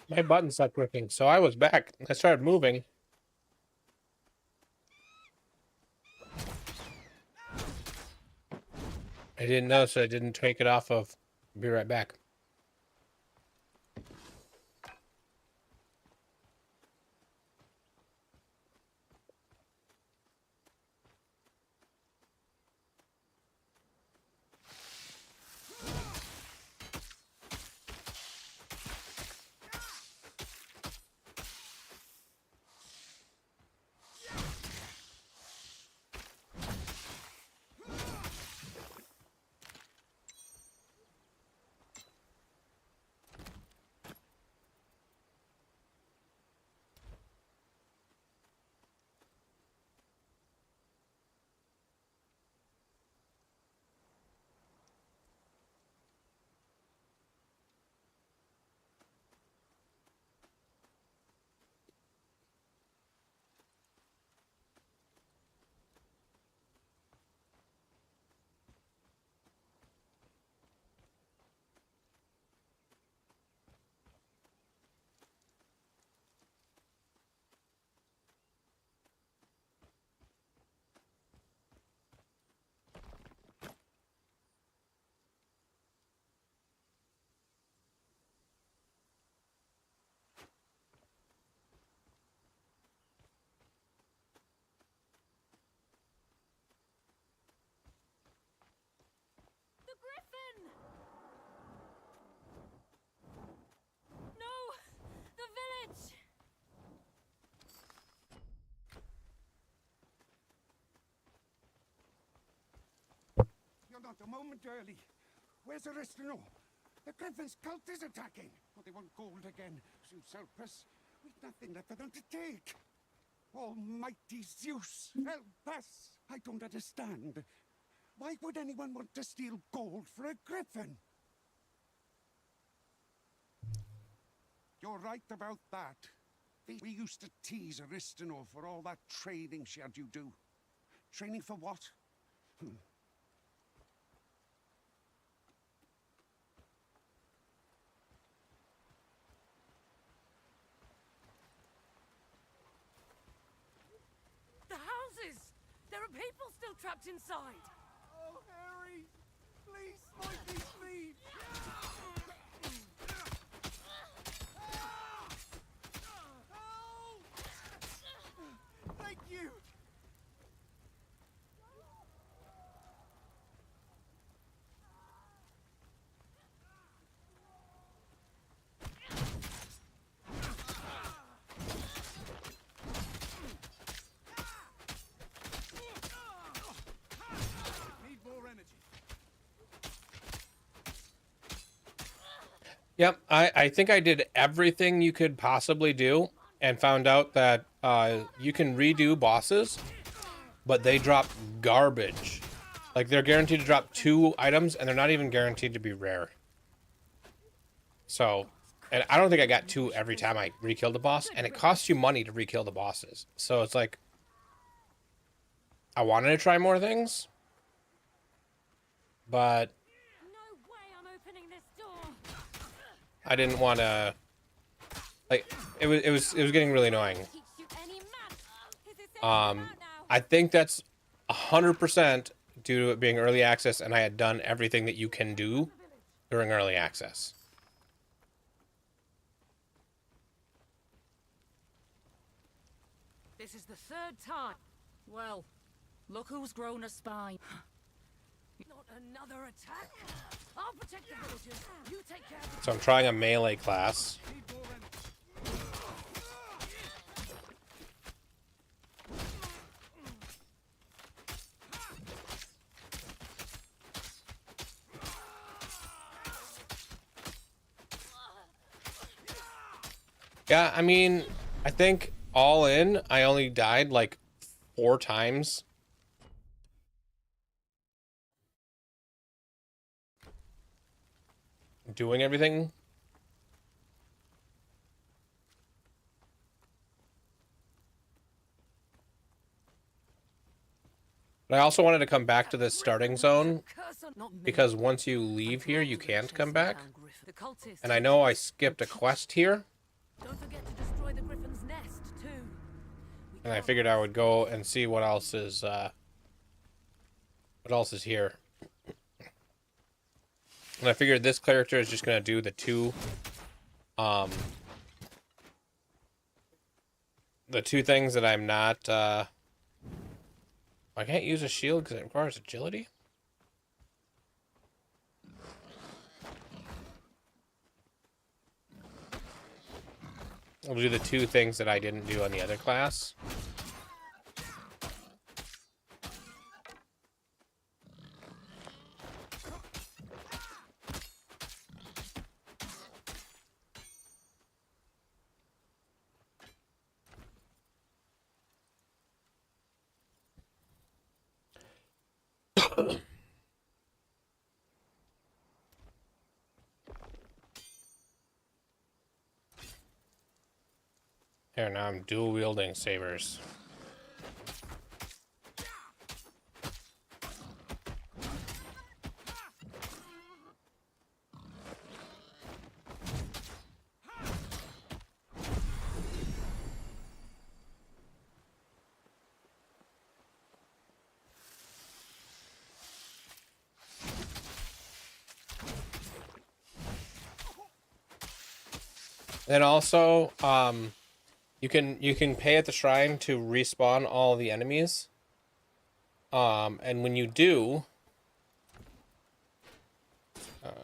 My button stopped working, so I was back. I started moving. I didn't know, so I didn't take it off of. Be right back. The griffin! No! The village! You're not a moment early. Where's Aristino? The Griffin's cult is attacking. Oh, they want gold again. Zeus help us. We've nothing left for them to take. Almighty Zeus, help us! I don't understand. Why would anyone want to steal gold for a griffin? You're right about that. We used to tease Aristino for all that training she had you do. Training for what? The houses! There are people still trapped inside! Oh, Harry! Please, Mikey, please! Thank you! Yep, I think I did everything you could possibly do and found out that you can redo bosses, but they drop garbage. Like, they're guaranteed to drop 2 items, and they're not even guaranteed to be rare. So, and I don't think I got 2 every time I re-killed the boss, and it costs you money to re-kill the bosses. So it's like, I wanted to try more things, but I didn't want to, like, it was getting really annoying. I think that's 100% due to it being early access, and I had done everything that you can do during early access. This is the 3rd time. Well, look who's grown a spine. Not another attack. I'll protect the villagers. You take care of So I'm trying a melee class. Yeah, I mean, I think all in, I only died like 4 times. Doing everything. But I also wanted to come back to this starting zone, because once you leave here, you can't come back. And I know I skipped a quest here. Don't forget to destroy the Griffin's nest, too. And I figured I would go and see what else is here. And I figured this character is just gonna do the 2 things that I'm not I can't use a shield because it requires agility. I'll do the 2 things that I didn't do on the other class. Here, now I'm dual wielding sabers. Then also, you can pay at the shrine to respawn all the enemies. And when you do,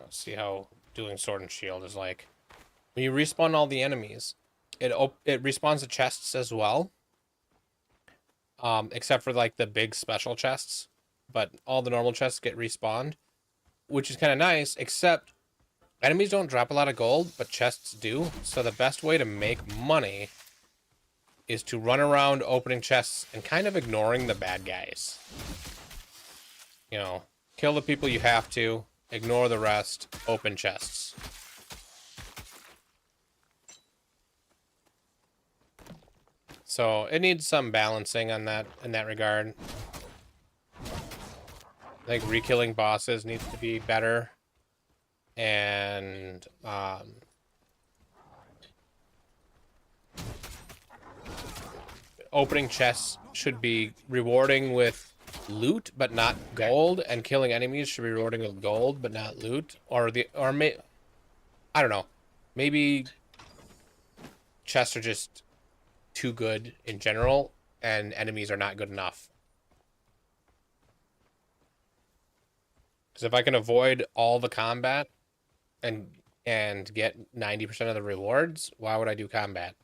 see how doing sword and shield is like. When you respawn all the enemies, it respawns the chests as well. Except for like the big special chests, but all the normal chests get respawned, which is kind of nice, except enemies don't drop a lot of gold, but chests do. So the best way to make money is to run around opening chests and kind of ignoring the bad guys. You know, kill the people you have to, ignore the rest, open chests. So it needs some balancing on that in that regard. I think re-killing bosses needs to be better. And opening chests should be rewarding with loot but not gold, and killing enemies should be rewarding with gold but not loot. I don't know. Maybe chests are just too good in general and enemies are not good enough. Because if I can avoid all the combat and get 90% of the rewards, why would I do combat?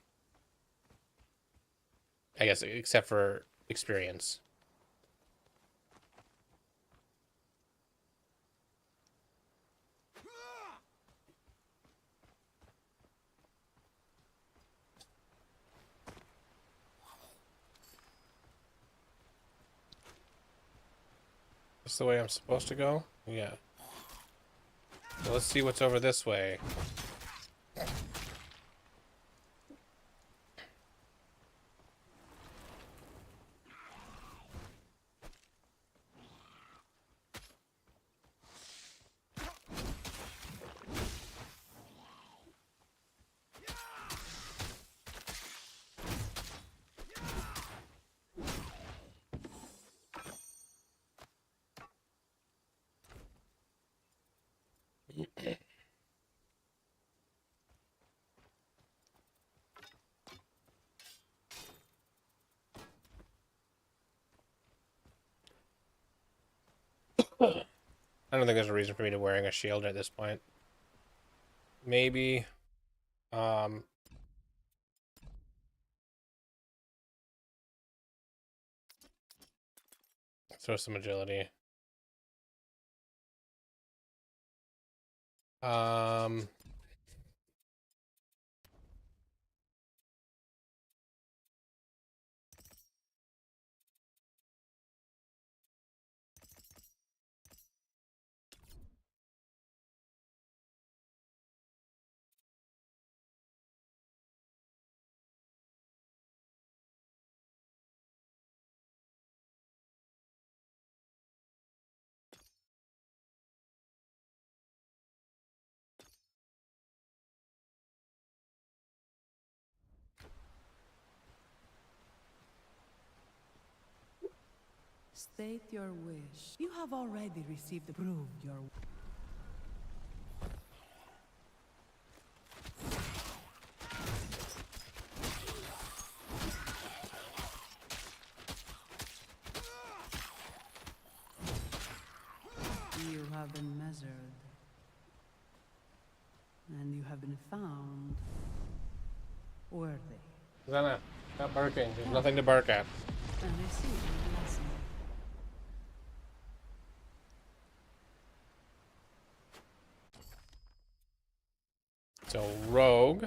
I guess except for experience. This the way I'm supposed to go? Yeah. So let's see what's over this way. I don't think there's a reason for me to wearing a shield at this point. Maybe, um, throw some agility. Um, State your wish. You have already received proved your. You have been measured. And you have been found worthy. Zena, stop barking. There's nothing to bark at. And receive your blessing. So, rogue.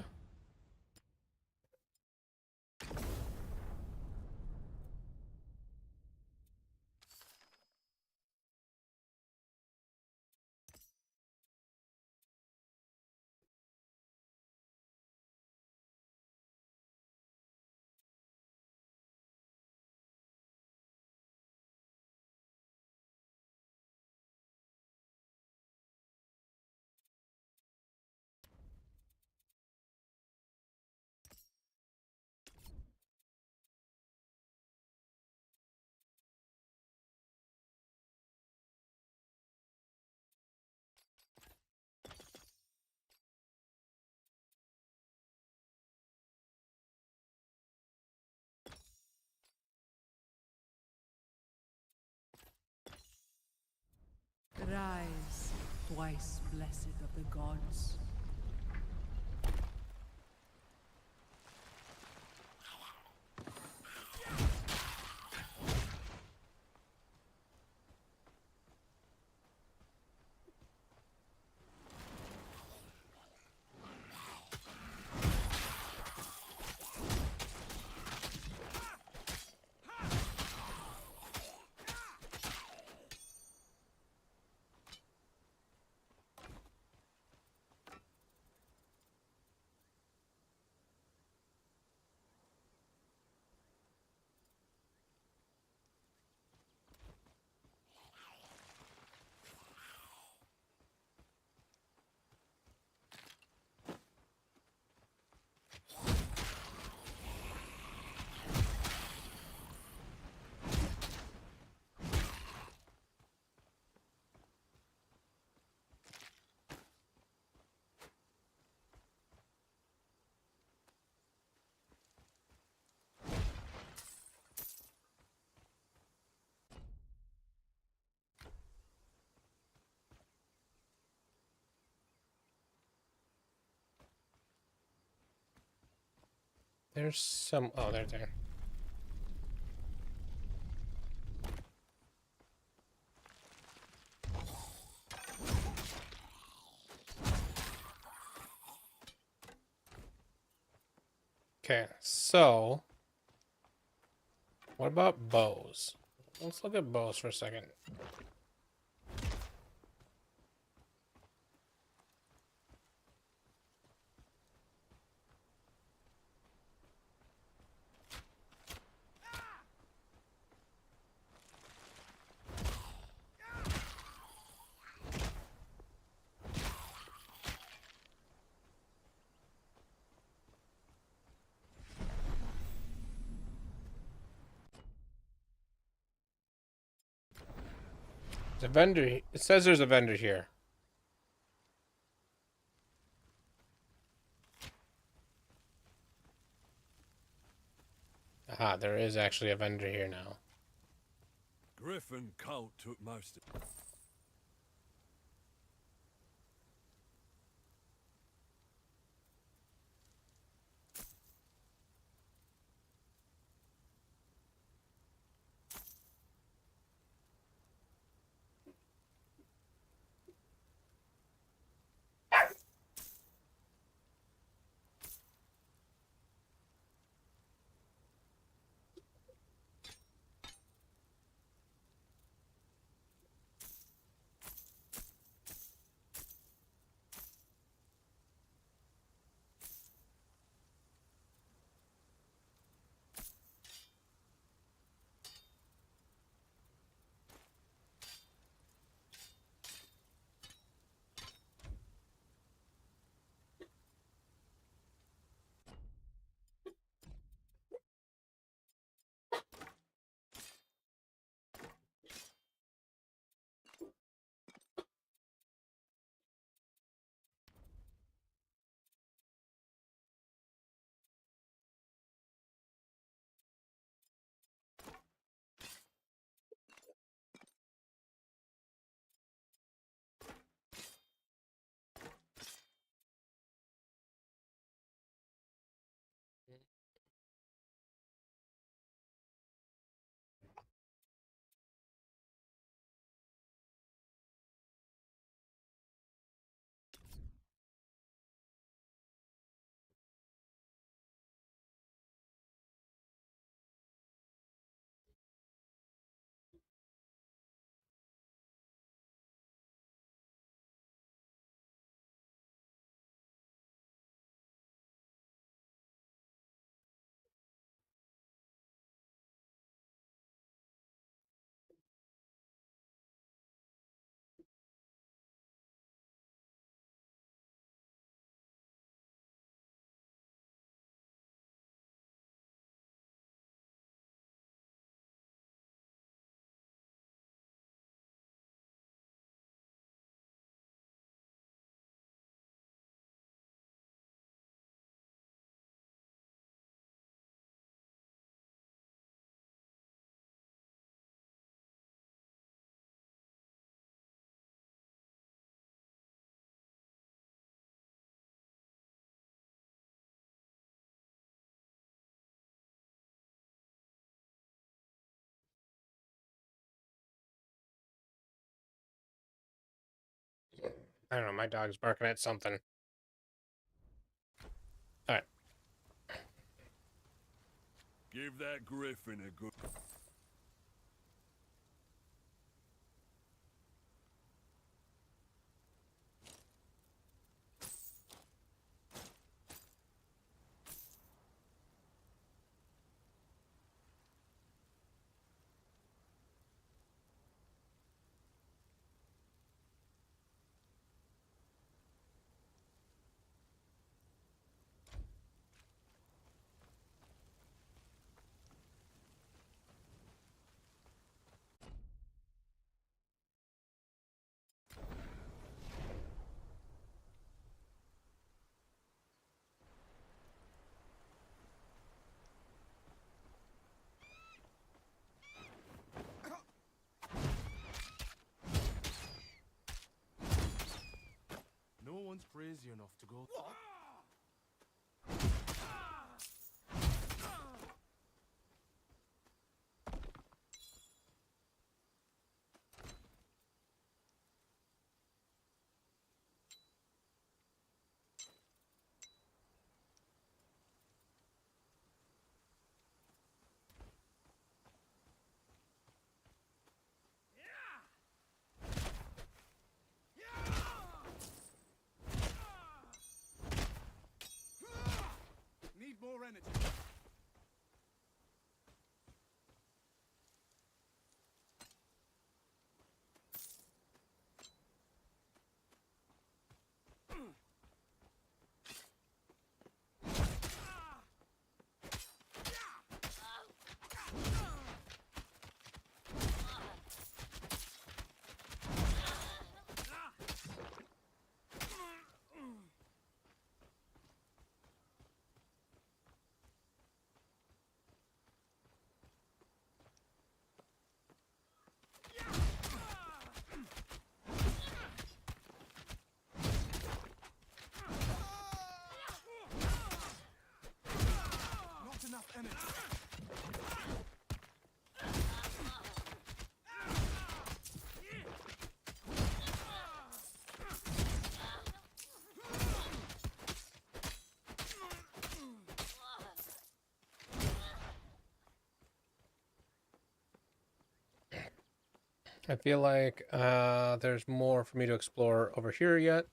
Rise, twice blessed of the gods. There's some. Oh, they're there. Okay, so what about bows? Let's look at bows for a second. There's a vendor. It says there's a vendor here. Aha, there is actually a vendor here now. Griffin Count took most of it. I don't know. My dog's barking at something. All right. Give that Griffin a good... No one's crazy enough to go. I feel like there's more for me to explore over here yet.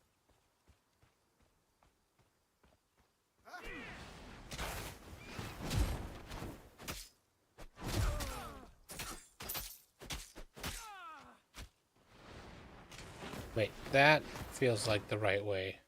Wait, that feels like the right way.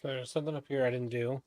So there's something up here I didn't do.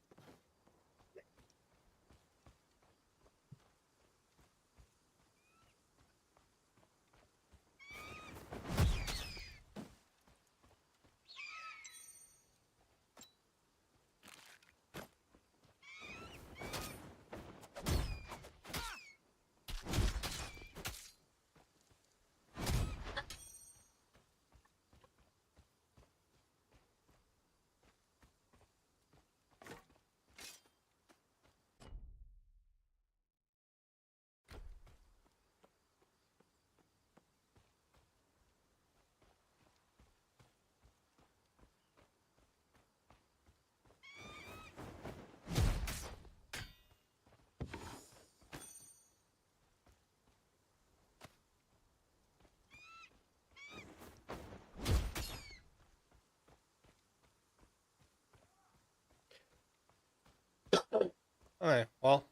Alright, well.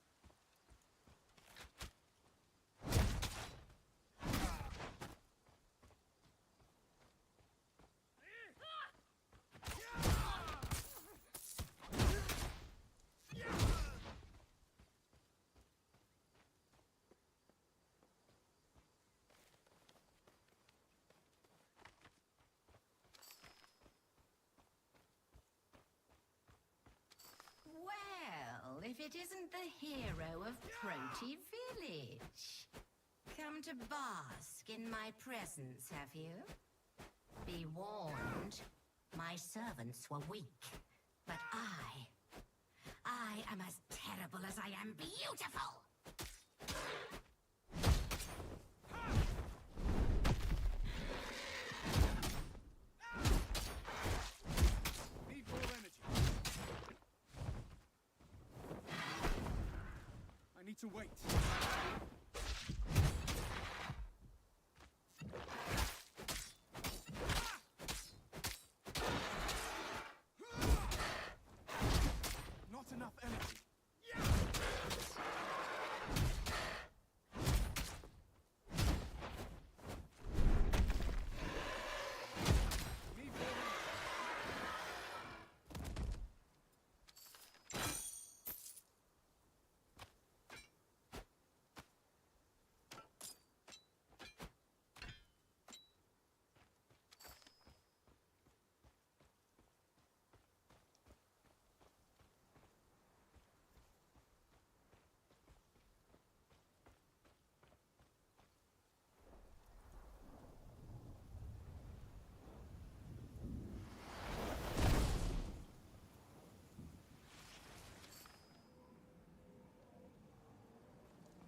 Well, if it isn't the hero of Proti Village. Come to bask in my presence, have you? Be warned, my servants were weak, but I am as terrible as I am beautiful! to wait. Not enough energy.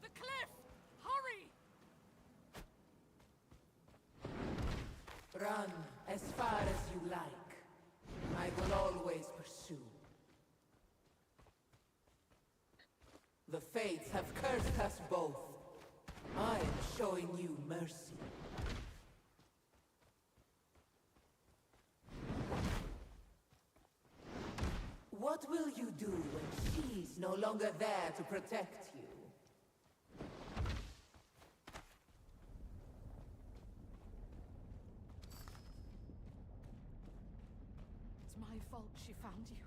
The cliff! Hurry! Run as far as you like. I will always pursue. The fates have cursed us both. I am showing you mercy. What will you do when she's no longer there to protect you? It's my fault she found you.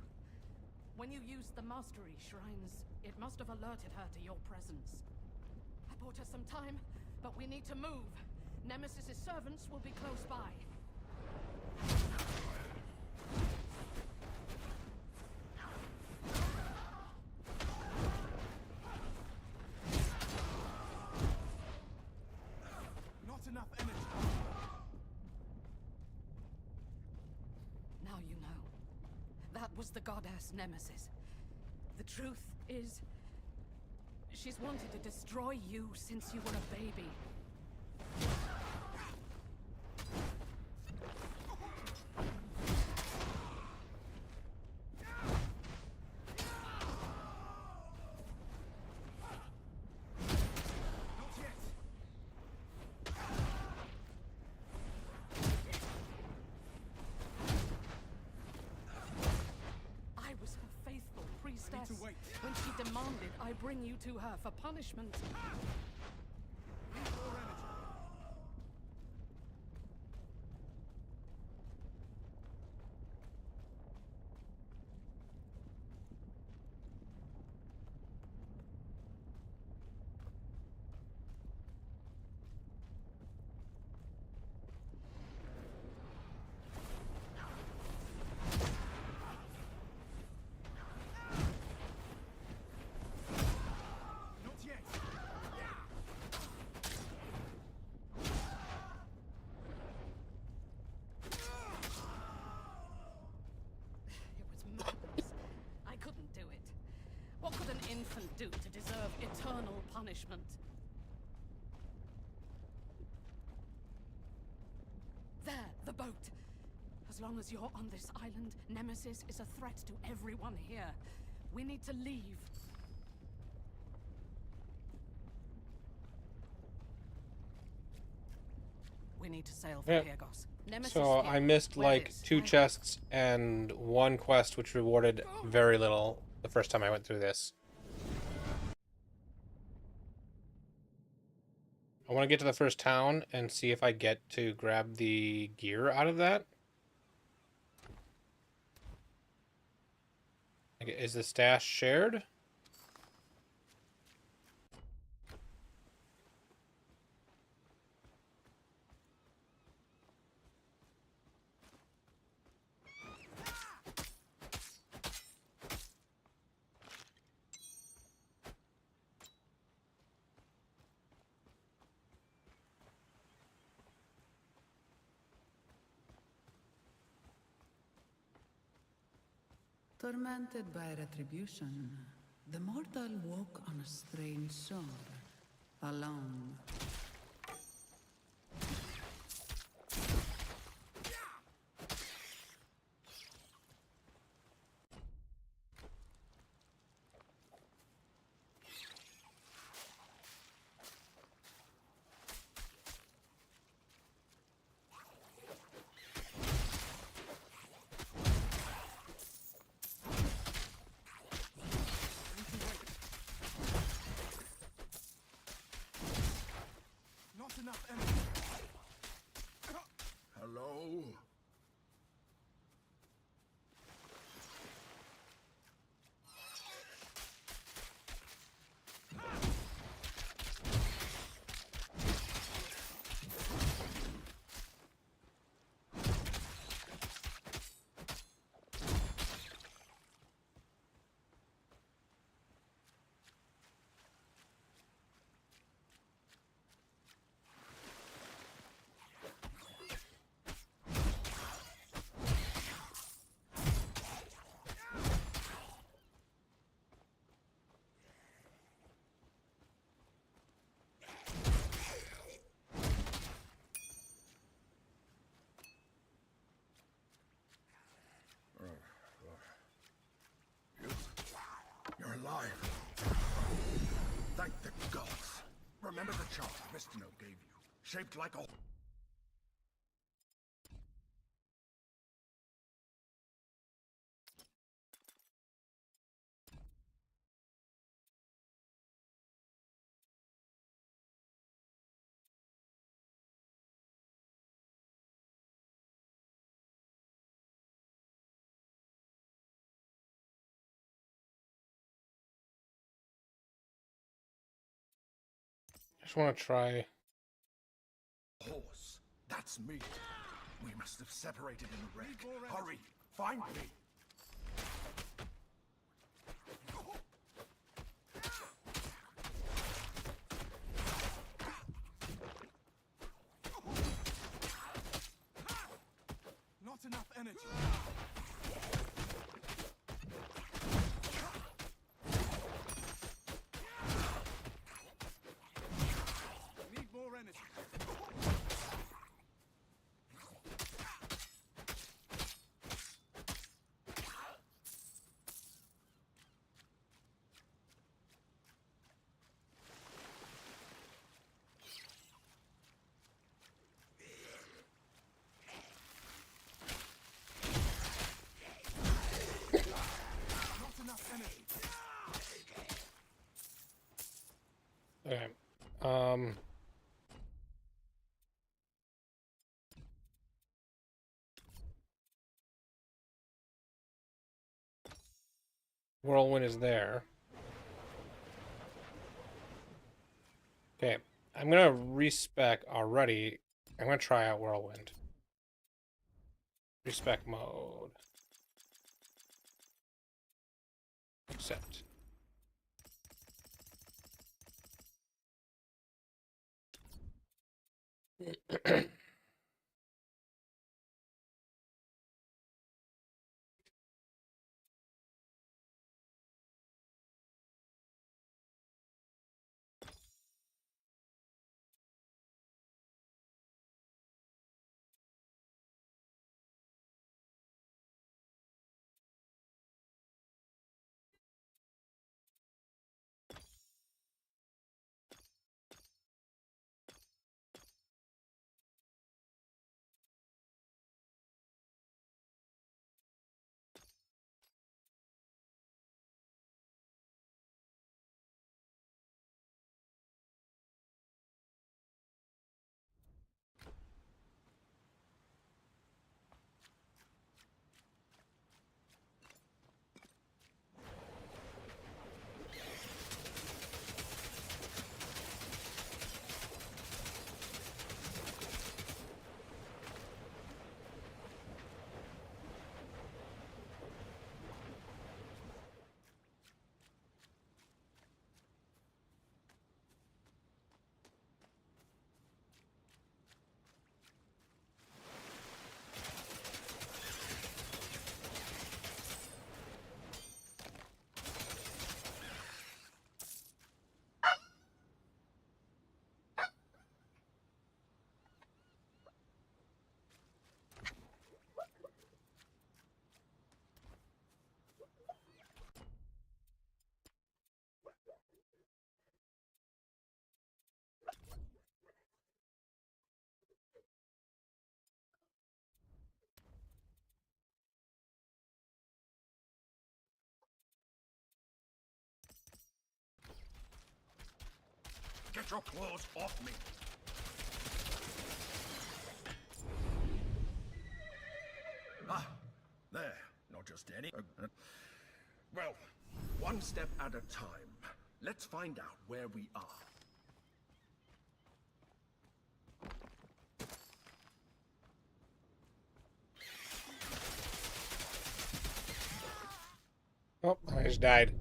When you used the mastery shrines, it must have alerted her to your presence. I bought her some time, but we need to move. Nemesis's servants will be close by. Not enough energy. Now you know. That was the goddess Nemesis. The truth is, she's wanted to destroy you since you were a baby. I was her faithful priestess. When she demanded I bring you to her for punishment. Not yet. It was madness. I couldn't do it. What could an infant do to deserve eternal punishment? There, the boat. As long as you're on this island, Nemesis is a threat to everyone here. We need to leave. We need to sail for Yeah. Pyrgos. Nemesis So here. I missed Where like is 2 chests and 1 quest, which rewarded very little the first time I went through this. I want to get to the first town and see if I get to grab the gear out of that. Like, is the stash shared? Tormented by retribution, the mortal woke on a strange shore, alone. Thank the gods. Remember the chart Vistino gave you? Shaped like a... I just want to try. Horse. That's me. We must have separated in the wreck. Hurry, find me. Not enough energy. Need more energy. Not enough energy. Okay. Whirlwind is there. Okay, I'm gonna respec already. I'm gonna try out Whirlwind. Respec mode. Accept. Get your claws off me. Ah, there. Not just any... well, one step at a time. Let's find out where we are. Oh, I just died.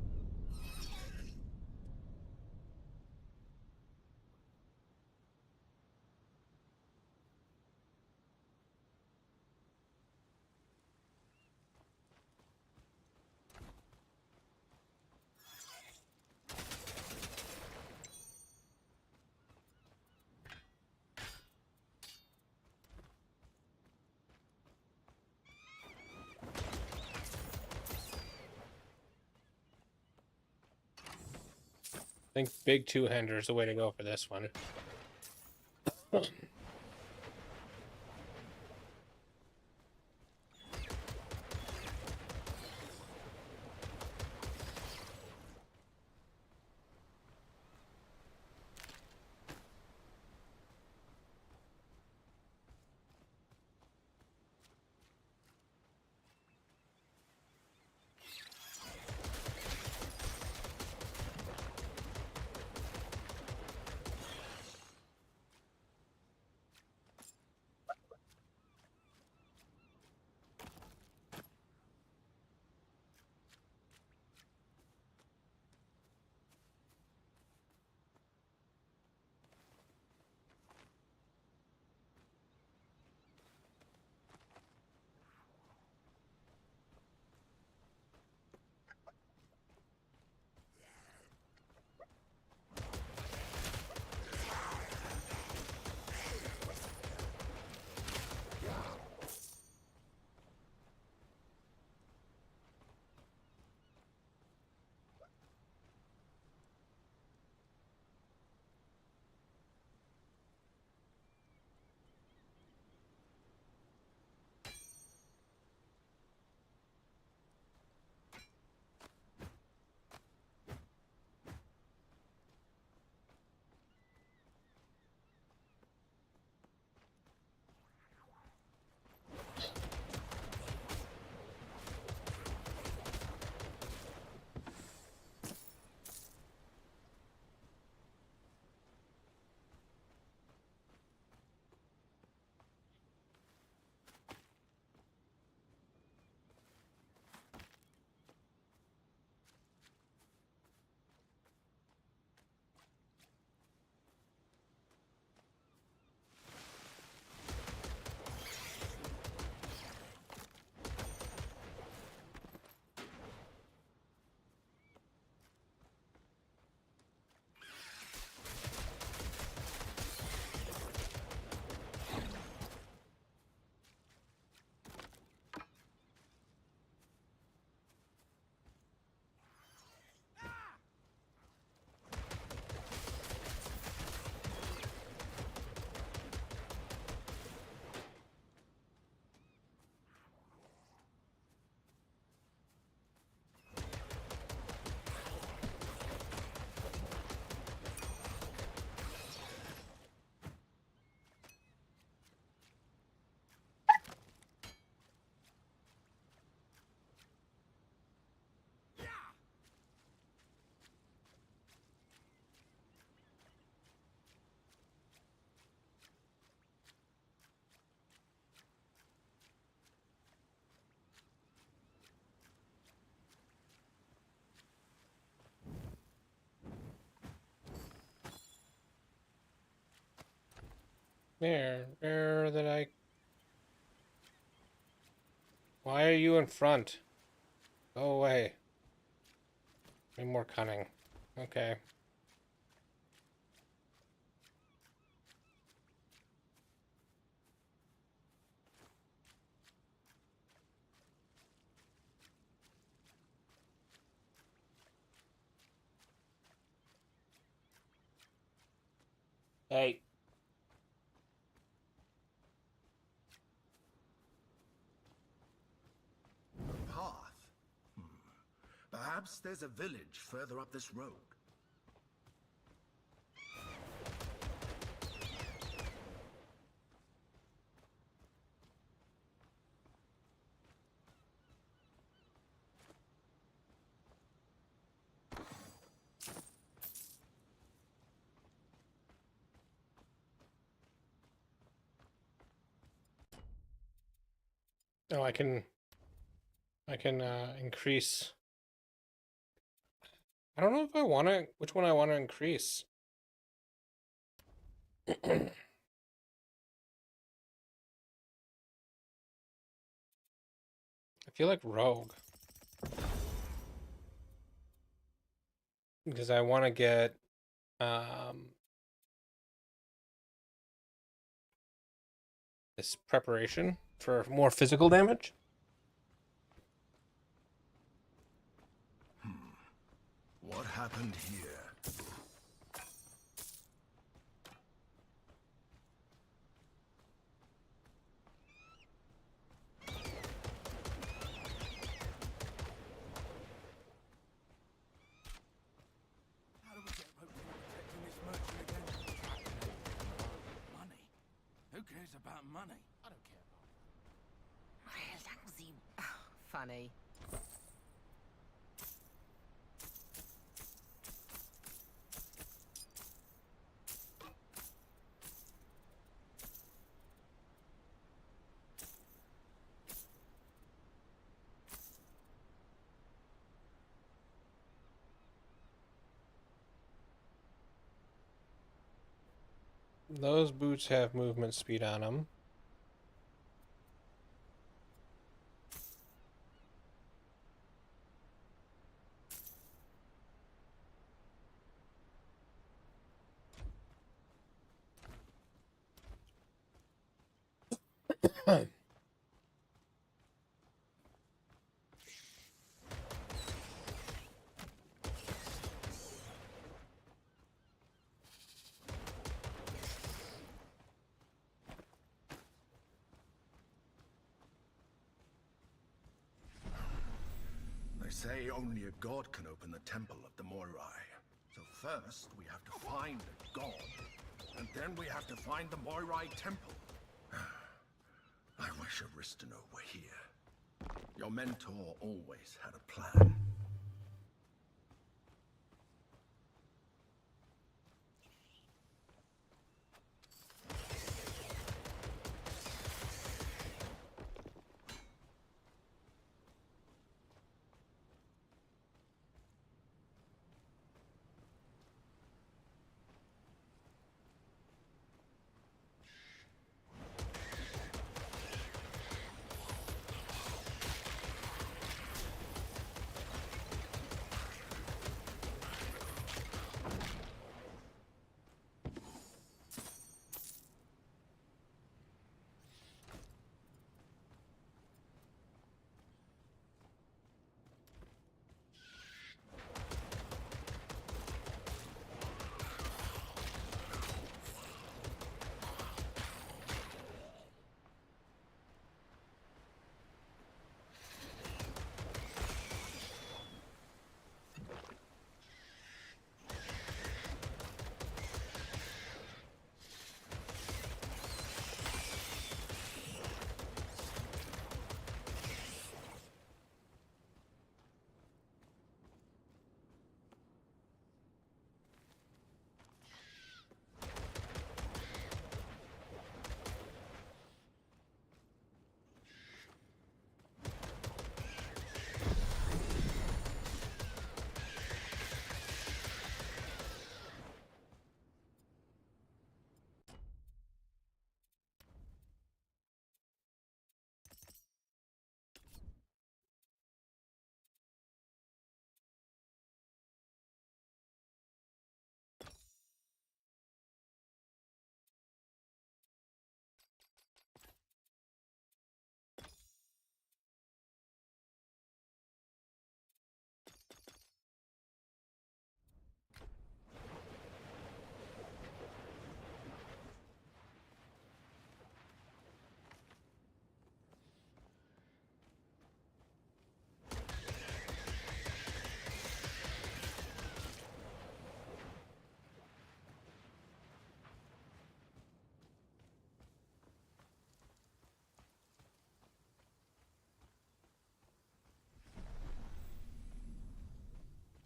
think big two-hander is the way to go for this one. Where did I... Why are you in front? Go away. Any more cunning. Okay. Hey. A path? Perhaps there's a village further up this road. Oh, I can increase. I don't know if I want to, which one I want to increase. I feel like rogue. Because I want to get this preparation for more physical damage. What happened here? about money. I don't care about Lousy. Funny. Those boots have movement speed on them. They say only a god can open the temple of the Moirai. So first we have to find a god, and then we have to find the Moirai temple. I wish Aristano were here. Your mentor always had a plan.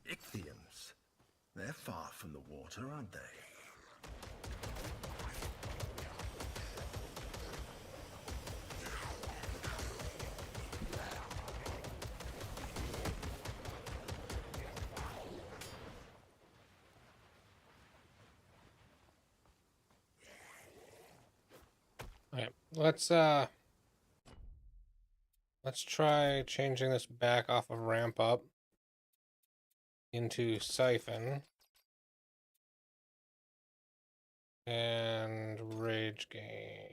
Ichthians. They're far from the water, aren't they? Alright, let's try changing this back off of ramp up into siphon and rage gain.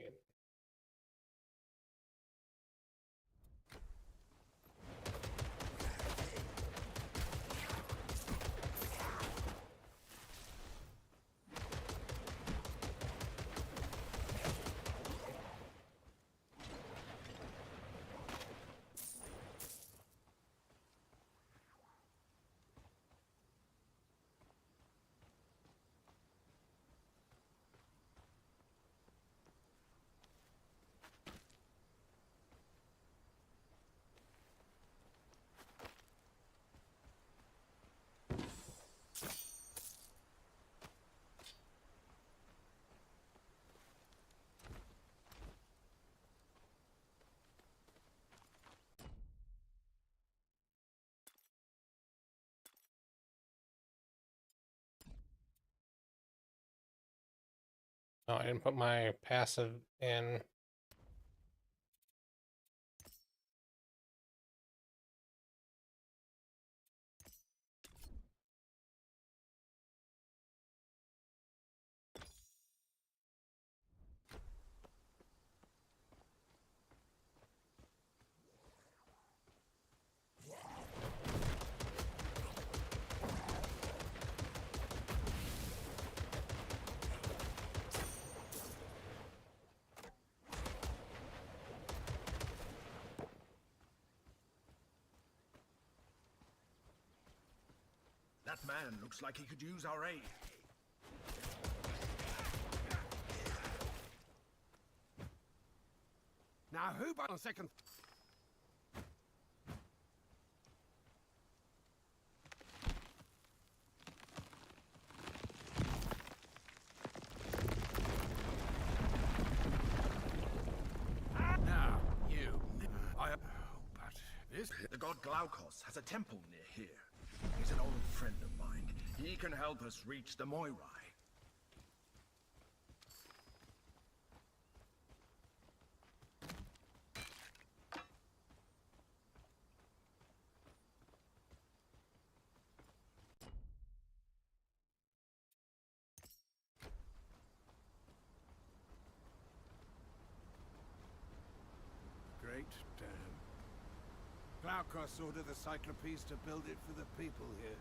Oh, I didn't put my passive in. That man looks like he could use our aid. Now, who by on second? Now, you. But this. The god Glaukos has a temple near here. He's an old friend of mine. He can help us reach the Moirai. Great dam. Glaukos ordered the Cyclopes to build it for the people here,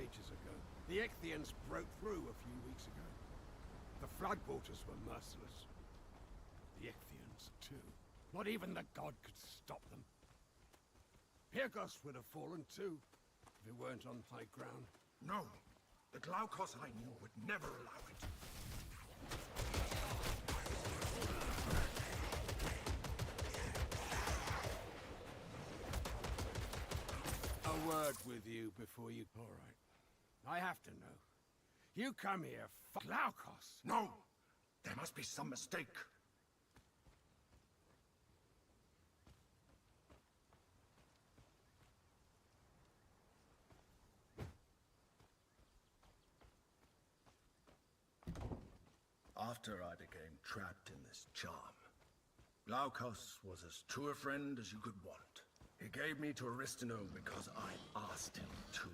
ages ago. The Ichthians broke through a few weeks ago. The floodwaters were merciless. The Ichthians, too. Not even the god could stop them. Pyrgos would have fallen, too, if it weren't on high ground. No, the Glaukos I knew would never allow it. A word with you before you... All right. I have to know. You come here, Glaukos. No! There must be some mistake. After I became trapped in this charm, Glaukos was as true a friend as you could want. He gave me to Aristino because I asked him to.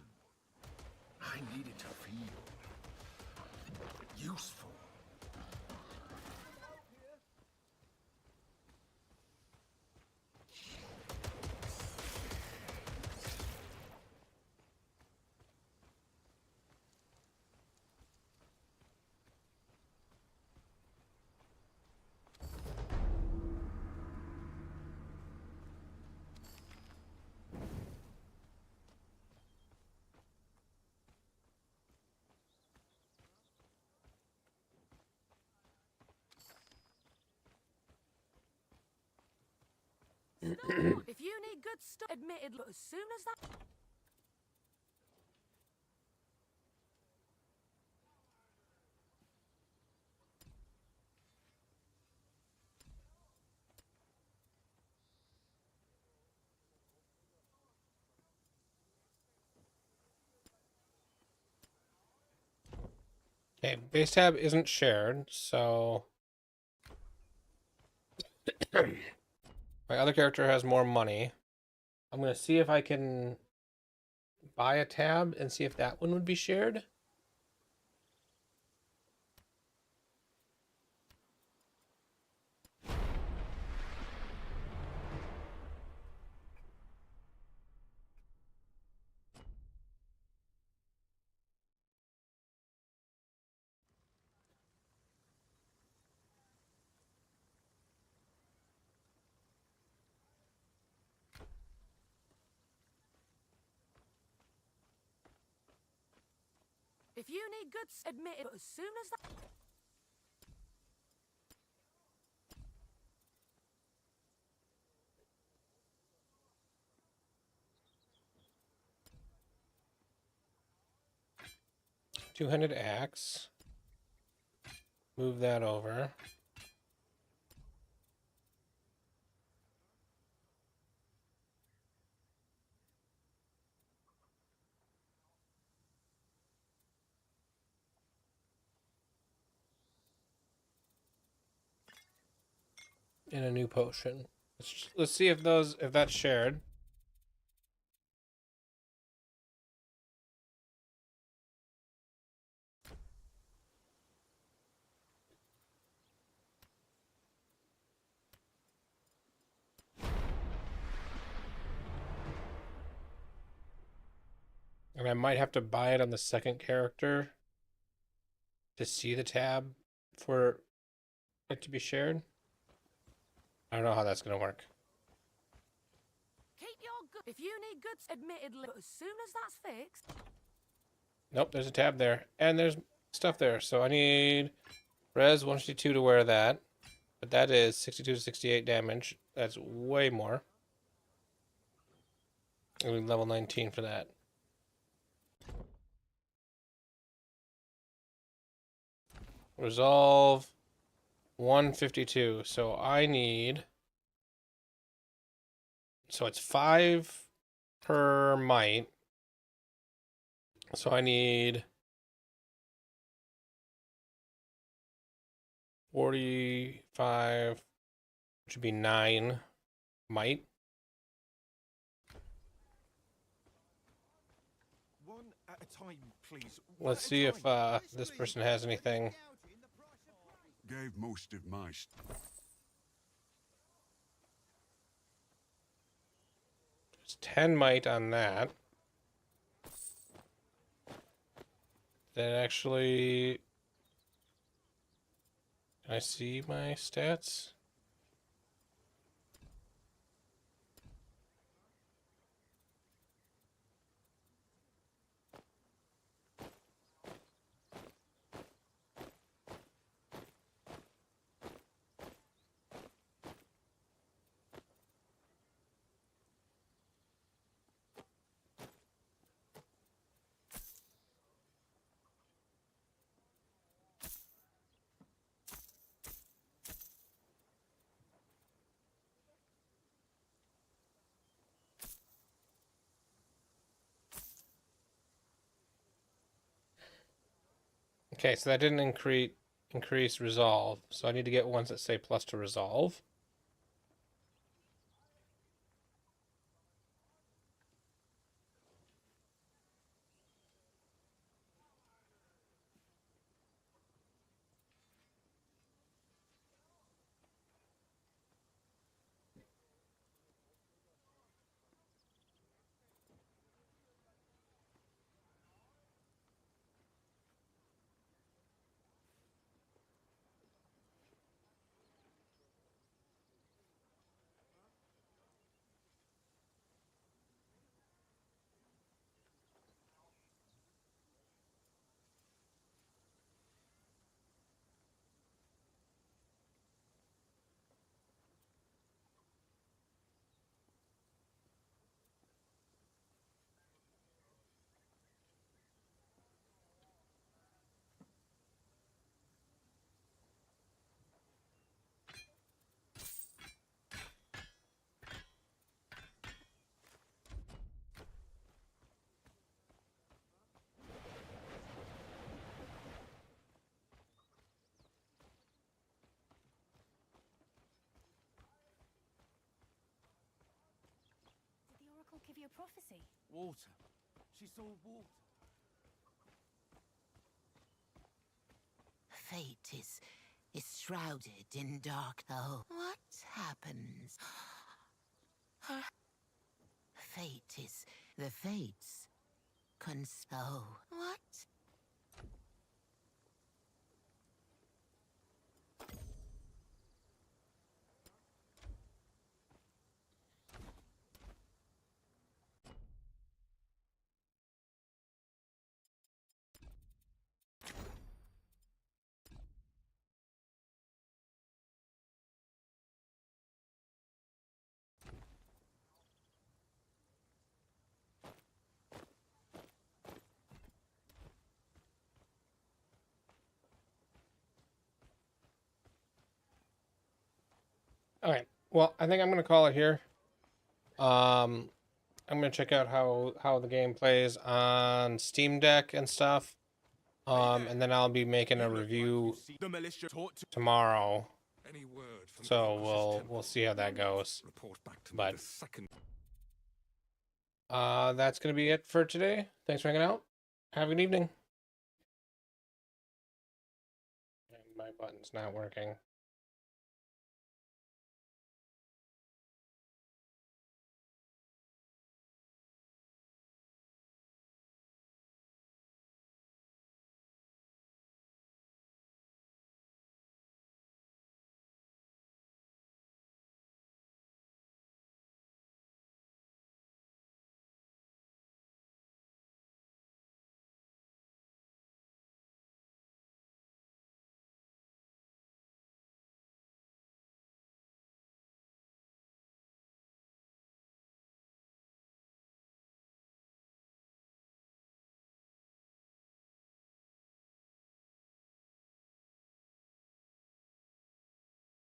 I needed to feel useful. If you need good stuff, admitted, look, as soon as that... Okay, base tab isn't shared, so my other character has more money. I'm gonna see if I can buy a tab and see if that one would be shared. If you need good stuff, admitted, look, as soon as that... 200 axe. Move that over. in a new potion. Let's see if that's shared. And I might have to buy it on the second character to see the tab for it to be shared. I don't know how that's gonna work. Keep your good. If you need goods, admittedly, but as soon as that's fixed. Nope, there's a tab there, and there's stuff there. So I need res 152 to wear that, but that is 62 to 68 damage. That's way more. I need level 19 for that. Resolve 152. So I need. So it's 5 per might. So I need 45, which would be 9 might. One at a time, please. Let's see if this person has anything. Gave most of my It's 10 might on that. That actually... Can I see my stats? Okay, so that didn't increase resolve. So I need to get ones that say plus to resolve. Did the Oracle give you a prophecy? Water. She saw water. Fate is shrouded in dark. Oh, what happens? Fate is the fates. Oh, what? Okay, well, I think I'm gonna call it here. I'm gonna check out how the game plays on Steam Deck and stuff. And then I'll be making a review tomorrow Any word from So we'll see how that goes. report back to me But the second. that's gonna be it for today. Thanks for hanging out. Have a good evening. And my button's not working.